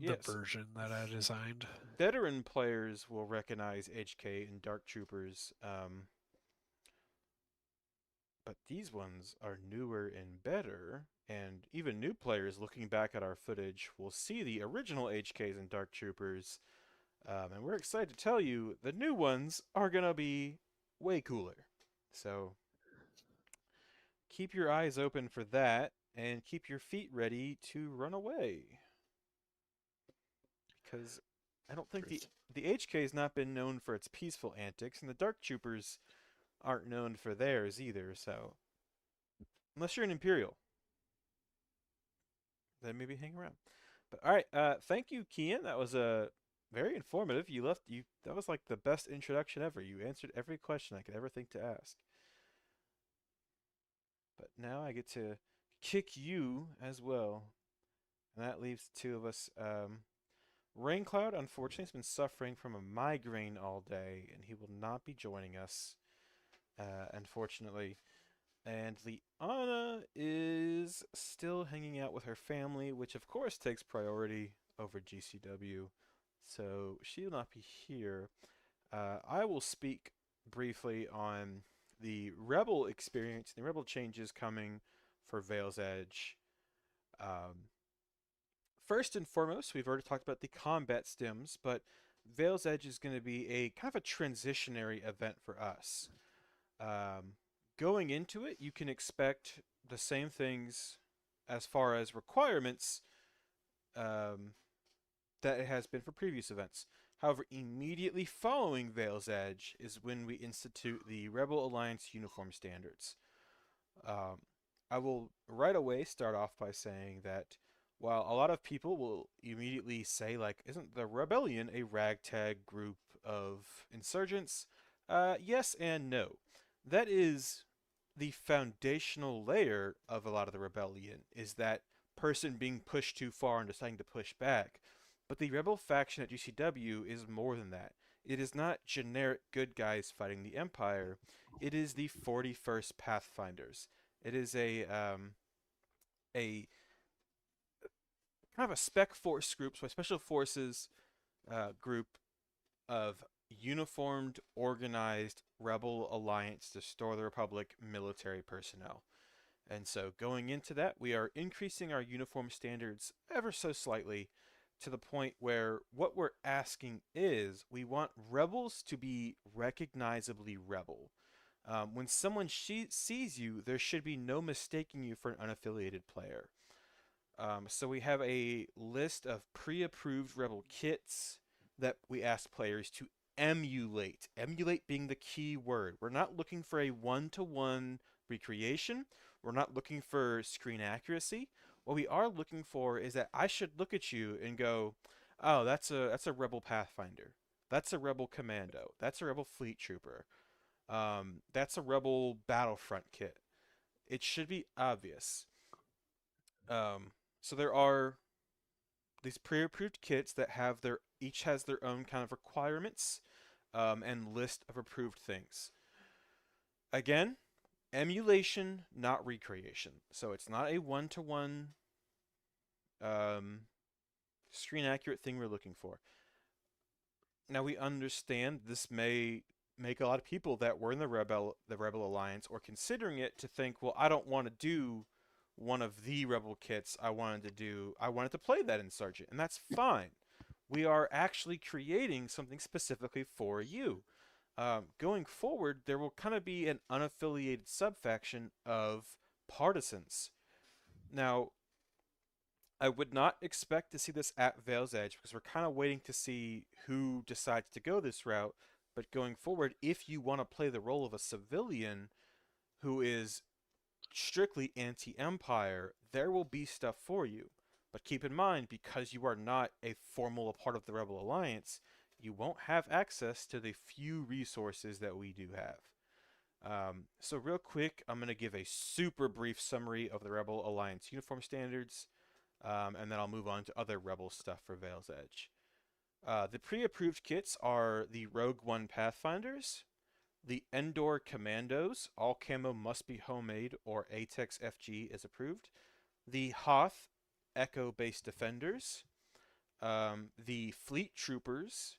Yes. version that I designed. Veteran players will recognize HK and Dark Troopers, but these ones are newer and better, and even new players looking back at our footage will see the original HKs and Dark Troopers, and we're excited to tell you the new ones are going to be way cooler. So keep your eyes open for that, and keep your feet ready to run away. Because I don't think the HK has not been known for its peaceful antics, and the Dark Troopers aren't known for theirs either, so unless you're an Imperial, then maybe hang around. But all right, thank you, Kian. That was very informative. That was like the best introduction ever. You answered every question I could ever think to ask. But now I get to kick you as well, and that leaves the two of us. Raincloud, unfortunately, has been suffering from a migraine all day, and he will not be joining us, unfortunately. And Liana is still hanging out with her family, which of course takes priority over GCW, so she will not be here. I will speak briefly on the Rebel experience, the Rebel changes coming for Veil's Edge. First and foremost, we've already talked about the combat stims, but Veil's Edge is going to be a kind of a transitionary event for us. Going into it, you can expect the same things as far as requirements that it has been for previous events. However, immediately following Veil's Edge is when we institute the Rebel Alliance uniform standards. I will right away start off by saying that while a lot of people will immediately say, like, isn't the Rebellion a ragtag group of insurgents? Yes and no. That is the foundational layer of a lot of the Rebellion, is that person being pushed too far and deciding to push back. But the Rebel faction at GCW is more than that. It is not generic good guys fighting the Empire. It is the 41st Pathfinders. It is a kind of a spec force group, so a special forces group of uniformed, organized Rebel Alliance to Restore the Republic military personnel. And so going into that, we are increasing our uniform standards ever so slightly to the point where what we're asking is we want rebels to be recognizably rebel. When someone sees you, there should be no mistaking you for an unaffiliated player. So we have a list of pre-approved rebel kits that we ask players to emulate. Emulate being the key word. We're not looking for a one-to-one recreation. We're not looking for screen accuracy. What we are looking for is that I should look at you and go, oh, that's a rebel pathfinder. That's a rebel commando. That's a rebel fleet trooper. That's a rebel battlefront kit. It should be obvious. So there are these pre-approved kits that have their each has their own kind of requirements and list of approved things. Again, emulation, not recreation. So it's not a one-to-one screen accurate thing we're looking for. Now we understand this may make a lot of people that were in the Rebel Alliance or considering it to think, well, I don't want to do one of the Rebel kits. I wanted to play that in Sergeant, and that's fine. We are actually creating something specifically for you. Going forward, there will kind of be an unaffiliated subfaction of partisans. Now, I would not expect to see this at Veil's Edge because we're kind of waiting to see who decides to go this route. But going forward, if you want to play the role of a civilian who is strictly anti-Empire, there will be stuff for you. But keep in mind, because you are not a formal part of the Rebel Alliance, you won't have access to the few resources that we do have. So real quick, I'm going to give a super brief summary of the Rebel Alliance uniform standards, and then I'll move on to other Rebel stuff for Veil's Edge. The pre-approved kits are the Rogue One Pathfinders, the Endor Commandos, all camo must be homemade or ATEX FG is approved, the Hoth Echo-based Defenders, the Fleet Troopers,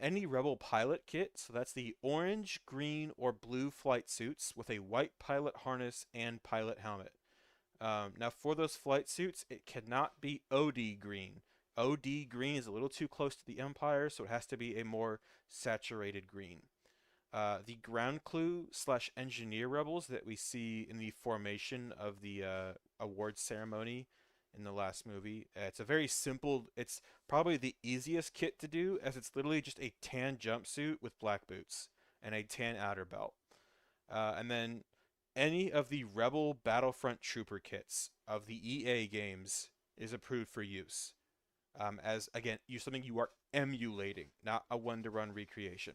any Rebel pilot kit, so that's the orange, green, or blue flight suits with a white pilot harness and pilot helmet. Now for those flight suits, it cannot be OD green. OD green is a little too close to the Empire, so it has to be a more saturated green. The ground crew / engineer rebels that we see in the formation of the awards ceremony in the last movie. It's a very simple, it's probably the easiest kit to do, as it's literally just a tan jumpsuit with black boots and a tan outer belt. And then any of the Rebel Battlefront Trooper kits of the EA games is approved for use. As, again, something you are emulating, not a one-to-run recreation.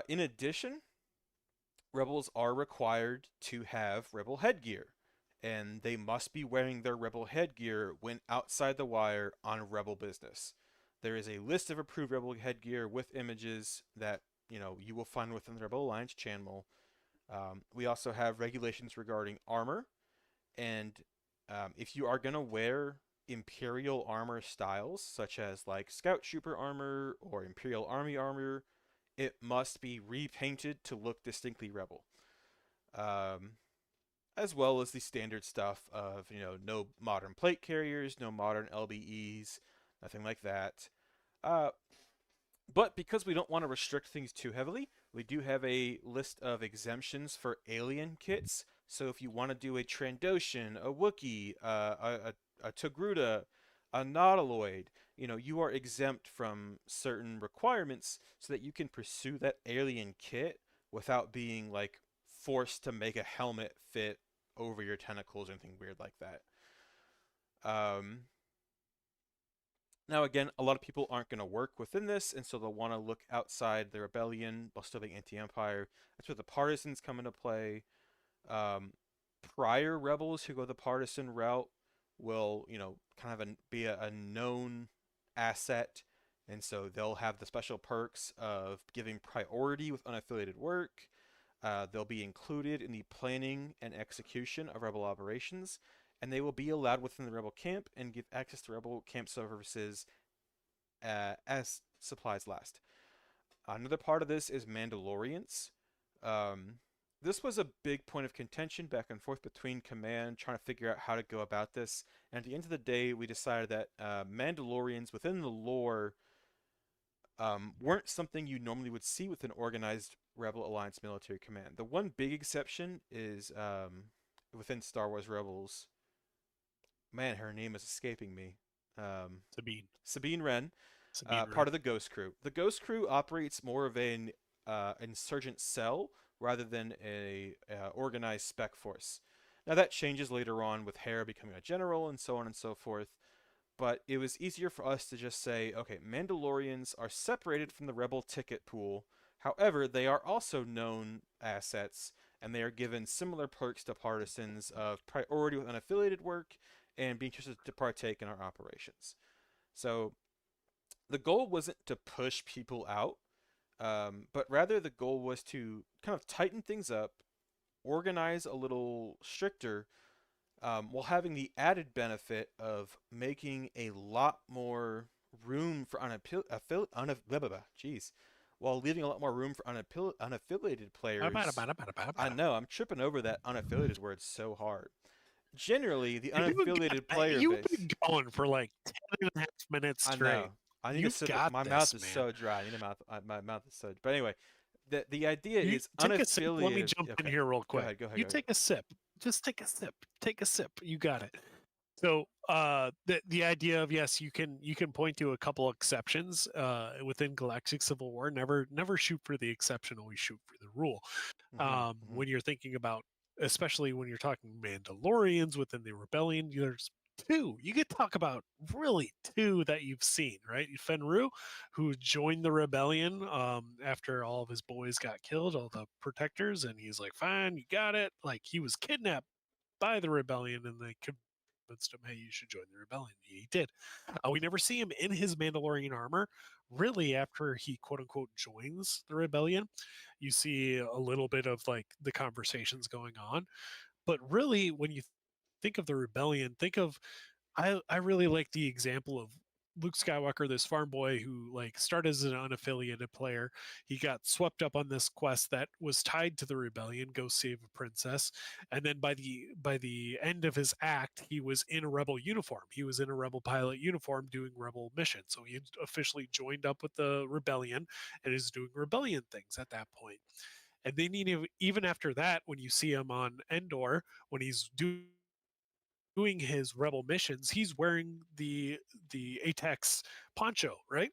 In addition, Rebels are required to have Rebel headgear, and they must be wearing their Rebel headgear when outside the wire on Rebel business. There is a list of approved Rebel headgear with images that you will find within the Rebel Alliance channel. We also have regulations regarding armor, and if you are going to wear Imperial armor styles, such as like Scout Trooper armor or Imperial Army armor, it must be repainted to look distinctly Rebel. As well as the standard stuff of, no modern plate carriers, no modern LBEs, nothing like that. But because we don't want to restrict things too heavily, we do have a list of exemptions for alien kits. So if you want to do a Trandoshan, a Wookiee, a Togruta, a Nautiloid, you are exempt from certain requirements so that you can pursue that alien kit without being like forced to make a helmet fit over your tentacles or anything weird like that. Now again, a lot of people aren't going to work within this, and so they'll want to look outside the rebellion while still being anti-empire. That's where the partisans come into play. Prior rebels who go the partisan route will, kind of be a known asset, and so they'll have the special perks of giving priority with unaffiliated work. They'll be included in the planning and execution of rebel operations, and they will be allowed within the rebel camp and give access to rebel camp services as supplies last. Another part of this is Mandalorians. This was a big point of contention back and forth between Command, trying to figure out how to go about this. And at the end of the day, we decided that Mandalorians within the lore weren't something you normally would see with an organized Rebel Alliance military command. The one big exception is within Star Wars Rebels. Man, her name is escaping me. Sabine Wren. Part of the Ghost Crew. The Ghost Crew operates more of an insurgent cell rather than a organized spec force. Now that changes later on with Hera becoming a general and so on and so forth. But it was easier for us to just say, okay, Mandalorians are separated from the Rebel ticket pool. However, they are also known assets, and they are given similar perks to partisans of priority with unaffiliated work and being interested to partake in our operations. So the goal wasn't to push people out, but rather the goal was to kind of tighten things up, organize a little stricter, while having the added benefit of making a lot more room for while leaving a lot more room for unaffiliated players. I know I'm tripping over that unaffiliated word so hard. Generally, the unaffiliated player You've base. been going for like 10.5 minutes I straight. know. I need You've to sip. got My this, mouth is man. so dry. I need a mouth. My mouth is so. But anyway, the idea You is take a sip. Let me unaffiliated. jump in Okay, here real go quick. ahead. Go ahead. You Go take a sip. Just take a sip. Take a sip. You got it. So the idea of, yes, you can point to a couple exceptions within Galactic Civil War. Never shoot for the exception, always shoot for the rule. When you're thinking about, especially when you're talking Mandalorians within the rebellion, there's two. You could talk about really two that you've seen, right? Fenru, who joined the rebellion after all of his boys got killed, all the protectors, and he's like, fine, you got it. Like, he was kidnapped by the rebellion, and they convinced him, hey, you should join the rebellion. He did. We never see him in his Mandalorian armor. Really, after he quote unquote joins the rebellion, you see a little bit of like the conversations going on. But really, when you think of the rebellion, think of, I really like the example of Luke Skywalker, this farm boy who like started as an unaffiliated player. He got swept up on this quest that was tied to the rebellion, go save a princess, and then by the end of his act, he was in a rebel uniform. He was in a rebel pilot uniform doing rebel missions. So he officially joined up with the rebellion and is doing rebellion things at that point. And then even after that, when you see him on Endor, when he's doing his rebel missions, he's wearing the ATAX poncho, right?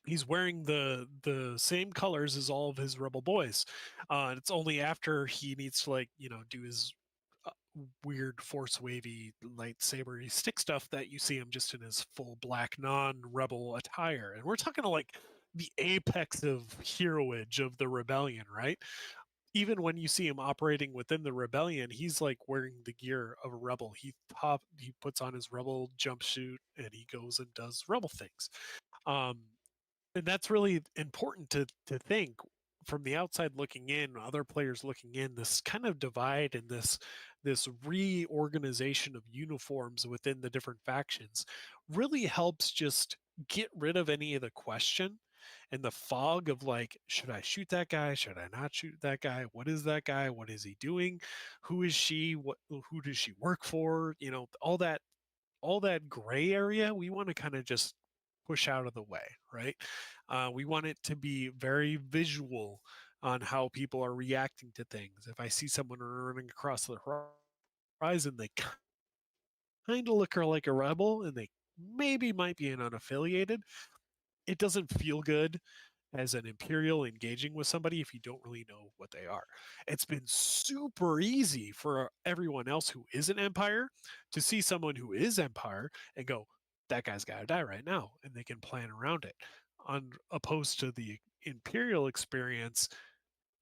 He's wearing the same colors as all of his rebel boys. And it's only after he needs to, like, do his uh, weird force wavy lightsaber stick stuff that you see him just in his full black non-rebel attire. And we're talking like the apex of heroage of the rebellion, right? Even when you see him operating within the rebellion, he's like wearing the gear of a rebel. He puts on his rebel jumpsuit and he goes and does rebel things. Um, and that's really important to think from the outside looking in, other players looking in. This kind of divide and this reorganization of uniforms within the different factions really helps just get rid of any of the question and the fog of like, should I shoot that guy? Should I not shoot that guy? What is that guy? What is he doing? Who is she? Who does she work for? All that gray area, we want to kind of just push out of the way, right? We want it to be very visual on how people are reacting to things. If I see someone running across the horizon, they kind of look like a rebel and they maybe might be an unaffiliated. It doesn't feel good as an Imperial engaging with somebody if you don't really know what they are. It's been super easy for everyone else who isn't Empire to see someone who is Empire and go, that guy's got to die right now, and they can plan around it. On opposed to the Imperial experience,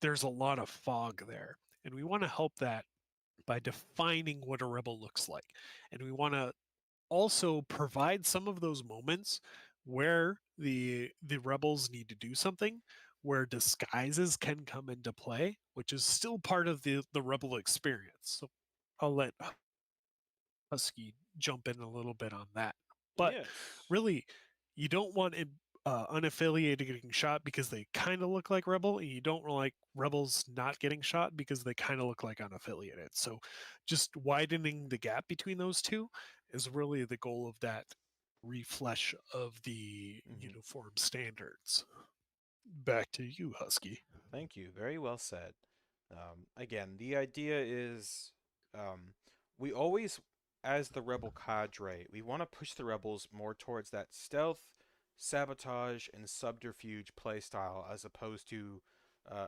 there's a lot of fog there, and we want to help that by defining what a rebel looks like, and we want to also provide some of those moments where the rebels need to do something, where disguises can come into play, which is still part of the rebel experience. So I'll let Husky jump in a little bit on that. But Yes. really, you don't want unaffiliated getting shot because they kind of look like rebel, and you don't like rebels not getting shot because they kind of look like unaffiliated. So just widening the gap between those two is really the goal of that reflesh of the uniform standards. Back to you, Husky. Thank you. Very well said. Again, the idea is we always, as the rebel cadre, we want to push the rebels more towards that stealth, sabotage, and subterfuge playstyle as opposed to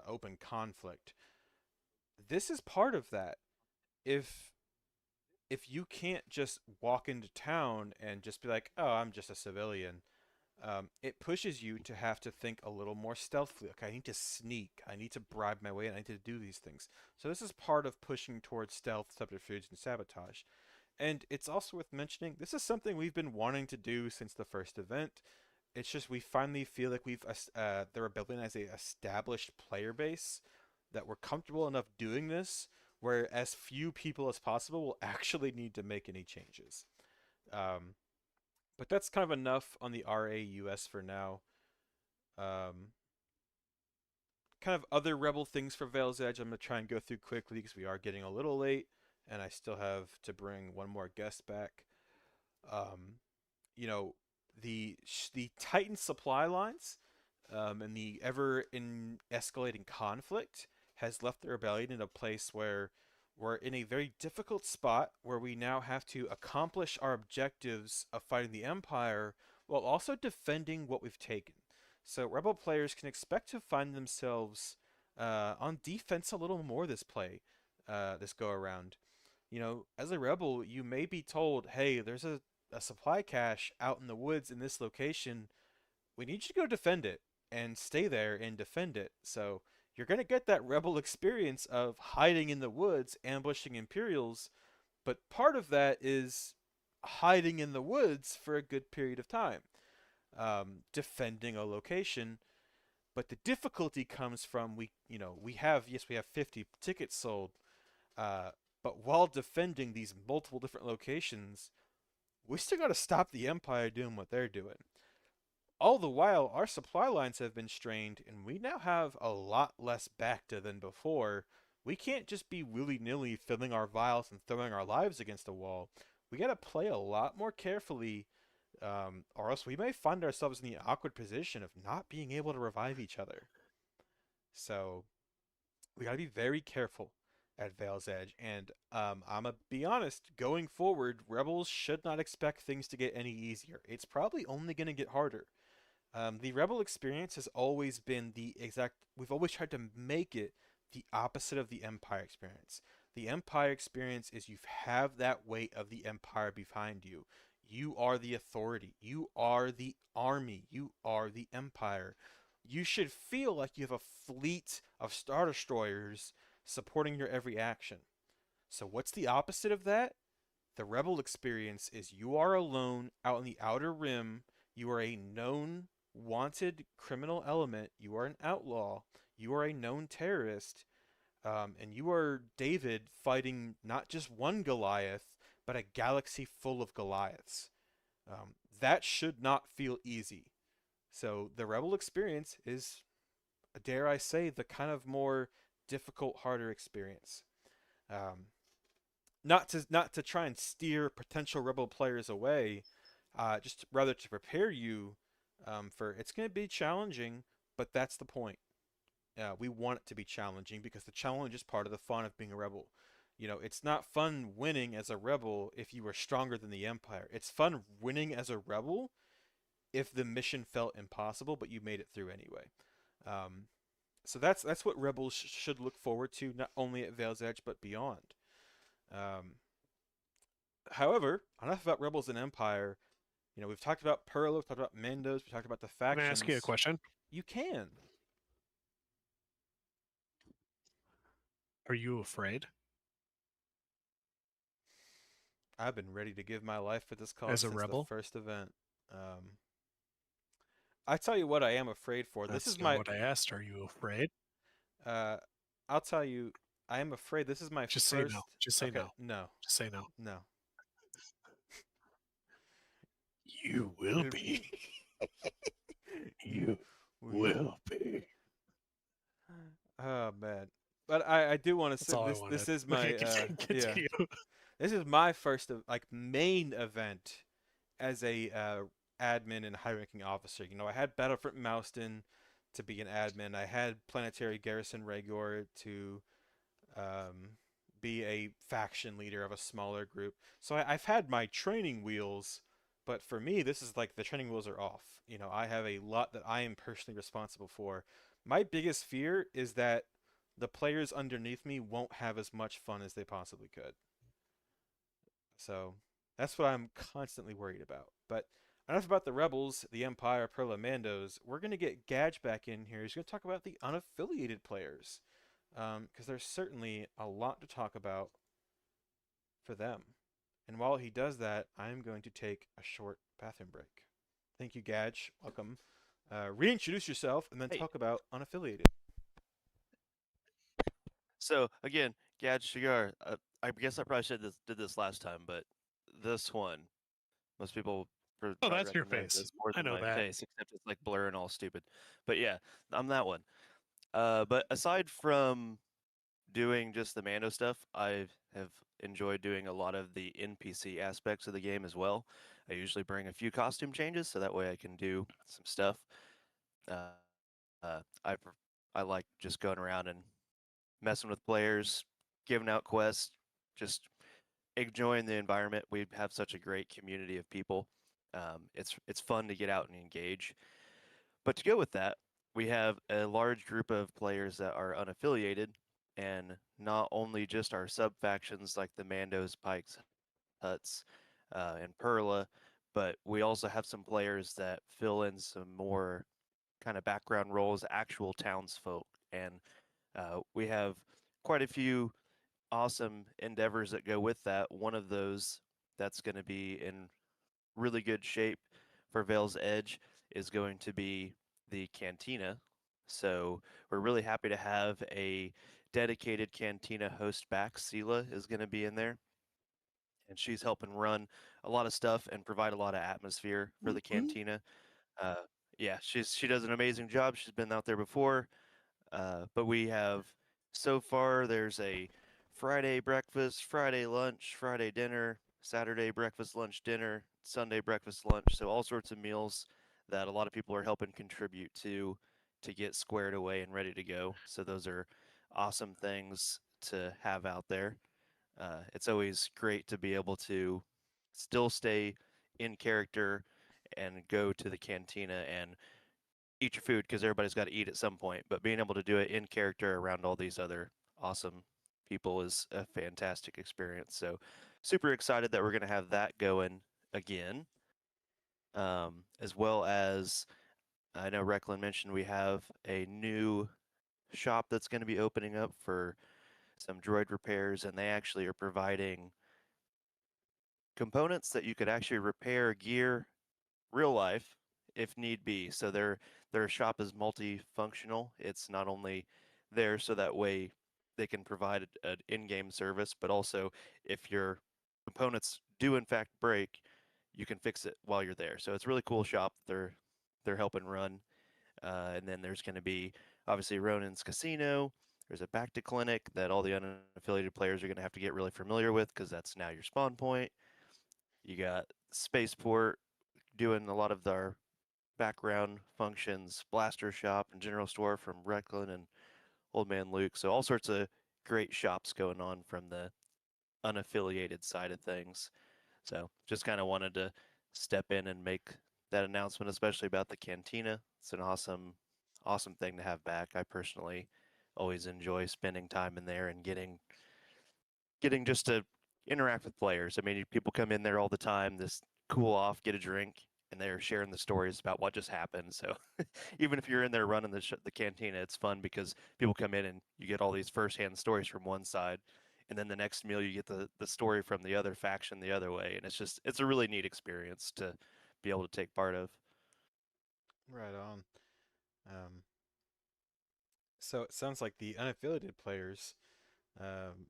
open conflict. This is part of that. If if you can't just walk into town and just be like, oh, I'm just a civilian, it pushes you to have to think a little more stealthily. Okay, I need to sneak. I need to bribe my way in. I need to do these things. So this is part of pushing towards stealth, subterfuge, and sabotage. And it's also worth mentioning, this is something we've been wanting to do since the first event. It's just we finally feel like they're building as a established player base that we're comfortable enough doing this, where as few people as possible will actually need to make any changes. Um, but that's kind of enough on the RAUS for now. Um, Kind of other Rebel things for Veil's Edge, I'm going to try and go through quickly because we are getting a little late, and I still have to bring one more guest back. Um, you know, the Titan supply lines and the ever in escalating conflict has left the rebellion in a place where we're in a very difficult spot where we now have to accomplish our objectives of fighting the Empire while also defending what we've taken. So Rebel players can expect to find themselves on defense a little more this go around. You know, as a Rebel, you may be told, hey, there's a supply cache out in the woods in this location. We need you to go defend it and stay there and defend it. So you're going to get that Rebel experience of hiding in the woods, ambushing Imperials, but part of that is hiding in the woods for a good period of time, defending a location. But the difficulty comes from we have 50 tickets sold, but while defending these multiple different locations, we still got to stop the Empire doing what they're doing. All the while, our supply lines have been strained, and we now have a lot less Bacta than before. We can't just be willy-nilly filling our vials and throwing our lives against a wall. We got to play a lot more carefully, or else we may find ourselves in the awkward position of not being able to revive each other. So we got to be very careful at Veil's Edge. And I'm going to be honest, going forward, Rebels should not expect things to get any easier. It's probably only going to get harder. The Rebel experience has always been we've always tried to make it the opposite of the Empire experience. The Empire experience is you have that weight of the Empire behind you. You are the authority. You are the army. You are the Empire. You should feel like you have a fleet of Star Destroyers supporting your every action. So what's the opposite of that? The Rebel experience is you are alone out in the Outer Rim. You are a known wanted criminal element. You are an outlaw. You are a known terrorist. And you are David fighting not just one Goliath, but a galaxy full of Goliaths. That should not feel easy. So the Rebel experience is, dare I say, the kind of more difficult, harder experience. Not to try and steer potential Rebel players away, just rather to prepare you for it's going to be challenging, but that's the point. We want it to be challenging because the challenge is part of the fun of being a Rebel. You know, it's not fun winning as a Rebel if you are stronger than the Empire. It's fun winning as a Rebel if the mission felt impossible, but you made it through anyway. So that's what Rebels should look forward to, not only at Veil's Edge, but beyond. However, enough about Rebels and Empire. You know, we've talked about Perla, we've talked about Mandos, we've talked about the factions. Can I ask you a question? You can. Are you afraid? I've been ready to give my life for this cause As a since Rebel? the first event. I tell you what I am afraid for. That's This is not what I asked. Are you afraid? I'll tell you, I am afraid. This is my Just first. say no. Just say okay, no. No. Just say no. No. You will be. You will be. Oh man. But I do want to That's say all I this wanted. is my Okay, continue. This is my first main event as a admin and high-ranking officer. You know, I had Battlefront Mouston to be an admin. I had Planetary Garrison Regor to be a faction leader of a smaller group. So I've had my training wheels, but for me, this is like the training wheels are off. You know, I have a lot that I am personally responsible for. My biggest fear is that the players underneath me won't have as much fun as they possibly could. So that's what I'm constantly worried about. But enough about the Rebels, the Empire, Perla Mandos. We're going to get Gadge back in here. He's going to talk about the unaffiliated players. Because there's certainly a lot to talk about for them. And while he does that, I'm going to take a short bathroom break. Thank you, Gadge. Welcome. Reintroduce yourself and then Hey. talk about unaffiliated. So again, Gad Shigar, I guess I probably should have did this last time, but this one, most people Oh, probably that's your recognize face. this more I than know my that. face, except it's like blur and all stupid. But yeah, I'm that one. But aside from doing just the Mando stuff, I have enjoyed doing a lot of the NPC aspects of the game as well. I usually bring a few costume changes so that way I can do some stuff. Uh, I like just going around and messing with players, giving out quests, just enjoying the environment. We have such a great community of people. It's fun to get out and engage. But to go with that, we have a large group of players that are unaffiliated, and not only just our sub factions like the Mandos, Pikes, Huts, and Perla, but we also have some players that fill in some more kind of background roles, actual townsfolk, and we have quite a few awesome endeavors that go with that. One of those that's going to be in really good shape for Vale's Edge is going to be the Cantina. So we're really happy to have a dedicated Cantina host back. Sela is going to be in there, and she's helping run a lot of stuff and provide a lot of atmosphere for the Cantina. Uh, yeah, she does an amazing job. She's been out there before. But we have so far there's a Friday breakfast, Friday lunch, Friday dinner, Saturday breakfast, lunch, dinner, Sunday breakfast, lunch. So all sorts of meals that a lot of people are helping contribute to get squared away and ready to go. So those are awesome things to have out there. It's always great to be able to still stay in character and go to the cantina and eat your food because everybody's got to eat at some point. But being able to do it in character around all these other awesome people is a fantastic experience. So super excited that we're going to have that going again. As well as I know Recklin mentioned we have a new shop that's going to be opening up for some droid repairs, and they actually are providing components that you could actually repair gear real life if need be. So their shop is multifunctional. It's not only there so that way they can provide an in-game service, but also if your components do in fact break, you can fix it while you're there. So it's a really cool shop they're helping run. And then there's going to be obviously Ronin's Casino. There's a back to clinic that all the unaffiliated players are going to have to get really familiar with because that's now your spawn point. You got Spaceport doing a lot of our background functions, Blaster Shop and General Store from Recklin and Old Man Luke. So all sorts of great shops going on from the unaffiliated side of things. So just kind of wanted to step in and make that announcement, especially about the cantina. It's an awesome thing to have back. I personally always enjoy spending time in there and getting just to interact with players. I mean, people come in there all the time, just cool off, get a drink, and they're sharing the stories about what just happened. So even if you're in there running the cantina, it's fun because people come in and you get all these firsthand stories from one side, and then the next meal you get the story from the other faction the other way, and it's a really neat experience to be able to take part of. Right on. Um, so it sounds like the unaffiliated players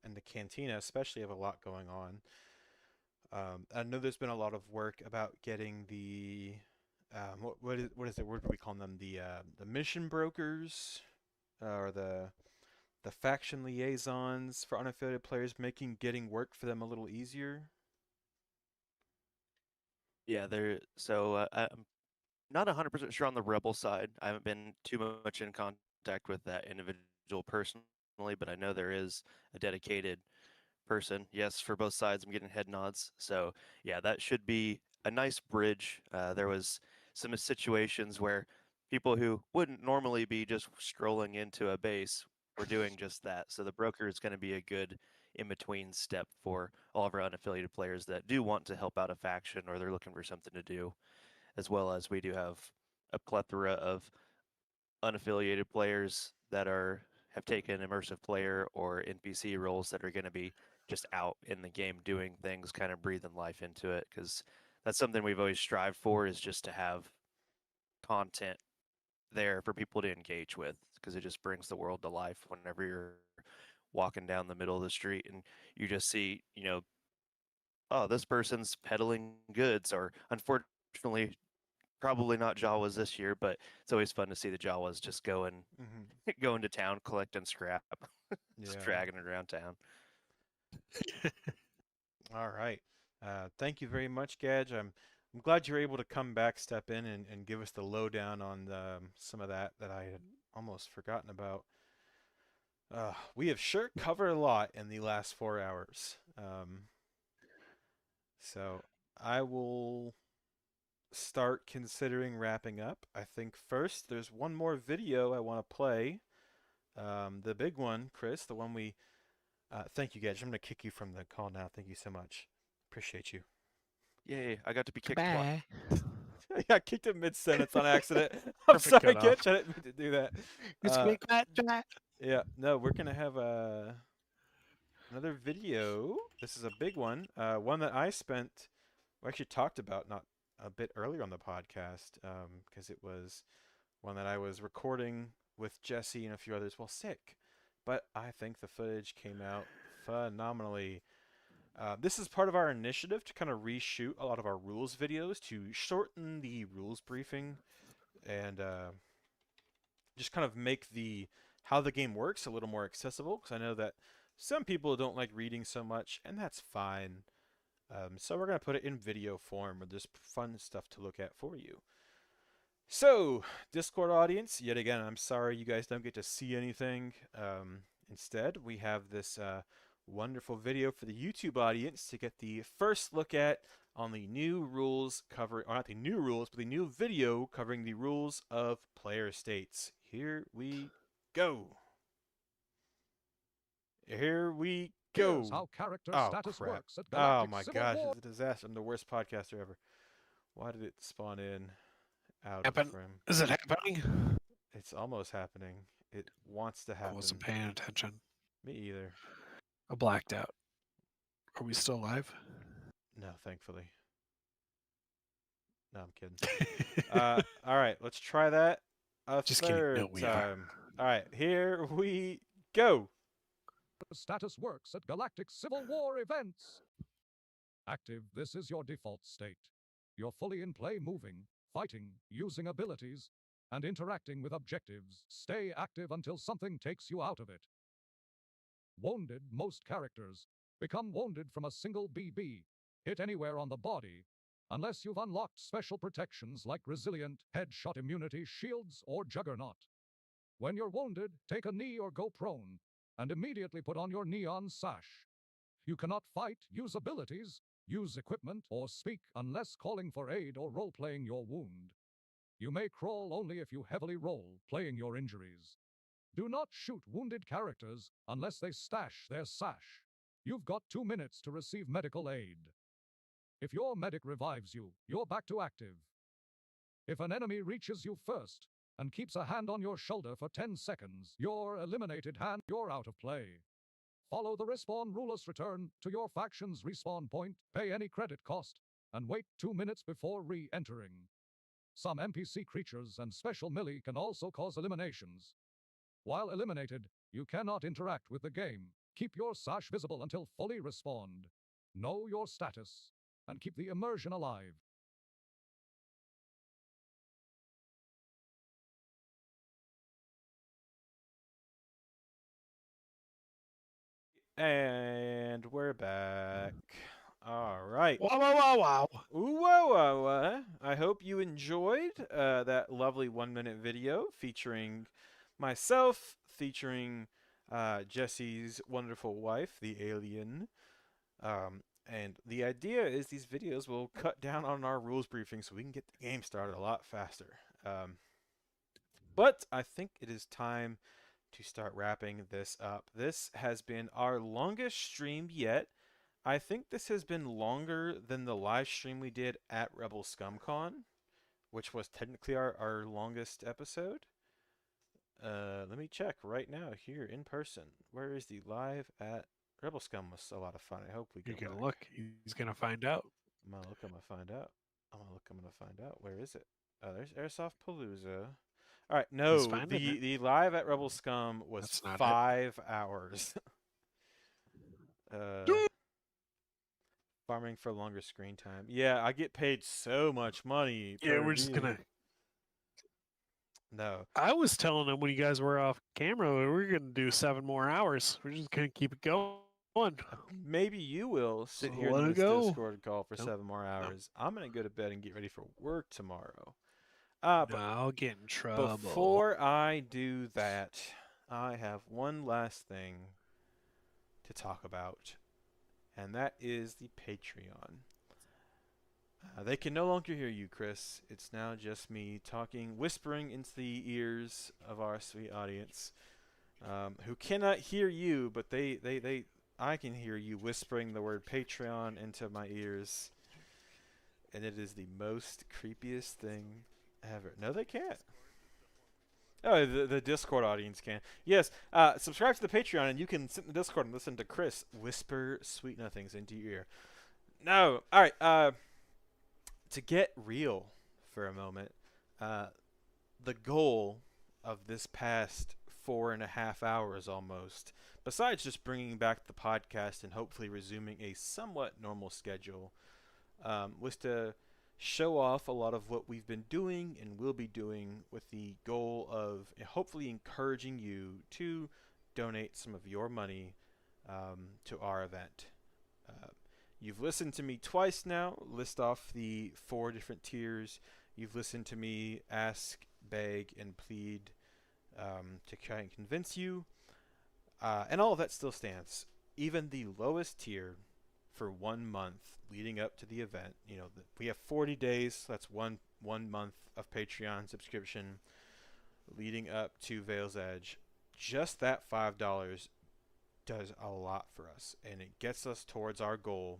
and the cantina especially have a lot going on. I know there's been a lot of work about getting the what is it? What do we call them? The mission brokers or the faction liaisons for unaffiliated players, making getting work for them a little easier. Yeah, I'm not 100% sure on the rebel side. I haven't been too much in contact with that individual personally, but I know there is a dedicated person. Yes, for both sides, I'm getting head nods. So yeah, that should be a nice bridge. There was some situations where people who wouldn't normally be just strolling into a base were doing just that. So the broker is going to be a good in between step for all of our unaffiliated players that do want to help out a faction or they're looking for something to do, as well as we do have a plethora of unaffiliated players that have taken immersive player or NPC roles that are going to be just out in the game doing things, kind of breathing life into it, because that's something we've always strived for, is just to have content there for people to engage with, because it just brings the world to life whenever you're walking down the middle of the street and you just see, oh, this person's peddling goods, or unfortunately probably not Jawas this year, but it's always fun to see the Jawas just going going to town collecting scrap, just Yeah. dragging it around town. All right. Thank you very much, Gadge. I'm glad you were able to come back, step in, and give us the lowdown on some of that I had almost forgotten about. We have sure covered a lot in the last 4 hours. So I will start considering wrapping up. I think first there's one more video I want to play. The big one, Chris, the one we. Thank you, Gadge. I'm going to kick you from the call now. Thank you so much. Appreciate you. Yay, I got to be kicked twice. Yeah, I kicked him mid-sentence on accident. I'm Perfect sorry, cutoff. Gadge. I didn't mean to do that. Yeah, no, we're going to have another video. This is a big one. One that I we actually talked about not a bit earlier on the podcast, because it was one that I was recording with Jesse and a few others while sick. But I think the footage came out phenomenally. This is part of our initiative to kind of reshoot a lot of our rules videos to shorten the rules briefing and just kind of make how the game works a little more accessible, because I know that some people don't like reading so much, and that's fine. So we're going to put it in video form with just fun stuff to look at for you. So, Discord audience, yet again, I'm sorry you guys don't get to see anything. Instead, we have this wonderful video for the YouTube audience to get the first look at on the new rules covering, or not the new rules, but the new video covering the rules of player states. Here we go. Here we go. Here's how character status crap. works at Galactic Oh my Civil gosh, War. it's a disaster. I'm the worst podcaster ever. Why did it spawn in out Happen? of frame? Is it happening? It's almost happening. It wants to I happen. wasn't paying attention. Me either. I blacked out. Are we still live? No, thankfully. No, I'm kidding. All right, let's try that a Just kidding. third No, we time. All right, here we go. Status works at Galactic Civil War events. Active, this is your default state. You're fully in play, moving, fighting, using abilities, and interacting with objectives. Stay active until something takes you out of it. Wounded, most characters become wounded from a single BB, hit anywhere on the body, unless you've unlocked special protections like Resilient, Headshot Immunity, Shields, or Juggernaut. When you're wounded, take a knee or go prone, and immediately put on your neon sash. You cannot fight, use abilities, use equipment, or speak unless calling for aid or role-playing your wound. You may crawl only if you heavily roll, playing your injuries. Do not shoot wounded characters unless they stash their sash. You've got 2 minutes to receive medical aid. If your medic revives you, you're back to active. If an enemy reaches you first and keeps a hand on your shoulder for 10 seconds, you're eliminated hand, you're out of play. Follow the respawn ruleless return to your faction's respawn point, pay any credit cost, and wait 2 minutes before re-entering. Some NPC creatures and special melee can also cause eliminations. While eliminated, you cannot interact with the game. Keep your sash visible until fully respawned. Know your status, and keep the immersion alive. And we're back. All right. Wow, wow, wow, wow. Ooh, whoa, whoa, whoa. I hope you enjoyed that lovely 1-minute video featuring myself, featuring Jesse's wonderful wife, the alien. And the idea is these videos will cut down on our rules briefing so we can get the game started a lot faster. But I think it is time to start wrapping this up. This has been our longest stream yet. I think this has been longer than the live stream we did at Rebel ScumCon, which was technically our longest episode. Let me check right now here in person. Where is the live at Rebel Scum? Was a lot of fun. I hope we You go can back. look. He's gonna find out. I'm gonna look. I'm gonna find out. I'm gonna look. I'm gonna find out. Where is it? Oh, there's Airsoft Palooza. All right, no, finding it. the live at Rebel Scum was That's not it. 5 hours. Farming for longer screen time. Yeah, I get paid so much money. Yeah, per we're just view. gonna. No. I was telling him when you guys were off camera, we were gonna do 7 more hours. We're just gonna keep it going. Maybe you will sit here Let in it this go. Discord call for Nope. 7 more hours. I'm gonna go to bed and get ready for work tomorrow. But I'll get in trouble. Before I do that, I have one last thing to talk about, and that is the Patreon. They can no longer hear you, Chris. It's now just me talking, whispering into the ears of our sweet audience, who cannot hear you, but I can hear you whispering the word Patreon into my ears, and it is the most creepiest thing ever. No, they can't. Oh, the Discord audience can. Yes, subscribe to the Patreon, and you can sit in the Discord and listen to Chris whisper sweet nothings into your ear. No, all right. To get real for a moment, the goal of this past 4.5 hours almost, besides just bringing back the podcast and hopefully resuming a somewhat normal schedule, was to show off a lot of what we've been doing and will be doing with the goal of hopefully encouraging you to donate some of your money to our event. You've listened to me twice now list off the 4 different tiers. You've listened to me ask, beg, and plead to try and convince you. And all of that still stands. Even the lowest tier for 1 month leading up to the event. We have 40 days. So that's one month of Patreon subscription leading up to Veil's Edge. Just that $5 does a lot for us, and it gets us towards our goal.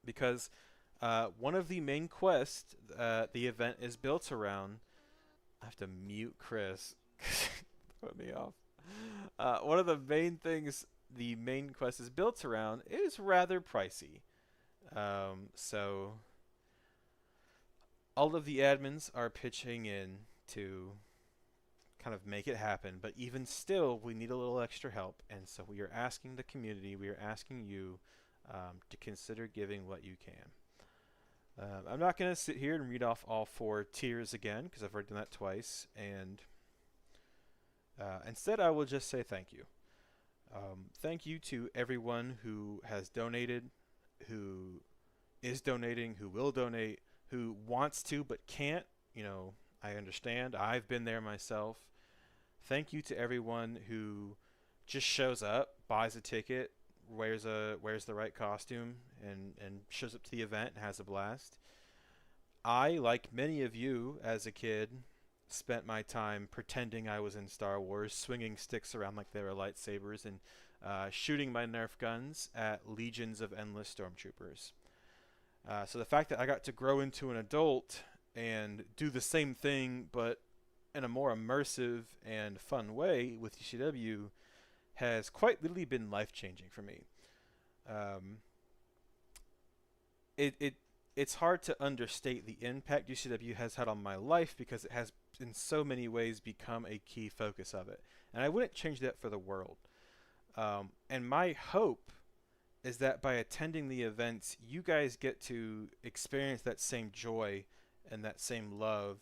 Because one of the main quests the event is built around. I have to mute Chris. Put me off. One of the main things the main quest is built around is rather pricey. So all of the admins are pitching in to kind of make it happen, but even still, we need a little extra help, and so we are asking the community, we are asking you to consider giving what you can. I'm not going to sit here and read off all 4 tiers again, because I've already done that twice, and instead I will just say thank you. Thank you to everyone who has donated, who is donating, who will donate, who wants to but can't. I understand. I've been there myself. Thank you to everyone who just shows up, buys a ticket, wears the right costume, and shows up to the event and has a blast. I, like many of you as a kid, spent my time pretending I was in Star Wars, swinging sticks around like they were lightsabers, and shooting my Nerf guns at legions of endless stormtroopers. So the fact that I got to grow into an adult and do the same thing, but in a more immersive and fun way with GCW, has quite literally been life-changing for me. It's hard to understate the impact GCW has had on my life, because it has in so many ways become a key focus of it, and I wouldn't change that for the world. And my hope is that by attending the events, you guys get to experience that same joy and that same love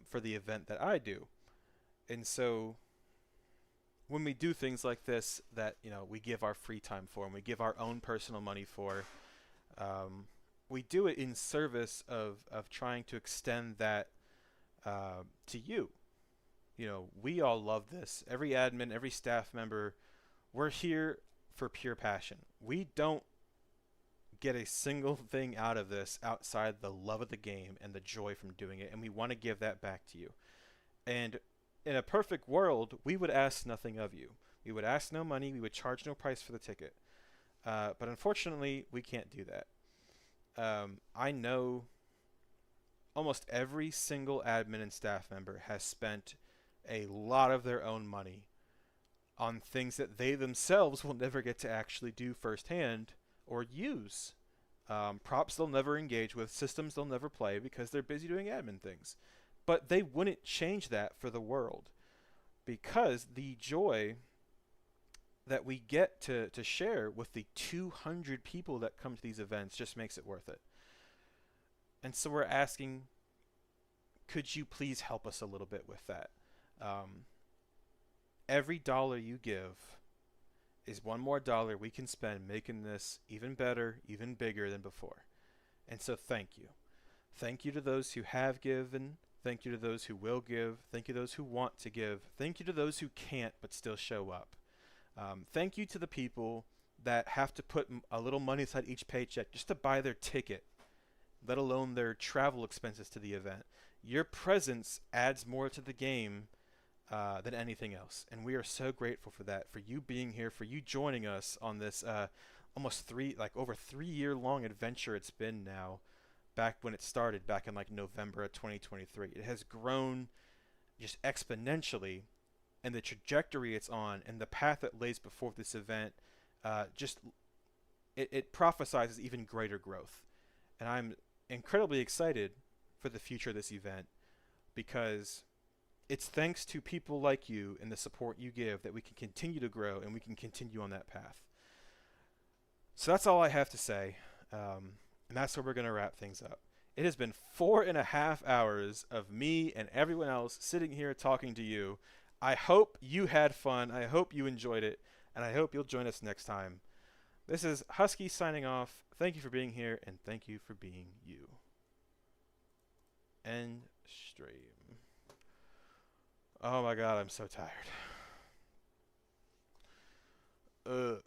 for the event that I do. And so when we do things like this that we give our free time for, and we give our own personal money for, we do it in service of trying to extend that to you. We all love this. Every admin, every staff member, we're here for pure passion. We don't get a single thing out of this outside the love of the game and the joy from doing it, and we want to give that back to you. And in a perfect world, we would ask nothing of you. We would ask no money. We would charge no price for the ticket. But unfortunately, we can't do that. I know almost every single admin and staff member has spent a lot of their own money on things that they themselves will never get to actually do firsthand or use. Props they'll never engage with, systems they'll never play because they're busy doing admin things. But they wouldn't change that for the world, because the joy that we get to share with the 200 people that come to these events just makes it worth it. And so we're asking, could you please help us a little bit with that? Every dollar you give is one more dollar we can spend making this even better, even bigger than before. And so thank you. Thank you to those who have given. Thank you to those who will give. Thank you to those who want to give. Thank you to those who can't but still show up. Thank you to the people that have to put a little money aside each paycheck just to buy their ticket, let alone their travel expenses to the event. Your presence adds more to the game than anything else, and we are so grateful for that, for you being here, for you joining us on this over 3 year long adventure it's been now, back when it started back in like November of 2023. It has grown just exponentially, and the trajectory it's on and the path it lays before this event it prophesizes even greater growth. And I'm incredibly excited for the future of this event, because it's thanks to people like you and the support you give that we can continue to grow and we can continue on that path. So that's all I have to say, and that's where we're going to wrap things up. It has been 4.5 hours of me and everyone else sitting here talking to you. I hope you had fun. I hope you enjoyed it, and I hope you'll join us next time. This is Husky signing off. Thank you for being here, and thank you for being you. End stream. Oh my god, I'm so tired. Ugh.